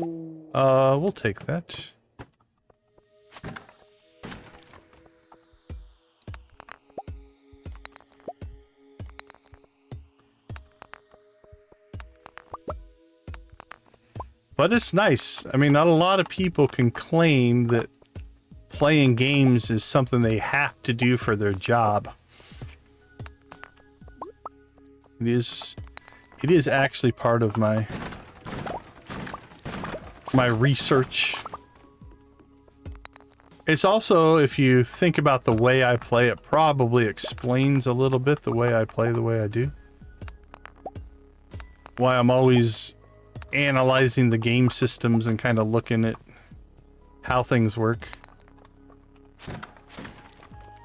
We'll take that. But it's nice. I mean, not a lot of people can claim that playing games is something they have to do for their job. It is actually part of my research. It's also, if you think about the way I play, it probably explains a little bit the way I play the way I do. Why I'm always analyzing the game systems and kind of looking at how things work.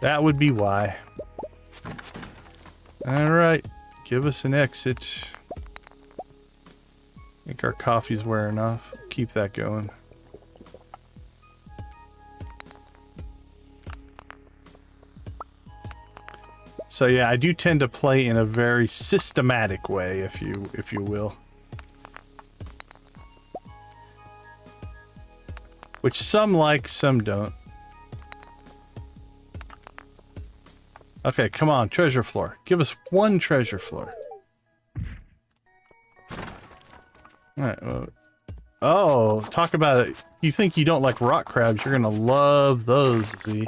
That would be why. Alright, give us an exit. I think our coffee's wearing off. Keep that going. So yeah, I do tend to play in a very systematic way, if you will. Which some like, some don't. Okay, come on, treasure floor. Give us one treasure floor. Alright, well, oh, talk about it. You think you don't like rock crabs, you're gonna love those, Z.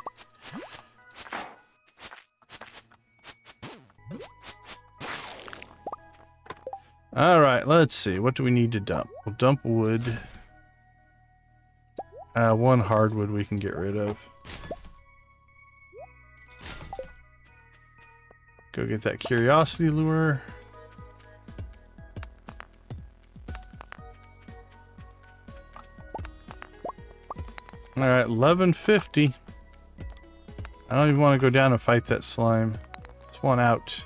Alright, let's see. What do we need to dump? We'll dump wood. One hardwood we can get rid of. Go get that curiosity lure. Alright, 1150. I don't even want to go down and fight that slime. It's one out.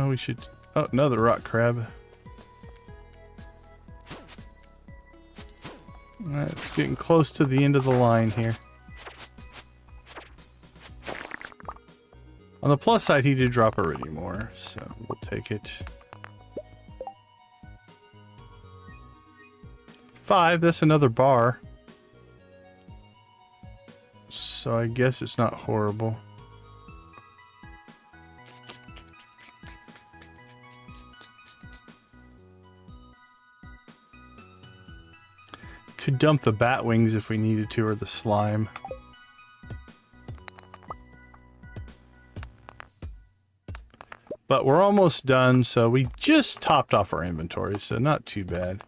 We should... Oh, another rock crab. Alright, it's getting close to the end of the line here. On the plus side, he did drop iridium ore, so we'll take it. 5, that's another bar. so I guess it's not horrible. Could dump the bat wings if we needed to, or the slime. But we're almost done, so we just topped off our inventory, so not too bad.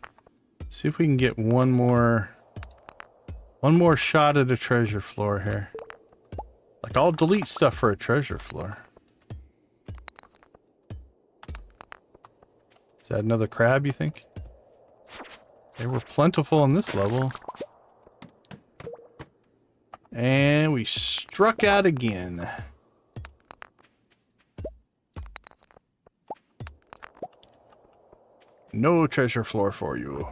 See if we can get one more shot at a treasure floor here. Like, I'll delete stuff for a treasure floor. Is that another crab, you think? They were plentiful on this level. And we struck out again. No treasure floor for you.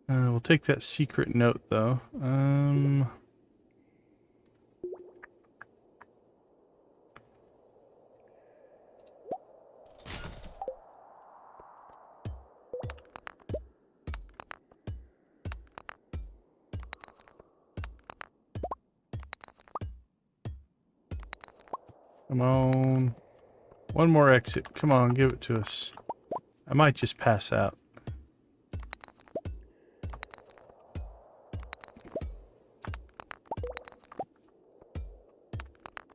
We'll take that secret note, though. Come on. One more exit. Come on, give it to us. I might just pass out.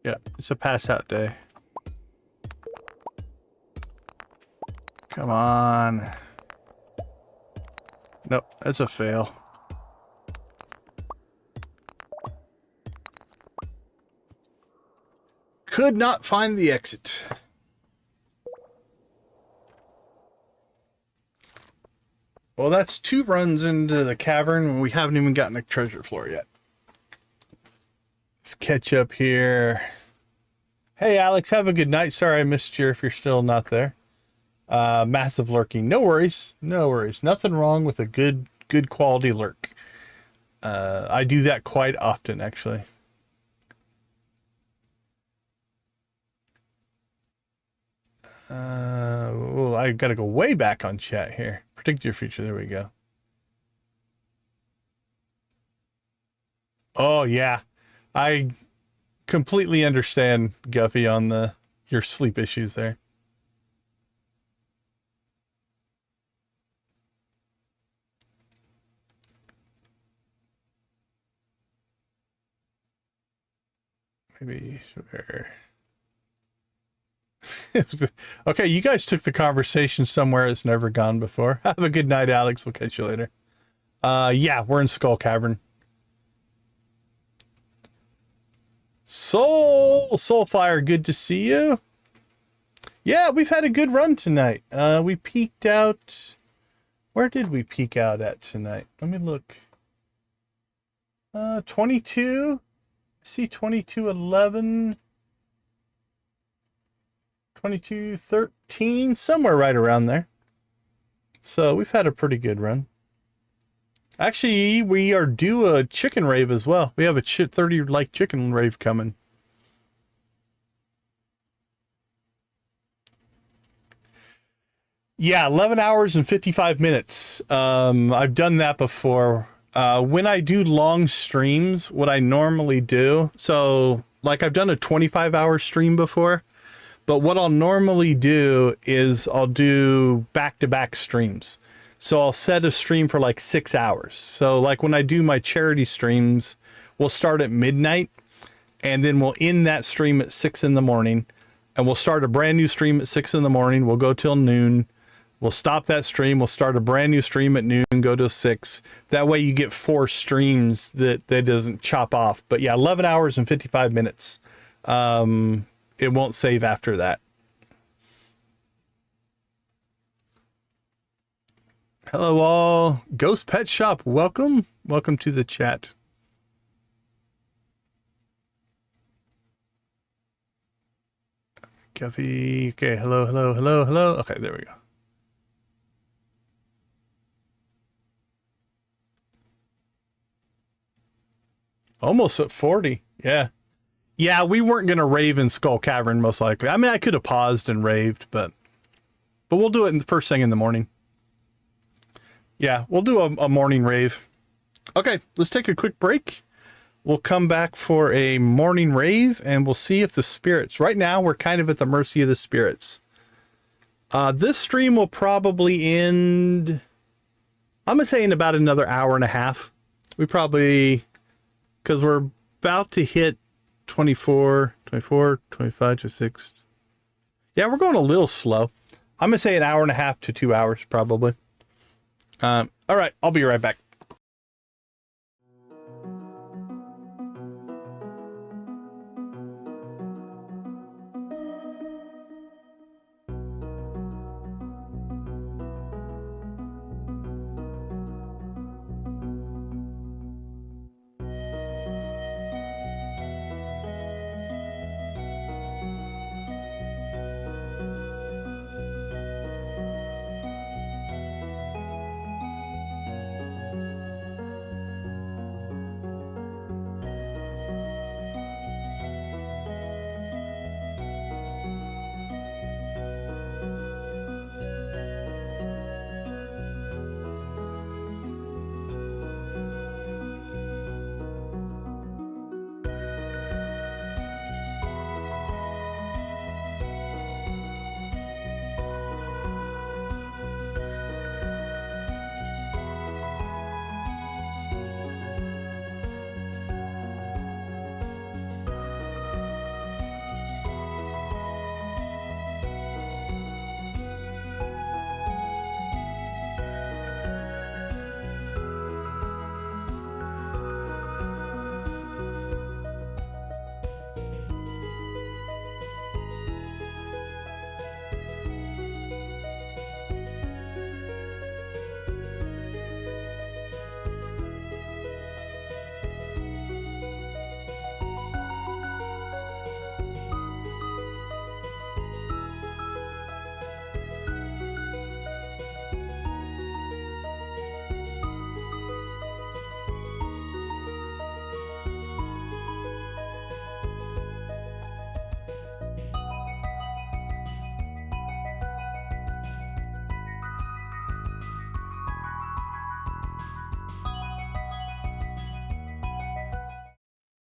Yeah, it's a pass out day. Come on. Nope, that's a fail. Could not find the exit. Well, that's 2 runs into the cavern and we haven't even gotten a treasure floor yet. Let's catch up here. Hey, Alex, have a good night. Sorry I missed you if you're still not there. Massive lurking. No worries. No worries. Nothing wrong with a good quality lurk. I do that quite often, actually. Oh, I gotta go way back on chat here. Predict your future. There we go. Oh, yeah. I completely understand, Guffy, on your sleep issues there. Maybe where... Okay, you guys took the conversation somewhere it's never gone before. Have a good night, Alex. We'll catch you later. Yeah, we're in Skull Cavern. Soulfire, good to see you. Yeah, we've had a good run tonight. We peaked out. Where did we peak out at tonight? Let me look. 22. See 2211. 2213, somewhere right around there. So we've had a pretty good run. Actually, we are due a chicken rave as well. We have a 30 like chicken rave coming. Yeah, 11 hours and 55 minutes. I've done that before. When I do long streams, what I normally do, so like I've done a 25-hour stream before. But what I'll normally do is I'll do back-to-back streams. So I'll set a stream for like 6 hours. So like when I do my charity streams, we'll start at midnight and then we'll end that stream at 6 in the morning and we'll start a brand new stream at 6 in the morning. We'll go till noon. We'll stop that stream. We'll start a brand new stream at noon, go to 6. That way you get 4 streams that doesn't chop off. But yeah, 11 hours and 55 minutes. It won't save after that. Hello all. Ghost Pet Shop, welcome. Welcome to the chat. Guffy. Okay, hello. Okay, there we go. Almost at 40. Yeah. Yeah, we weren't going to rave in Skull Cavern, most likely. I mean, I could have paused and raved, but but we'll do it in the first thing in the morning. Yeah, we'll do a morning rave. Okay, let's take a quick break. We'll come back for a morning rave, and we'll see if the spirits... Right now, we're kind of at the mercy of the spirits. This stream will probably end... I'm going to say in about another hour and a half. We probably... Because we're about to hit 24, 25, 26... Yeah, we're going a little slow. I'm going to say an hour and a half to 2 hours, probably. All right, I'll be right back.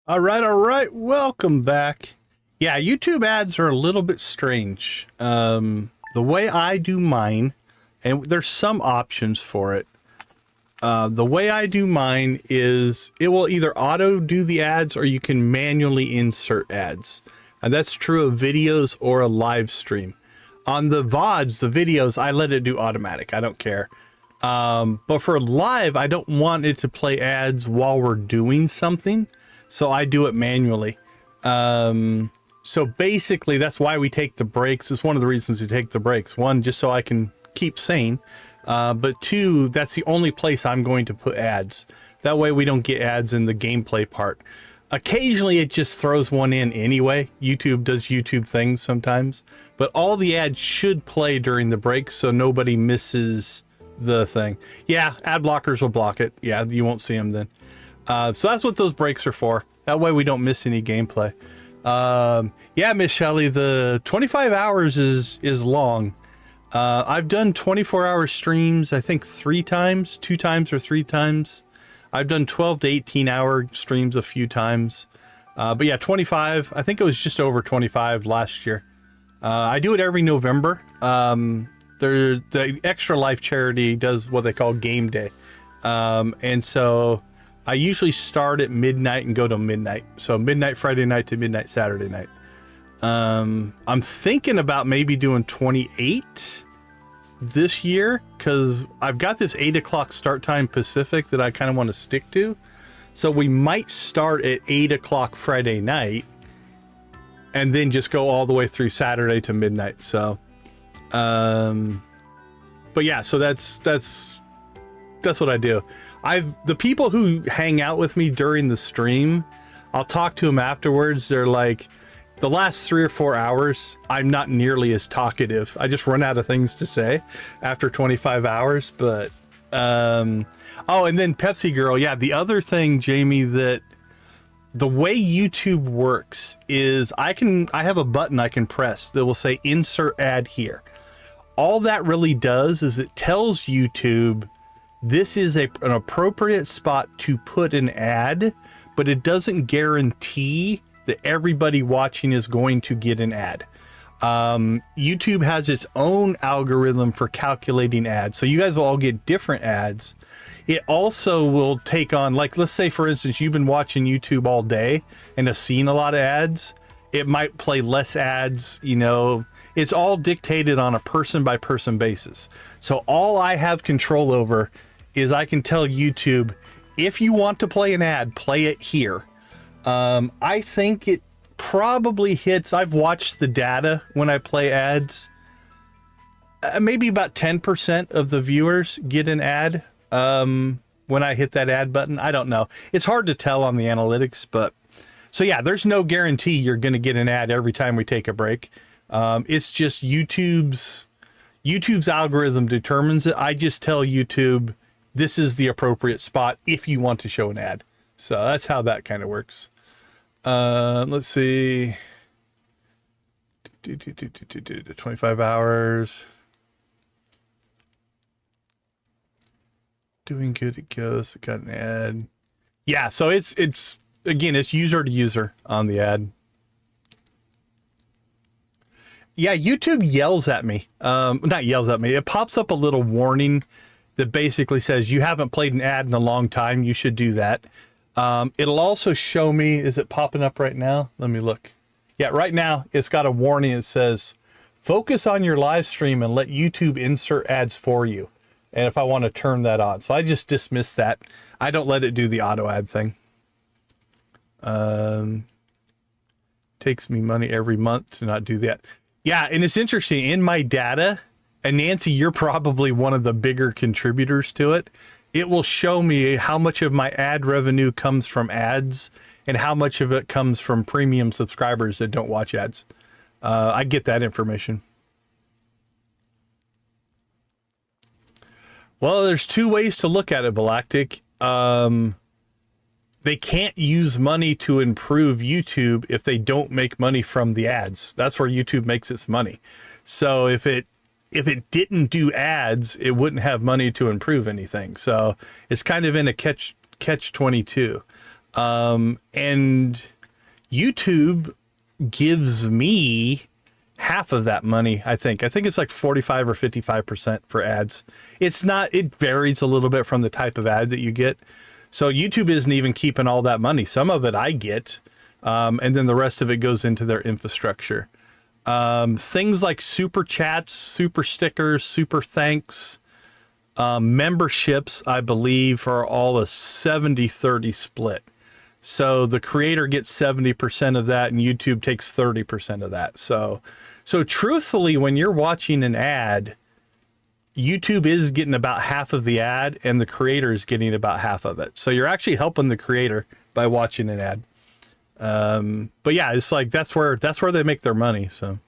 All right. Welcome back. Yeah, YouTube ads are a little bit strange. The way I do mine, and there's some options for it. The way I do mine is it will either auto do the ads or you can manually insert ads. And that's true of videos or a live stream. On the VODs, the videos, I let it do automatic. I don't care. But for live, I don't want it to play ads while we're doing something. So I do it manually. So basically, that's why we take the breaks. It's one of the reasons we take the breaks. One, just so I can keep sane. But two, that's the only place I'm going to put ads. That way we don't get ads in the gameplay part. Occasionally, it just throws one in anyway. YouTube does YouTube things sometimes. But all the ads should play during the break so nobody misses the thing. Yeah, ad blockers will block it. Yeah, you won't see them then. So that's what those breaks are for. That way we don't miss any gameplay. Yeah, Miss Shelley, the 25 hours is long. I've done 24-hour streams, I think 2 times or 3 times. I've done 12 to 18-hour streams a few times. But yeah, 25, I think it was just over 25 last year. I do it every November. The Extra Life charity does what they call game day. And so I usually start at midnight and go to midnight. So midnight Friday night to midnight Saturday night. I'm thinking about maybe doing 28 this year because I've got this 8 o'clock start time Pacific that I kind of want to stick to. So we might start at 8 o'clock Friday night and then just go all the way through Saturday to midnight. So, but yeah, so that's what I do. The people who hang out with me during the stream, I'll talk to them afterwards. They're like, the last 3 or 4 hours, I'm not nearly as talkative. I just run out of things to say after 25 hours. But, oh, and then Pepsi Girl. Yeah, the other thing, Jamie, that the way YouTube works is I have a button I can press that will say insert ad here. all that really does is it tells YouTube this is an appropriate spot to put an ad, but it doesn't guarantee that everybody watching is going to get an ad. YouTube has its own algorithm for calculating ads, so you guys will all get different ads. It also will take on, like, let's say for instance you've been watching YouTube all day and have seen a lot of ads. It might play less ads, you know. It's all dictated on a person by person basis. So all I have control over is I can tell YouTube, if you want to play an ad, play it here. I think it probably hits, I've watched the data when I play ads. Maybe about 10% of the viewers get an ad when I hit that ad button. I don't know. It's hard to tell on the analytics, but so yeah, there's no guarantee you're going to get an ad every time we take a break. It's just YouTube's algorithm determines it. I just tell YouTube, this is the appropriate spot if you want to show an ad. So that's how that kind of works. Let's see. 25 hours. Doing good it goes. Got an ad. Yeah, so it's again, it's user to user on the ad. Yeah, YouTube yells at me. Not yells at me. It pops up a little warning that basically says you haven't played an ad in a long time. You should do that. It'll also show me, is it popping up right now? Let me look. Yeah, right now it's got a warning that says, focus on your live stream and let YouTube insert ads for you. And if I want to turn that on. So I just dismiss that. I don't let it do the auto ad thing. Takes me money every month to not do that. Yeah, and it's interesting, in my data, and Nancy, you're probably one of the bigger contributors to it. It will show me how much of my ad revenue comes from ads and how much of it comes from premium subscribers that don't watch ads. I get that information. Well, there's two ways to look at it, Galactic. They can't use money to improve YouTube if they don't make money from the ads. That's where YouTube makes its money. So if it didn't do ads, it wouldn't have money to improve anything. So it's kind of in a catch 22. And YouTube gives me half of that money, I think. I think it's like 45 or 55% for ads. It's not, it varies a little bit from the type of ad that you get. So YouTube isn't even keeping all that money. Some of it I get, and then the rest of it goes into their infrastructure. Things like super chats, super stickers, super thanks, memberships, I believe, are all a 70-30 split. So the creator gets 70% of that and YouTube takes 30% of that. So truthfully, when you're watching an ad, YouTube is getting about half of the ad and the creator is getting about half of it. So you're actually helping the creator by watching an ad. But yeah, it's like, that's where they make their money. So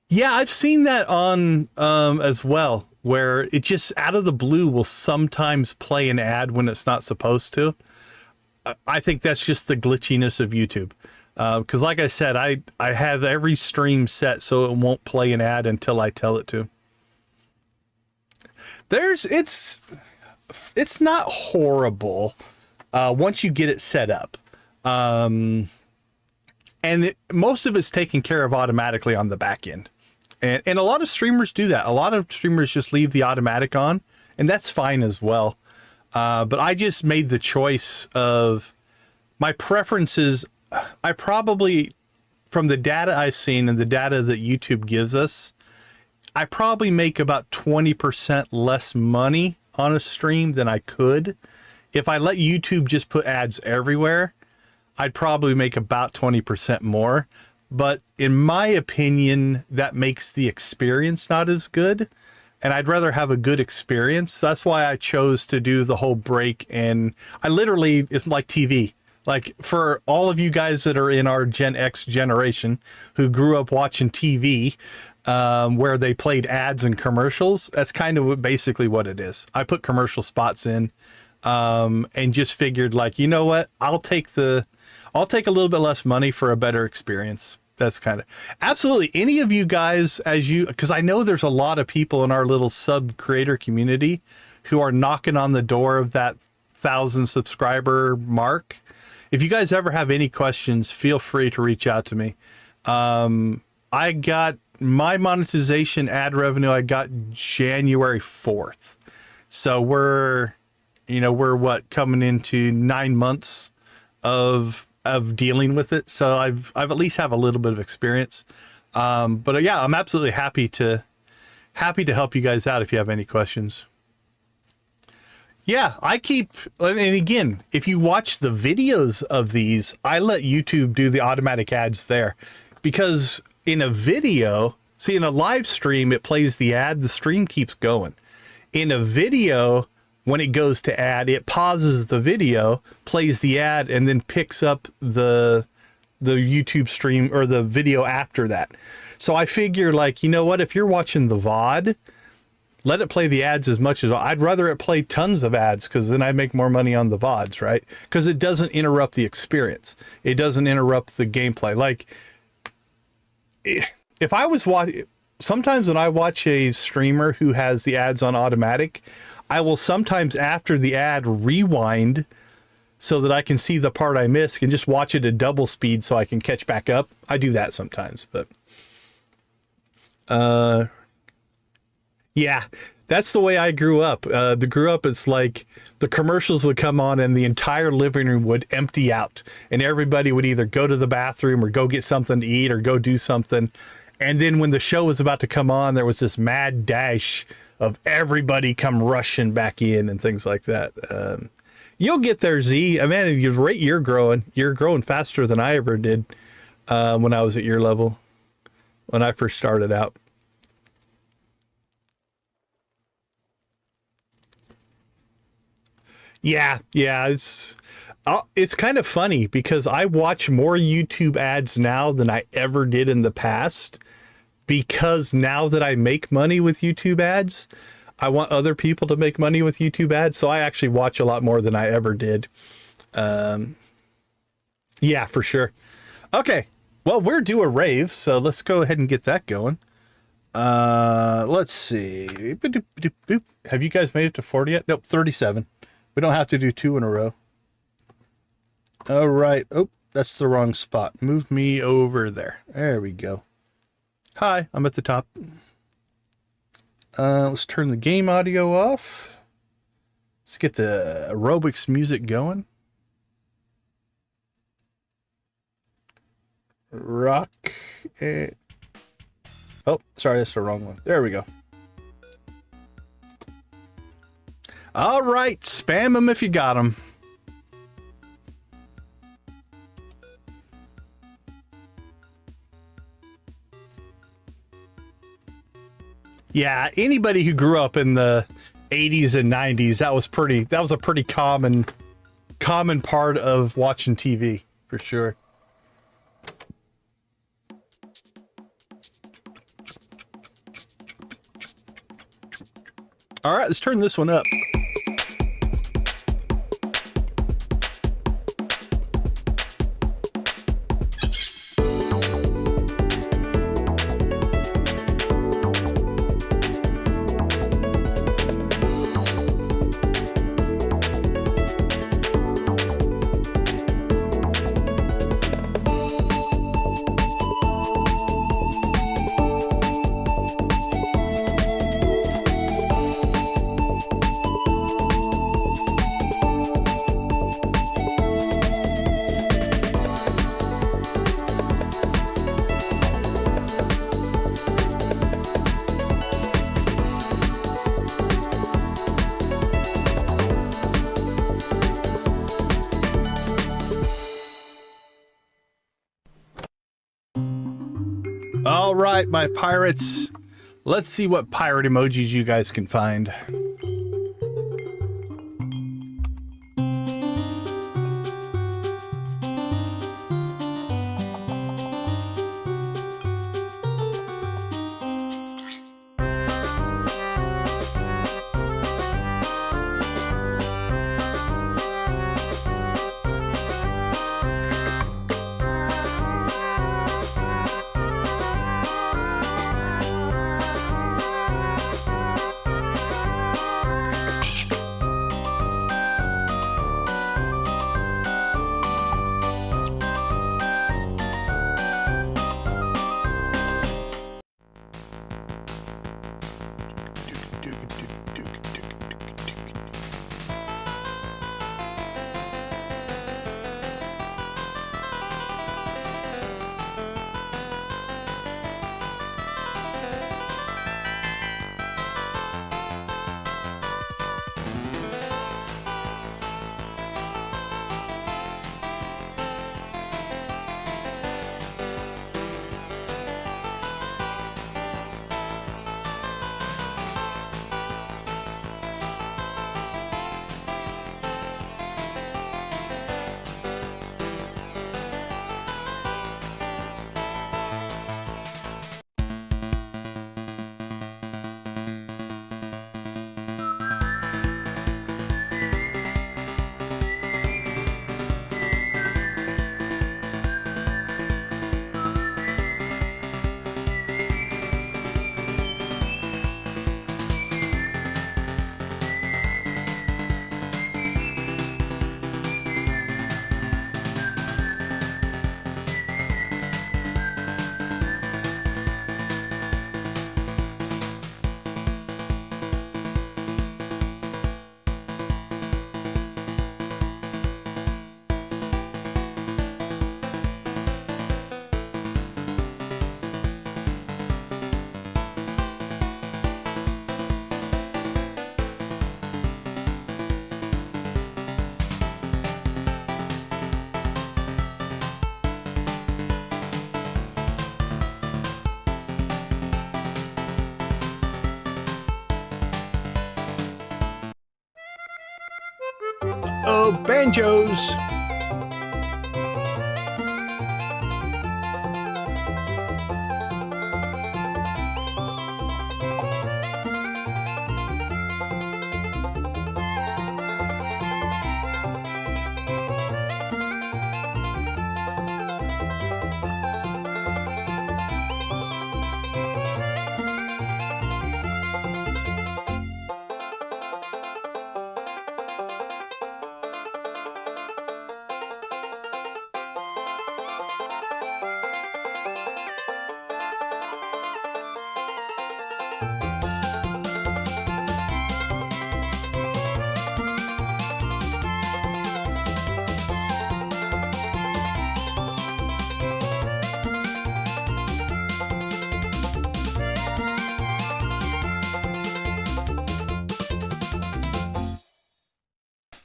yeah, I've seen that on, as well, where it just out of the blue will sometimes play an ad when it's not supposed to. I think that's just the glitchiness of YouTube. Cause like I said, I have every stream set so it won't play an ad until I tell it to. It's not horrible. Once you get it set up. And most of it's taken care of automatically on the back end. And a lot of streamers do that. A lot of streamers just leave the automatic on, and that's fine as well. But I just made the choice of my preferences. I probably, from the data I've seen and the data that YouTube gives us, I probably make about 20% less money on a stream than I could. If I let YouTube just put ads everywhere, I'd probably make about 20% more. But in my opinion, that makes the experience not as good. And I'd rather have a good experience. That's why I chose to do the whole break. And I literally, it's like TV. Like for all of you guys that are in our Gen X generation who grew up watching TV, where they played ads and commercials, that's kind of basically what it is. I put commercial spots in, and just figured like, you know what, I'll take a little bit less money for a better experience. That's kind of absolutely any of you guys because I know there's a lot of people in our little sub creator community who are knocking on the door of that 1,000 subscriber mark. If you guys ever have any questions, feel free to reach out to me. I got my monetization ad revenue. I got January 4th. So we're what, coming into 9 months of dealing with it. So I've at least have a little bit of experience. But yeah, I'm absolutely happy to help you guys out if you have any questions. Yeah, and again, if you watch the videos of these, I let YouTube do the automatic ads there, because in a video, see, in a live stream, it plays the ad, the stream keeps going. In a video, when it goes to ad, it pauses the video, plays the ad, and then picks up the YouTube stream or the video after that. So I figure, like, you know what, if you're watching the VOD, let it play the ads as much as I'd rather it play tons of ads, because then I make more money on the VODs, right? Because it doesn't interrupt the experience. It doesn't interrupt the gameplay. Like, if I was watching, sometimes when I watch a streamer who has the ads on automatic, I will sometimes after the ad rewind so that I can see the part I missed and just watch it at double speed so I can catch back up. I do that sometimes, but yeah, that's the way I grew up. It's like the commercials would come on and the entire living room would empty out, and everybody would either go to the bathroom or go get something to eat or go do something. And then when the show was about to come on, there was this mad dash of everybody come rushing back in and things like that. You'll get there, Z. I mean, you're growing. You're growing faster than I ever did when I was at your level, when I first started out. Yeah, it's kind of funny because I watch more YouTube ads now than I ever did in the past, because now that I make money with YouTube ads, I want other people to make money with YouTube ads. So I actually watch a lot more than I ever did. Yeah, for sure. Okay. Well, we're due a rave, so let's go ahead and get that going. Let's see. Have you guys made it to 40 yet? Nope, 37. We don't have to do 2 in a row. All right. Oh, that's the wrong spot. Move me over there. There we go. Hi, I'm at the top. Let's turn the game audio off. Let's get the aerobics music going. Rock. Oh, sorry, that's the wrong one. There we go. All right, spam them if you got them. Yeah, anybody who grew up in the 80s and 90s, that was a pretty common part of watching TV, for sure. All right, let's turn this one up. All right, my pirates. Let's see what pirate emojis you guys can find. of banjos.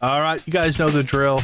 All right, you guys know the drill.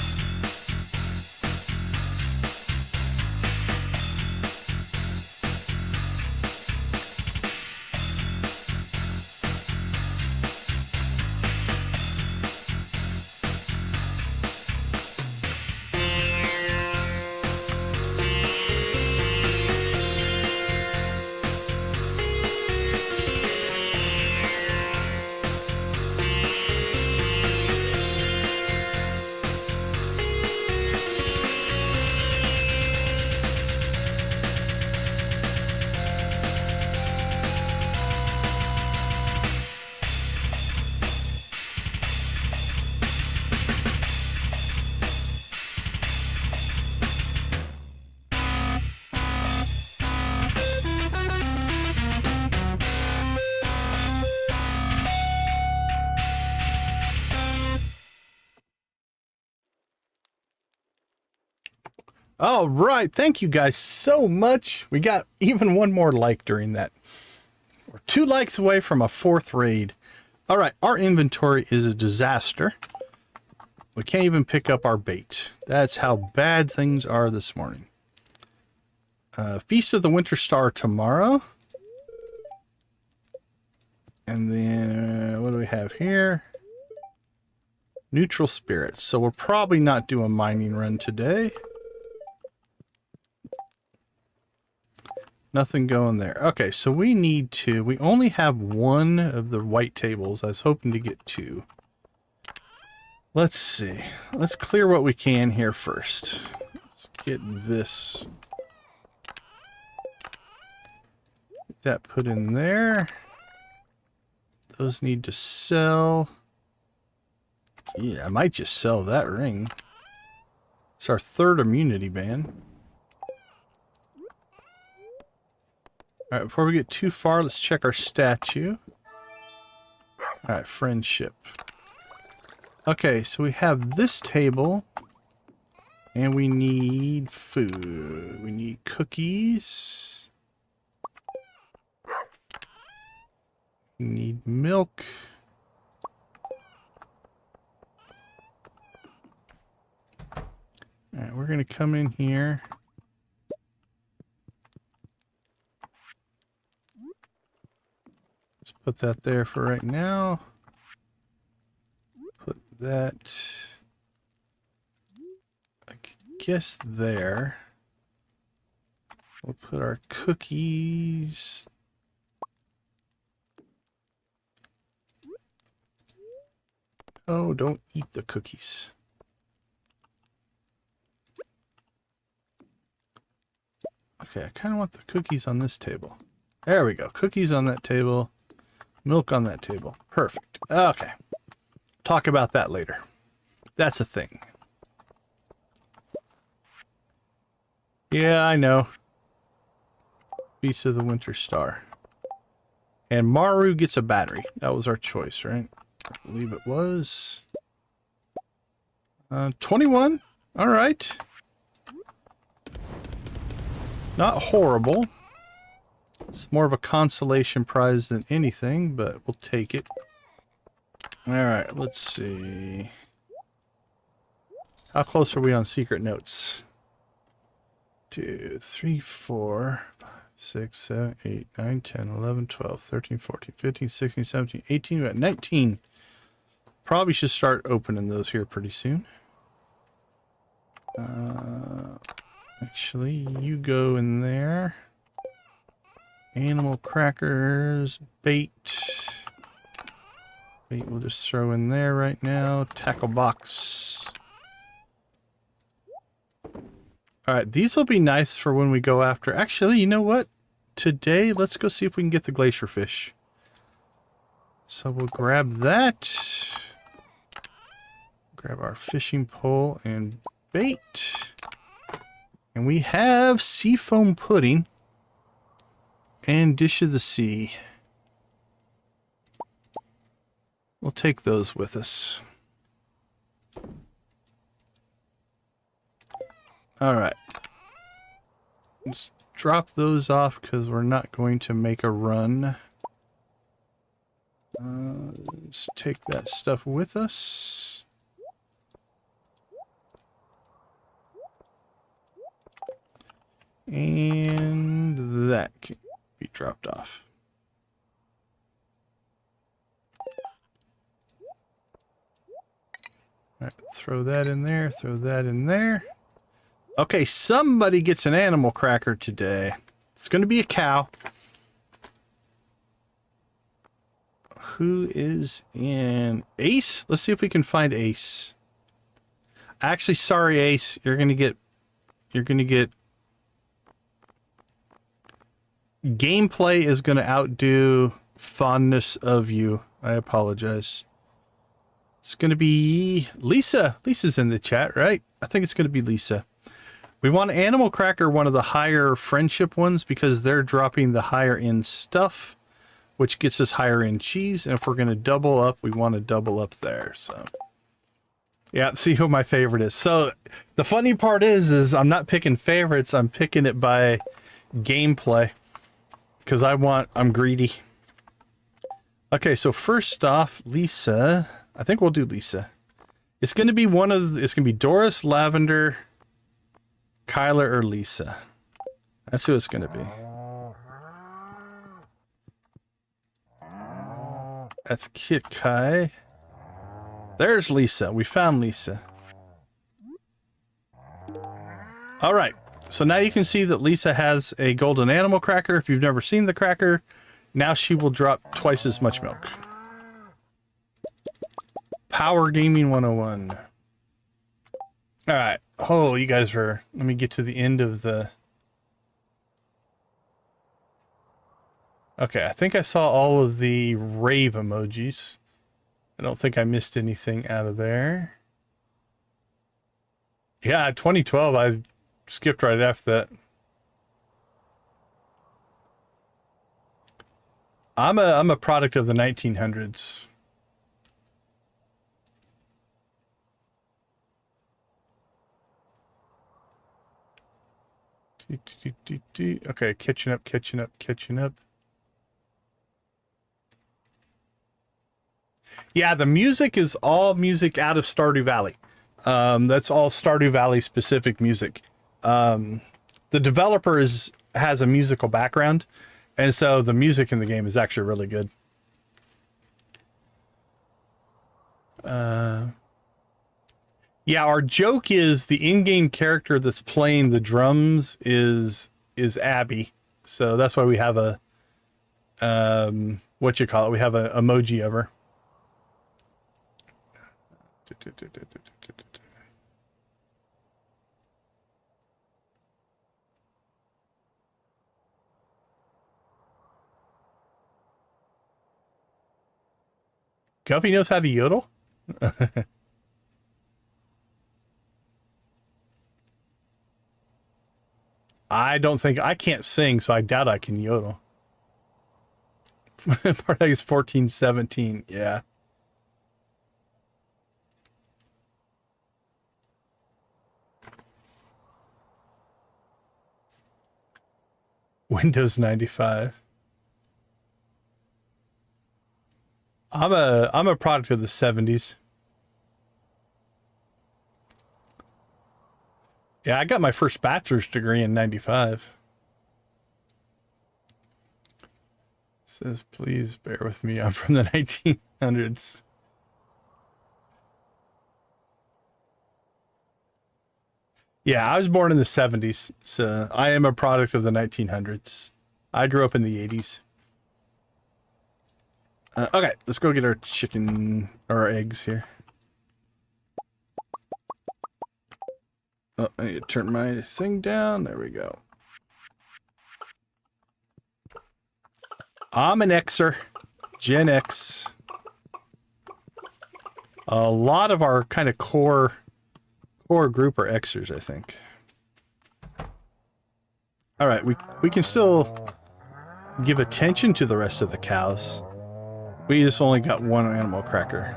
All right, thank you guys so much. We got even one more like during that. We're 2 likes away from a 4th raid. All right, our inventory is a disaster. We can't even pick up our bait. That's how bad things are this morning. Feast of the Winter Star tomorrow. And then, what do we have here? Neutral spirits. So we'll probably not do a mining run today. Nothing going there. Okay, so we need to... We only have 1 of the white tables. I was hoping to get 2. Let's see. Let's clear what we can here first. Let's get this. Get that put in there. Those need to sell. Yeah, I might just sell that ring. It's our 3rd immunity band. All right, before we get too far, let's check our statue. All right, friendship. Okay, so we have this table, and we need food. We need cookies. We need milk. All right, we're going to come in here. Put that there for right now. Put that, I guess, there. We'll put our cookies. Oh, don't eat the cookies. Okay, I kind of want the cookies on this table. There we go. Cookies on that table. Milk on that table. Perfect. Okay. Talk about that later. That's a thing. Yeah, I know. Feast of the Winter Star. And Maru gets a battery. That was our choice, right? I believe it was. 21. All right. Not horrible. It's more of a consolation prize than anything, but we'll take it. All right, let's see. How close are we on secret notes? 2, 3, 4, 5, 6, 7, 8, 9, 10, 11, 12, 13, 14, 15, 16, 17, 18, we're at 19. probably should start opening those here pretty soon. Actually, you go in there. Animal crackers, bait. Bait we'll just throw in there right now. Tackle box. Alright, these will be nice for when we go after... Actually, you know what? Today, let's go see if we can get the glacier fish. So we'll grab that. Grab our fishing pole and bait. And we have seafoam pudding and dish of the sea. We'll take those with us. Alright. Let's drop those off because we're not going to make a run. Let's take that stuff with us. And that can be dropped off. All right, throw that in there, throw that in there. Okay, somebody gets an animal cracker today. It's going to be a cow. Who is in Ace? Let's see if we can find Ace. Actually, sorry, Ace. You're going to get gameplay is going to outdo fondness of you. I apologize. It's going to be Lisa. Lisa's in the chat, right? I think it's going to be Lisa. We want Animal Cracker, one of the higher friendship ones, because they're dropping the higher end stuff, which gets us higher end cheese. And if we're going to double up, we want to double up there. So, yeah, see who my favorite is. So the funny part is I'm not picking favorites. I'm picking it by gameplay because I'm greedy. Okay, so first off, Lisa. I think we'll do Lisa. It's going to be it's going to be Doris, Lavender, Kyler, or Lisa. That's who it's going to be. That's Kit Kai. There's Lisa. We found Lisa. All right. So now you can see that Lisa has a golden animal cracker. If you've never seen the cracker, now she will drop twice as much milk. Power Gaming 101. All right. Oh, you guys are... Let me get to the end of the... Okay, I think I saw all of the rave emojis. I don't think I missed anything out of there. Yeah, 2012, I skipped right after that. I'm a product of the 1900s. Okay, catching up. Yeah, the music is all music out of Stardew Valley. That's all Stardew Valley specific music. The developer has a musical background, and so the music in the game is actually really good. Yeah, our joke is the in-game character that's playing the drums is Abby. So that's why we have a what you call it? We have an emoji of her. Guffy knows how to yodel? I don't think... I can't sing, so I doubt I can yodel. Part is 1417, yeah. Windows 95. I'm a product of the 70s. Yeah, I got my first bachelor's degree in 95. It says, please bear with me. I'm from the 1900s. Yeah, I was born in the 70s, so I am a product of the 1900s. I grew up in the 80s. Okay, let's go get our chicken, or our eggs here. Oh, I need to turn my thing down. There we go. I'm an Xer. Gen X. A lot of our kind of core group are Xers, I think. All right, we can still give attention to the rest of the cows. We just only got one animal cracker.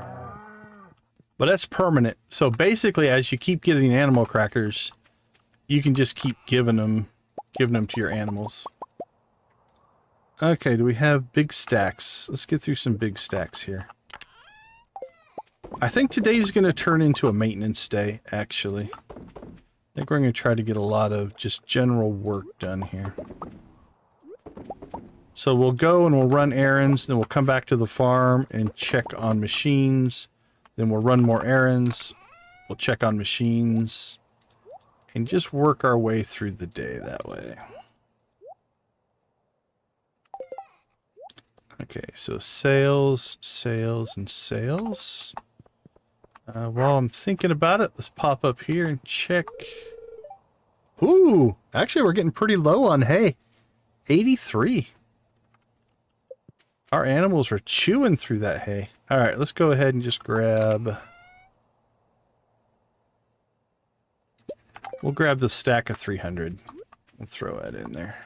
But that's permanent. So basically, as you keep getting animal crackers, you can just keep giving them to your animals. Okay, do we have big stacks? Let's get through some big stacks here. I think today's going to turn into a maintenance day, actually. I think we're going to try to get a lot of just general work done here. So we'll go and we'll run errands, then we'll come back to the farm and check on machines. Then we'll run more errands. We'll check on machines. And just work our way through the day that way. Okay, so sales, sales, and sales. While I'm thinking about it, let's pop up here and check. Ooh, actually we're getting pretty low on hay. 83. Our animals are chewing through that hay. All right, let's go ahead and just grab... We'll grab the stack of 300. We'll throw that in there.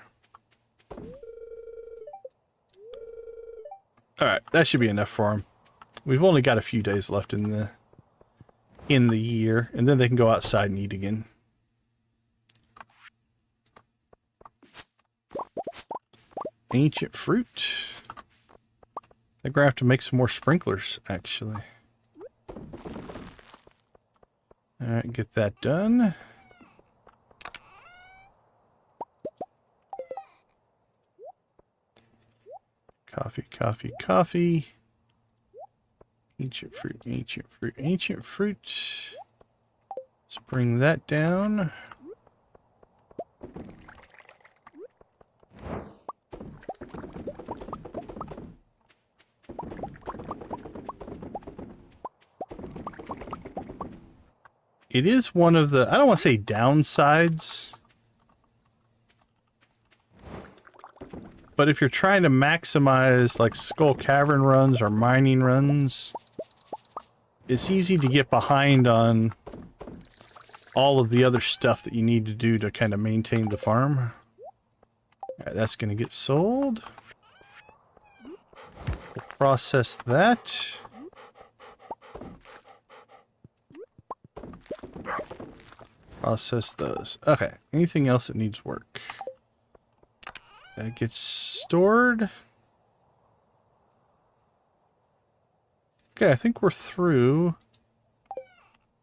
All right, that should be enough for them. We've only got a few days left in the year, and then they can go outside and eat again. Ancient fruit. I think we're gonna have to make some more sprinklers, actually. All right, get that done. Coffee, coffee, coffee. Ancient fruit, ancient fruit, ancient fruit. Let's bring that down. It is one of the, I don't want to say downsides, but if you're trying to maximize like Skull Cavern runs or mining runs, it's easy to get behind on all of the other stuff that you need to do to kind of maintain the farm. All right, that's going to get sold. We'll process that. Process those. Okay, anything else that needs work? That gets stored. Okay, I think we're through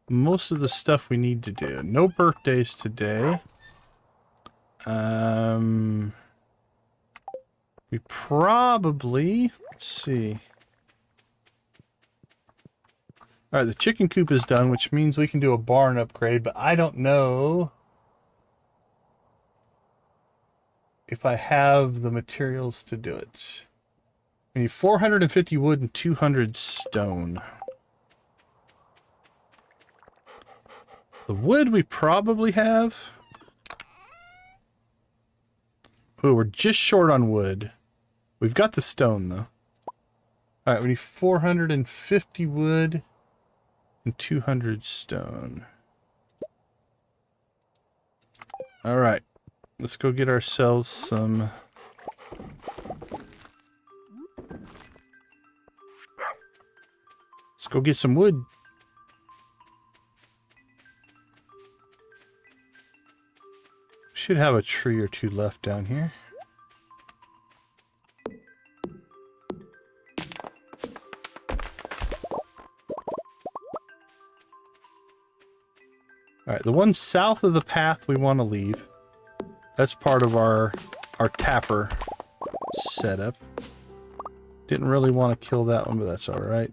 most of the stuff we need to do. No birthdays today. We probably, let's see. All right, the chicken coop is done, which means we can do a barn upgrade, but I don't know if I have the materials to do it. We need 450 wood and 200 stone. The wood we probably have. Oh, we're just short on wood. We've got the stone, though. All right, we need 450 wood and 200 stone. All right, let's go get ourselves some... Let's go get some wood. Should have a tree or two left down here. All right, the one south of the path we want to leave. That's part of our tapper setup. Didn't really want to kill that one, but that's all right.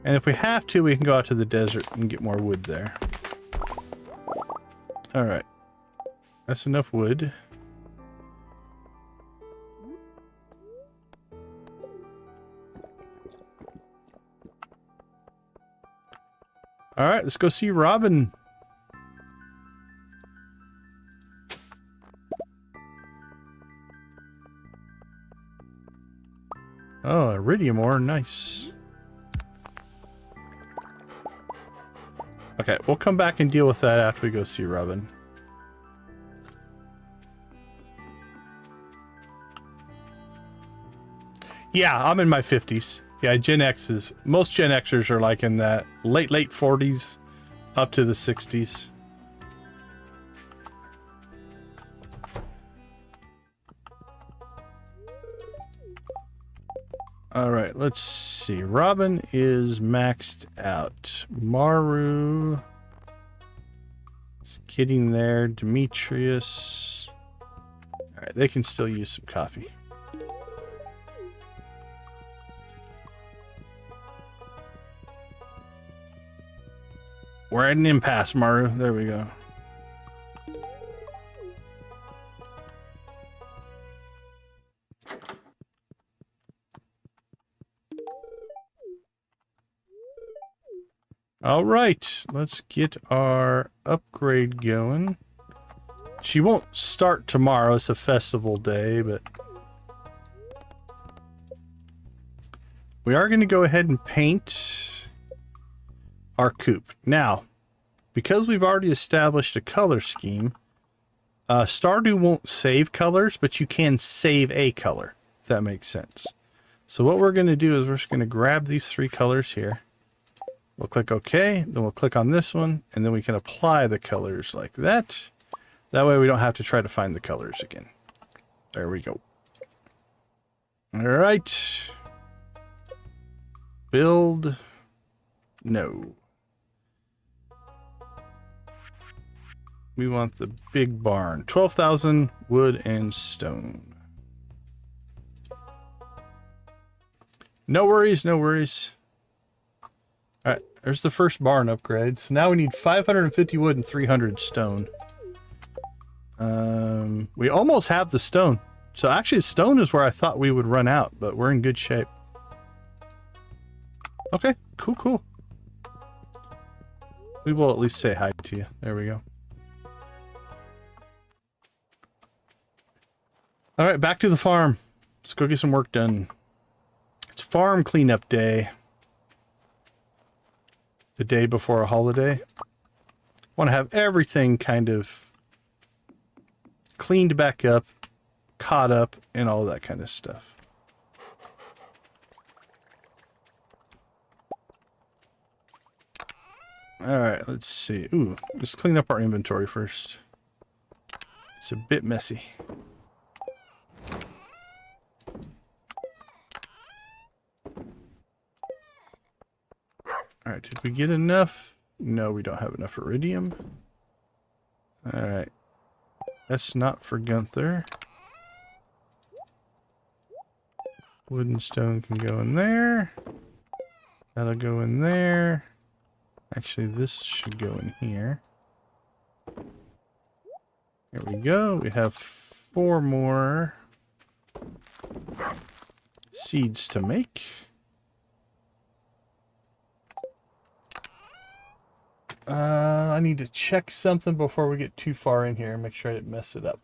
And if we have to, we can go out to the desert and get more wood there. Alright. That's enough wood. Alright, let's go see Robin. Oh, iridium ore, nice. Okay, we'll come back and deal with that after we go see Robin. Yeah, I'm in my 50s. Yeah, Gen X's. Most Gen Xers are like in that late 40s up to the 60s. Alright, let's see. Robin is maxed out. Maru is getting there. Demetrius. Alright, they can still use some coffee. We're at an impasse, Maru. There we go. All right, let's get our upgrade going. She won't start tomorrow. It's a festival day, but we are going to go ahead and paint our coop. Now, because we've already established a color scheme, Stardew won't save colors, but you can save a color, if that makes sense. So what we're going to do is we're just going to grab these 3 colors here. We'll click OK, then we'll click on this one, and then we can apply the colors like that. That way we don't have to try to find the colors again. There we go. All right. Build. No. We want the big barn. 12,000 wood and stone. No worries, no worries. Alright, there's the first barn upgrade. So now we need 550 wood and 300 stone. We almost have the stone. So actually stone is where I thought we would run out, but we're in good shape. Okay, cool, cool. We will at least say hi to you. There we go. Alright, back to the farm. Let's go get some work done. It's farm cleanup day. The day before a holiday. Want to have everything kind of cleaned back up, caught up, and all that kind of stuff. Alright, let's see. Ooh, let's clean up our inventory first. It's a bit messy. Alright, did we get enough? No, we don't have enough iridium. Alright. That's not for Gunther. Wood and stone can go in there. That'll go in there. Actually, this should go in here. There we go. We have 4 more seeds to make. I need to check something before we get too far in here and make sure I didn't mess it up.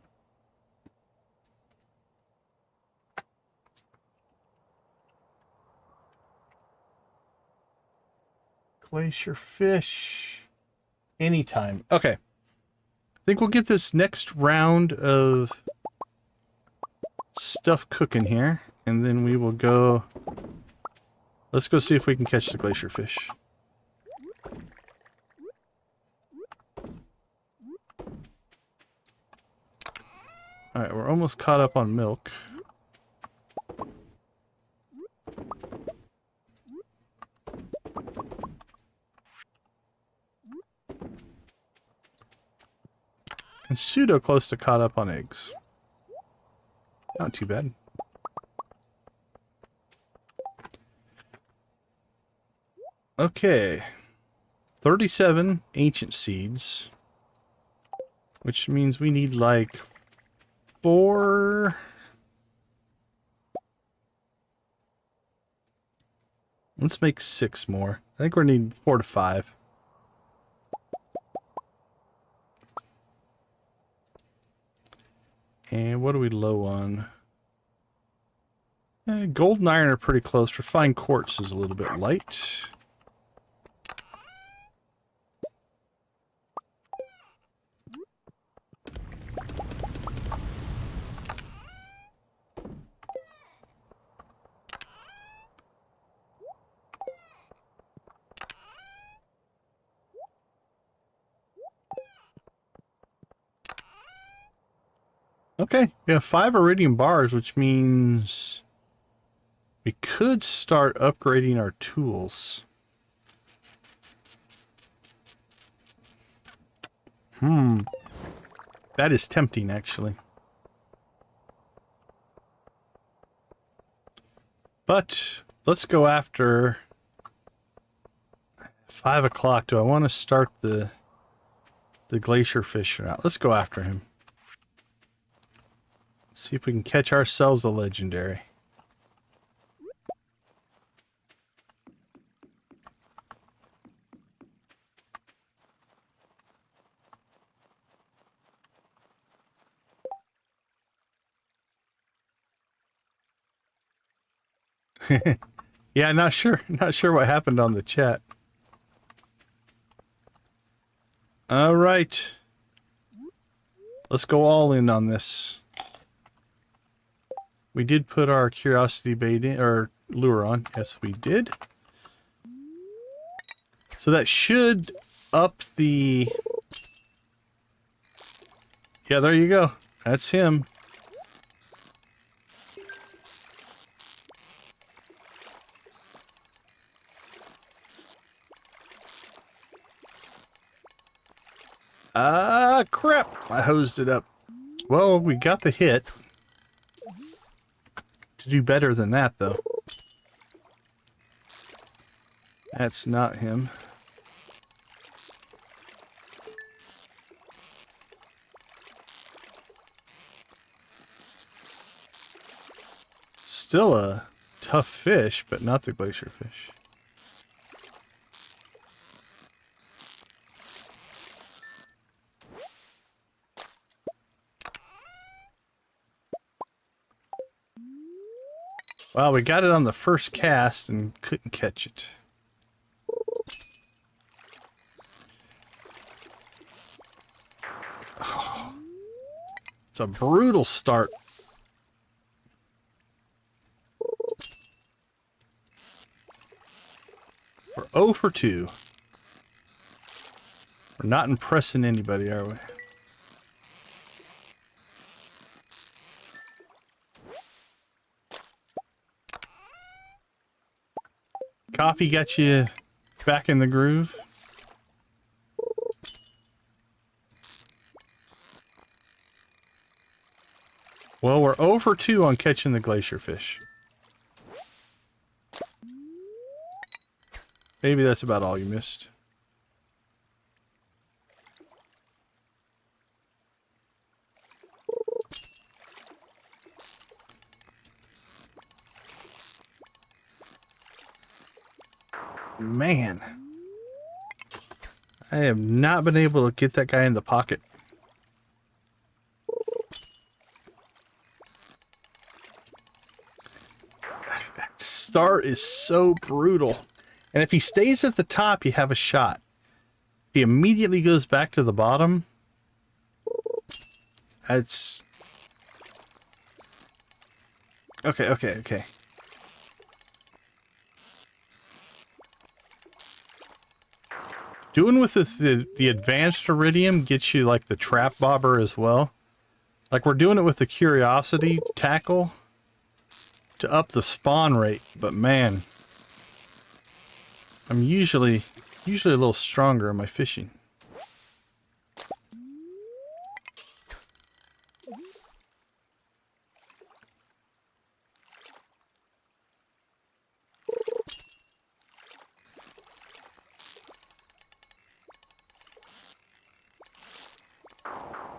Glacier fish. Anytime. Okay. I think we'll get this next round of stuff cooking here, and then we will go... Let's go see if we can catch the glacier fish. Alright, we're almost caught up on milk. And pseudo close to caught up on eggs. Not too bad. Okay. 37 ancient seeds. Which means we need like 4... Let's make 6 more. I think we're needing 4 to 5. And what are we low on? Gold and iron are pretty close. Refined quartz is a little bit light. Okay, we have 5 iridium bars, which means we could start upgrading our tools. That is tempting, actually. But let's go after 5 o'clock. Do I want to start the glacier fish or not? Let's go after him. See if we can catch ourselves a legendary. Yeah, not sure what happened on the chat. All right. Let's go all in on this. We did put our curiosity bait in, or lure on. Yes, we did. So that should up the... Yeah, there you go. That's him. Ah, crap. I hosed it up. Well, we got the hit. To do better than that, though. That's not him. Still a tough fish, but not the glacier fish. Well, we got it on the first cast and couldn't catch it. Oh, it's a brutal start. We're 0 for 2. We're not impressing anybody, are we? Coffee got you back in the groove? Well, we're 0 for 2 on catching the glacier fish. Maybe that's about all you missed. Man. I have not been able to get that guy in the pocket. That start is so brutal. And if he stays at the top, you have a shot. If he immediately goes back to the bottom, that's... Okay. Doing with this, the advanced iridium gets you like the trap bobber as well. Like we're doing it with the curiosity tackle to up the spawn rate, but man, I'm usually a little stronger in my fishing.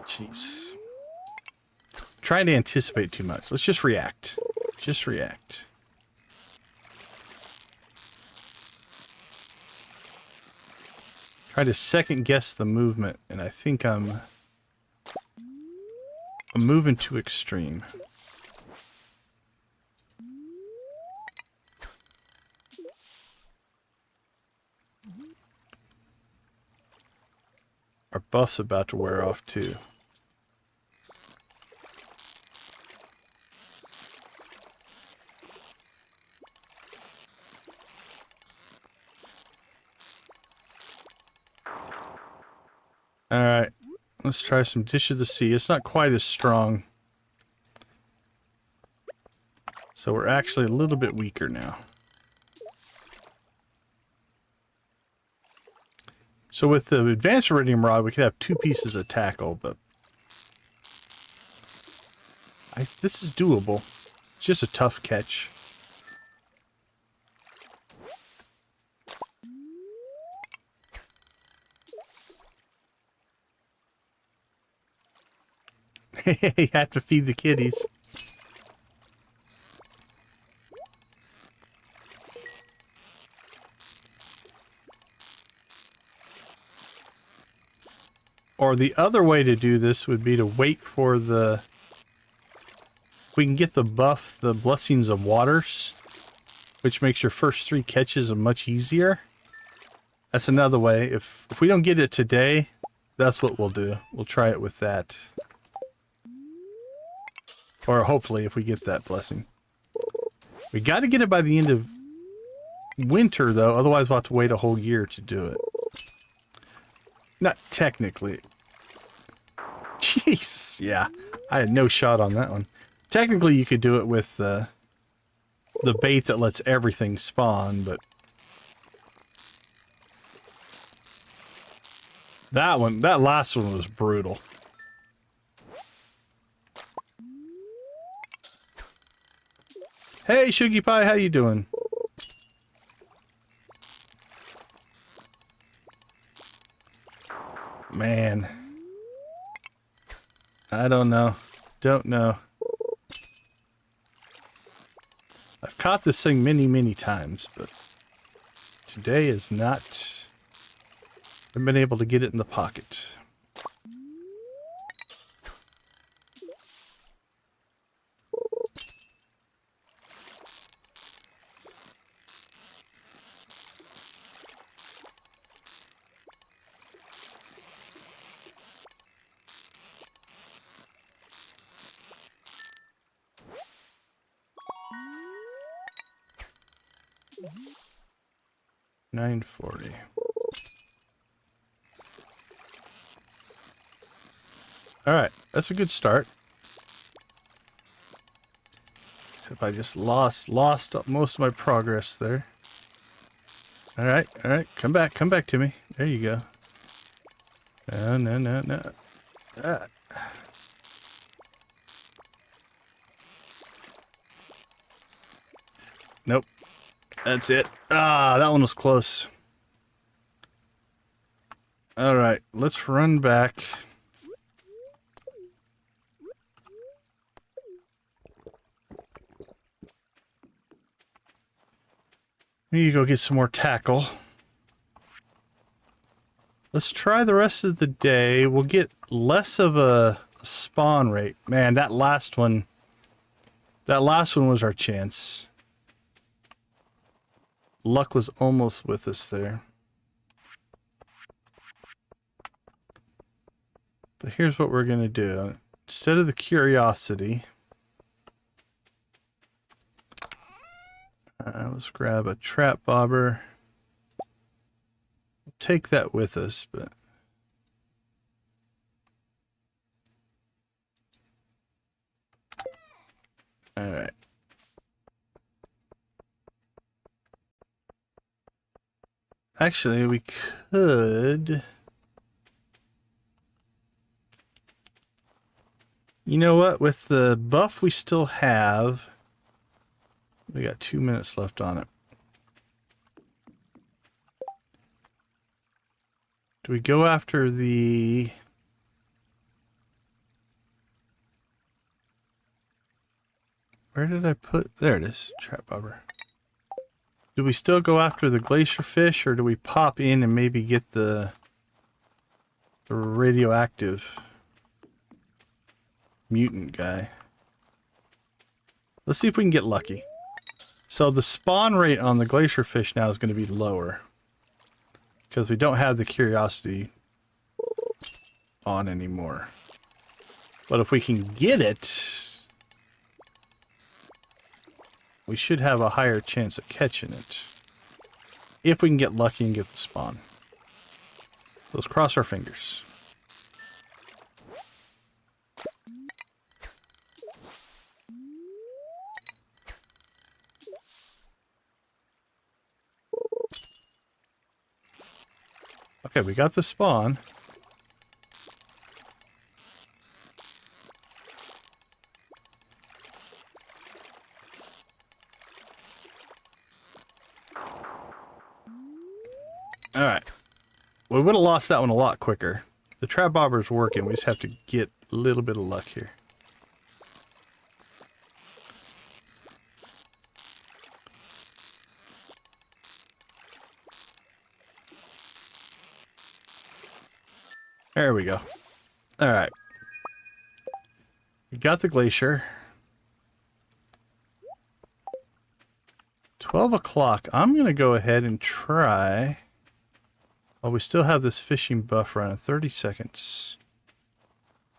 Jeez. Trying to anticipate too much. Let's just react. Just react. Try to second guess the movement, and I think I'm moving too extreme. Our buff's about to wear off too. Alright, let's try some Dish of the Sea. It's not quite as strong. So we're actually a little bit weaker now. So with the advanced iridium rod, we could have 2 pieces of tackle, but this is doable. It's just a tough catch. You have to feed the kitties. Or the other way to do this would be to wait for the... If we can get the buff, the Blessings of Waters, which makes your first 3 catches much easier. That's another way. If we don't get it today, that's what we'll do. We'll try it with that. Or hopefully if we get that blessing. We got to get it by the end of winter though, otherwise we'll have to wait a whole year to do it. Not technically. Jeez, yeah. I had no shot on that one. Technically you could do it with the bait that lets everything spawn, but that last one was brutal. Hey, Sugie Pie, how you doing? Man. I don't know. Don't know. I've caught this thing many, many times, but today is not... I've been able to get it in the pocket. $9.40. Alright, that's a good start. Except I just lost most of my progress there. Alright, come back to me. There you go. No. Ah. Nope. That's it. Ah, that one was close. Alright, let's run back. We need to go get some more tackle. Let's try the rest of the day. We'll get less of a spawn rate. Man, that last one was our chance. Luck was almost with us there. But here's what we're going to do. Instead of the curiosity, let's grab a trap bobber. We'll take that with us, but all right. Actually, we could... You know what? With the buff we still have, we got 2 minutes left on it. Do we go after the... Where did I put... There it is. Trap bobber. Do we still go after the glacier fish, or do we pop in and maybe get the radioactive mutant guy? Let's see if we can get lucky. So the spawn rate on the glacier fish now is going to be lower, because we don't have the curiosity on anymore. But if we can get it, we should have a higher chance of catching it. If we can get lucky and get the spawn. Let's cross our fingers. Okay, we got the spawn. Alright. We would have lost that one a lot quicker. The trap bobber's working. We just have to get a little bit of luck here. There we go. Alright. We got the glacier. 12 o'clock. I'm going to go ahead and try... Oh, we still have this fishing buff running. 30 seconds.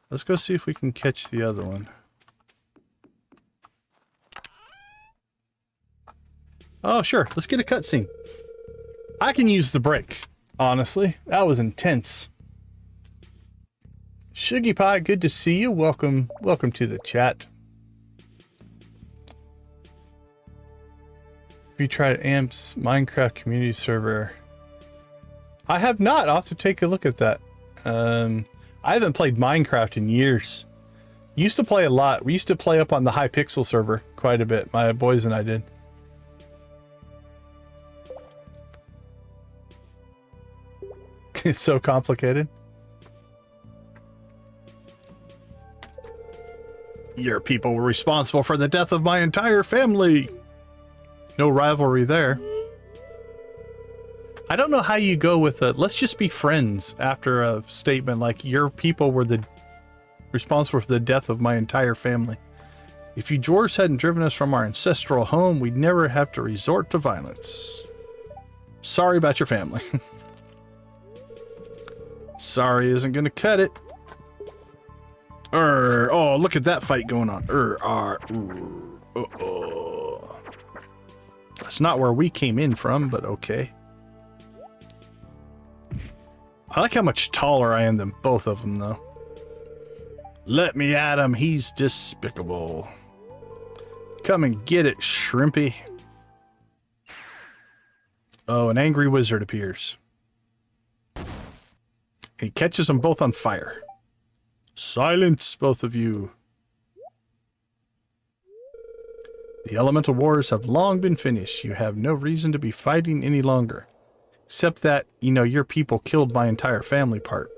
Let's go see if we can catch the other one. Oh, sure. Let's get a cutscene. I can use the break, honestly. That was intense. Shuggy Pie, good to see you. Welcome to the chat. Have you tried AMP's Minecraft community server? I have not. I'll have to take a look at that. I haven't played Minecraft in years. Used to play a lot. We used to play up on the Hypixel server quite a bit. My boys and I did. It's so complicated. Your people were responsible for the death of my entire family. No rivalry there. I don't know how you go with a let's just be friends after a statement like your people were the responsible for the death of my entire family. If you dwarves hadn't driven us from our ancestral home, we'd never have to resort to violence. Sorry about your family. Sorry isn't gonna cut it. Oh, look at that fight going on. Uh-oh. That's not where we came in from, but okay. I like how much taller I am than both of them, though. Let me at him. He's despicable. Come and get it, Shrimpy. Oh, an angry wizard appears. He catches them both on fire. Silence, both of you. The elemental wars have long been finished. You have no reason to be fighting any longer. Except that, you know, your people killed my entire family part.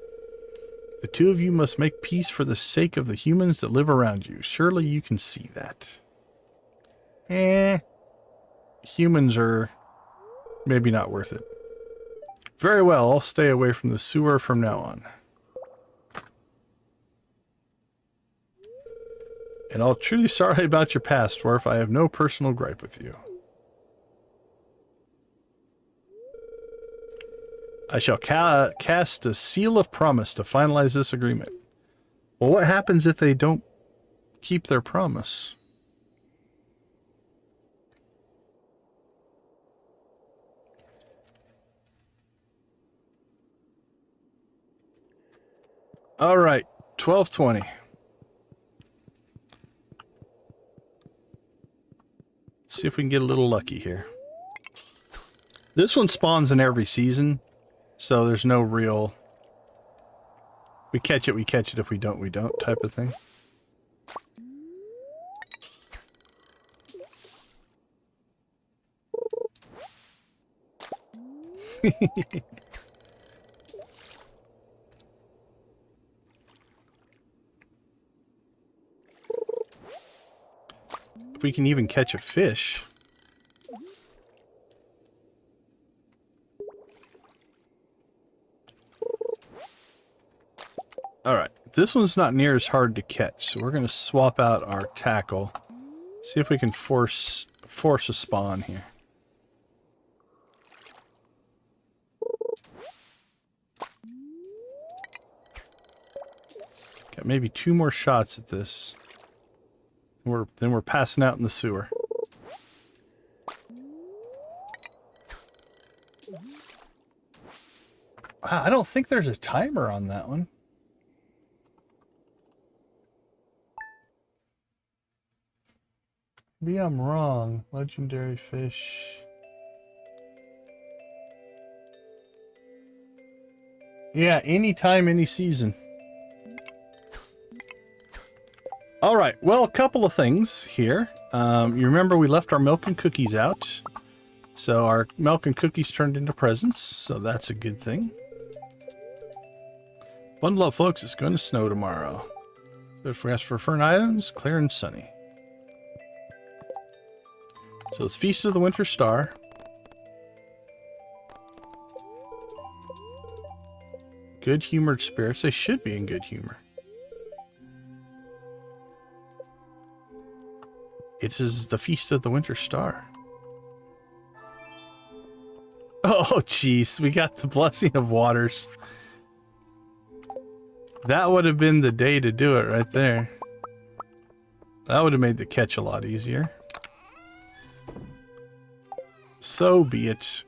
The two of you must make peace for the sake of the humans that live around you. Surely you can see that. Humans are maybe not worth it. Very well, I'll stay away from the sewer from now on. And I'm truly sorry about your past, dwarf. I have no personal gripe with you. I shall cast a seal of promise to finalize this agreement. Well, what happens if they don't keep their promise? All right, 12:20. See if we can get a little lucky here. This one spawns in every season, so there's no real we catch it, if we don't, we don't type of thing. If we can even catch a fish. Alright, this one's not near as hard to catch, so we're going to swap out our tackle. See if we can force a spawn here. Got maybe 2 more shots at this. Then we're passing out in the sewer. Wow, I don't think there's a timer on that one. Maybe I'm wrong. Legendary fish. Yeah, anytime, any season. Alright, well, a couple of things here. You remember we left our milk and cookies out. So our milk and cookies turned into presents, so that's a good thing. Bundle up, folks, it's going to snow tomorrow. If we ask for fern items, clear and sunny. So it's Feast of the Winter Star. Good-humored spirits. They should be in good humor. It is the Feast of the Winter Star. Oh, jeez. We got the Blessing of Waters. That would have been the day to do it right there. That would have made the catch a lot easier. So be it.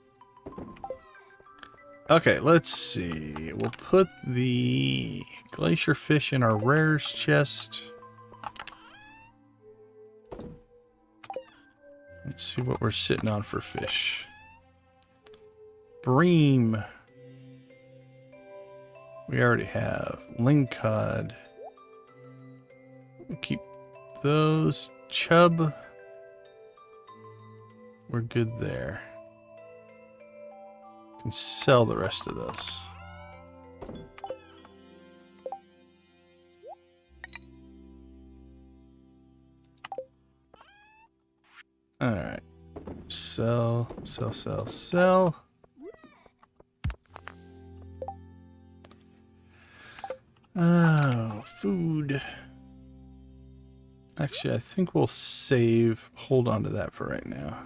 Okay, let's see. We'll put the glacier fish in our rares chest. Let's see what we're sitting on for fish. Bream. We already have. Lingcod. We'll keep those. Chub. We're good there. Can sell the rest of those. Alright. Sell, sell, sell, sell. Oh, food. Actually, I think we'll save. Hold on to that for right now.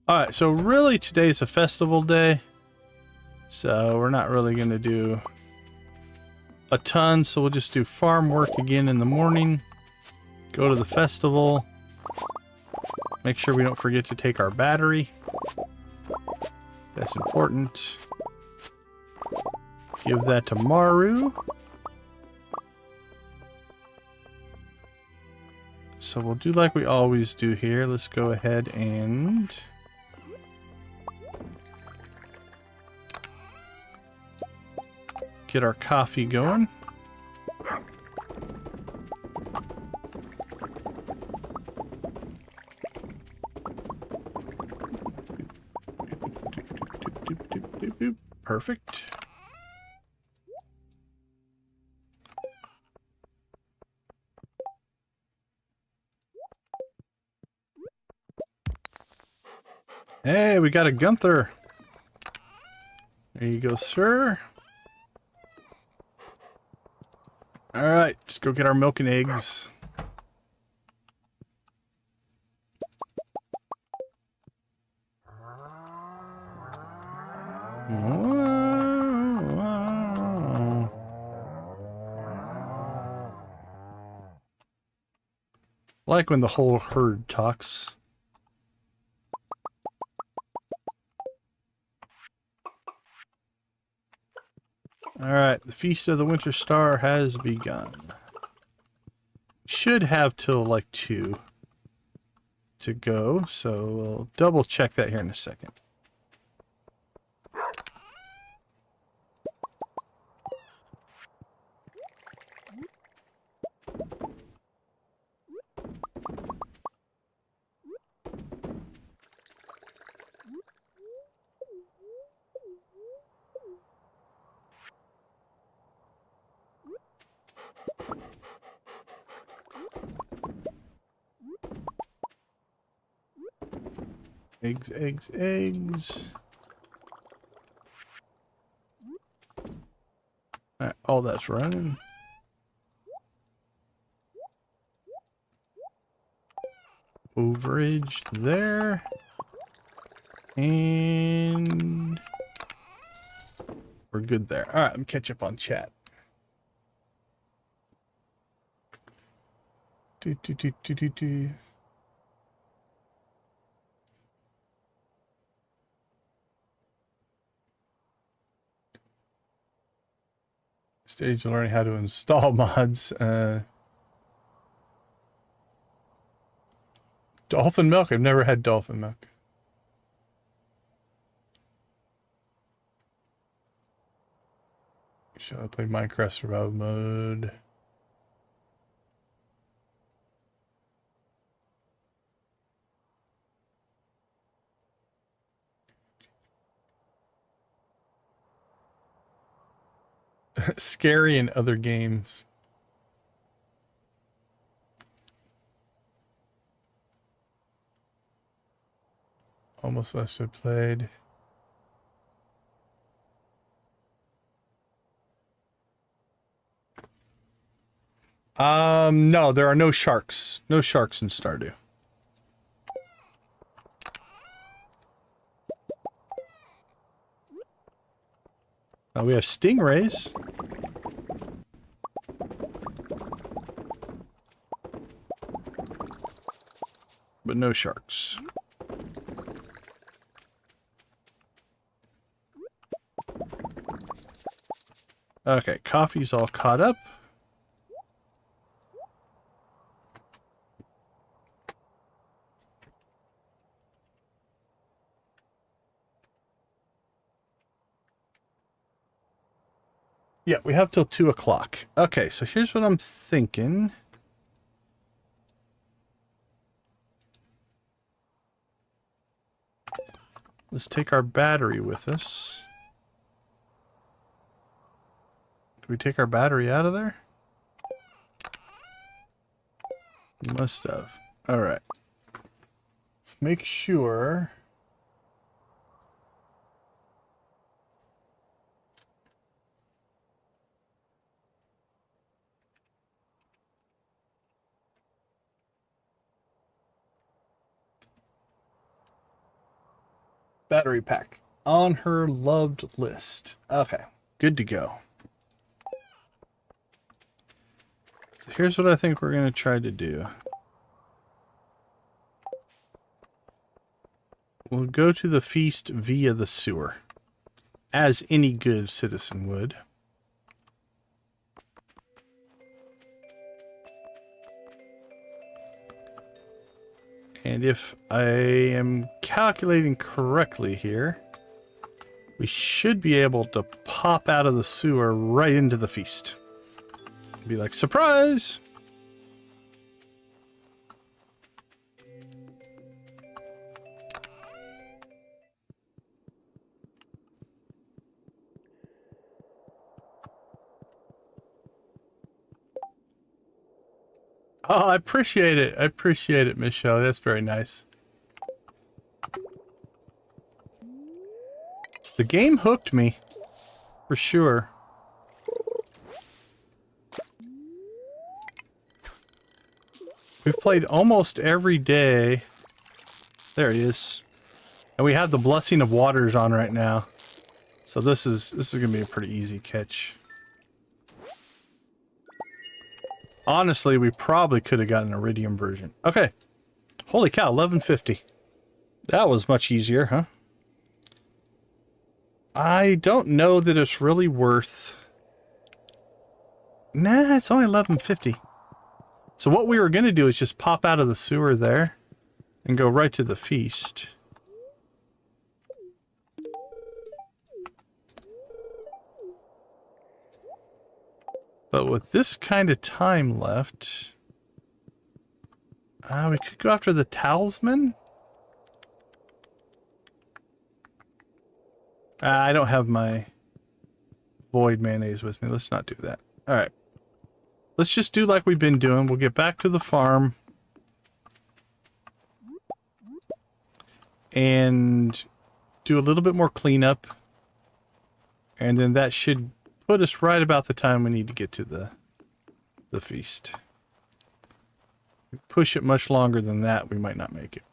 Alright, so really today's a festival day. So we're not really going to do a ton. So we'll just do farm work again in the morning. Go to the festival. Make sure we don't forget to take our battery. That's important. Give that to Maru. So we'll do like we always do here. Let's go ahead and... get our coffee going. Perfect. Hey, we got a Gunther. There you go, sir. Alright, just go get our milk and eggs. Like when the whole herd talks. Alright, the Feast of the Winter Star has begun. Should have till like 2 to go, so we'll double check that here in a second. Eggs, eggs, eggs. Alright, all that's running. Overage there. And we're good there. Alright, I'm catch up on chat. Do. Stage of learning how to install mods. Dolphin milk? I've never had dolphin milk. Shall I play Minecraft survival mode? Scary in other games. Almost less I played. No, there are no sharks. No sharks in Stardew. We have stingrays. But no sharks. Okay, coffee's all caught up. Yeah, we have till 2 o'clock. Okay, so here's what I'm thinking. Let's take our battery with us. Did we take our battery out of there? We must have. All right. Let's make sure. Battery pack on her loved list. Okay, good to go. So here's what I think we're going to try to do. We'll go to the feast via the sewer, as any good citizen would. And if I am calculating correctly here, we should be able to pop out of the sewer right into the feast. Be like, surprise! Oh, I appreciate it. I appreciate it, Miss Shelley. That's very nice. The game hooked me, for sure. We've played almost every day. There he is. And we have the Blessing of Waters on right now. So this is gonna be a pretty easy catch. Honestly, we probably could have gotten an Iridium version. Okay. Holy cow, 1150. That was much easier, huh? I don't know that it's really worth... Nah, it's only 1150. So what we were going to do is just pop out of the sewer there and go right to the feast. But with this kind of time left, we could go after the talisman. I don't have my void mayonnaise with me. Let's not do that. All right. Let's just do like we've been doing. We'll get back to the farm. and do a little bit more cleanup. And then that should put us right about the time we need to get to the feast. If we push it much longer than that, we might not make it.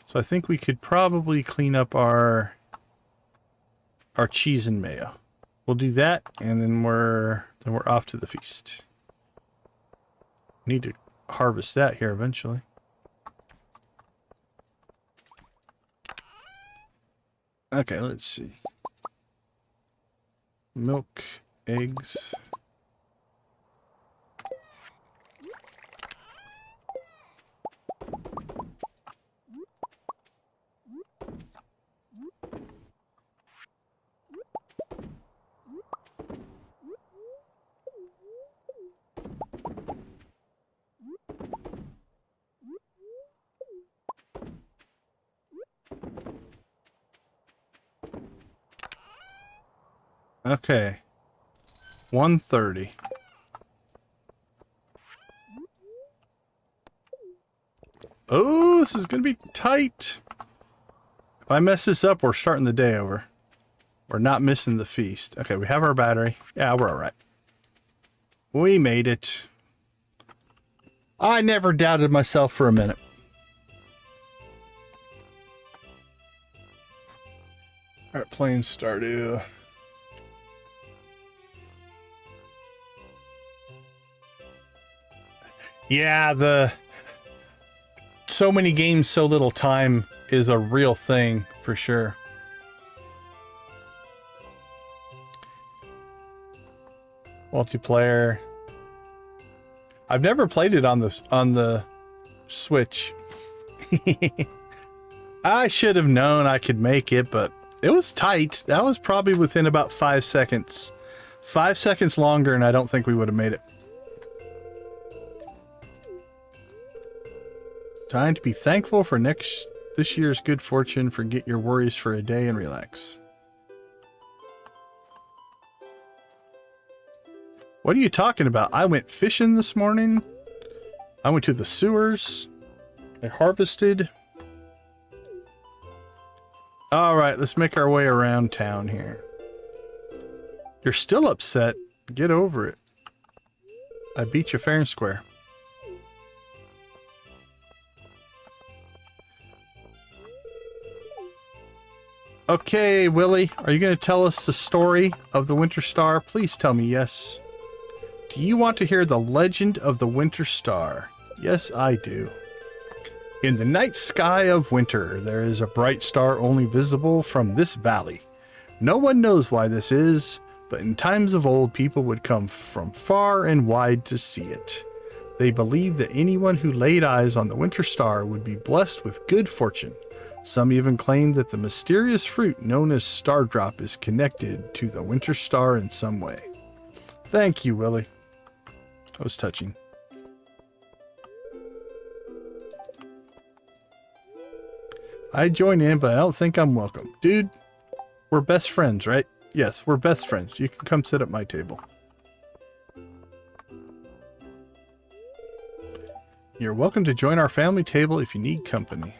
So I think we could probably clean up our cheese and mayo. We'll do that, and then we're off to the feast. Need to harvest that here eventually. Okay, let's see. Milk, eggs. Okay. 1:30. Oh, this is going to be tight. If I mess this up, we're starting the day over. We're not missing the feast. Okay, we have our battery. Yeah, we're all right. We made it. I never doubted myself for a minute. All right, playing Stardew. Yeah, so many games, so little time is a real thing for sure. Multiplayer. I've never played it on the Switch. I should have known I could make it, but it was tight. That was probably within about 5 seconds. 5 seconds longer, and I don't think we would have made it. Time to be thankful for this year's good fortune. Forget your worries for a day and relax. What are you talking about? I went fishing this morning. I went to the sewers. I harvested. All right, let's make our way around town here. You're still upset. Get over it. I beat you fair and square. Okay, Willie, are you going to tell us the story of the Winter Star? Please tell me yes. Do you want to hear the legend of the Winter Star? Yes, I do. In the night sky of winter, there is a bright star only visible from this valley. No one knows why this is, but in times of old, people would come from far and wide to see it. They believed that anyone who laid eyes on the Winter Star would be blessed with good fortune. Some even claim that the mysterious fruit known as Stardrop is connected to the Winter Star in some way. Thank you, Willie. That was touching. I join in, but I don't think I'm welcome. Dude, we're best friends, right? Yes, we're best friends. You can come sit at my table. You're welcome to join our family table if you need company.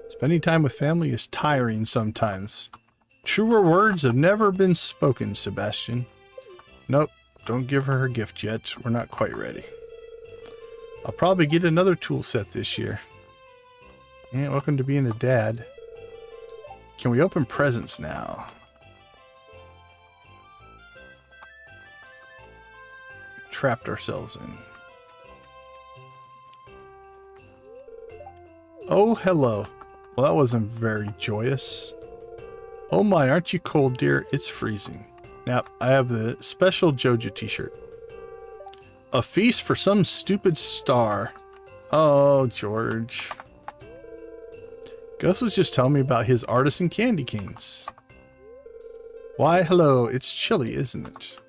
Spending time with family is tiring sometimes. Truer words have never been spoken, Sebastian. Nope, don't give her gift yet. We're not quite ready. I'll probably get another tool set this year. Yeah, welcome to being a dad. Can we open presents now? Trapped ourselves in. Oh, hello. Well, that wasn't very joyous. Oh my, aren't you cold, dear? It's freezing. Now, I have the special Joja t-shirt. A feast for some stupid star. Oh, George. Gus was just telling me about his artisan candy canes. Why, hello, it's chilly, isn't it?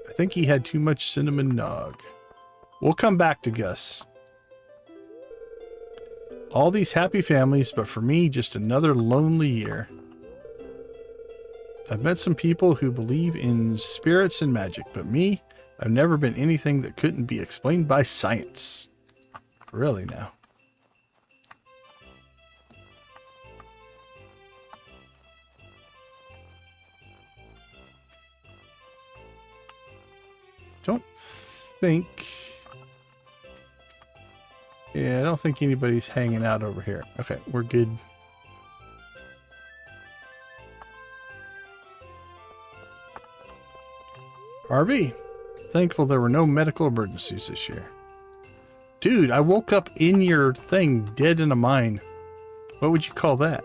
I think he had too much cinnamon nog. We'll come back to Gus. All these happy families, but for me, just another lonely year. I've met some people who believe in spirits and magic, but me, I've never been anything that couldn't be explained by science. really now. Don't think... Yeah, I don't think anybody's hanging out over here. Okay, we're good. RV. Thankful there were no medical emergencies this year. Dude, I woke up in your thing dead in a mine. What would you call that?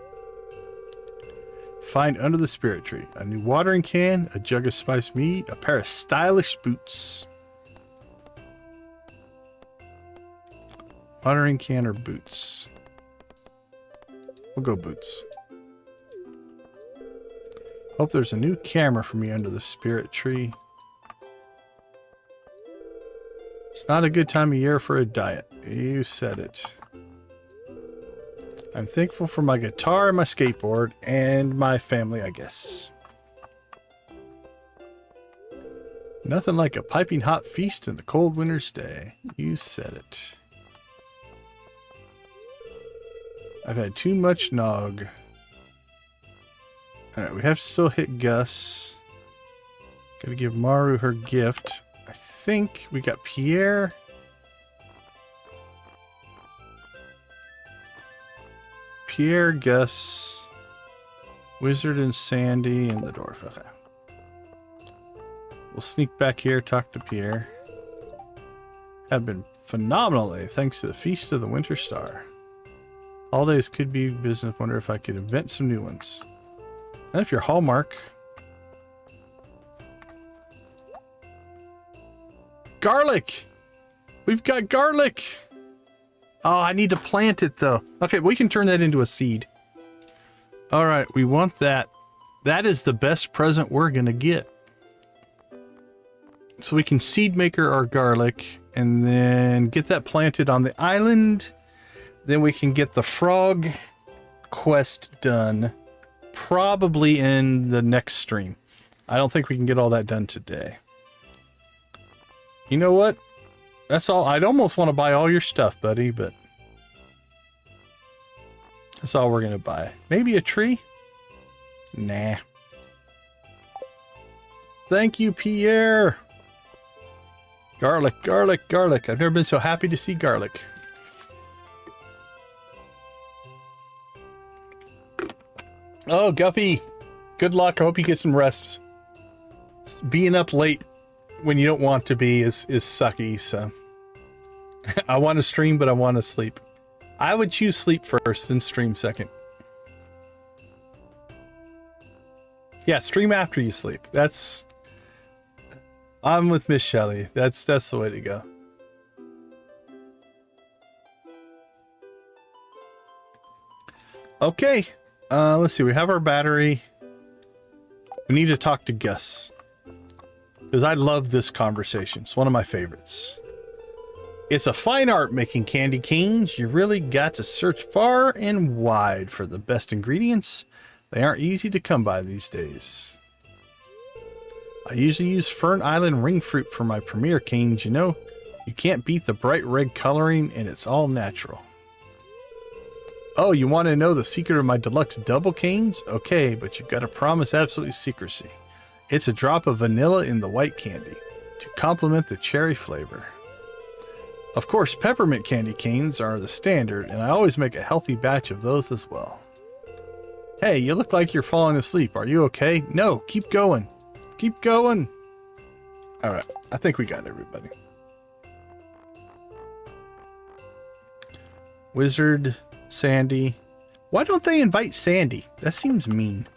Find under the spirit tree. A new watering can, a jug of spiced meat, a pair of stylish boots. Watering can or boots? We'll go boots. Hope there's a new camera for me under the spirit tree. It's not a good time of year for a diet. You said it. I'm thankful for my guitar and my skateboard and my family, I guess. Nothing like a piping hot feast in the cold winter's day. You said it. I've had too much nog. Alright, we have to still hit Gus. Gotta give Maru her gift. I think we got Pierre. Pierre, Gus, Wizard and Sandy, and the dwarf. Okay. We'll sneak back here, talk to Pierre. Have been phenomenally, thanks to the Feast of the Winter Star. Holidays could be business. Wonder if I could invent some new ones. And if you're Hallmark. Garlic! We've got garlic! Oh, I need to plant it though. Okay, we can turn that into a seed. Alright, we want that. That is the best present we're gonna get. So we can seed maker our garlic and then get that planted on the island. Then we can get the frog quest done probably in the next stream. I don't think we can get all that done today. You know what? That's all. I'd almost want to buy all your stuff, buddy, but that's all we're going to buy. Maybe a tree? Nah. Thank you, Pierre. Garlic, garlic, garlic. I've never been so happy to see garlic. Oh, Guffy. Good luck. I hope you get some rest. Being up late when you don't want to be is sucky, so. I want to stream, but I want to sleep. I would choose sleep first, then stream second. Yeah, stream after you sleep. That's... I'm with Miss Shelley. That's the way to go. Okay. Let's see. We have our battery. We need to talk to Gus. Because I love this conversation. It's one of my favorites. It's a fine art making candy canes. You really got to search far and wide for the best ingredients. They aren't easy to come by these days. I usually use Fern Island ring fruit for my premier canes, you know. You can't beat the bright red coloring, and it's all natural. Oh, you want to know the secret of my deluxe double canes? Okay, but you've got to promise absolute secrecy. It's a drop of vanilla in the white candy to complement the cherry flavor. Of course, peppermint candy canes are the standard, and I always make a healthy batch of those as well. Hey, you look like you're falling asleep. Are you okay? No, keep going. Keep going. All right, I think we got everybody. Wizard, Sandy. Why don't they invite Sandy? That seems mean.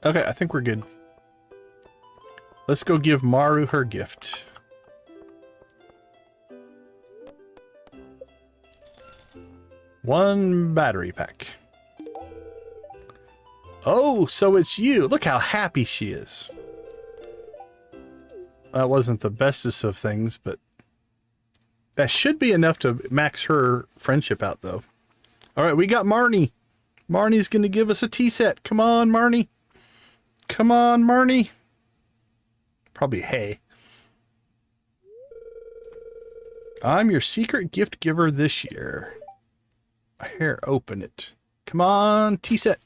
Okay, I think we're good. Let's go give Maru her gift. One battery pack. Oh, so it's you. Look how happy she is. That wasn't the bestest of things, but that should be enough to max her friendship out, though. All right, we got Marnie. Marnie's going to give us a tea set. Come on, Marnie. Come on, Marnie. Probably hay. I'm your secret gift giver this year. Here, open it. Come on, tea set.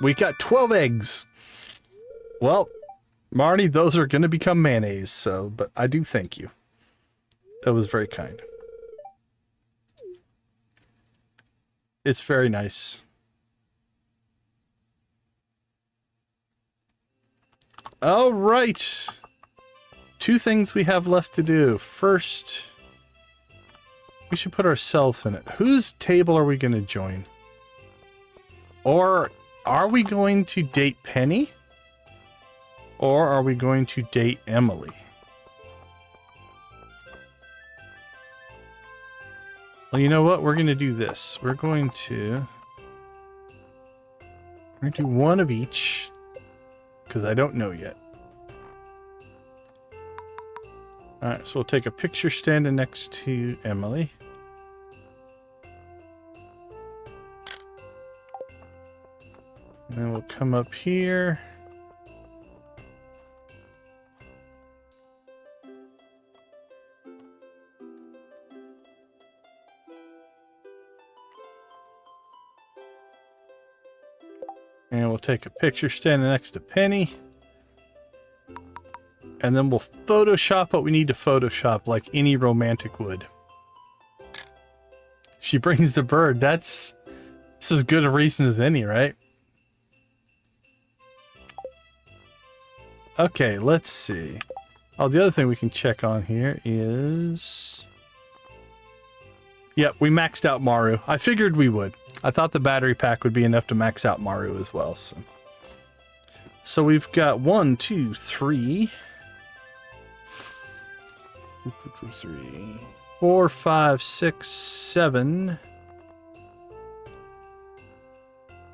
We got 12 eggs. Well, Marnie, those are going to become mayonnaise, so, but I do thank you. That was very kind. It's very nice. All right. 2 things we have left to do. First, we should put ourselves in it. Whose table are we going to join? Or are we going to date Penny? Or are we going to date Emily? Well, you know what? We're going to do this. We're going to do one of each, because I don't know yet. Alright, so we'll take a picture standing next to Emily. And then we'll come up here. And we'll take a picture standing next to Penny. And then we'll Photoshop what we need to Photoshop like any romantic would. She brings the bird. That's as good a reason as any, right? Okay, let's see. Oh, the other thing we can check on here is... Yep, we maxed out Maru. I figured we would. I thought the battery pack would be enough to max out Maru as well. So we've got 1, 2, 3... 4, 5, 6, 7,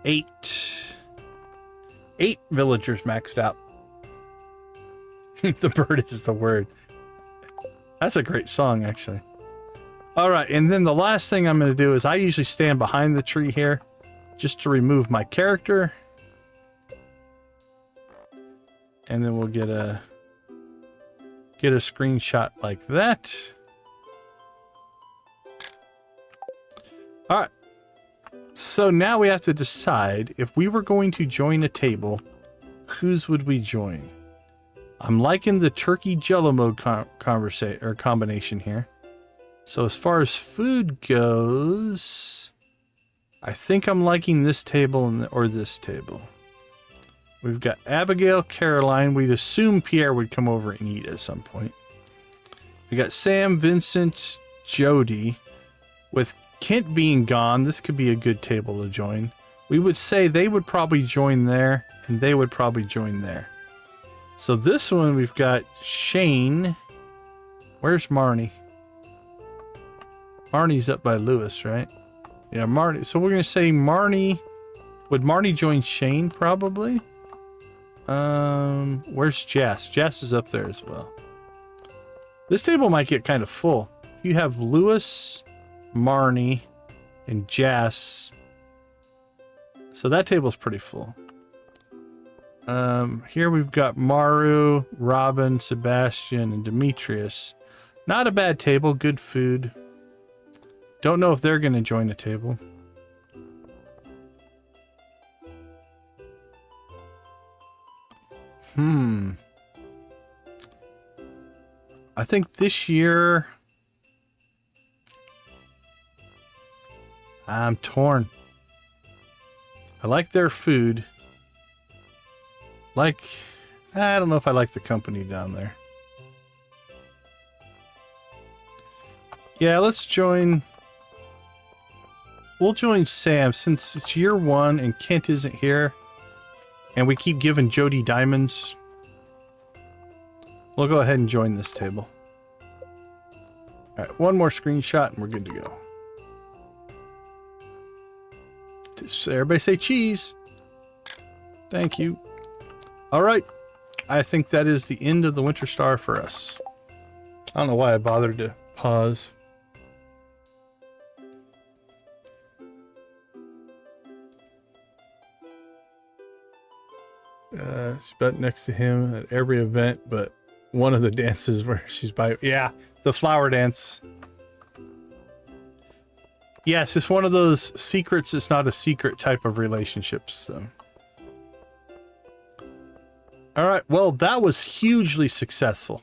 8. 8 villagers maxed out. The bird is the word. That's a great song, actually. Alright, and then the last thing I'm going to do is I usually stand behind the tree here just to remove my character. And then we'll get a screenshot like that. Alright. So now we have to decide if we were going to join a table, whose would we join? I'm liking the turkey jello mode combination here. So as far as food goes, I think I'm liking this table or this table. We've got Abigail, Caroline. We'd assume Pierre would come over and eat at some point. We got Sam, Vincent, Jody. With Kent being gone, this could be a good table to join. We would say they would probably join there, and they would probably join there. So this one, we've got Shane. Where's Marnie? Marnie's up by Lewis, right? Yeah, Marnie. So we're going to say Marnie. Would Marnie join Shane, probably? Where's Jas? Jas is up there as well. This table might get kind of full. If you have Lewis, Marnie, and Jas. So that table's pretty full. Here we've got Maru, Robin, Sebastian, and Demetrius. Not a bad table, good food. Don't know if they're going to join the table. I think this year I'm torn. I like their food. I don't know if I like the company down there. Yeah, let's join. We'll join Sam since it's year 1 and Kent isn't here. And we keep giving Jody diamonds. We'll go ahead and join this table. Alright, one more screenshot and we're good to go. Just everybody say cheese. Thank you. Alright, I think that is the end of the Winter Star for us. I don't know why I bothered to pause. It's about next to him at every event, but One of the dances where she's by... Yeah, the flower dance. Yes, it's one of those secrets. It's not a secret type of relationships. So. All right. Well, that was hugely successful.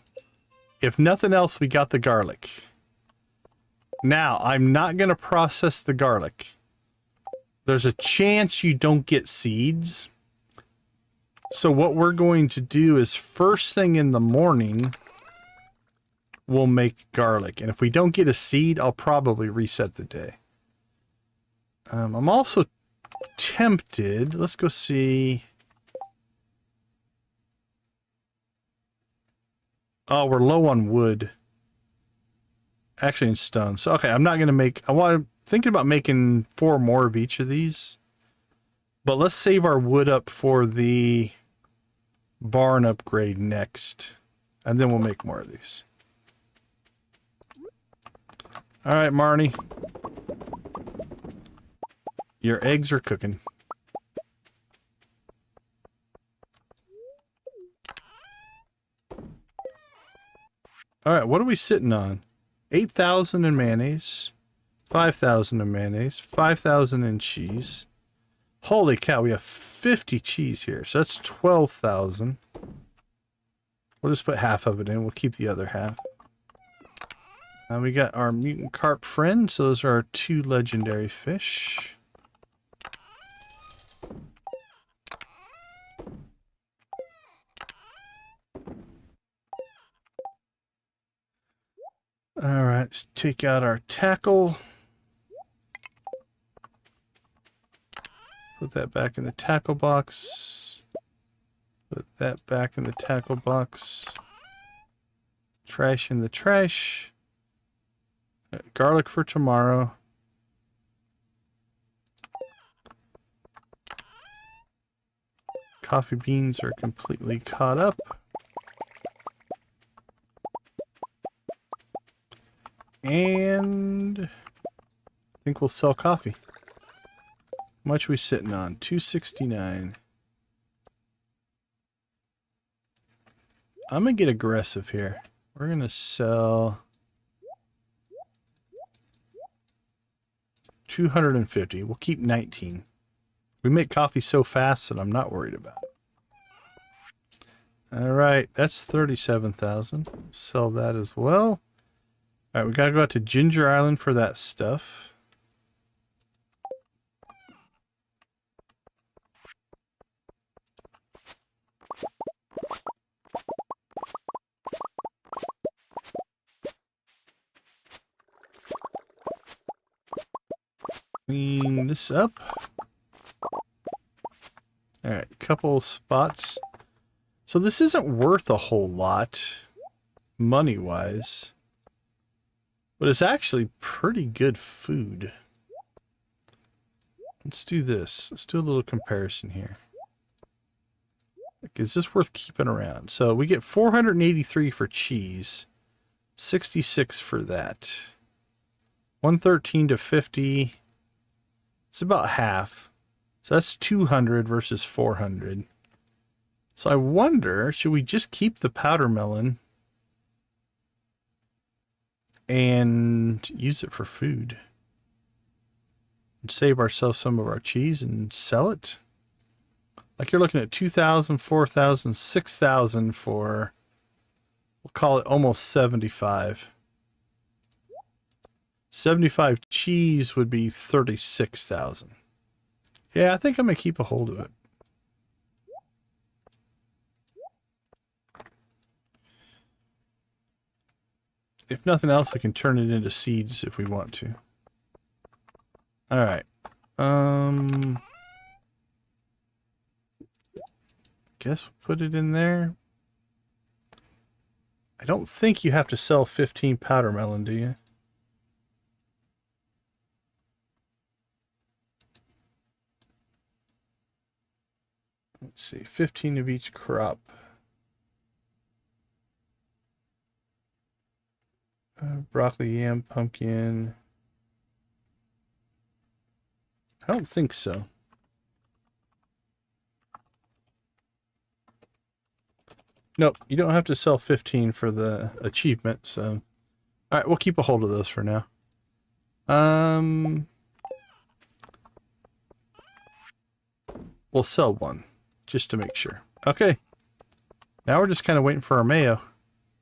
If nothing else, we got the garlic. Now, I'm not going to process the garlic. There's a chance you don't get seeds. So what we're going to do is first thing in the morning, we'll make garlic. And if we don't get a seed, I'll probably reset the day. I'm also tempted. Let's go see. Oh, we're low on wood. Actually, in stone. So, okay, I'm not going to make... I'm thinking about making 4 more of each of these. But let's save our wood up for the barn upgrade next. And then we'll make more of these. All right, Marnie. Your eggs are cooking. All right, what are we sitting on? 8,000 in mayonnaise, 5,000 in mayonnaise, 5,000 in cheese. Holy cow, we have 50 cheese here. So that's 12,000. We'll just put half of it in. We'll keep the other half. Now we got our mutant carp friend. So those are our 2 legendary fish. All right, let's take out our tackle. Put that back in the tackle box. Put that back in the tackle box. Trash in the trash. Garlic for tomorrow. Coffee beans are completely caught up. And I think we'll sell coffee. How much are we sitting on? $2.69. I'm going to get aggressive here. We're going to sell $250. We'll keep 19. We make coffee so fast that I'm not worried about it. All right, that's 37,000. Sell that as well. All right, we gotta go out to Ginger Island for that stuff. Clean this up. All right, couple spots. So this isn't worth a whole lot, money-wise. But it's actually pretty good food. Let's do this. Let's do a little comparison here. Is this worth keeping around? So we get 483 for cheese. 66 for that. 113 to 50. It's about half. So that's 200 versus 400. So I wonder, should we just keep the powder melon and use it for food? And save ourselves some of our cheese and sell it? Like you're looking at 2,000, 4,000, 6,000 for, we'll call it almost 75. 75 cheese would be 36,000. Yeah, I think I'm going to keep a hold of it. If nothing else, we can turn it into seeds if we want to. All right. Guess we'll put it in there. I don't think you have to sell 15 powder melon, do you? Let's see, 15 of each crop. Broccoli, yam, pumpkin. I don't think so. Nope, you don't have to sell 15 for the achievement, so... Alright, we'll keep a hold of those for now. We'll sell one, just to make sure. Okay. Now we're just kind of waiting for our mayo.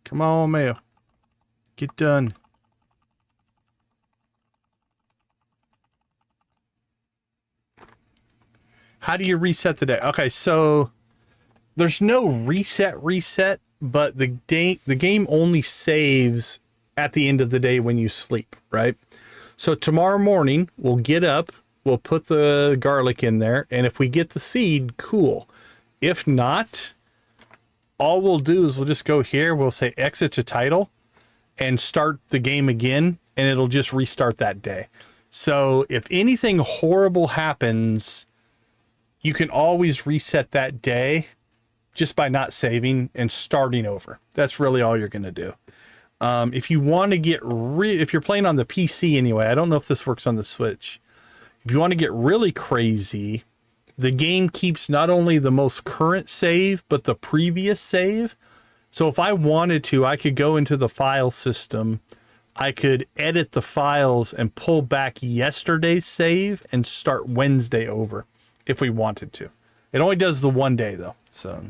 Come on, mayo. Get done. How do you reset the day? Okay, so there's no reset, but the game only saves at the end of the day when you sleep, right? So tomorrow morning, we'll get up, we'll put the garlic in there, and if we get the seed, cool. If not, all we'll do is we'll just go here, we'll say exit to title, and start the game again, and it'll just restart that day. So if anything horrible happens, you can always reset that day just by not saving and starting over. That's really all you're going to do. If you want to get if you're playing on the PC anyway, I don't know if this works on the Switch. If you want to get really crazy, the game keeps not only the most current save, but the previous save. So if I wanted to, I could go into the file system. I could edit the files and pull back yesterday's save and start Wednesday over if we wanted to. It only does the one day though. So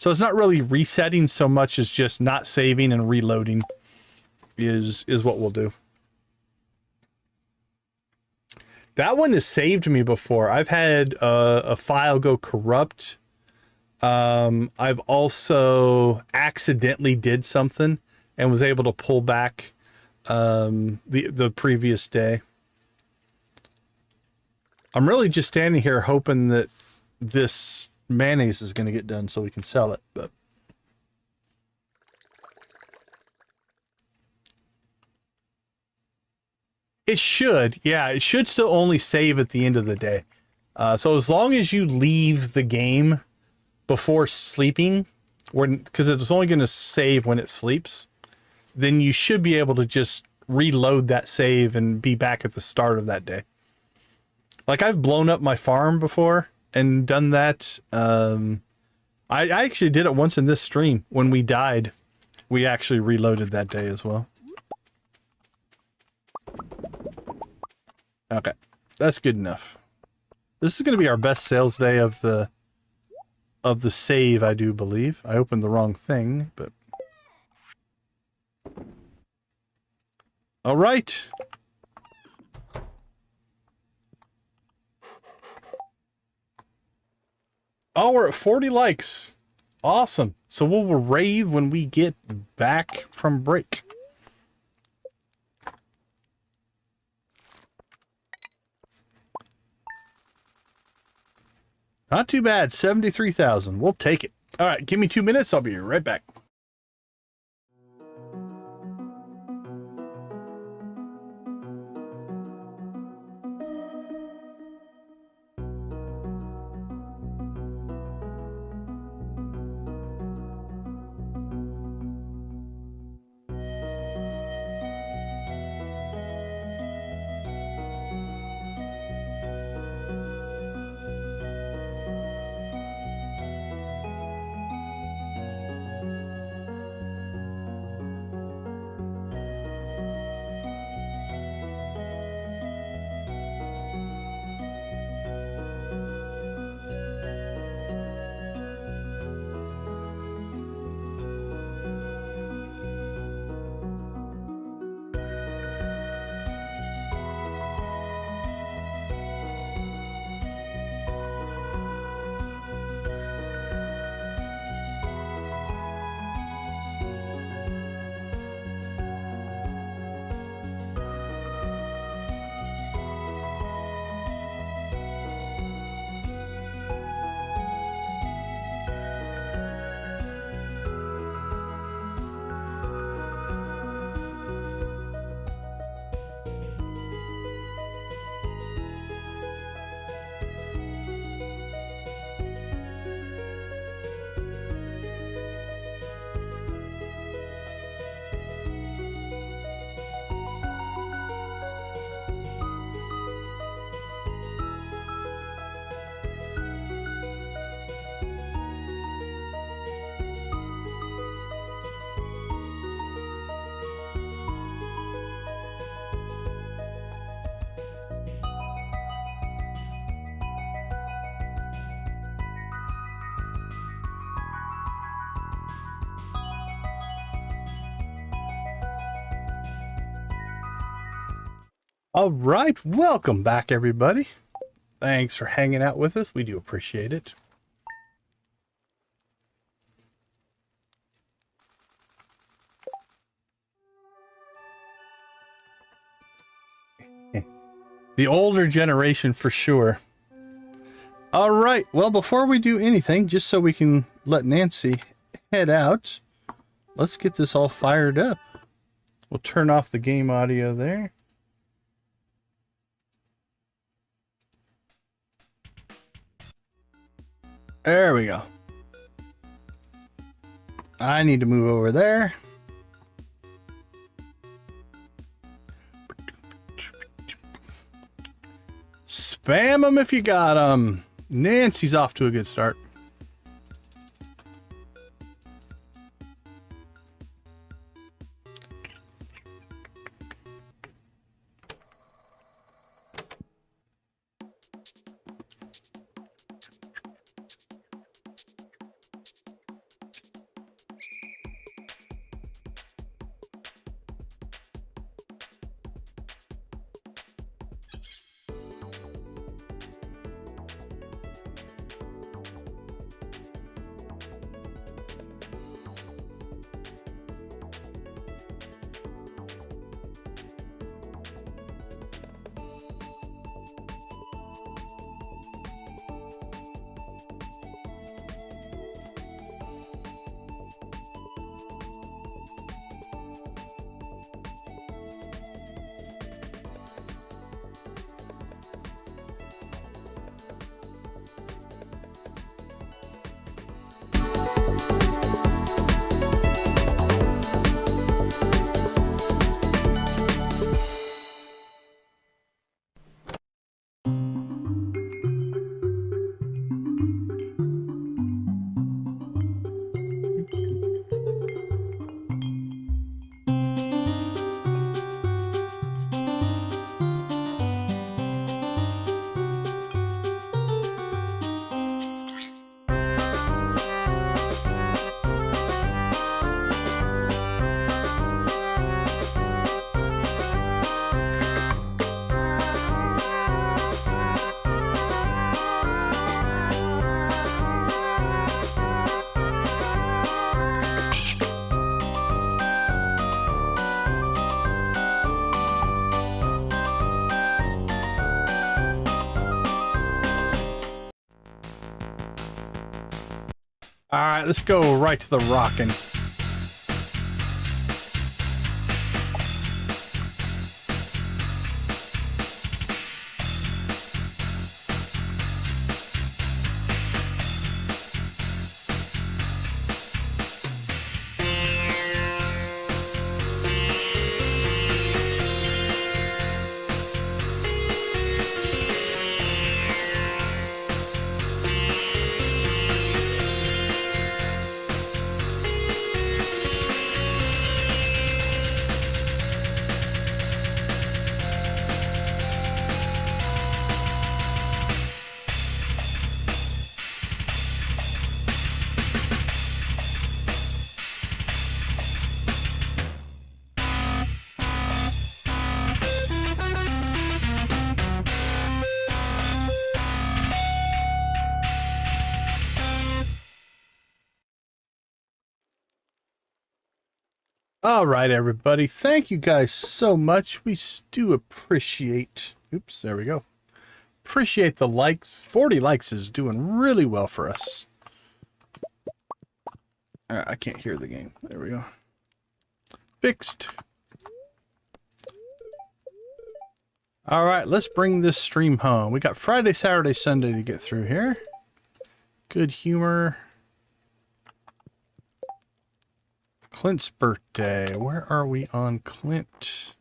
it's not really resetting so much as just not saving and reloading is what we'll do. That one has saved me before. I've had a file go corrupt. I've also accidentally did something and was able to pull back the previous day. I'm really just standing here hoping that this mayonnaise is going to get done so we can sell it, but it should. Yeah, it should still only save at the end of the day. So as long as you leave the game before sleeping, because it's only going to save when it sleeps, then you should be able to just reload that save and be back at the start of that day. Like I've blown up my farm before and done that. I actually did it once in this stream. When we died, we actually reloaded that day as well. Okay, that's good enough. This is going to be our best sales day of the save, I do believe. I opened the wrong thing, but... All right. Oh, we're at 40 likes. Awesome. So we'll rave when we get back from break. Not too bad. 73,000. We'll take it. All right, give me 2 minutes. I'll be right back. All right, welcome back, everybody. Thanks for hanging out with us. We do appreciate it. The older generation for sure. All right, well, before we do anything, just so we can let Nancy head out, let's get this all fired up. We'll turn off the game audio there. There we go. I need to move over there. Spam them if you got them. Nancy's off to a good start. All right, let's go right to the rockin'. All right, everybody. Thank you guys so much. We do appreciate... Oops, there we go. Appreciate the likes. 40 likes is doing really well for us. I can't hear the game. There we go. Fixed. All right, let's bring this stream home. We got Friday, Saturday, Sunday to get through here. Good humor. Clint's birthday. Where are we on Clint?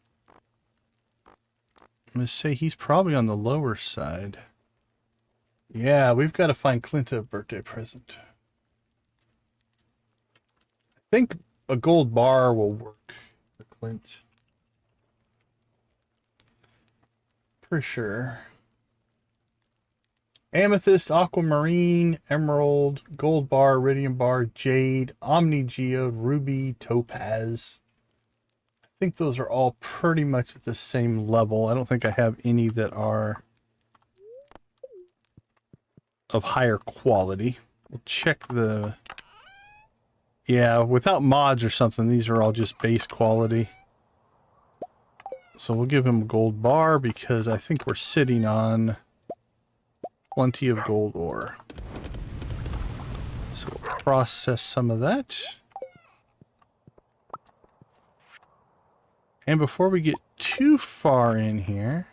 I'm going to say he's probably on the lower side. Yeah, we've got to find Clint a birthday present. I think a gold bar will work for Clint. For sure. Amethyst, aquamarine, emerald, gold bar, iridium bar, jade, omni geode, ruby, topaz. I think those are all pretty much at the same level. I don't think I have any that are of higher quality. We'll check the... Yeah, without mods or something, these are all just base quality. So we'll give him a gold bar because I think we're sitting on plenty of gold ore. So we'll process some of that. And before we get too far in here,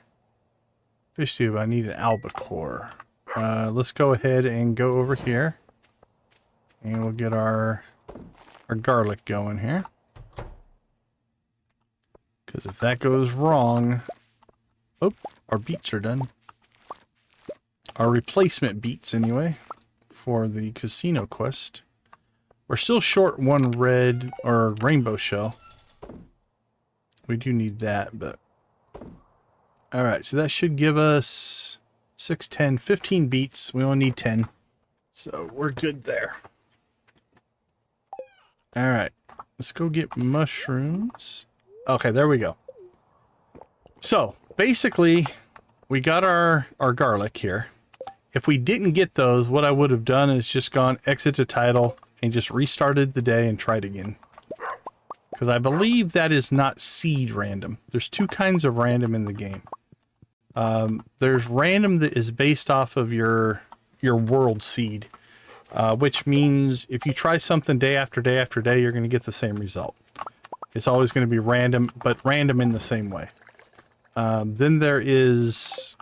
fish tube, I need an albacore. Let's go ahead and go over here. And we'll get our garlic going here. Because if that goes wrong... Oh, our beets are done. Our replacement beets, anyway, for the casino quest. We're still short one red or rainbow shell. We do need that, but... Alright, so that should give us 6, 10, 15 beets. We only need 10. So we're good there. Alright, let's go get mushrooms. Okay, there we go. So, basically, we got our garlic here. If we didn't get those, what I would have done is just gone exit to title and just restarted the day and tried again. Because I believe that is not seed random. There's two kinds of random in the game. There's random that is based off of your world seed. Which means if you try something day after day after day, you're going to get the same result. It's always going to be random, but random in the same way. Then there is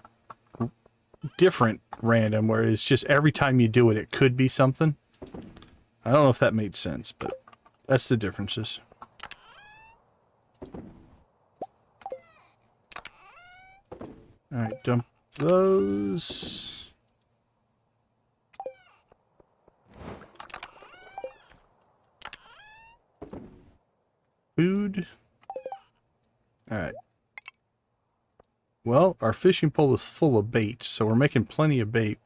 different random, where it's just every time you do it, it could be something. I don't know if that made sense, but that's the differences. Alright, dump those. Food. Alright. Well, our fishing pole is full of bait, so we're making plenty of bait.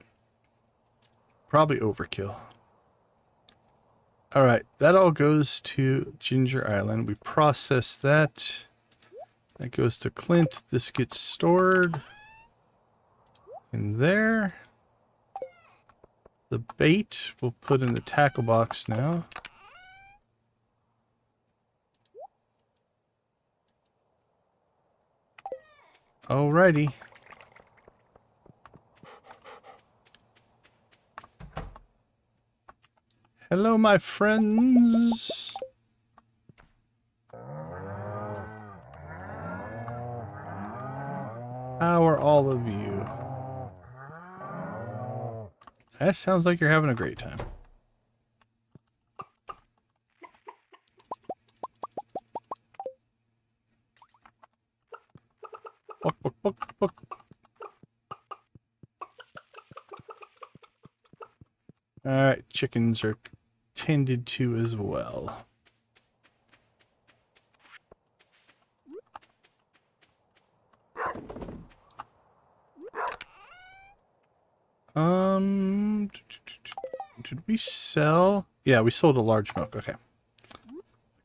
Probably overkill. Alright, that all goes to Ginger Island. We process that. That goes to Clint. This gets stored in there. The bait we'll put in the tackle box now. Alrighty. Hello, my friends. How are all of you? That sounds like you're having a great time. Book, book, book, book. Alright, chickens are tended to as well. Did we sell? Yeah, we sold a large milk. Okay.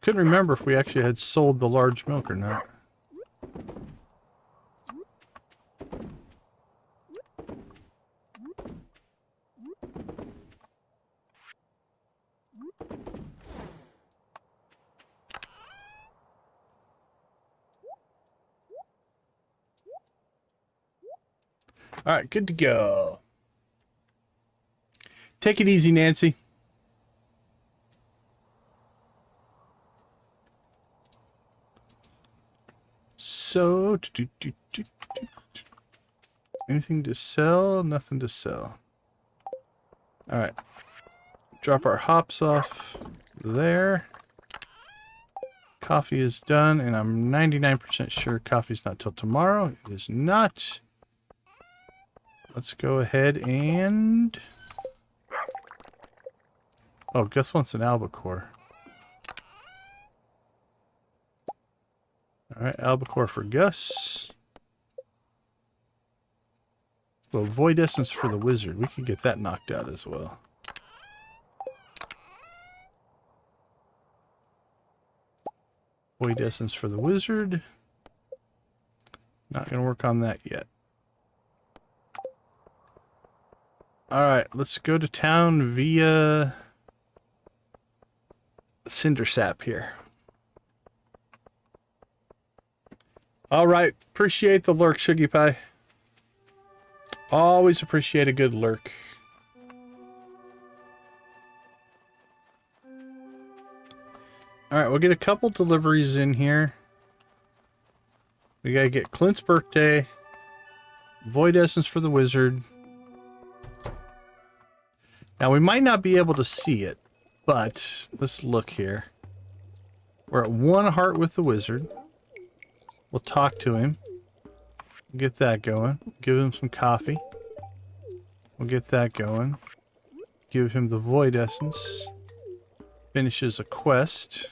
Couldn't remember if we actually had sold the large milk or not. All right, good to go. Take it easy, Nancy. So, anything to sell? Nothing to sell. All right. Drop our hops off there. Coffee is done, and I'm 99% sure coffee's not till tomorrow. It is not. Let's go ahead and... Oh, Gus wants an albacore. Alright, albacore for Gus. Well, void essence for the wizard. We could get that knocked out as well. Void essence for the wizard. Not going to work on that yet. Alright, let's go to town via Cinder Sap here. Alright, appreciate the lurk, Shuggy Pie. Always appreciate a good lurk. Alright, we'll get a couple deliveries in here. We gotta get Clint's birthday, Void Essence for the wizard. Now, we might not be able to see it, but let's look here. We're at 1 heart with the wizard. We'll talk to him. Get that going. Give him some coffee. We'll get that going. Give him the Void Essence. Finishes a quest.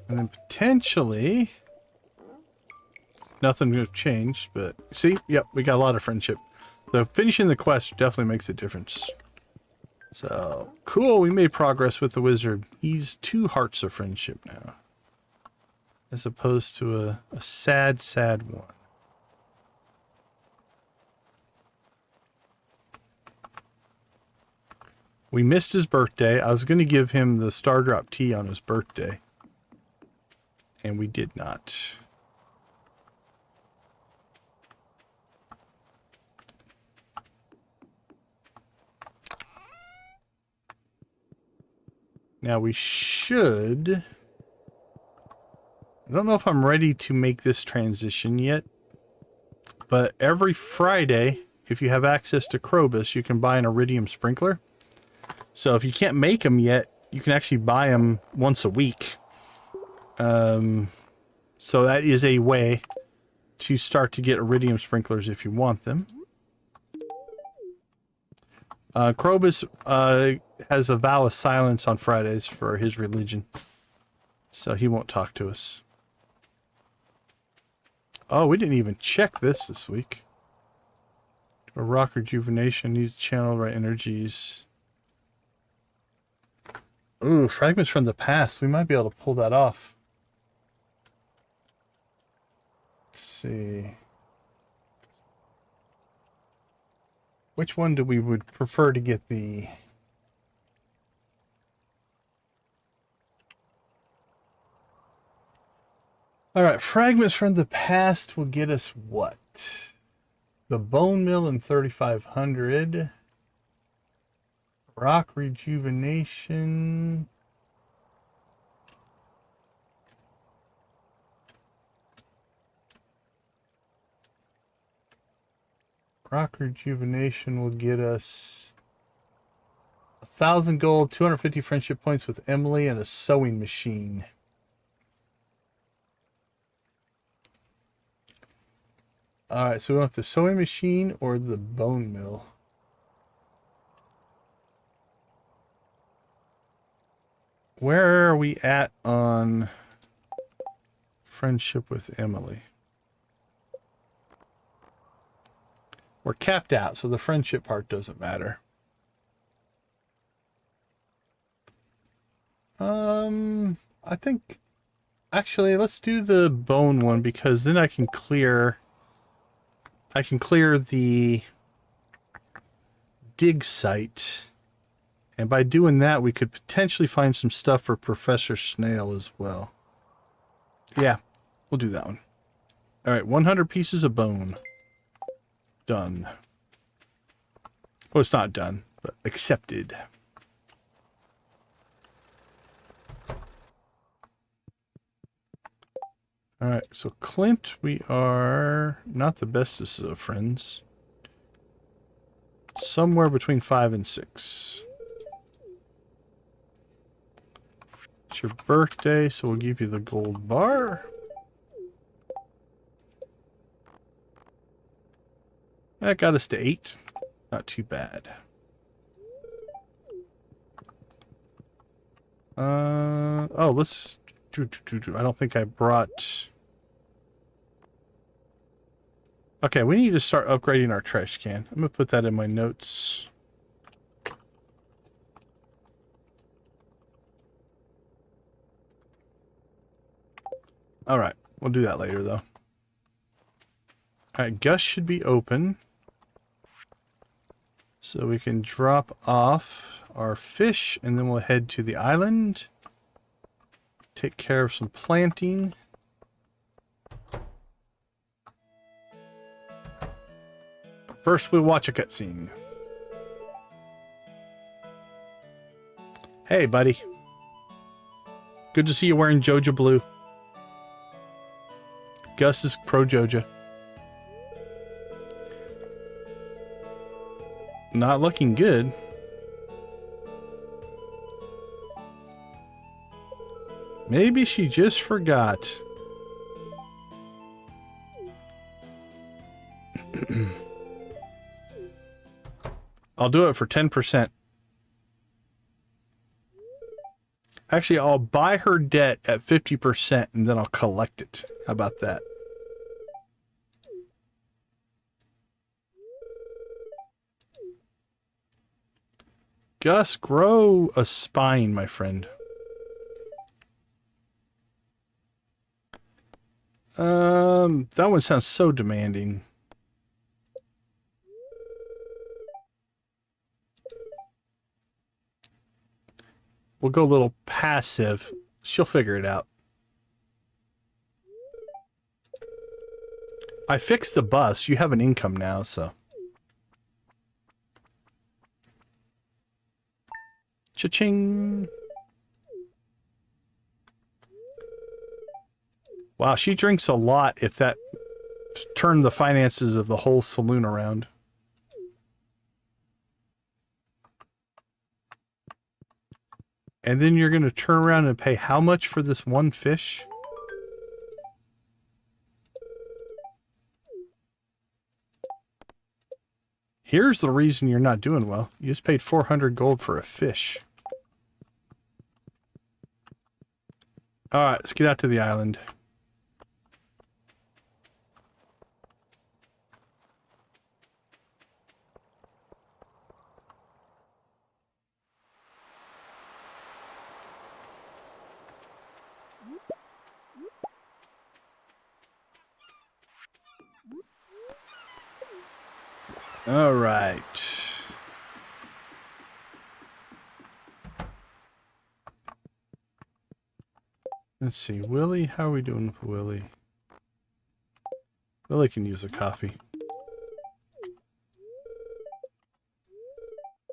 And then potentially... Nothing would have changed, but... See? Yep, we got a lot of friendship. The finishing the quest definitely makes a difference. So, cool. We made progress with the wizard. He's 2 hearts of friendship now. As opposed to a sad, sad one. We missed his birthday. I was going to give him the Star Drop tea on his birthday. And we did not. Now we should... I don't know if I'm ready to make this transition yet. But every Friday, if you have access to Krobus, you can buy an Iridium Sprinkler. So if you can't make them yet, you can actually buy them once a week. So that is a way to start to get Iridium Sprinklers if you want them. Krobus has a vow of silence on Fridays for his religion. So he won't talk to us. Oh, we didn't even check this week. A rock rejuvenation needs to channel right energies. Ooh, fragments from the past. We might be able to pull that off. Let's see. Which one do we would prefer to get the... Alright, fragments from the past will get us what? The bone mill in 3500. Rock rejuvenation. Rock rejuvenation will get us 1,000 gold, 250 friendship points with Emily, and a sewing machine. Alright, so we want the sewing machine or the bone mill. Where are we at on friendship with Emily? We're capped out, so the friendship part doesn't matter. I think... Actually, let's do the bone one, because then I can clear the dig site. And by doing that, we could potentially find some stuff for Professor Snail as well. Yeah, we'll do that one. Alright, 100 pieces of bone. Done. Well, it's not done, but accepted. Alright, so Clint, we are not the bestest of friends. Somewhere between 5 and 6. It's your birthday, so we'll give you the gold bar. That got us to 8. Not too bad. Oh, let's... I don't think I brought... Okay, we need to start upgrading our trash can. I'm going to put that in my notes. All right, we'll do that later, though. All right, Gus should be open. So we can drop off our fish, and then we'll head to the island. Take care of some planting. First, we'll watch a cutscene. Hey, buddy. Good to see you wearing Joja blue. Gus is pro Joja. Not looking good. Maybe she just forgot. I'll do it for 10%. Actually, I'll buy her debt at 50% and then I'll collect it. How about that? Gus, grow a spine, my friend. That one sounds so demanding. We'll go a little passive. She'll figure it out. I fixed the bus. You have an income now, so. Cha-ching. Wow, she drinks a lot if that turned the finances of the whole saloon around. And then you're going to turn around and pay how much for this one fish? Here's the reason you're not doing well. You just paid 400 gold for a fish. Alright, let's get out to the island. All right. Let's see. Willie, how are we doing with Willie? Willie can use a coffee.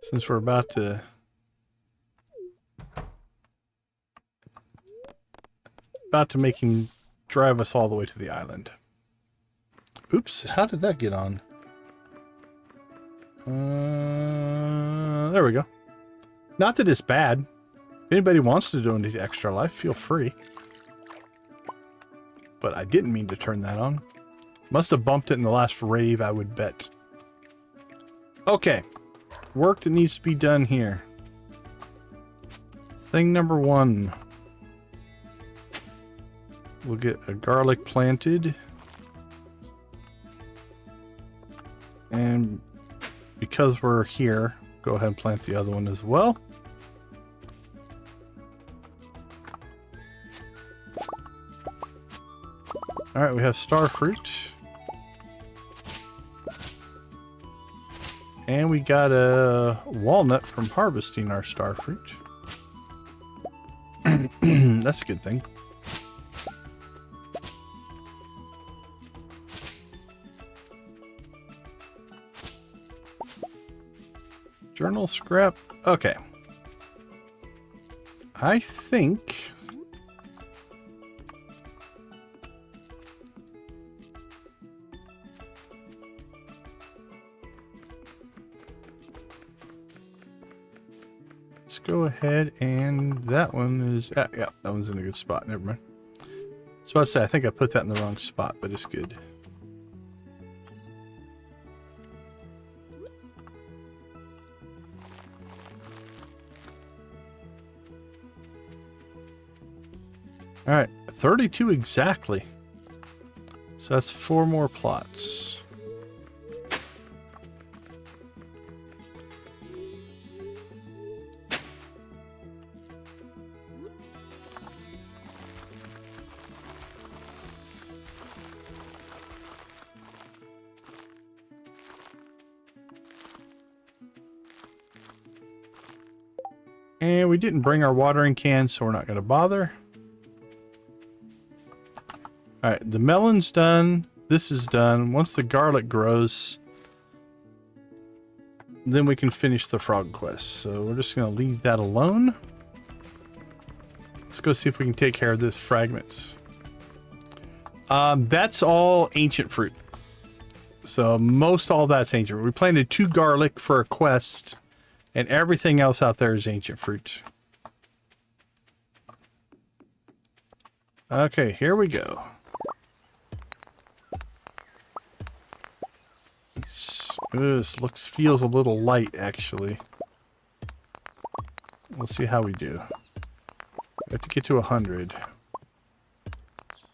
Since we're about to... make him drive us all the way to the island. Oops, how did that get on? There we go. Not that it's bad. If anybody wants to donate to Extra Life, feel free. But I didn't mean to turn that on. Must have bumped it in the last rave, I would bet. Okay. Work that needs to be done here. Thing number 1. We'll get a garlic planted. And because we're here, go ahead and plant the other one as well. Alright, we have star fruit. And we got a walnut from harvesting our star fruit. That's a good thing. Journal scrap. Okay. I think... let's go ahead and that one is... yeah, that one's in a good spot. Never mind. I was about to say, I think I put that in the wrong spot, but it's good. All right, 32 exactly. So that's 4 more plots. And we didn't bring our watering can, so we're not going to bother. Alright, the melon's done. This is done. Once the garlic grows, then we can finish the frog quest. So we're just going to leave that alone. Let's go see if we can take care of this fragments. That's all ancient fruit. So most all that's ancient. We planted 2 garlic for a quest, and everything else out there is ancient fruit. Okay, here we go. This feels a little light, actually. We'll see how we do. We have to get to 100.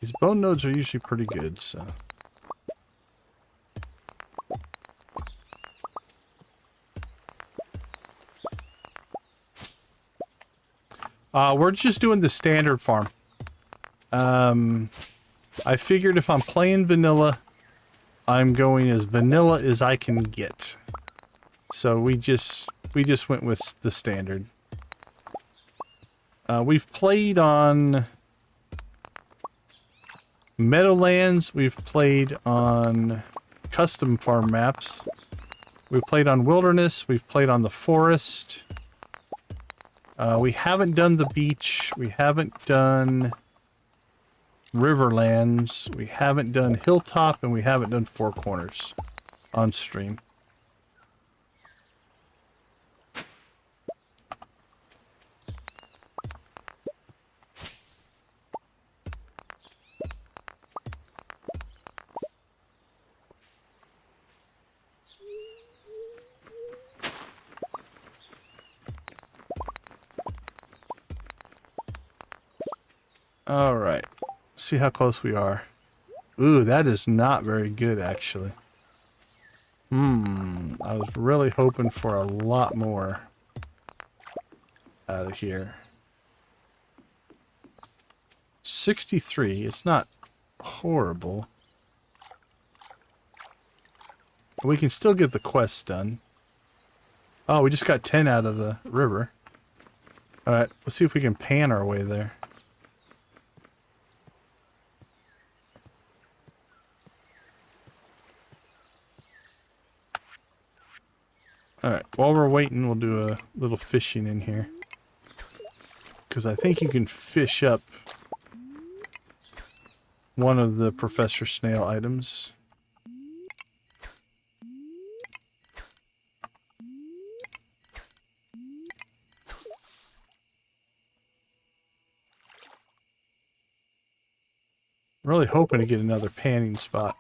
These bone nodes are usually pretty good, so... we're just doing the standard farm. I figured if I'm playing vanilla, I'm going as vanilla as I can get. So we just went with the standard. We've played on Meadowlands, we've played on custom farm maps, we've played on Wilderness, we've played on the Forest. We haven't done the beach, we haven't done Riverlands, we haven't done Hilltop, and we haven't done Four Corners on stream. Alright, see how close we are. Ooh, that is not very good, actually. I was really hoping for a lot more out of here. 63, it's not horrible. We can still get the quest done. Oh, we just got 10 out of the river. Alright, let's see if we can pan our way there. Alright, while we're waiting, we'll do a little fishing in here. Because I think you can fish up one of the Professor Snail items. I'm really hoping to get another panning spot.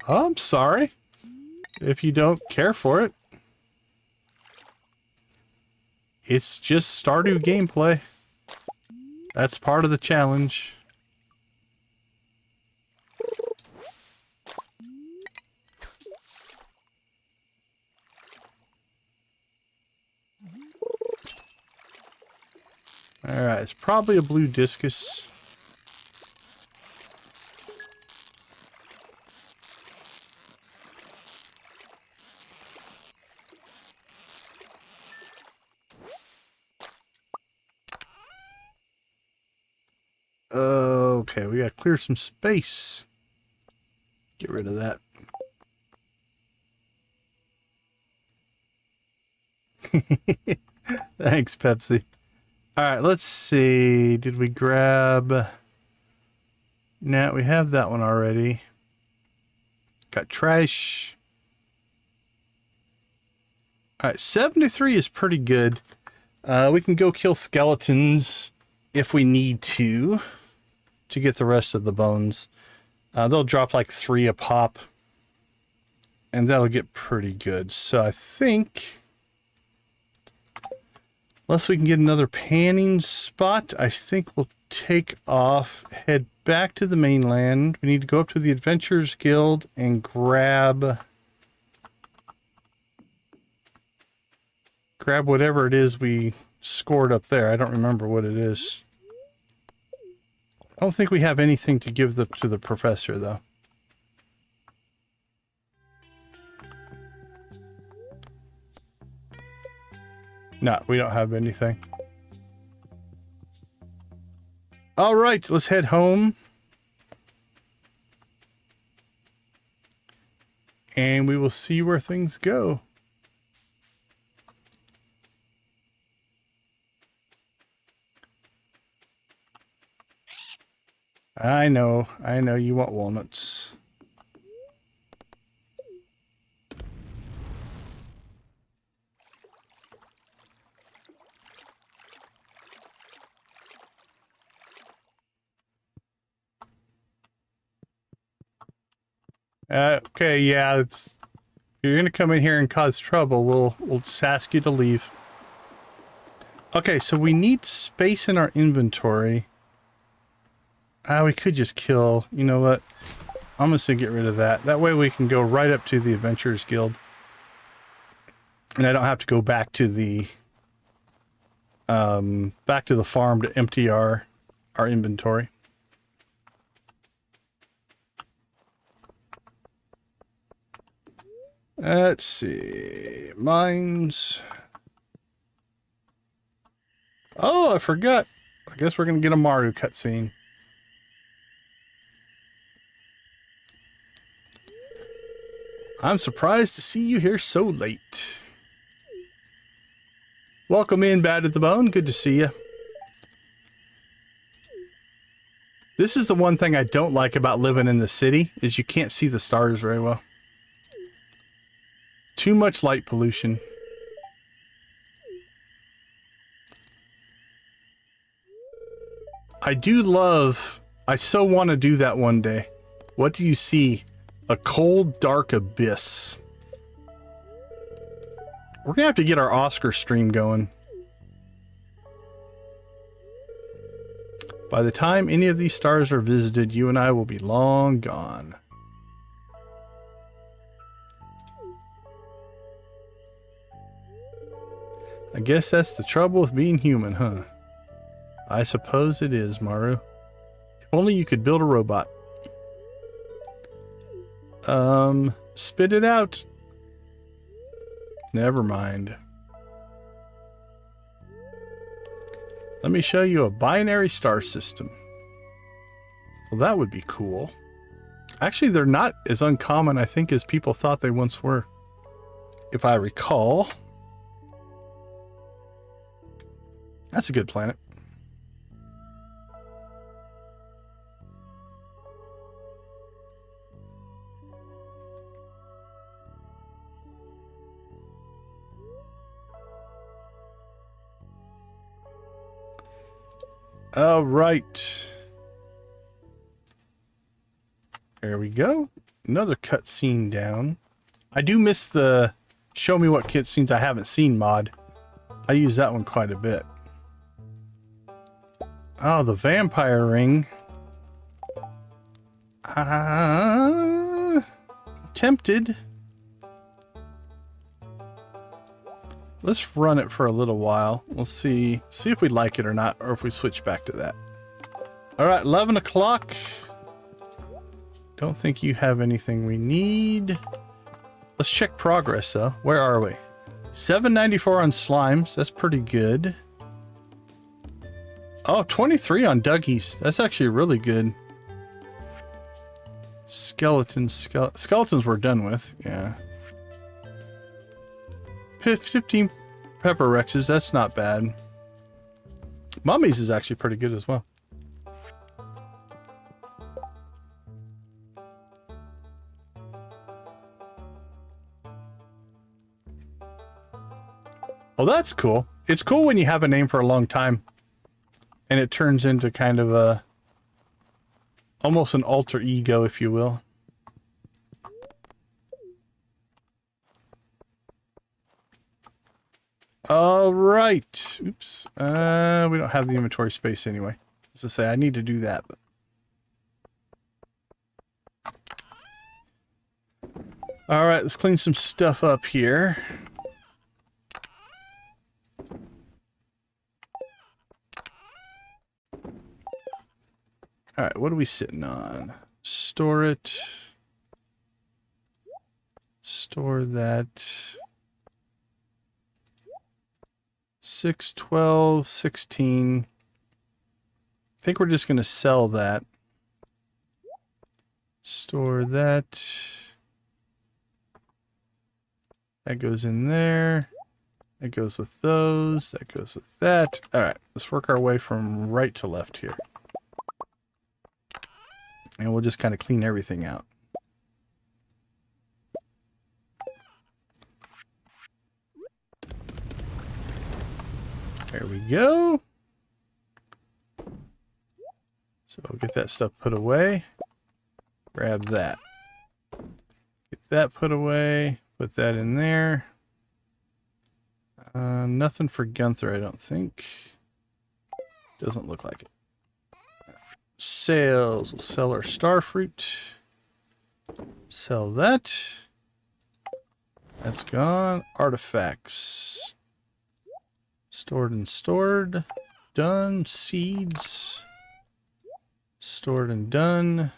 Oh, I'm sorry if you don't care for it. It's just Stardew gameplay. That's part of the challenge. Alright, it's probably a blue discus. Okay, we gotta clear some space. Get rid of that. Thanks, Pepsi. Alright, let's see. Did we grab... Nah, we have that one already. Got trash. Alright, 73 is pretty good. We can go kill skeletons if we need to get the rest of the bones. They'll drop like 3 a pop. And that'll get pretty good. So I think... Unless we can get another panning spot, I think we'll take off, head back to the mainland. We need to go up to the Adventurers Guild and grab whatever it is we scored up there. I don't remember what it is. I don't think we have anything to give to the professor, though. No, we don't have anything. All right, let's head home. And we will see where things go. I know you want walnuts. Okay, yeah, if you're gonna come in here and cause trouble, we'll just ask you to leave. Okay, so we need space in our inventory. We could just kill. You know what? I'm just gonna get rid of that. That way we can go right up to the Adventurers Guild, and I don't have to go back to the farm to empty our inventory. Let's see. Mines. Oh, I forgot. I guess we're going to get a Maru cutscene. I'm surprised to see you here so late. Welcome in, Bad at the Bone. Good to see you. This is the one thing I don't like about living in the city, is you can't see the stars very well. Too much light pollution. I so want to do that one day. What do you see? A cold, dark abyss. We're gonna have to get our Oscar stream going. By the time any of these stars are visited, you and I will be long gone. I guess that's the trouble with being human, huh? I suppose it is, Maru. If only you could build a robot. Spit it out. Never mind. Let me show you a binary star system. Well, that would be cool. Actually, they're not as uncommon, I think, as people thought they once were. If I recall. That's a good planet. All right. There we go. Another cutscene down. I do miss the show me what cutscenes I haven't seen mod. I use that one quite a bit. Oh, the vampire ring. Tempted. Let's run it for a little while. We'll see if we like it or not, or if we switch back to that. All right, 11 o'clock. Don't think you have anything we need. Let's check progress, though. Where are we? 794 on slimes. That's pretty good. Oh, 23 on Dougies. That's actually really good. Skeletons we're done with. Yeah. 15 pepper rexes. That's not bad. Mummies is actually pretty good as well. Oh, that's cool. It's cool when you have a name for a long time and it turns into kind of a almost an alter ego, if you will. All right. Oops. We don't have the inventory space anyway. As I say, I need to do that. But... all right, let's clean some stuff up here. All right, what are we sitting on? Store it. Store that. 6, 12, 16. I think we're just going to sell that. Store that. That goes in there. That goes with those. That goes with that. All right, let's work our way from right to left here. And we'll just kind of clean everything out. There we go. So we'll get that stuff put away. Grab that. Get that put away. Put that in there. Nothing for Gunther, I don't think. Doesn't look like it. Sales. We'll sell our starfruit. Sell that. That's gone. Artifacts. Stored and stored. Done. Seeds. Stored and done.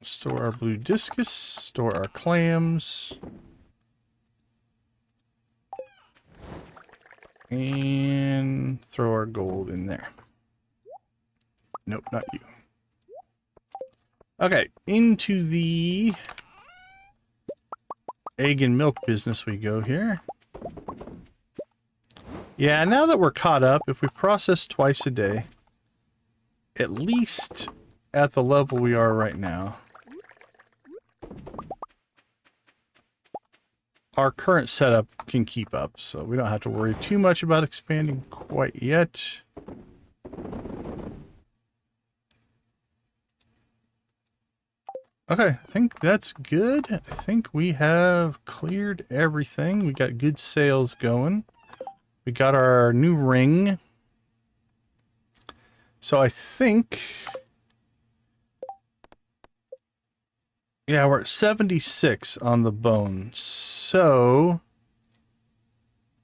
Store our blue discus. Store our clams. And throw our gold in there. Nope, not you. Okay, into the egg and milk business we go here. Yeah, now that we're caught up, if we process twice a day, at least at the level we are right now, our current setup can keep up, so we don't have to worry too much about expanding quite yet. Okay, I think that's good. I think we have cleared everything. We got good sales going. We got our new ring. So I think... yeah, we're at 76 on the bone. So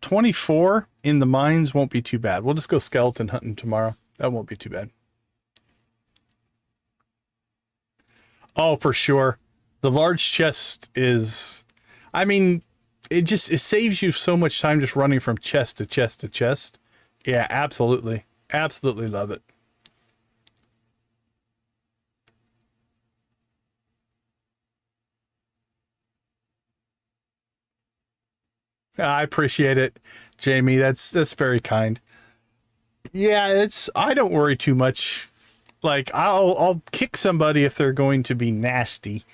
24 in the mines won't be too bad. We'll just go skeleton hunting tomorrow. That won't be too bad. Oh, for sure. The large chest is... I mean, it saves you so much time just running from chest to chest to chest. Yeah, absolutely. Absolutely love it. I appreciate it, Jamie. That's very kind. Yeah, I don't worry too much. Like, I'll kick somebody if they're going to be nasty.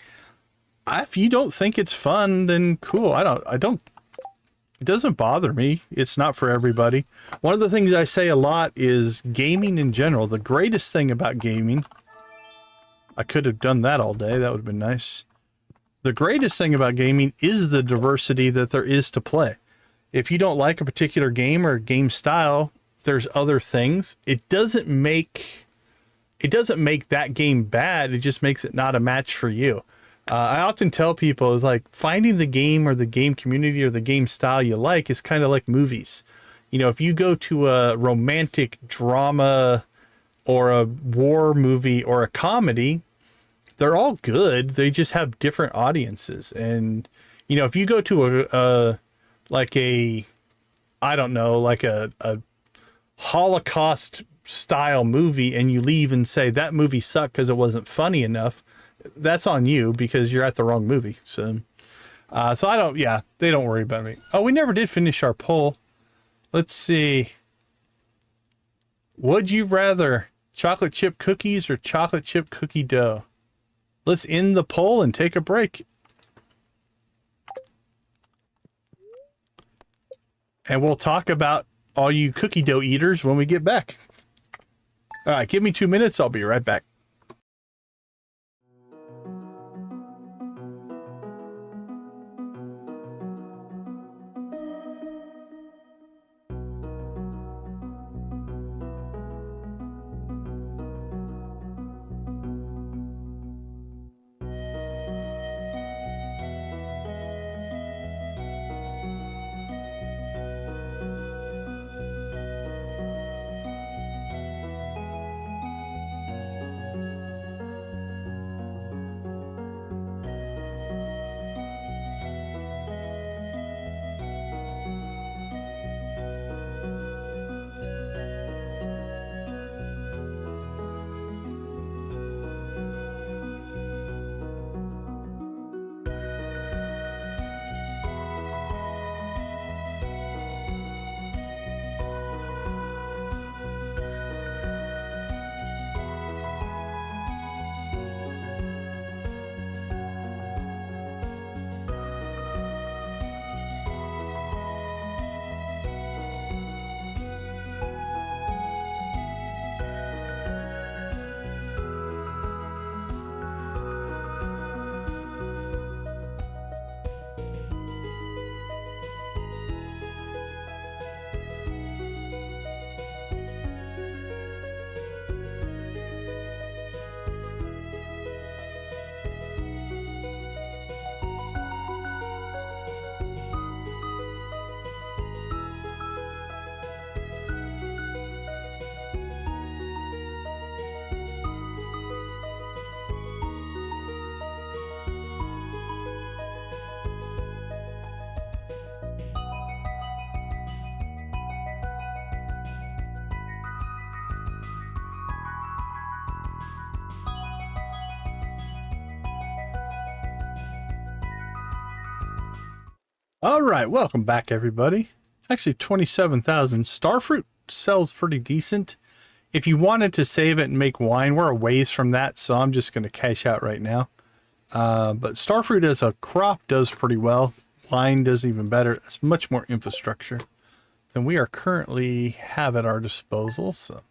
If you don't think it's fun, then cool. I don't. It doesn't bother me. It's not for everybody. One of the things I say a lot is gaming in general. The greatest thing about gaming, I could have done that all day. That would have been nice. The greatest thing about gaming is the diversity that there is to play. If you don't like a particular game or game style, there's other things. It doesn't make that game bad. It just makes it not a match for you. I often tell people, is like finding the game or the game community or the game style you like is kind of like movies. You know, if you go to a romantic drama or a war movie or a comedy, they're all good. They just have different audiences. And, you know, if you go to a Holocaust style movie and you leave and say that movie sucked because it wasn't funny enough, that's on you because you're at the wrong movie. So they don't worry about me. Oh, we never did finish our poll. Let's see. Would you rather chocolate chip cookies or chocolate chip cookie dough? Let's end the poll and take a break. And we'll talk about all you cookie dough eaters when we get back. All right, give me 2 minutes. I'll be right back. All right, welcome back, everybody. Actually, 27,000. Starfruit sells pretty decent. If you wanted to save it and make wine, we're a ways from that, so I'm just going to cash out right now. But Starfruit as a crop does pretty well. Wine does even better. It's much more infrastructure than we are currently have at our disposal. So.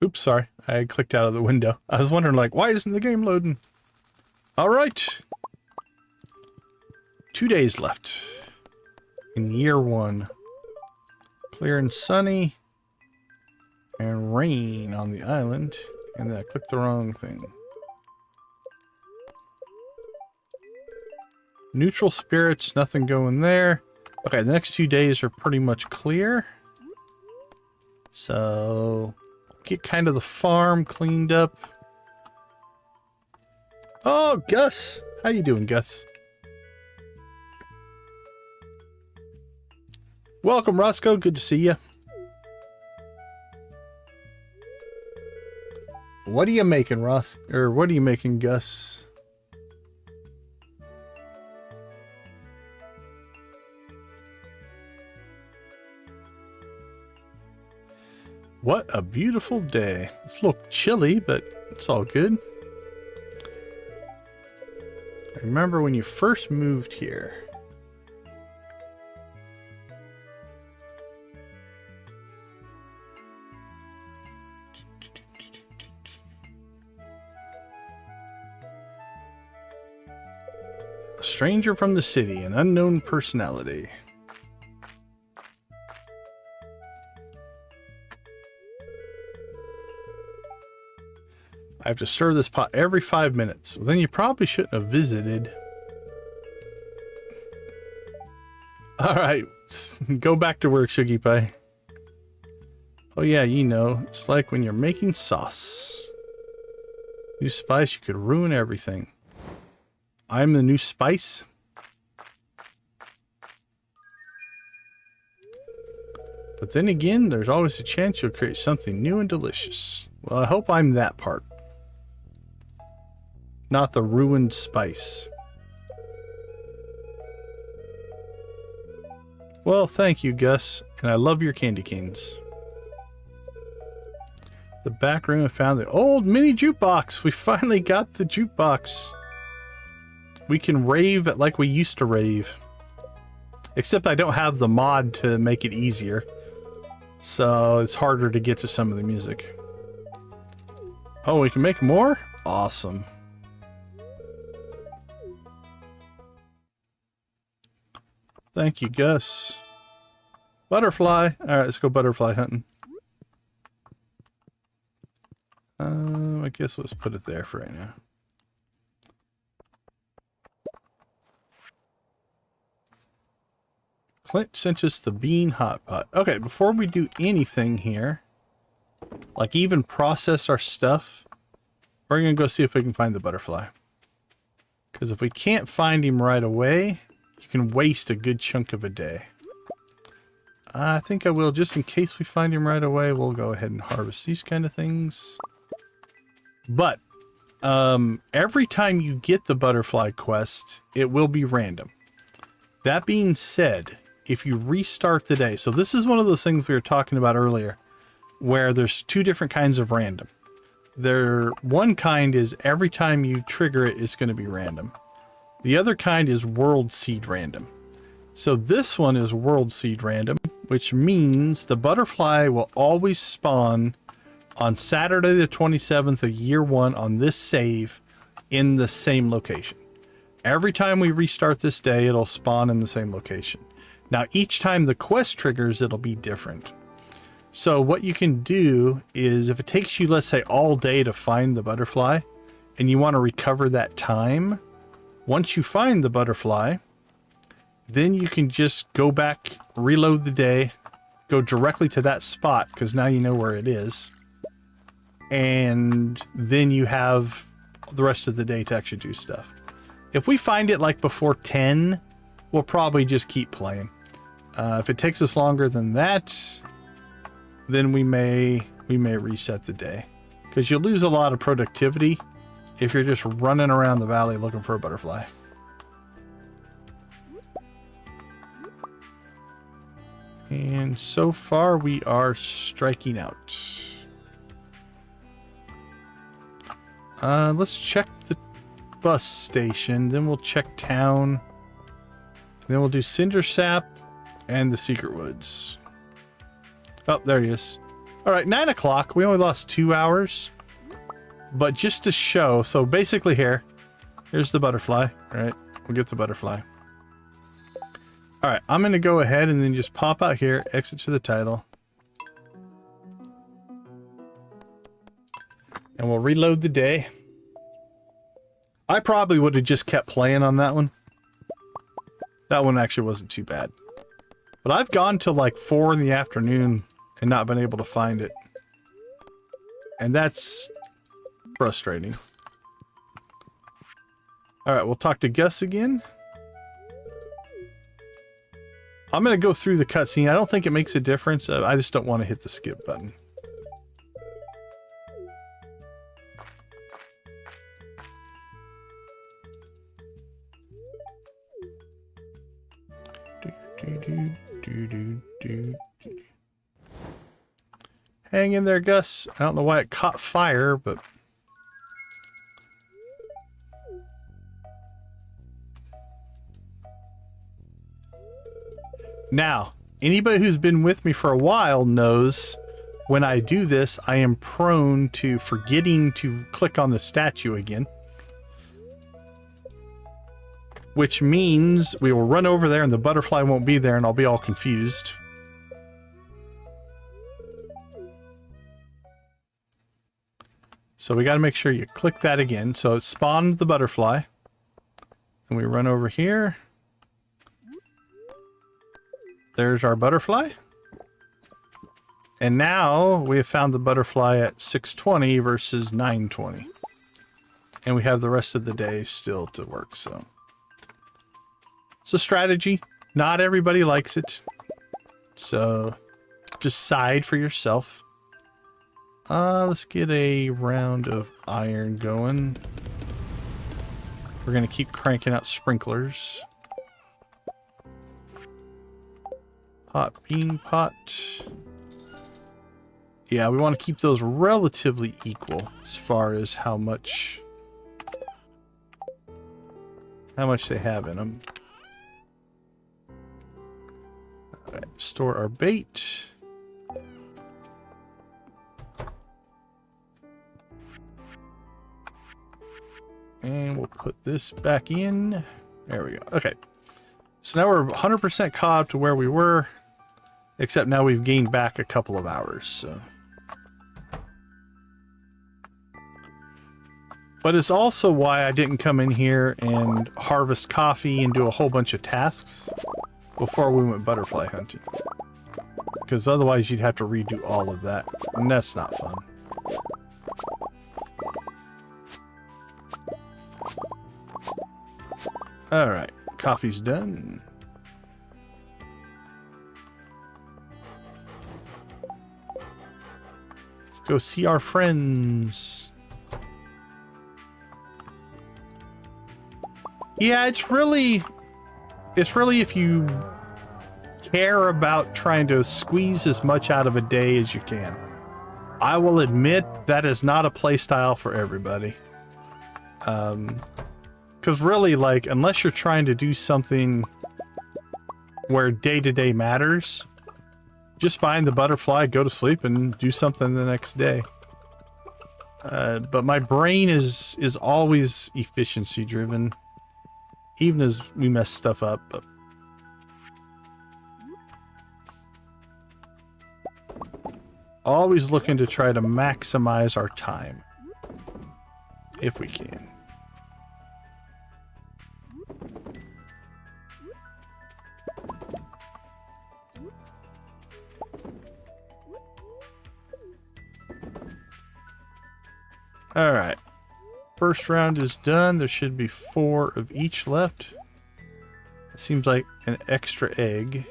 Oops, sorry. I clicked out of the window. I was wondering, like, why isn't the game loading? All right. 2 days left in year 1. Clear and sunny. And rain on the island. And then I clicked the wrong thing. Neutral spirits, nothing going there. Okay, the next 2 days are pretty much clear. So, get kind of the farm cleaned up. Oh, Gus. How you doing, Gus? Welcome, Roscoe. Good to see you. What are you making, Ross? Or what are you making, Gus? What a beautiful day. It's a little chilly, but it's all good. I remember when you first moved here. A stranger from the city, an unknown personality. I have to stir this pot every 5 minutes. Well, then you probably shouldn't have visited. Alright, go back to work, Shuggy Pie. Oh yeah, you know, it's like when you're making sauce. New spice, you could ruin everything. I'm the new spice. But then again, there's always a chance you'll create something new and delicious. Well, I hope I'm that part. Not the ruined spice. Well, thank you, Gus, and I love your candy canes. The back room, I found the old mini jukebox. We finally got the jukebox. We can rave like we used to rave. Except I don't have the mod to make it easier. So it's harder to get to some of the music. Oh, we can make more? Awesome. Thank you, Gus. Butterfly. Alright, let's go butterfly hunting. I guess let's put it there for right now. Clint sent us the bean hot pot. Okay, before we do anything here, like even process our stuff, we're going to go see if we can find the butterfly. Because if we can't find him right away, you can waste a good chunk of a day. I think I will, just in case we find him right away, we'll go ahead and harvest these kind of things. But, every time you get the butterfly quest, it will be random. That being said, if you restart the day, so this is one of those things we were talking about earlier, where there's 2 different kinds of random. One kind is every time you trigger it, it's going to be random. The other kind is world seed random. So this one is world seed random, which means the butterfly will always spawn on Saturday the 27th of year 1 on this save in the same location. Every time we restart this day, it'll spawn in the same location. Now, each time the quest triggers, it'll be different. So what you can do is if it takes you, let's say, all day to find the butterfly and you want to recover that time, once you find the butterfly, then you can just go back, reload the day, go directly to that spot because now you know where it is. And then you have the rest of the day to actually do stuff. If we find it like before 10, we'll probably just keep playing. If it takes us longer than that, then we may reset the day. Because you'll lose a lot of productivity if you're just running around the valley looking for a butterfly. And so far we are striking out. Let's check the bus station, then we'll check town, then we'll do Cinder Sap and the Secret Woods. Oh, there he is. All right, 9 o'clock. We only lost 2 hours, but just to show. So basically here's the butterfly. All right, we'll get the butterfly. All right, I'm going to go ahead and then just pop out here, exit to the title. And we'll reload the day. I probably would have just kept playing on that one. That one actually wasn't too bad. But I've gone to like 4 in the afternoon and not been able to find it. And that's frustrating. Alright, we'll talk to Gus again. I'm going to go through the cutscene. I don't think it makes a difference. I just don't want to hit the skip button. Hang in there, Gus. I don't know why it caught fire, but... Now, anybody who's been with me for a while knows when I do this, I am prone to forgetting to click on the statue again. Which means we will run over there and the butterfly won't be there and I'll be all confused. So we got to make sure you click that again. So it spawned the butterfly. And we run over here. There's our butterfly. And now we have found the butterfly at 6:20 versus 9:20. And we have the rest of the day still to work, so. It's a strategy. Not everybody likes it. So decide for yourself. Let's get a round of iron going. We're going to keep cranking out sprinklers. Hot bean pot. Yeah, we want to keep those relatively equal as far as how much they have in them. All right, store our bait. And we'll put this back in. There we go. Okay. So now we're 100% caught up to where we were, except now we've gained back a couple of hours, so. But it's also why I didn't come in here and harvest coffee and do a whole bunch of tasks before we went butterfly hunting. Because otherwise you'd have to redo all of that, and that's not fun. Alright, coffee's done. Let's go see our friends. Yeah, it's really if you care about trying to squeeze as much out of a day as you can. I will admit that is not a play style for everybody. Because really, like, unless you're trying to do something where day-to-day matters, just find the butterfly, go to sleep, and do something the next day. But my brain is always efficiency-driven, even as we mess stuff up. But always looking to try to maximize our time, if we can. All right, first round is done. There should be 4 of each left. It seems like an extra egg.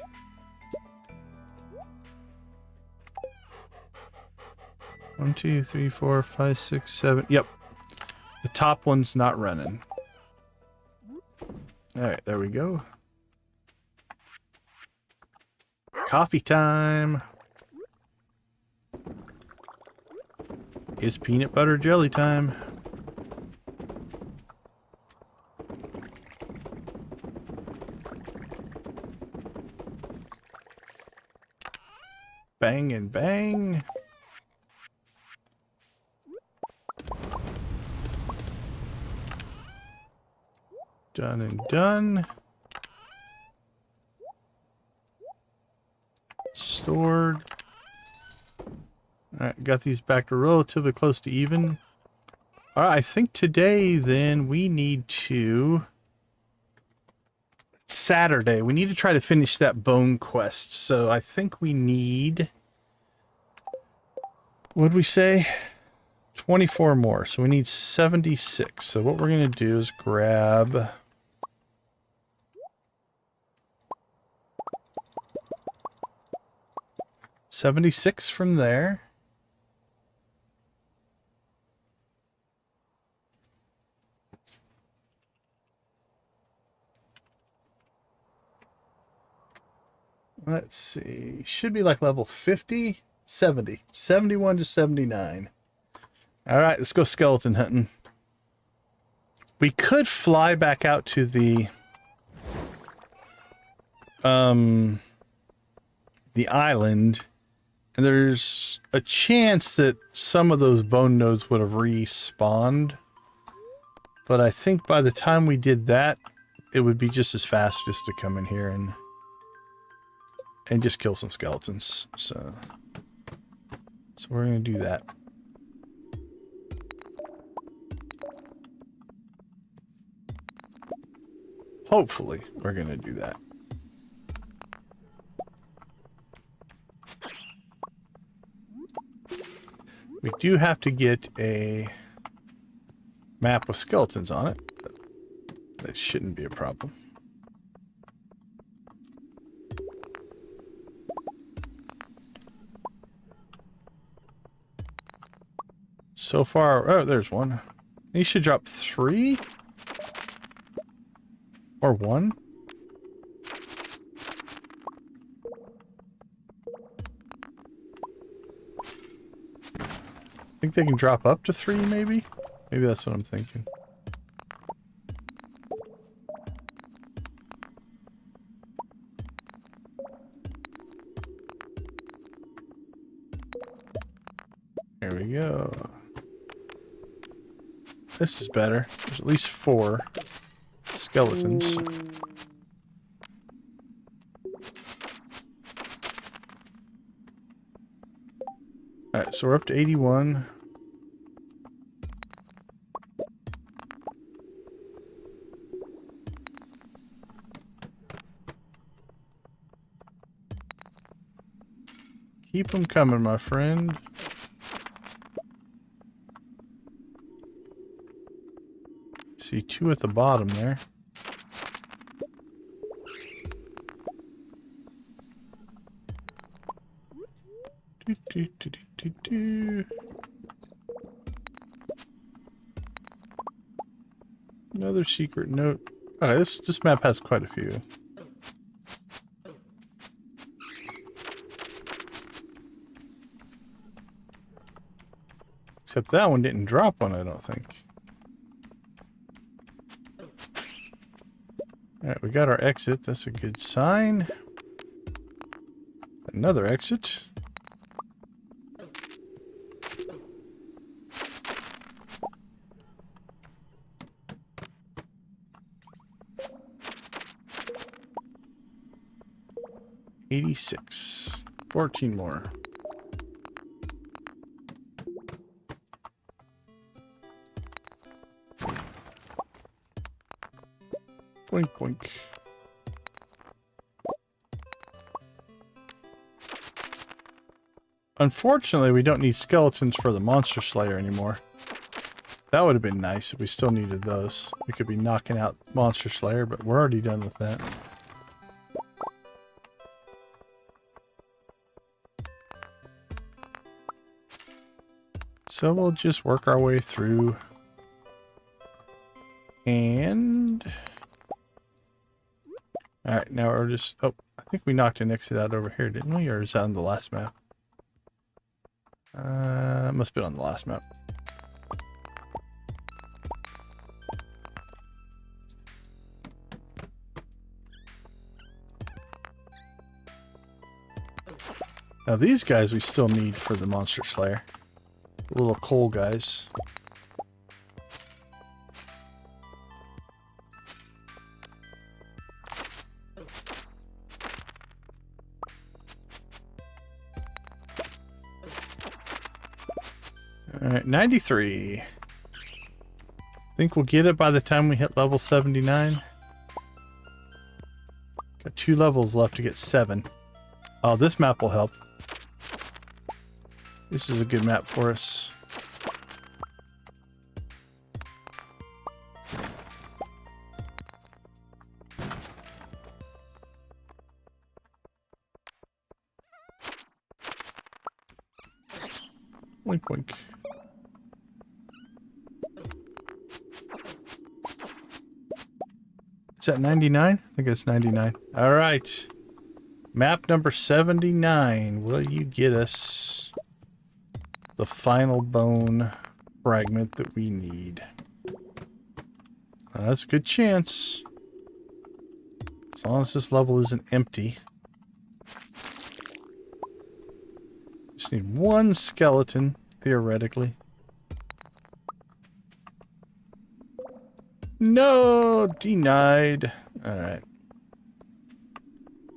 1, 2, 3, 4, 5, 6, 7. Yep. The top one's not running. Alright, there we go. Coffee time. It's peanut butter jelly time. Bang and bang. Done and done. Stored. Alright, got these back to relatively close to even. Alright, I think today then we need to... Saturday, we need to try to finish that bone quest. So I think we need... What'd we say? 24 more. So we need 76. So what we're going to do is grab... 76 from there. Let's see. Should be like level 50, 70, 71 to 79. All right, let's go skeleton hunting. We could fly back out to the island, and there's a chance that some of those bone nodes would have respawned. But I think by the time we did that, it would be just as fast just to come in here and just kill some skeletons. So we're going to do that. Hopefully, we're going to do that. We do have to get a map with skeletons on it, but that shouldn't be a problem. So far, oh, there's one. He should drop 3 or 1. I think they can drop up to 3, maybe? Maybe that's what I'm thinking. There we go. This is better. There's at least 4 skeletons. Alright, so we're up to 81. Keep them coming, my friend. See 2 at the bottom there. Another secret note. Okay, this map has quite a few. Except that one didn't drop one, I don't think. Alright, we got our exit. That's a good sign. Another exit. $86. 14 more. Boink, boink. Unfortunately, we don't need skeletons for the Monster Slayer anymore. That would have been nice if we still needed those. We could be knocking out Monster Slayer, but we're already done with that. So we'll just work our way through. And... Alright, now we're just... Oh, I think we knocked an exit out over here, didn't we? Or is that on the last map? It must have been on the last map. Now these guys we still need for the Monster Slayer. The little coal guys. Alright, 93. Think we'll get it by the time we hit level 79. Got 2 levels left to get 7. Oh, this map will help. This is a good map for us. Wink, wink. Is that 99? I think it's 99. All right. Map number 79. Will you get us the final bone fragment that we need? That's a good chance. As long as this level isn't empty. Just need 1 skeleton, theoretically. No! Denied. Alright.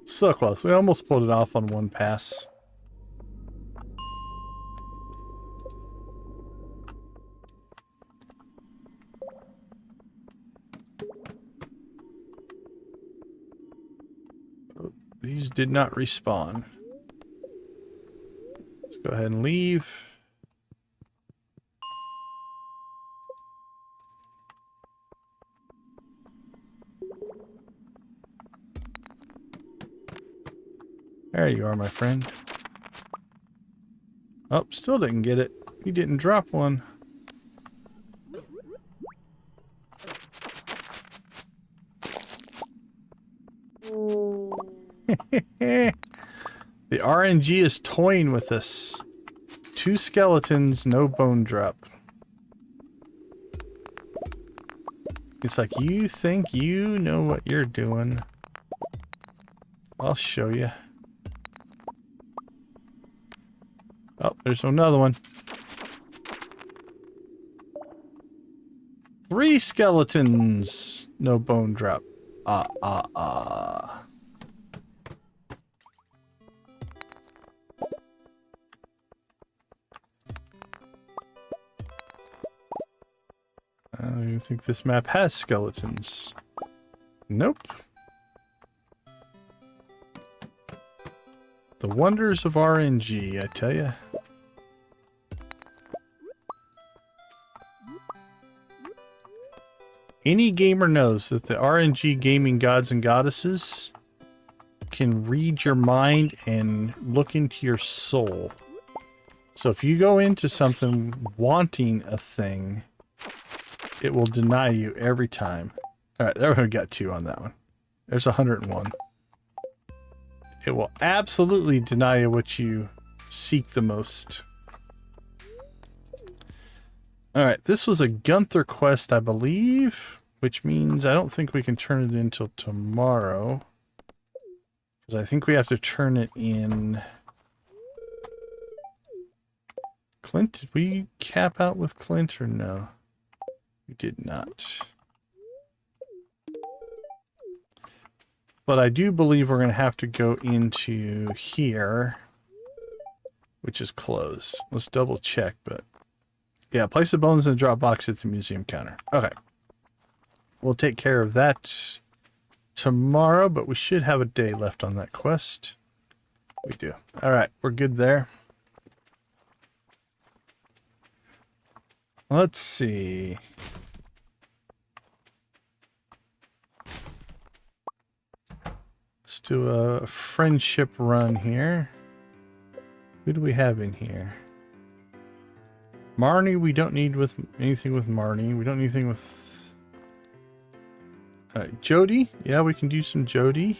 So close. We almost pulled it off on 1 pass. These did not respawn. Let's go ahead and leave. There you are, my friend. Oh, still didn't get it. He didn't drop one. The RNG is toying with us. 2 skeletons, no bone drop. It's like, you think you know what you're doing. I'll show you. Oh, there's another one. 3 skeletons, no bone drop. I don't even think this map has skeletons. Nope. The wonders of RNG, I tell ya. Any gamer knows that the RNG gaming gods and goddesses can read your mind and look into your soul. So if you go into something wanting a thing, it will deny you every time. Alright, there we got 2 on that one. There's 101. It will absolutely deny you what you seek the most. Alright, this was a Gunther quest, I believe, which means I don't think we can turn it in until tomorrow. Because I think we have to turn it in... Clint, did we cap out with Clint or no? We did not. But I do believe we're going to have to go into here, which is closed. Let's double check, but yeah, place the bones in the drop box at the museum counter. Okay. We'll take care of that tomorrow, but we should have a day left on that quest. We do. All right, we're good there. Let's see. Let's do a friendship run here. Who do we have in here? Marnie, we don't need with anything with Marnie. We don't need anything with... Alright, Jody. Yeah, we can do some Jody.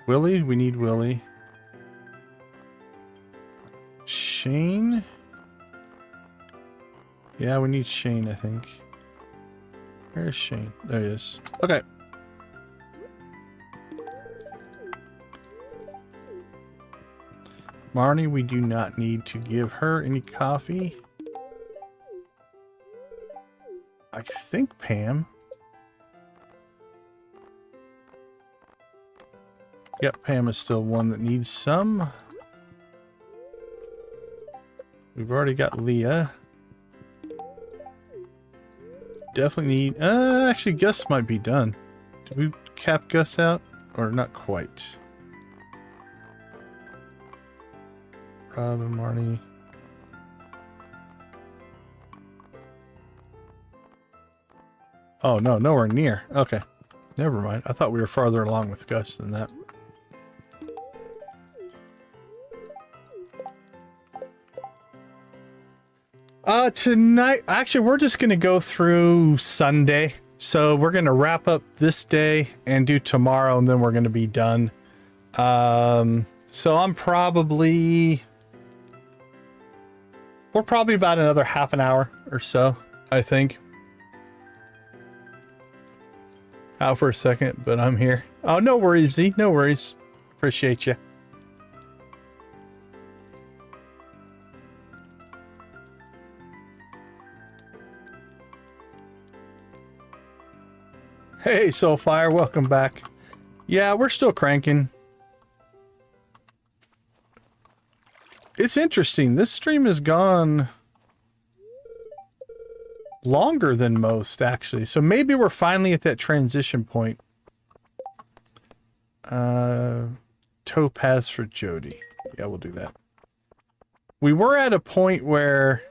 Willie, we need Willie. Shane. Yeah, we need Shane, I think. Where's Shane? There he is. Okay. Marnie, we do not need to give her any coffee. I think Pam. Yep, Pam is still one that needs some. We've already got Leah. Definitely need... actually, Gus might be done. Did we cap Gus out? Or not quite? Rob and Marnie. Oh, no, nowhere near. Okay. Never mind. I thought we were farther along with Gus than that. Tonight, actually, we're just going to go through Sunday. So we're going to wrap up this day and do tomorrow, and then we're going to be done. So I'm probably... We're probably about another half an hour or so, I think. Out for a second, but I'm here. Oh, no worries, Z. No worries. Appreciate you. Hey, Soulfire, welcome back. Yeah, we're still cranking. It's interesting. This stream has gone longer than most, actually. So maybe we're finally at that transition point. Topaz for Jody. Yeah, we'll do that. We were at a point where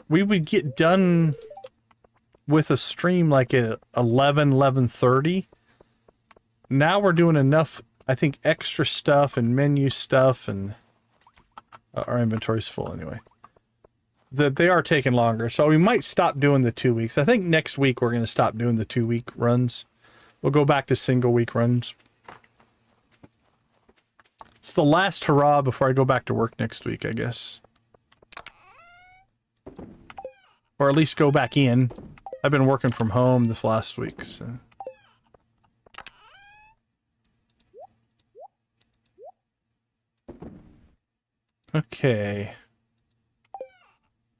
we would get done with a stream like at 11:30. Now we're doing enough, I think, extra stuff and menu stuff, and our inventory's full anyway. That they are taking longer, so we might stop doing the 2 weeks. I think next week we're going to stop doing the 2 week runs. We'll go back to single week runs. It's the last hurrah before I go back to work next week, I guess. Or at least go back in. I've been working from home this last week, so... Okay.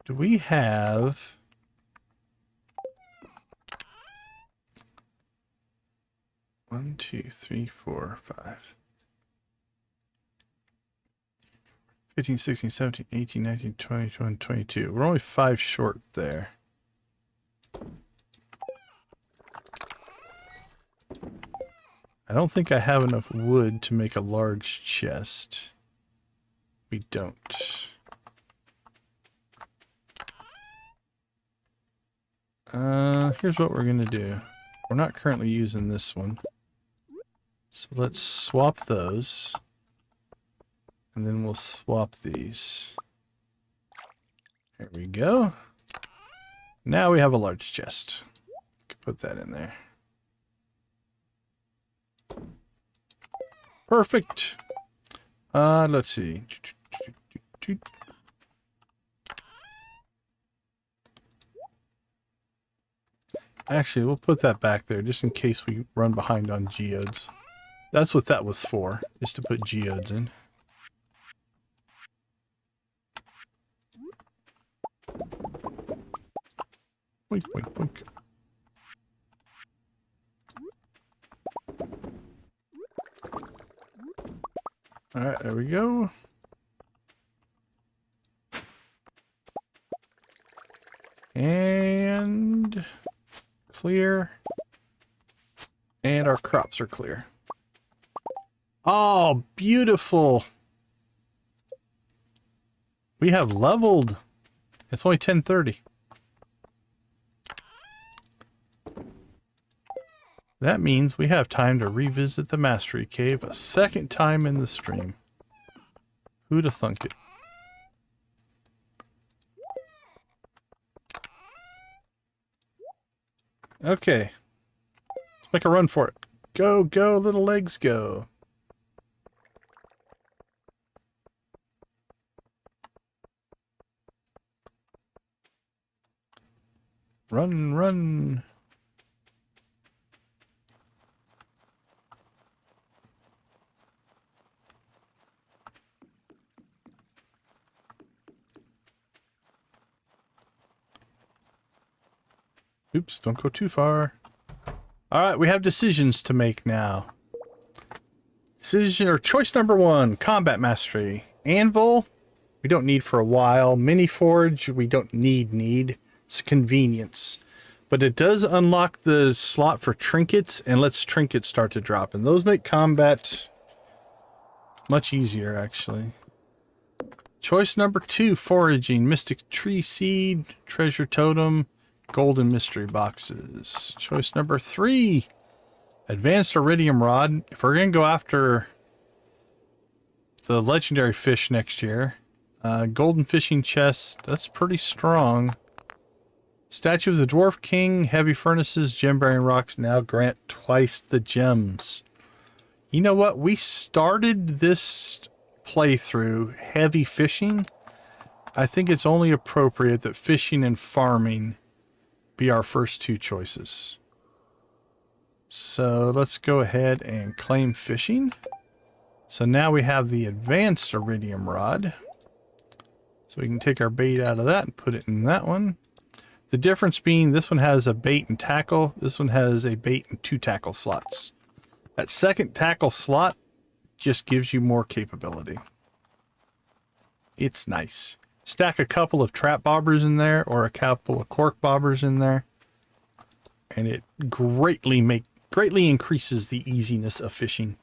Do we have... One, two, three, four, 5. 15, 16, 17, 18, 19, 20, 21, 22. We're only 5 short there. I don't think I have enough wood to make a large chest. We don't. Here's what we're gonna do. We're not currently using this one. So let's swap those. And then we'll swap these. There we go. Now we have a large chest. Put that in there. Perfect. Let's see. Actually, we'll put that back there just in case we run behind on geodes. That's what that was for, is to put geodes in. Boink, boink, boink. Alright, there we go. And clear. And our crops are clear. Oh, beautiful. We have leveled. It's only 10:30. That means we have time to revisit the Mastery Cave a second time in the stream. Who'd have thunk it? Okay. Let's make a run for it. Go, go, little legs, go. Run, run. Oops, don't go too far. Alright, we have decisions to make now. Decision or choice number 1, combat mastery. Anvil, we don't need for a while. Mini forge, we don't need. It's convenience. But it does unlock the slot for trinkets and lets trinkets start to drop. And those make combat much easier, actually. Choice number 2, foraging. Mystic tree seed, treasure totem, golden mystery boxes. Choice number 3, advanced iridium rod. If we're going to go after the legendary fish next year, golden fishing chest, that's pretty strong. Statue of the Dwarf King, heavy furnaces, gem-bearing rocks now grant twice the gems. You know what? We started this playthrough heavy fishing. I think it's only appropriate that fishing and farming be our first 2 choices. So let's go ahead and claim fishing. So now we have the advanced iridium rod. So we can take our bait out of that and put it in that one. The difference being this one has a bait and tackle. This one has a bait and 2 tackle slots. That second tackle slot just gives you more capability. It's nice. Stack a couple of trap bobbers in there or a couple of cork bobbers in there, and it greatly increases the easiness of fishing.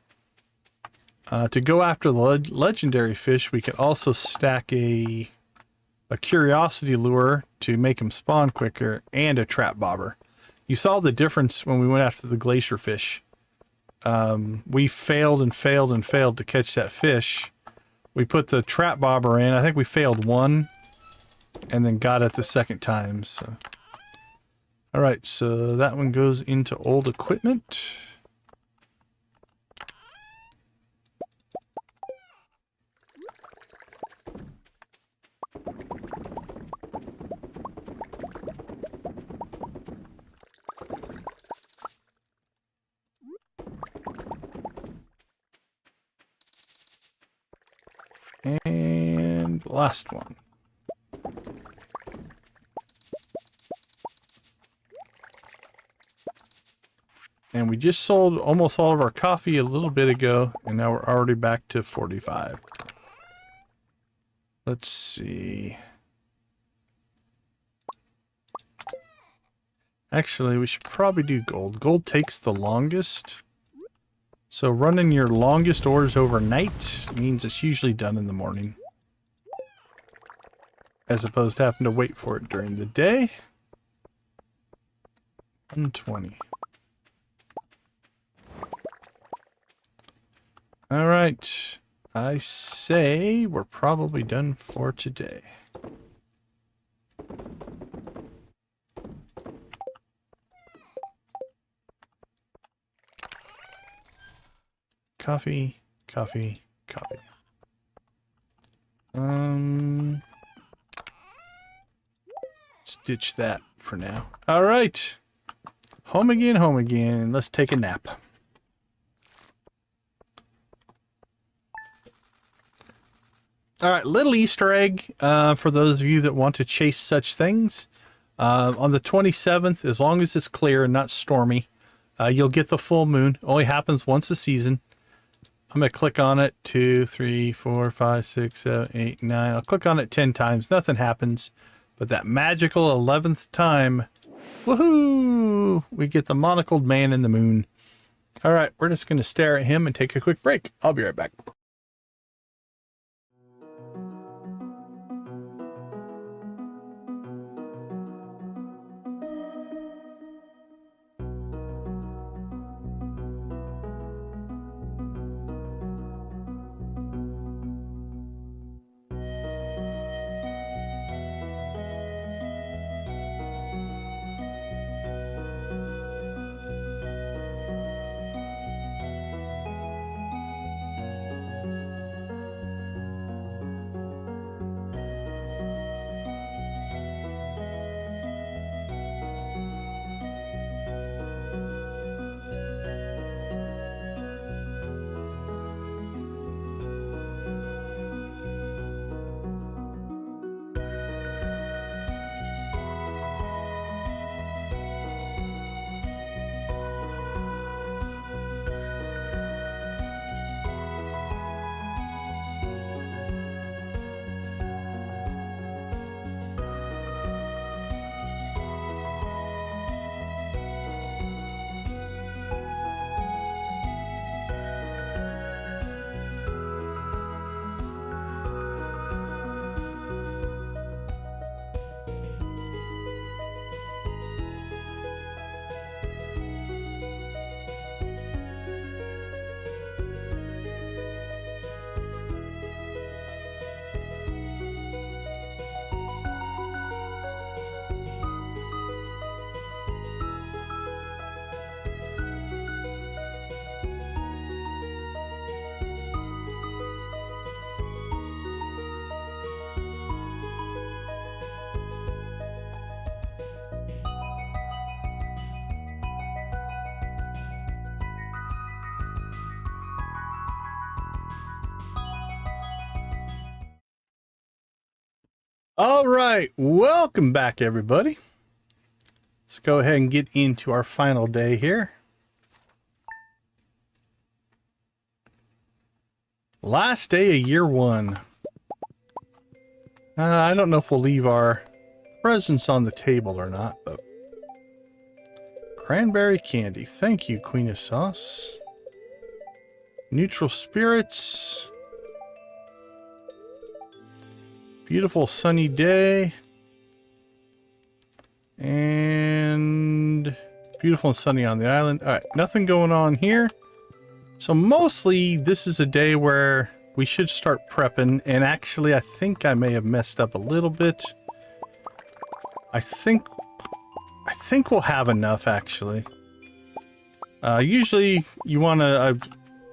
To go after the legendary fish, we can also stack a curiosity lure to make them spawn quicker and a trap bobber. You saw the difference when we went after the glacier fish. We failed to catch that fish. We put the trap bobber in. I think we failed 1 and then got it the second time. So, all right, so that one goes into old equipment. And last one. And we just sold almost all of our coffee a little bit ago, and now we're already back to 45. Let's see. Actually, we should probably do gold. Gold takes the longest. So running your longest ores overnight means it's usually done in the morning, as opposed to having to wait for it during the day. 120. All right. I say we're probably done for today. Coffee, coffee, coffee. Let's ditch that for now. All right. Home again, home again. Let's take a nap. All right, little Easter egg for those of you that want to chase such things. On the 27th, as long as it's clear and not stormy, you'll get the full moon. Only happens once a season. I'm going to click on it 2, 3, 4, 5, 6, 7, 8, 9. I'll click on it 10 times. Nothing happens. But that magical 11th time, woohoo! We get the monocled man in the moon. All right, we're just going to stare at him and take a quick break. I'll be right back. All right, welcome back, everybody. Let's go ahead and get into our final day here. Last day of year one. I don't know if we'll leave our presents on the table or not, but cranberry candy. Thank you, Queen of Sauce. Neutral spirits. Beautiful sunny day. And beautiful and sunny on the island. All right, nothing going on here. So mostly this is a day where we should start prepping. And actually, I think I may have messed up a little bit. I think we'll have enough, actually. Usually you want to... I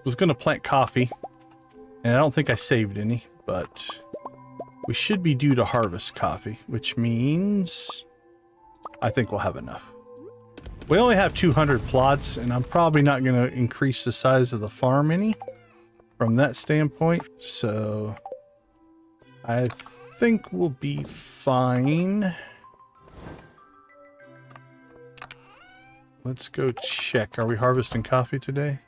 was going to plant coffee. And I don't think I saved any. But we should be due to harvest coffee. Which means I think we'll have enough. We only have 200 plots. And I'm probably not going to increase the size of the farm any. From that standpoint. So I think we'll be fine. Let's go check. Are we harvesting coffee today?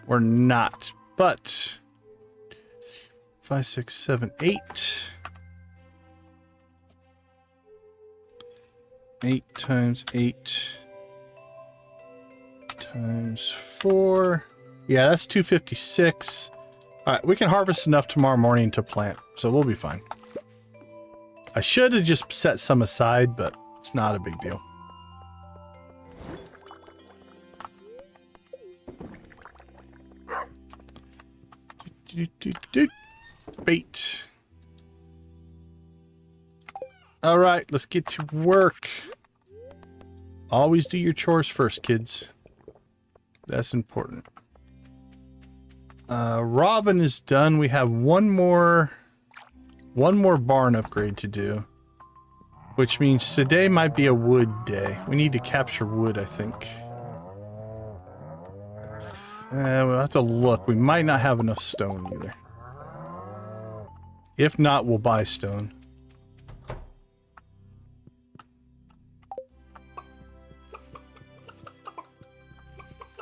We're not. But 5, 6, 7, 8. 8 times 8 times 4. Yeah, that's 256. All right, we can harvest enough tomorrow morning to plant, so we'll be fine. I should have just set some aside, but it's not a big deal. Bait. All right, let's get to work. Always do your chores first, kids. That's important. Robin is done. We have one more barn upgrade to do, which means today might be a wood day. We need to capture wood, I think. We'll have to look. We might not have enough stone either. If not, we'll buy stone.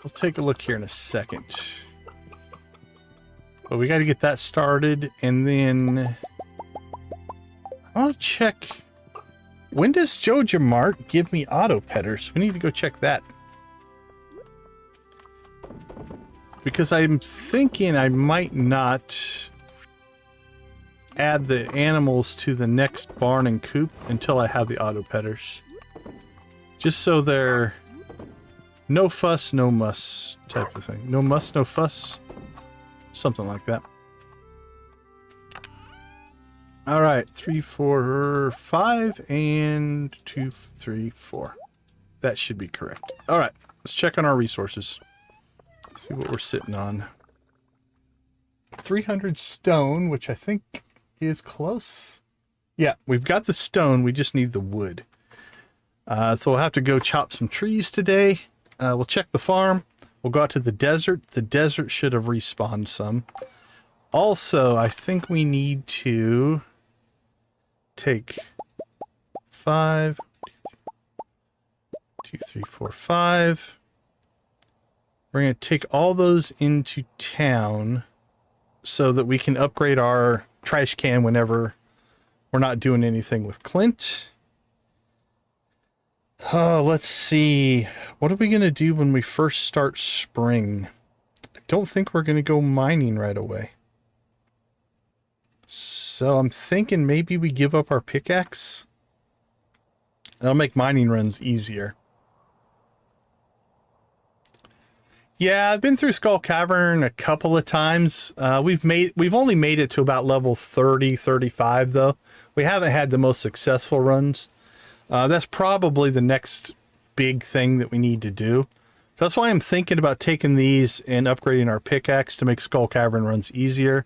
We'll take a look here in a second. But we got to get that started, and then I want to check. When does Joja Mart give me auto petters? We need to go check that. Because I'm thinking I might not add the animals to the next barn and coop until I have the auto petters. Just so they're no fuss, no muss type of thing. No muss, no fuss. Something like that. All right, 3, 4, 5, and 2, 3, 4. That should be correct. All right, let's check on our resources. See what we're sitting on. 300 stone, which I think is close. Yeah, we've got the stone. We just need the wood. So we'll have to go chop some trees today. We'll check the farm. We'll go out to the desert. The desert should have respawned some. Also, I think we need to take 5, 2, 3, 4, 5. We're going to take all those into town so that we can upgrade our trash can whenever we're not doing anything with Clint. Oh, let's see. What are we going to do when we first start spring? I don't think we're going to go mining right away. So I'm thinking maybe we give up our pickaxe. That'll make mining runs easier. Yeah, I've been through Skull Cavern a couple of times. We've only made it to about level 30, 35 though. We haven't had the most successful runs. That's probably the next big thing that we need to do. So that's why I'm thinking about taking these and upgrading our pickaxe to make Skull Cavern runs easier.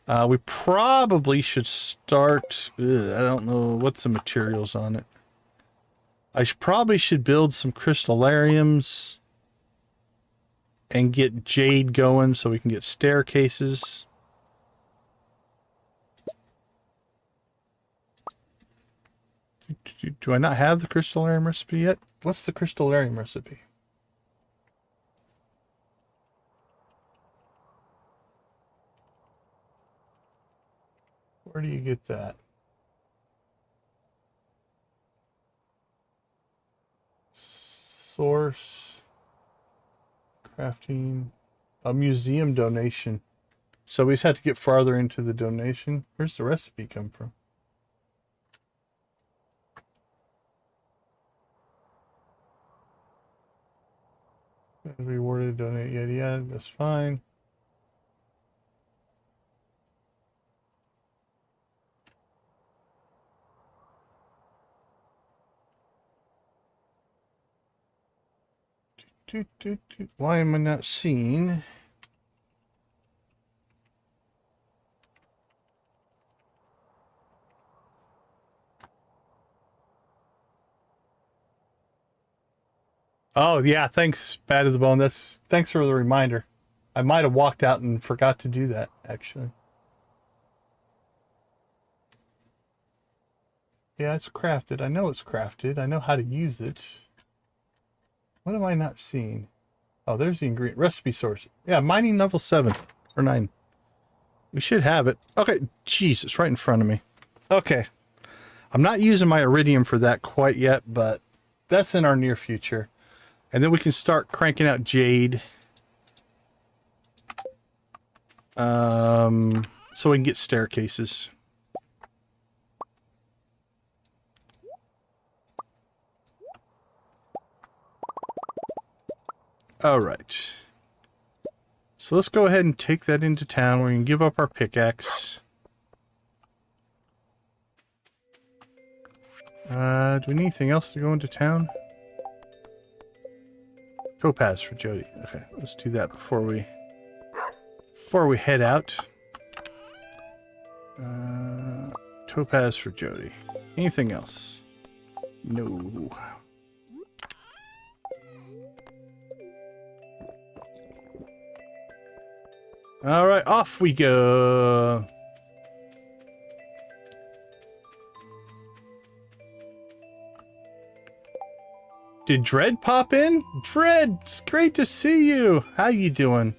We probably should start... I don't know what's the materials on it. I probably should build some crystallariums and get jade going so we can get staircases. Do I not have the crystallarium recipe yet? What's the crystallarium recipe? Where do you get that? Source. Crafting. A museum donation. So we just have to get farther into the donation. Where's the recipe come from? Rewarded, donate, yada yada. That's fine. Why am I not seeing? Oh yeah, thanks, Bad as the Bone. Thanks for the reminder. I might have walked out and forgot to do that, actually. Yeah, it's crafted. I know it's crafted. I know how to use it. What am I not seeing? Oh, there's the ingredient recipe source. Yeah, mining level 7 or 9. We should have it. Okay, jeez, it's right in front of me. Okay. I'm not using my iridium for that quite yet, but that's in our near future. And then we can start cranking out jade. So we can get staircases. All right. So let's go ahead and take that into town. We're going to give up our pickaxe. Do we need anything else to go into town? Topaz for Jody. Okay, let's do that before we head out. Topaz for Jody. Anything else? No. All right, off we go. Did Dread pop in? Dread, it's great to see you. How you doing?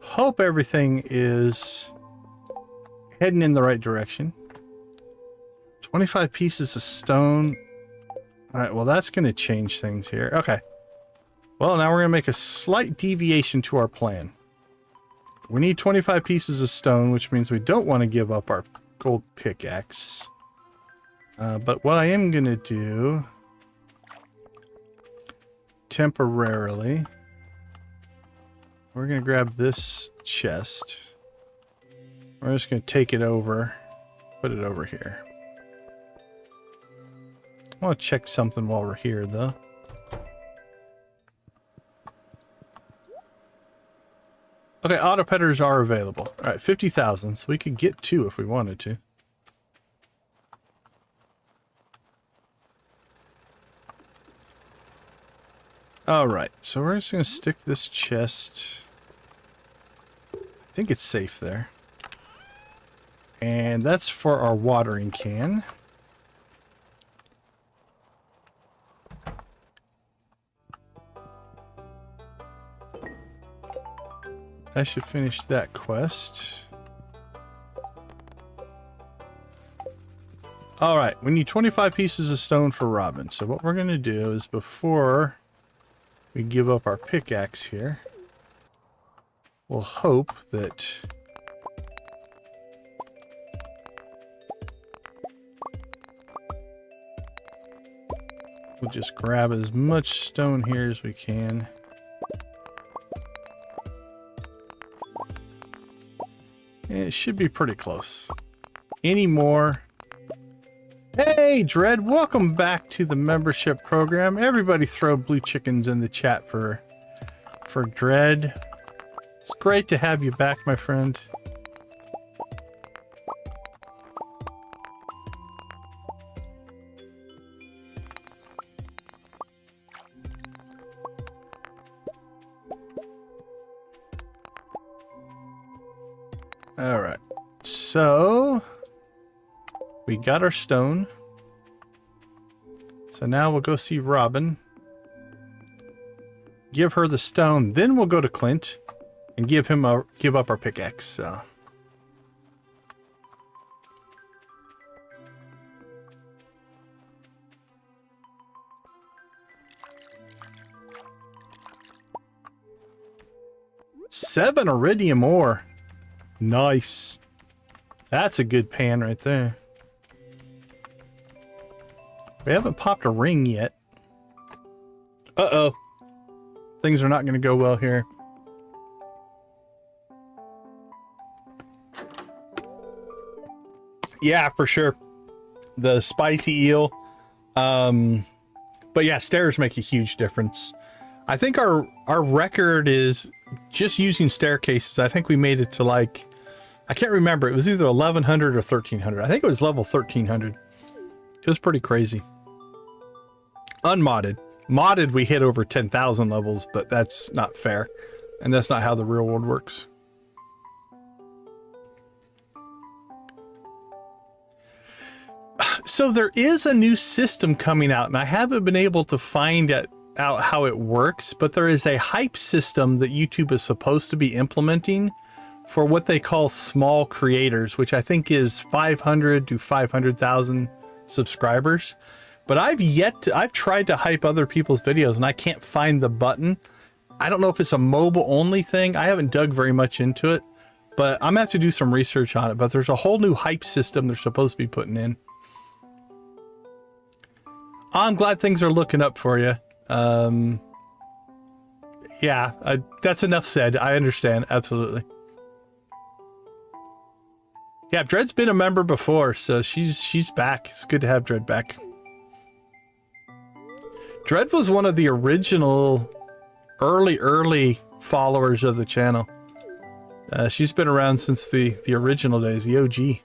Hope everything is heading in the right direction. 25 pieces of stone. All right, well, that's going to change things here. Okay. Well, now we're going to make a slight deviation to our plan. We need 25 pieces of stone, which means we don't want to give up our gold pickaxe. But what I am going to do temporarily, we're going to grab this chest. We're just going to take it over, put it over here. I want to check something while we're here, though. Okay, auto petters are available. All right, 50,000, so we could get 2 if we wanted to. All right, so we're just going to stick this chest. I think it's safe there. And that's for our watering can. I should finish that quest. Alright, we need 25 pieces of stone for Robin. So what we're going to do is before we give up our pickaxe here, we'll hope that we'll just grab as much stone here as we can. It should be pretty close. Any more? Hey, Dread, welcome back to the membership program. Everybody throw blue chickens in the chat for Dread. It's great to have you back, my friend. All right. So we got our stone. So now we'll go see Robin. Give her the stone. Then we'll go to Clint and give up our pickaxe. So. Seven iridium ore. Nice. That's a good pan right there. We haven't popped a ring yet. Uh-oh. Things are not going to go well here. Yeah, for sure. The spicy eel. But yeah, stairs make a huge difference. I think our record is just using staircases. I think we made it to like, I can't remember. It was either 1100 or 1300. I think it was level 1300. It was pretty crazy. Unmodded. Modded, we hit over 10,000 levels, but that's not fair. And that's not how the real world works. So there is a new system coming out, and I haven't been able to find out how it works, but there is a hype system that YouTube is supposed to be implementing for what they call small creators, which I think is 500 to 500,000 subscribers. But I've tried to hype other people's videos and I can't find the button. I don't know if it's a mobile only thing. I haven't dug very much into it, but I'm gonna have to do some research on it. But there's a whole new hype system they're supposed to be putting in. I'm glad things are looking up for you. Yeah, that's enough said. I understand. Absolutely. Yeah, Dread's been a member before, so she's back. It's good to have Dread back. Dread was one of the original early followers of the channel. She's been around since the original days, the OG.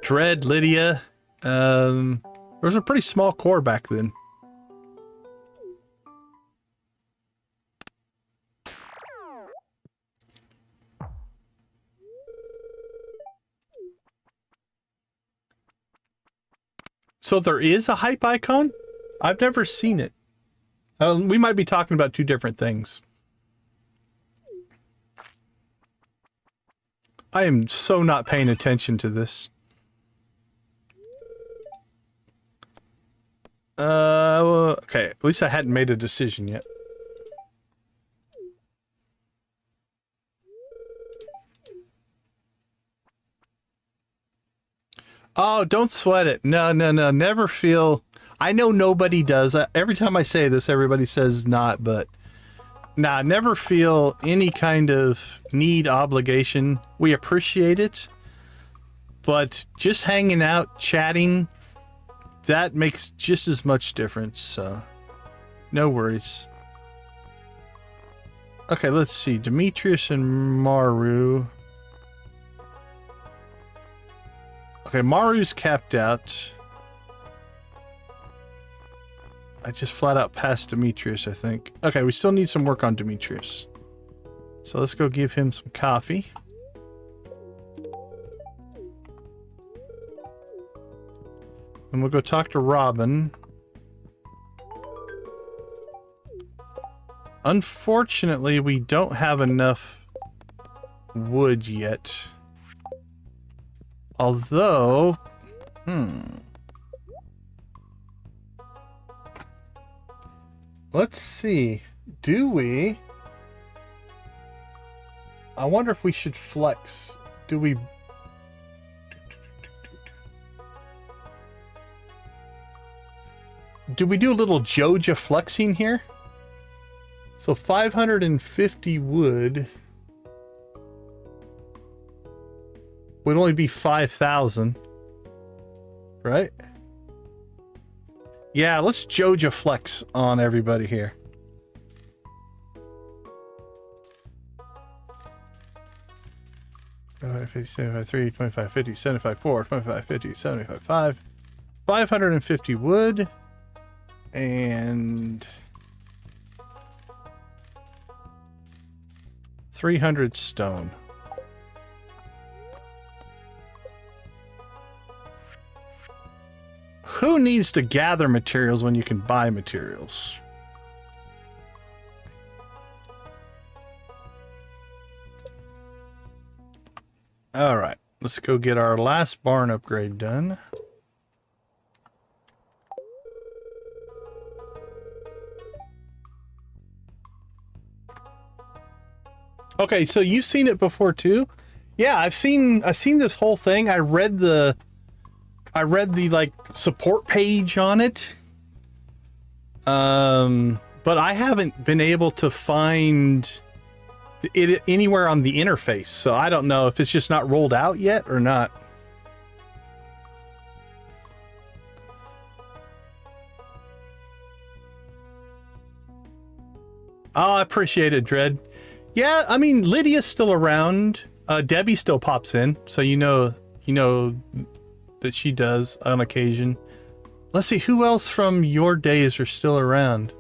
Dread, Lydia, there was a pretty small core back then. So there is a hype icon? I've never seen it. We might be talking about two different things. I am so not paying attention to this. Okay, at least I hadn't made a decision yet. Oh, don't sweat it. No, never feel... I know nobody does. Every time I say this, everybody says not, but... Nah, never feel any kind of need, obligation. We appreciate it. But just hanging out, chatting, that makes just as much difference, so... No worries. Okay, let's see. Demetrius and Maru... Okay, Maru's capped out. I just flat out passed Demetrius, I think. Okay, we still need some work on Demetrius. So let's go give him some coffee. And we'll go talk to Robin. Unfortunately, we don't have enough wood yet. Although, let's see. Do we? I wonder if we should flex. Do we? Do we do a little Joja flexing here? So 550 wood would only be 5,000, right? Yeah, let's Joja flex on everybody here. $25, $50, $75, $3, $25, $50, $75, $4, $25, $50, $75, $5. 550 wood. And 300 stone. Who needs to gather materials when you can buy materials? All right, let's go get our last barn upgrade done. Okay, so you've seen it before too? Yeah, I've seen this whole thing. I read the like support page on it. But I haven't been able to find it anywhere on the interface, so I don't know if it's just not rolled out yet or not. Oh, I appreciate it, Dread. Yeah, I mean, Lydia's still around. Debbie still pops in, so you know that she does on occasion. Let's see, who else from your days are still around?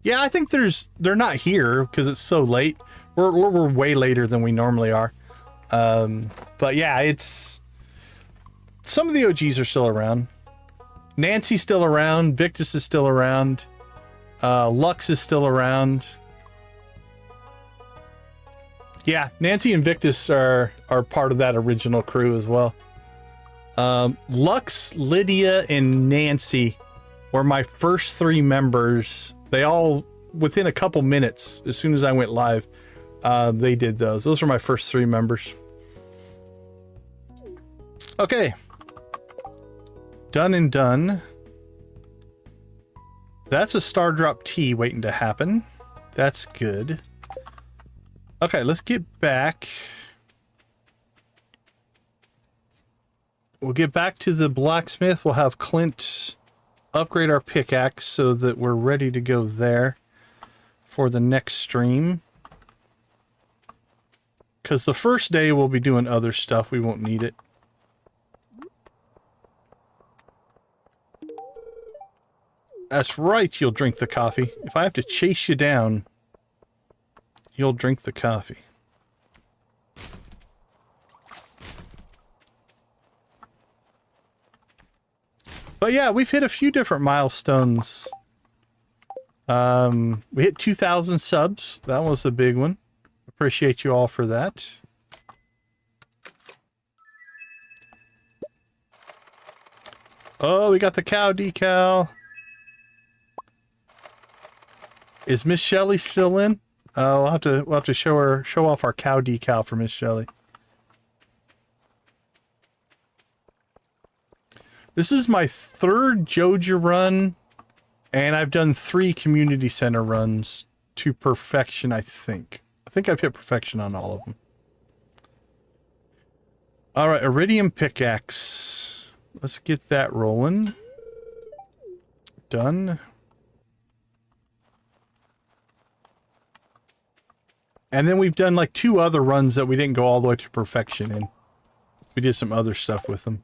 Yeah, I think they're not here because it's so late. We're way later than we normally are. But yeah, it's some of the OGs are still around. Nancy's still around. Victus is still around. Lux is still around. Yeah, Nancy and Victus are part of that original crew as well. Lux, Lydia, and Nancy were my first 3 members. They all, within a couple minutes, as soon as I went live, they did those. Those were my first 3 members. Okay. Done and done. That's a star drop tea waiting to happen. That's good. Okay, let's get back. We'll get back to the blacksmith. We'll have Clint upgrade our pickaxe so that we're ready to go there for the next stream. Because the first day we'll be doing other stuff. We won't need it. That's right, you'll drink the coffee. If I have to chase you down, you'll drink the coffee. But yeah, we've hit a few different milestones. We hit 2,000 subs. That was a big one. Appreciate you all for that. Oh, we got the cow decal. Is Miss Shelley still in? We'll have to show off our cow decal for Miss Shelley. This is my 3rd Joja run, and I've done 3 community center runs to perfection, I think. I think I've hit perfection on all of them. Alright, Iridium pickaxe. Let's get that rolling. Done. And then we've done like 2 other runs that we didn't go all the way to perfection in. We did some other stuff with them.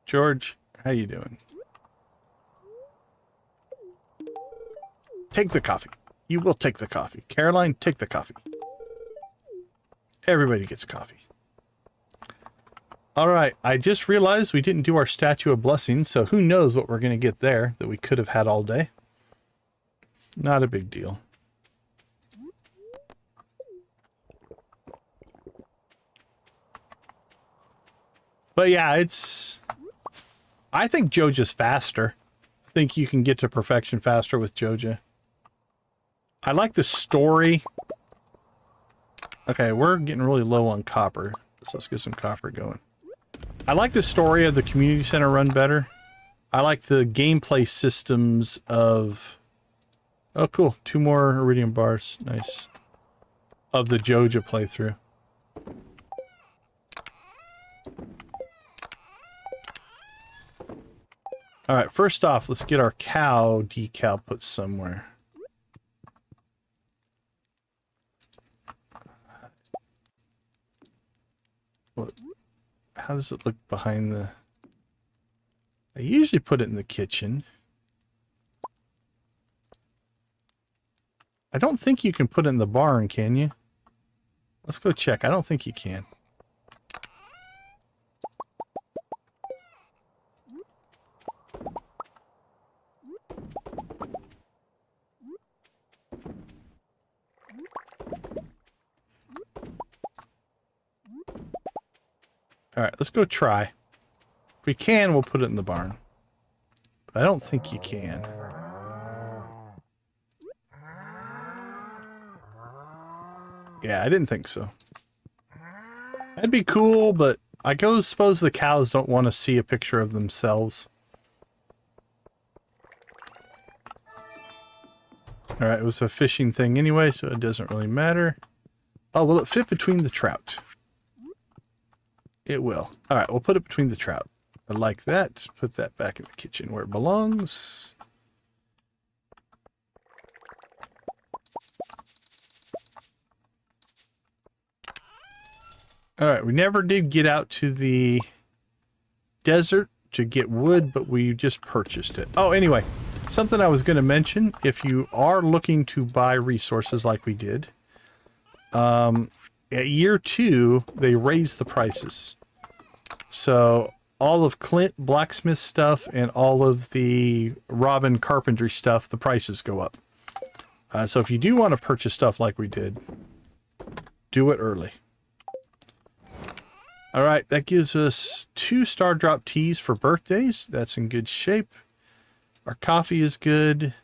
George, how you doing? Take the coffee. You will take the coffee. Caroline, take the coffee. Everybody gets coffee. Alright, I just realized we didn't do our Statue of Blessing, so who knows what we're going to get there that we could have had all day. Not a big deal. But yeah, it's... I think Joja's faster. I think you can get to perfection faster with Joja. I like the story. Okay, we're getting really low on copper, so let's get some copper going. I like the story of the community center run better. I like the gameplay systems of... Oh, cool. 2 more iridium bars. Nice. Of the Joja playthrough. Alright, first off, let's get our cow decal put somewhere. how does it look behind the... I usually put it in the kitchen. I don't think you can put it in the barn, can you? Let's go check. I don't think you can. Alright, let's go try. If we can, we'll put it in the barn. But I don't think you can. Yeah, I didn't think so. That'd be cool, but I suppose the cows don't want to see a picture of themselves. Alright, it was a fishing thing anyway, so it doesn't really matter. Oh, will it fit between the trout? It will. Alright, we'll put it between the trout. I like that. Put that back in the kitchen where it belongs. Alright, we never did get out to the desert to get wood, but we just purchased it. Oh, anyway, something I was going to mention, if you are looking to buy resources like we did, at year 2, they raised the prices. So all of Clint blacksmith stuff and all of the Robin carpentry stuff, the prices go up. So if you do want to purchase stuff like we did, do it early. All right, that gives us 2 star drop teas for birthdays. That's in good shape. Our coffee is good.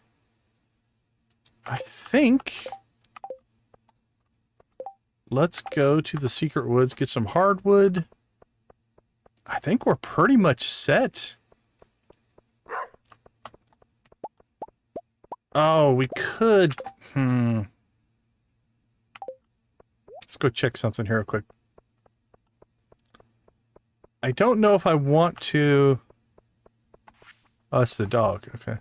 I think... Let's go to the secret woods, get some hardwood. I think we're pretty much set. Oh, we could... Let's go check something here real quick. I don't know if I want to... Oh, it's the dog. Okay.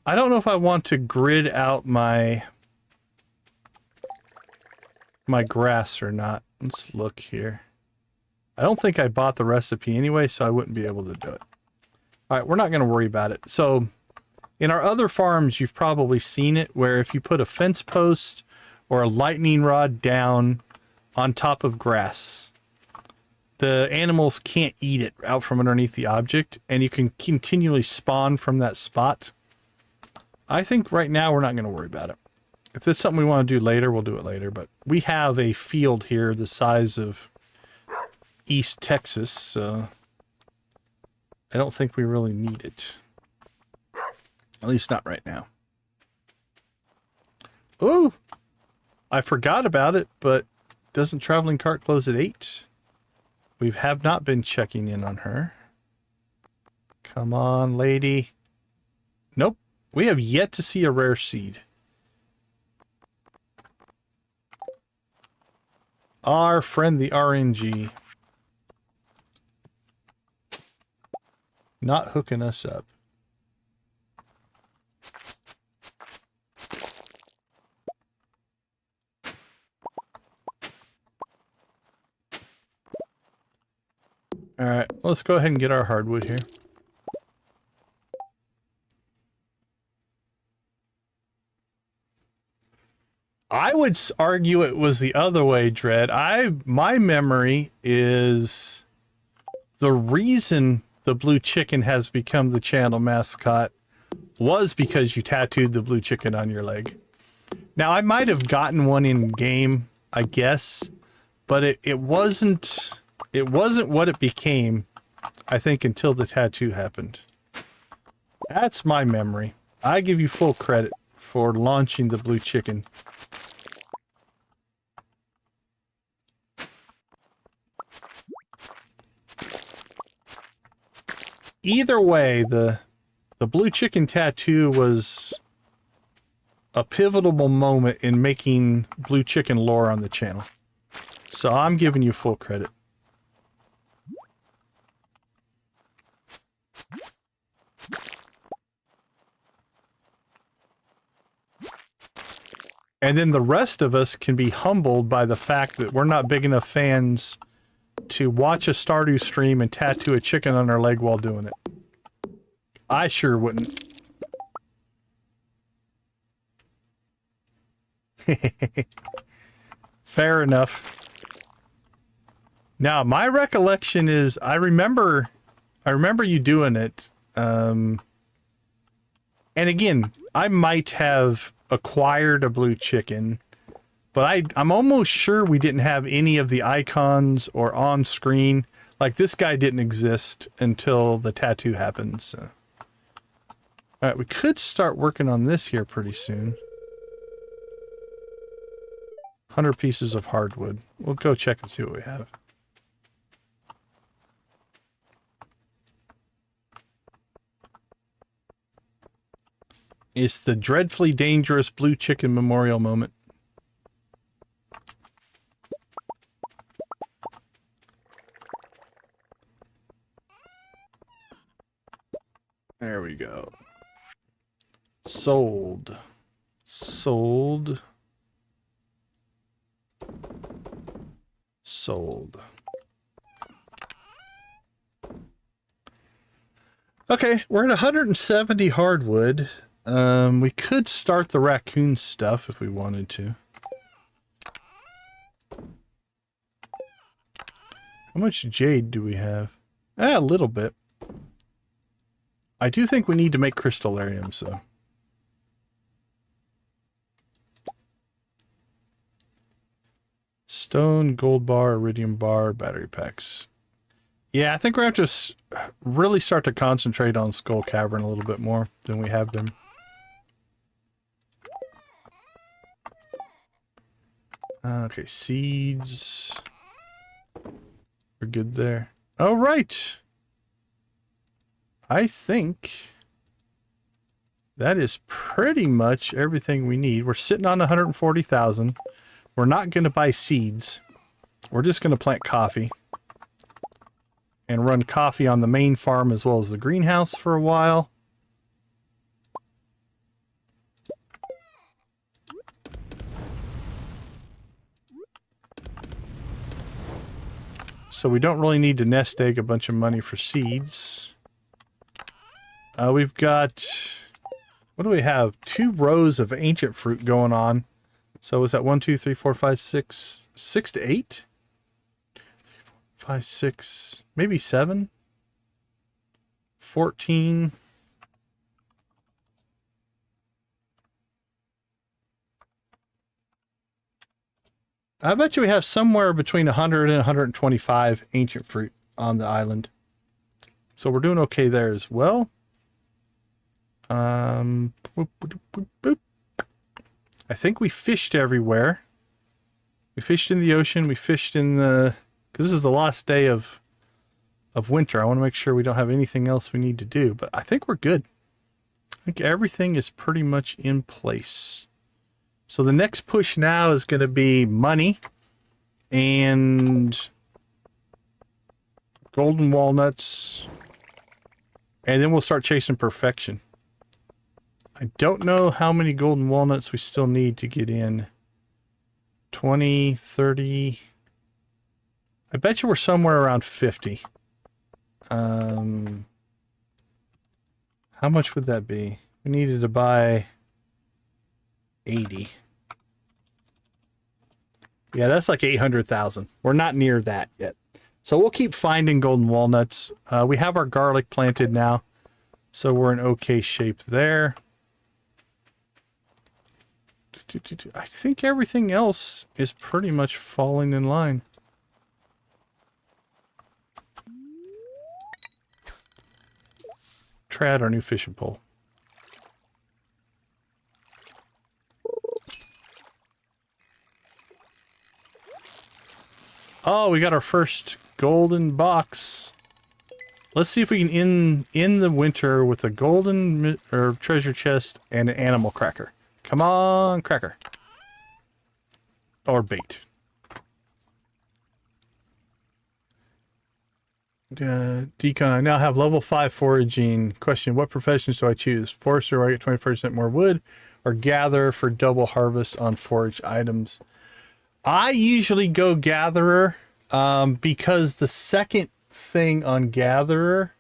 I don't know if I want to grid out my grass or not. Let's look here. I don't think I bought the recipe anyway, so I wouldn't be able to do it. All right, we're not going to worry about it. So in our other farms, you've probably seen it, where if you put a fence post or a lightning rod down on top of grass, the animals can't eat it out from underneath the object, and you can continually spawn from that spot. I think right now we're not going to worry about it. If it's something we want to do later, we'll do it later. But we have a field here the size of East Texas, so I don't think we really need it. At least not right now. Oh, I forgot about it, but doesn't Traveling Cart close at 8? We have not been checking in on her. Come on, lady. Nope. We have yet to see a rare seed. Our friend the RNG. Not hooking us up. Alright, let's go ahead and get our hardwood here. I would argue it was the other way, Dread. My memory is the reason the blue chicken has become the channel mascot was because you tattooed the blue chicken on your leg. Now, I might have gotten one in game, I guess, but it wasn't what it became, I think, until the tattoo happened. That's my memory. I give you full credit for launching the blue chicken. Either way, the blue chicken tattoo was a pivotal moment in making blue chicken lore on the channel. So I'm giving you full credit. And then the rest of us can be humbled by the fact that we're not big enough fans to watch a Stardew stream and tattoo a chicken on their leg while doing it. I sure wouldn't. Fair enough. Now, my recollection is I remember you doing it. And again, I might have acquired a blue chicken, but I'm almost sure we didn't have any of the icons or on screen. Like this guy didn't exist until the tattoo happened. So. All right, we could start working on this here pretty soon. 100 pieces of hardwood. We'll go check and see what we have. It's the dreadfully dangerous blue chicken memorial moment. There we go. Sold. Sold. Sold. Okay, we're at 170 hardwood. We could start the raccoon stuff if we wanted to. How much jade do we have? A little bit. I do think we need to make crystallariums, though. Stone, gold bar, iridium bar, battery packs. Yeah, I think we're going to have to really start to concentrate on Skull Cavern a little bit more than we have been. Okay, seeds. We're good there. All right. I think that is pretty much everything we need. We're sitting on 140,000. We're not going to buy seeds. We're just going to plant coffee and run coffee on the main farm as well as the greenhouse for a while. So we don't really need to nest egg a bunch of money for seeds. We've got, what do we have? 2 rows of ancient fruit going on. So is that 1, 2, 3, 4, 5, 6, 6 to 8? 2, 3, 4, 5, 6, maybe 7? 14. I bet you we have somewhere between 100 and 125 ancient fruit on the island. So we're doing okay there as well. Boop, boop, boop, boop. I think we fished everywhere. We fished in the ocean. We fished in the... Because this is the last day of winter. I want to make sure we don't have anything else we need to do. But I think we're good. I think everything is pretty much in place. So the next push now is going to be money and golden walnuts. And then we'll start chasing perfection. I don't know how many golden walnuts we still need to get in. 20, 30. I bet you we're somewhere around 50. How much would that be? We needed to buy 80. Yeah, that's like 800,000. We're not near that yet. So we'll keep finding golden walnuts. We have our garlic planted now, so we're in okay shape there. I think everything else is pretty much falling in line. Try out our new fishing pole. Oh, we got our first golden box. Let's see if we can end the winter with a golden or treasure chest and an animal cracker. Come on, cracker. Or bait. Decon, I now have level 5 foraging. Question, what professions do I choose? Forester, where I get 20% more wood, or gather for double harvest on forage items? I usually go gatherer. Because the second thing on Gatherer,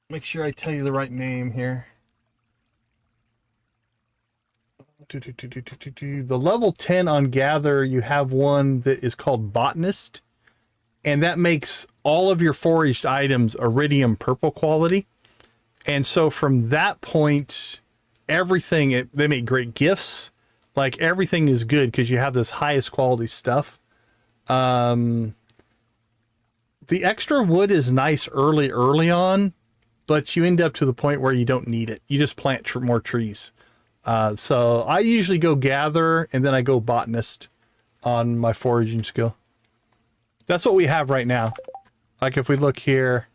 make sure I tell you the right name here. The level 10 on Gather, you have one that is called Botanist, and that makes all of your foraged items iridium purple quality. And so from that point, everything, they make great gifts. Like everything is good because you have this highest quality stuff. The extra wood is nice early on, but you end up to the point where you don't need it. You just plant more trees. So I usually go Gather and then I go Botanist on my foraging skill. That's what we have right now. Like if we look here,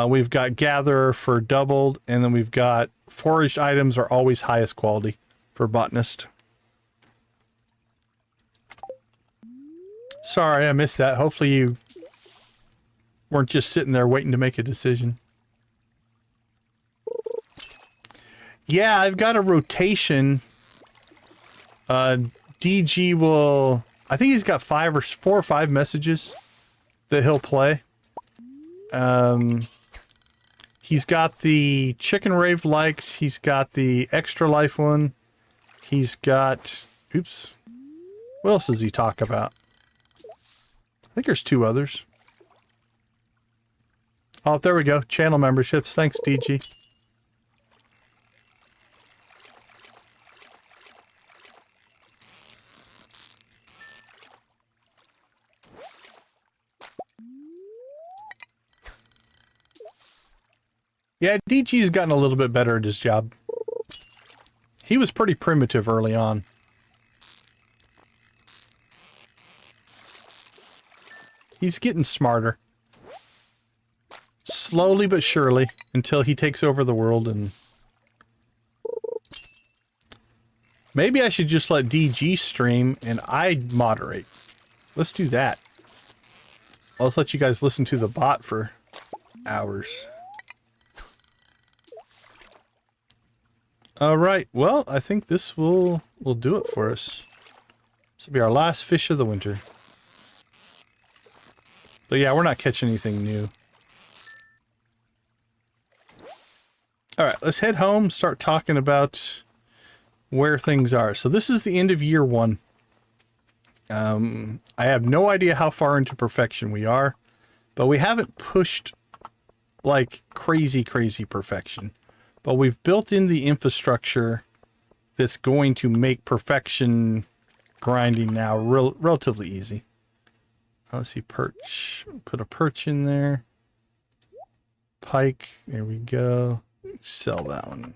we've got Gather for doubled, and then we've got foraged items are always highest quality for Botanist. Sorry, I missed that. Hopefully you weren't just sitting there waiting to make a decision. Yeah, I've got a rotation. DG will... I think he's got 4 or 5 messages that he'll play. He's got the Chicken Rave likes. He's got the Extra Life one. He's got... Oops. What else does he talk about? I think there's 2 others. Oh, there we go. Channel memberships. Thanks, DG. Yeah, DG's gotten a little bit better at his job. He was pretty primitive early on. He's getting smarter. Slowly but surely, until he takes over the world and... Maybe I should just let DG stream and I moderate. Let's do that. I'll just let you guys listen to the bot for hours. Alright, well, I think this will do it for us. This will be our last fish of the winter. But yeah, we're not catching anything new. Alright, let's head home, start talking about where things are. So this is the end of year 1. I have no idea how far into perfection we are, but we haven't pushed like crazy perfection. But we've built in the infrastructure that's going to make perfection grinding now relatively easy. Let's see, perch. Put a perch in there. Pike. There we go. Sell that one.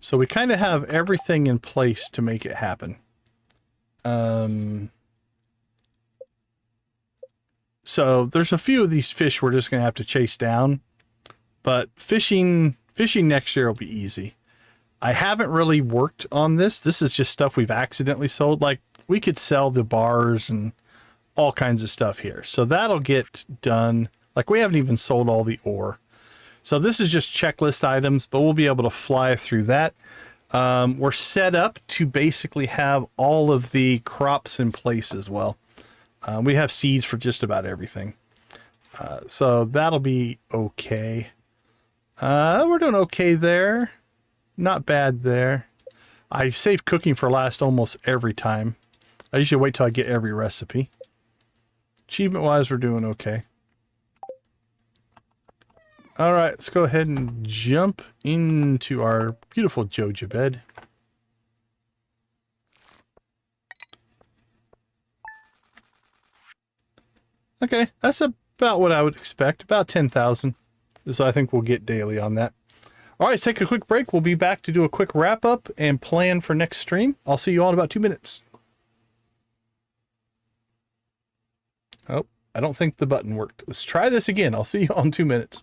So we kind of have everything in place to make it happen. So there's a few of these fish we're just going to have to chase down. But fishing next year will be easy. I haven't really worked on this. This is just stuff we've accidentally sold. Like, we could sell the bars and all kinds of stuff here. So that'll get done. Like, we haven't even sold all the ore. So this is just checklist items, but we'll be able to fly through that. We're set up to basically have all of the crops in place as well. We have seeds for just about everything. So that'll be okay. We're doing okay there. Not bad there. I save cooking for last almost every time. I usually wait till I get every recipe. Achievement-wise, we're doing okay. Alright, let's go ahead and jump into our beautiful Joja bed. Okay, that's about what I would expect. About 10,000. So I think we'll get daily on that. All right, let's take a quick break. We'll be back to do a quick wrap up and plan for next stream. I'll see you all in about 2 minutes. Oh, I don't think the button worked. Let's try this again. I'll see you all in 2 minutes.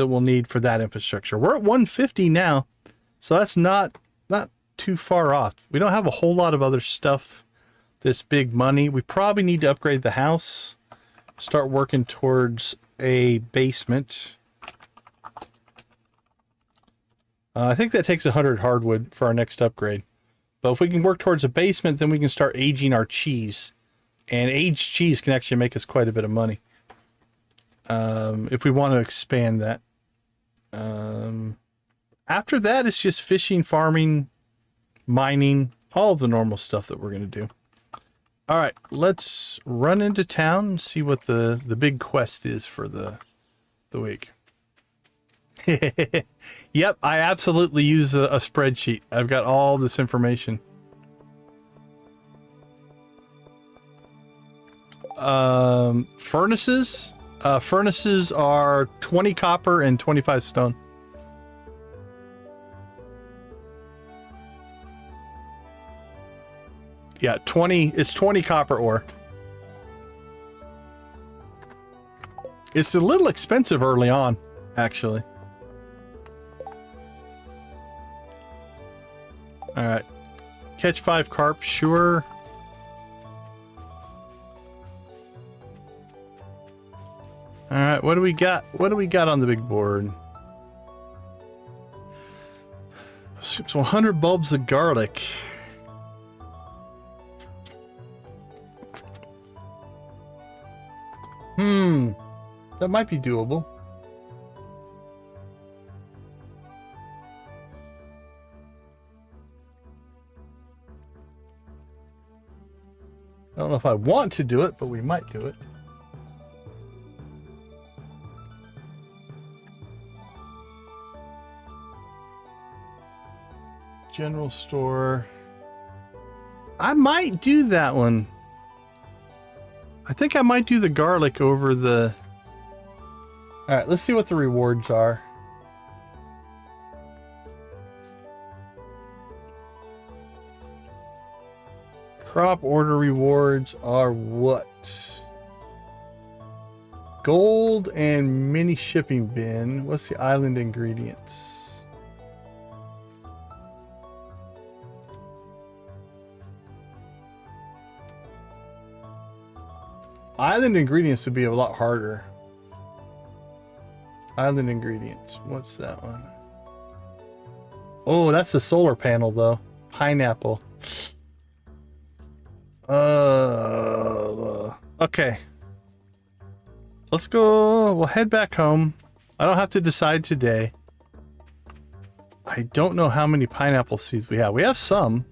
that we'll need for that infrastructure. We're at 150 now, so that's not too far off. We don't have a whole lot of other stuff this big money. We probably need to upgrade the house, start working towards a basement. I think that takes 100 hardwood for our next upgrade. But if we can work towards a basement, then we can start aging our cheese. And aged cheese can actually make us quite a bit of money. If we want to expand that. After that, it's just fishing, farming, mining, all of the normal stuff that we're going to do. All right, let's run into town and see what the big quest is for the week. Yep, I absolutely use a spreadsheet. I've got all this information. Furnaces. Furnaces are 20 copper and 25 stone. Yeah, 20. It's 20 copper ore. It's a little expensive early on, actually. All right, catch 5 carp, sure. All right, what do we got? What do we got on the big board? So 100 bulbs of garlic. That might be doable. I don't know if I want to do it, but we might do it. General store. I might do that one. I think I might do the garlic over the... All right, let's see what the rewards are. Crop order rewards are what? Gold and mini shipping bin. What's the island ingredients? Island ingredients would be a lot harder. Island ingredients. What's that one? Oh, that's the solar panel though. Pineapple. Okay. Let's go. We'll head back home. I don't have to decide today. I don't know how many pineapple seeds we have. We have some,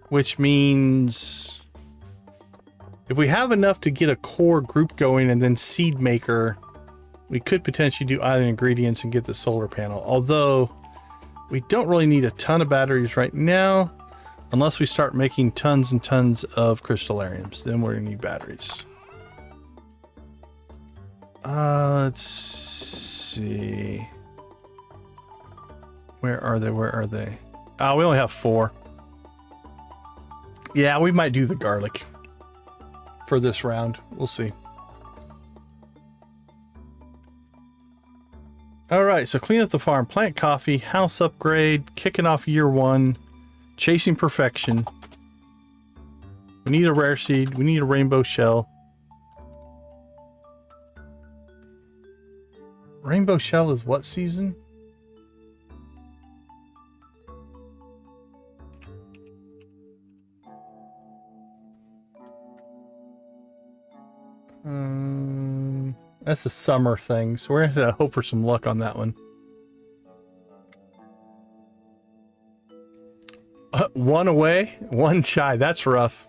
which means if we have enough to get a core group going and then seed maker, we could potentially do island ingredients and get the solar panel. Although we don't really need a ton of batteries right now, unless we start making tons and tons of crystallariums. Then we're gonna need batteries. Let's see. Where are they? Where are they? Oh, we only have 4. Yeah, we might do the garlic for this round. We'll see. All right, so clean up the farm, plant coffee, house upgrade, kicking off year 1, chasing perfection. We need a rare seed. We need a rainbow shell. Rainbow shell is what season? That's a summer thing, so we're going to have to hope for some luck on that one. 1 away, 1 shy. That's rough.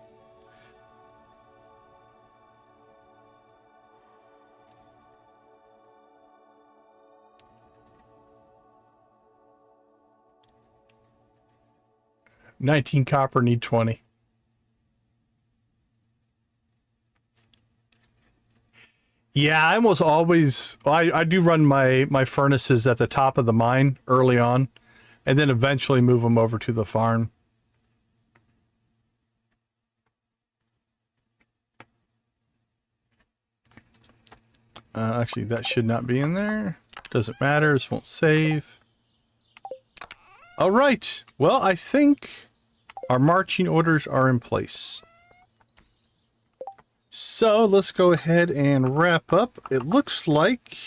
$19 copper, need 20. Yeah, I almost always... I do run my furnaces at the top of the mine early on, and then eventually move them over to the farm. Actually, that should not be in there. Doesn't matter. This won't save. All right. Well, I think our marching orders are in place. So let's go ahead and wrap up. It looks like,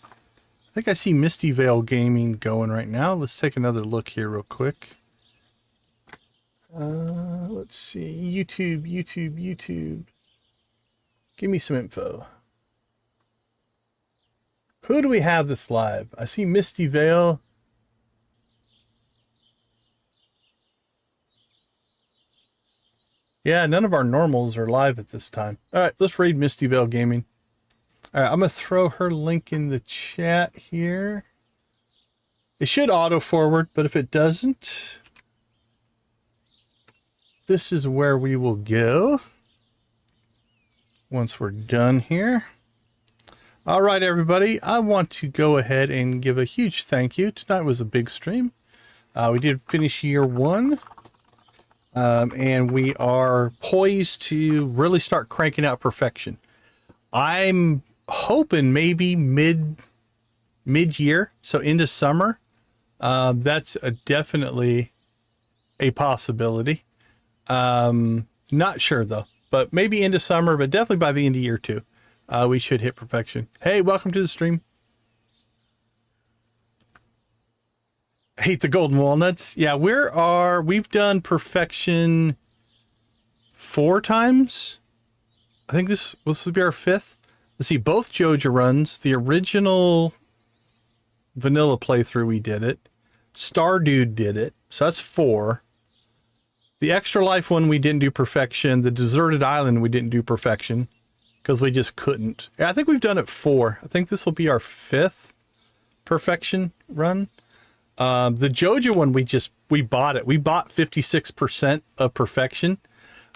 I think I see Misty Vale Gaming going right now. Let's take another look here real quick. Let's see. YouTube. Give me some info. Who do we have this live? I see Misty Vale. Yeah, none of our normals are live at this time. All right, let's raid Misty Vale Gaming. All right, I'm going to throw her link in the chat here. It should auto forward, but if it doesn't, this is where we will go once we're done here. All right, everybody, I want to go ahead and give a huge thank you. Tonight was a big stream. We did finish year 1. And we are poised to really start cranking out perfection. I'm hoping maybe mid-year, so into summer. That's definitely a possibility. Not sure though, but maybe into summer, but definitely by the end of year 2, we should hit perfection. Hey, welcome to the stream. Hate the golden walnuts. Yeah, we've done perfection 4 times. I think this will be our 5th. Let's see, both Joja runs. The original vanilla playthrough, we did it. Stardew did it. So that's 4. The Extra Life one, we didn't do perfection. The Deserted Island, we didn't do perfection because we just couldn't. Yeah, I think we've done it 4. I think this will be our 5th perfection run. The Joja one, we bought it. We bought 56% of perfection,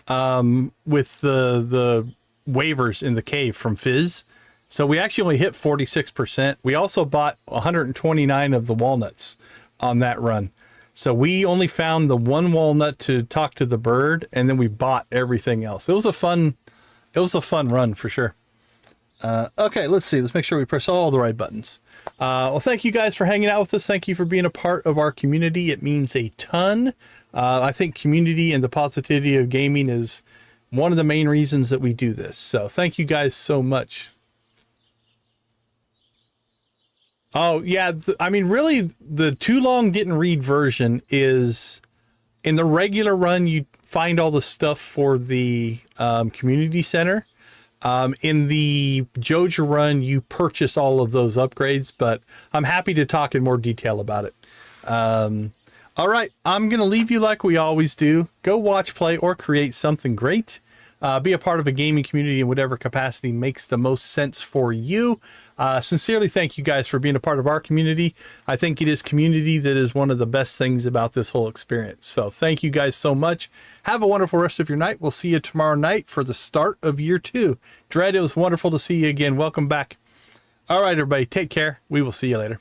with the waivers in the cave from Fizz. So we actually only hit 46%. We also bought 129 of the walnuts on that run. So we only found the 1 walnut to talk to the bird, and then we bought everything else. It was a fun run for sure. Okay, let's see. Let's make sure we press all the right buttons. Well, thank you guys for hanging out with us. Thank you for being a part of our community. It means a ton. I think community and the positivity of gaming is one of the main reasons that we do this. So thank you guys so much. Oh, yeah. I mean, really, the too long didn't read version is in the regular run, you find all the stuff for the community center. In the Joja run, you purchase all of those upgrades, but I'm happy to talk in more detail about it. All right, I'm going to leave you like we always do. Go watch, play, or create something great. Be a part of a gaming community in whatever capacity makes the most sense for you. Sincerely, thank you guys for being a part of our community. I think it is community that is one of the best things about this whole experience. So thank you guys so much. Have a wonderful rest of your night. We'll see you tomorrow night for the start of year 2. Dread, it was wonderful to see you again. Welcome back. All right, everybody, take care. We will see you later.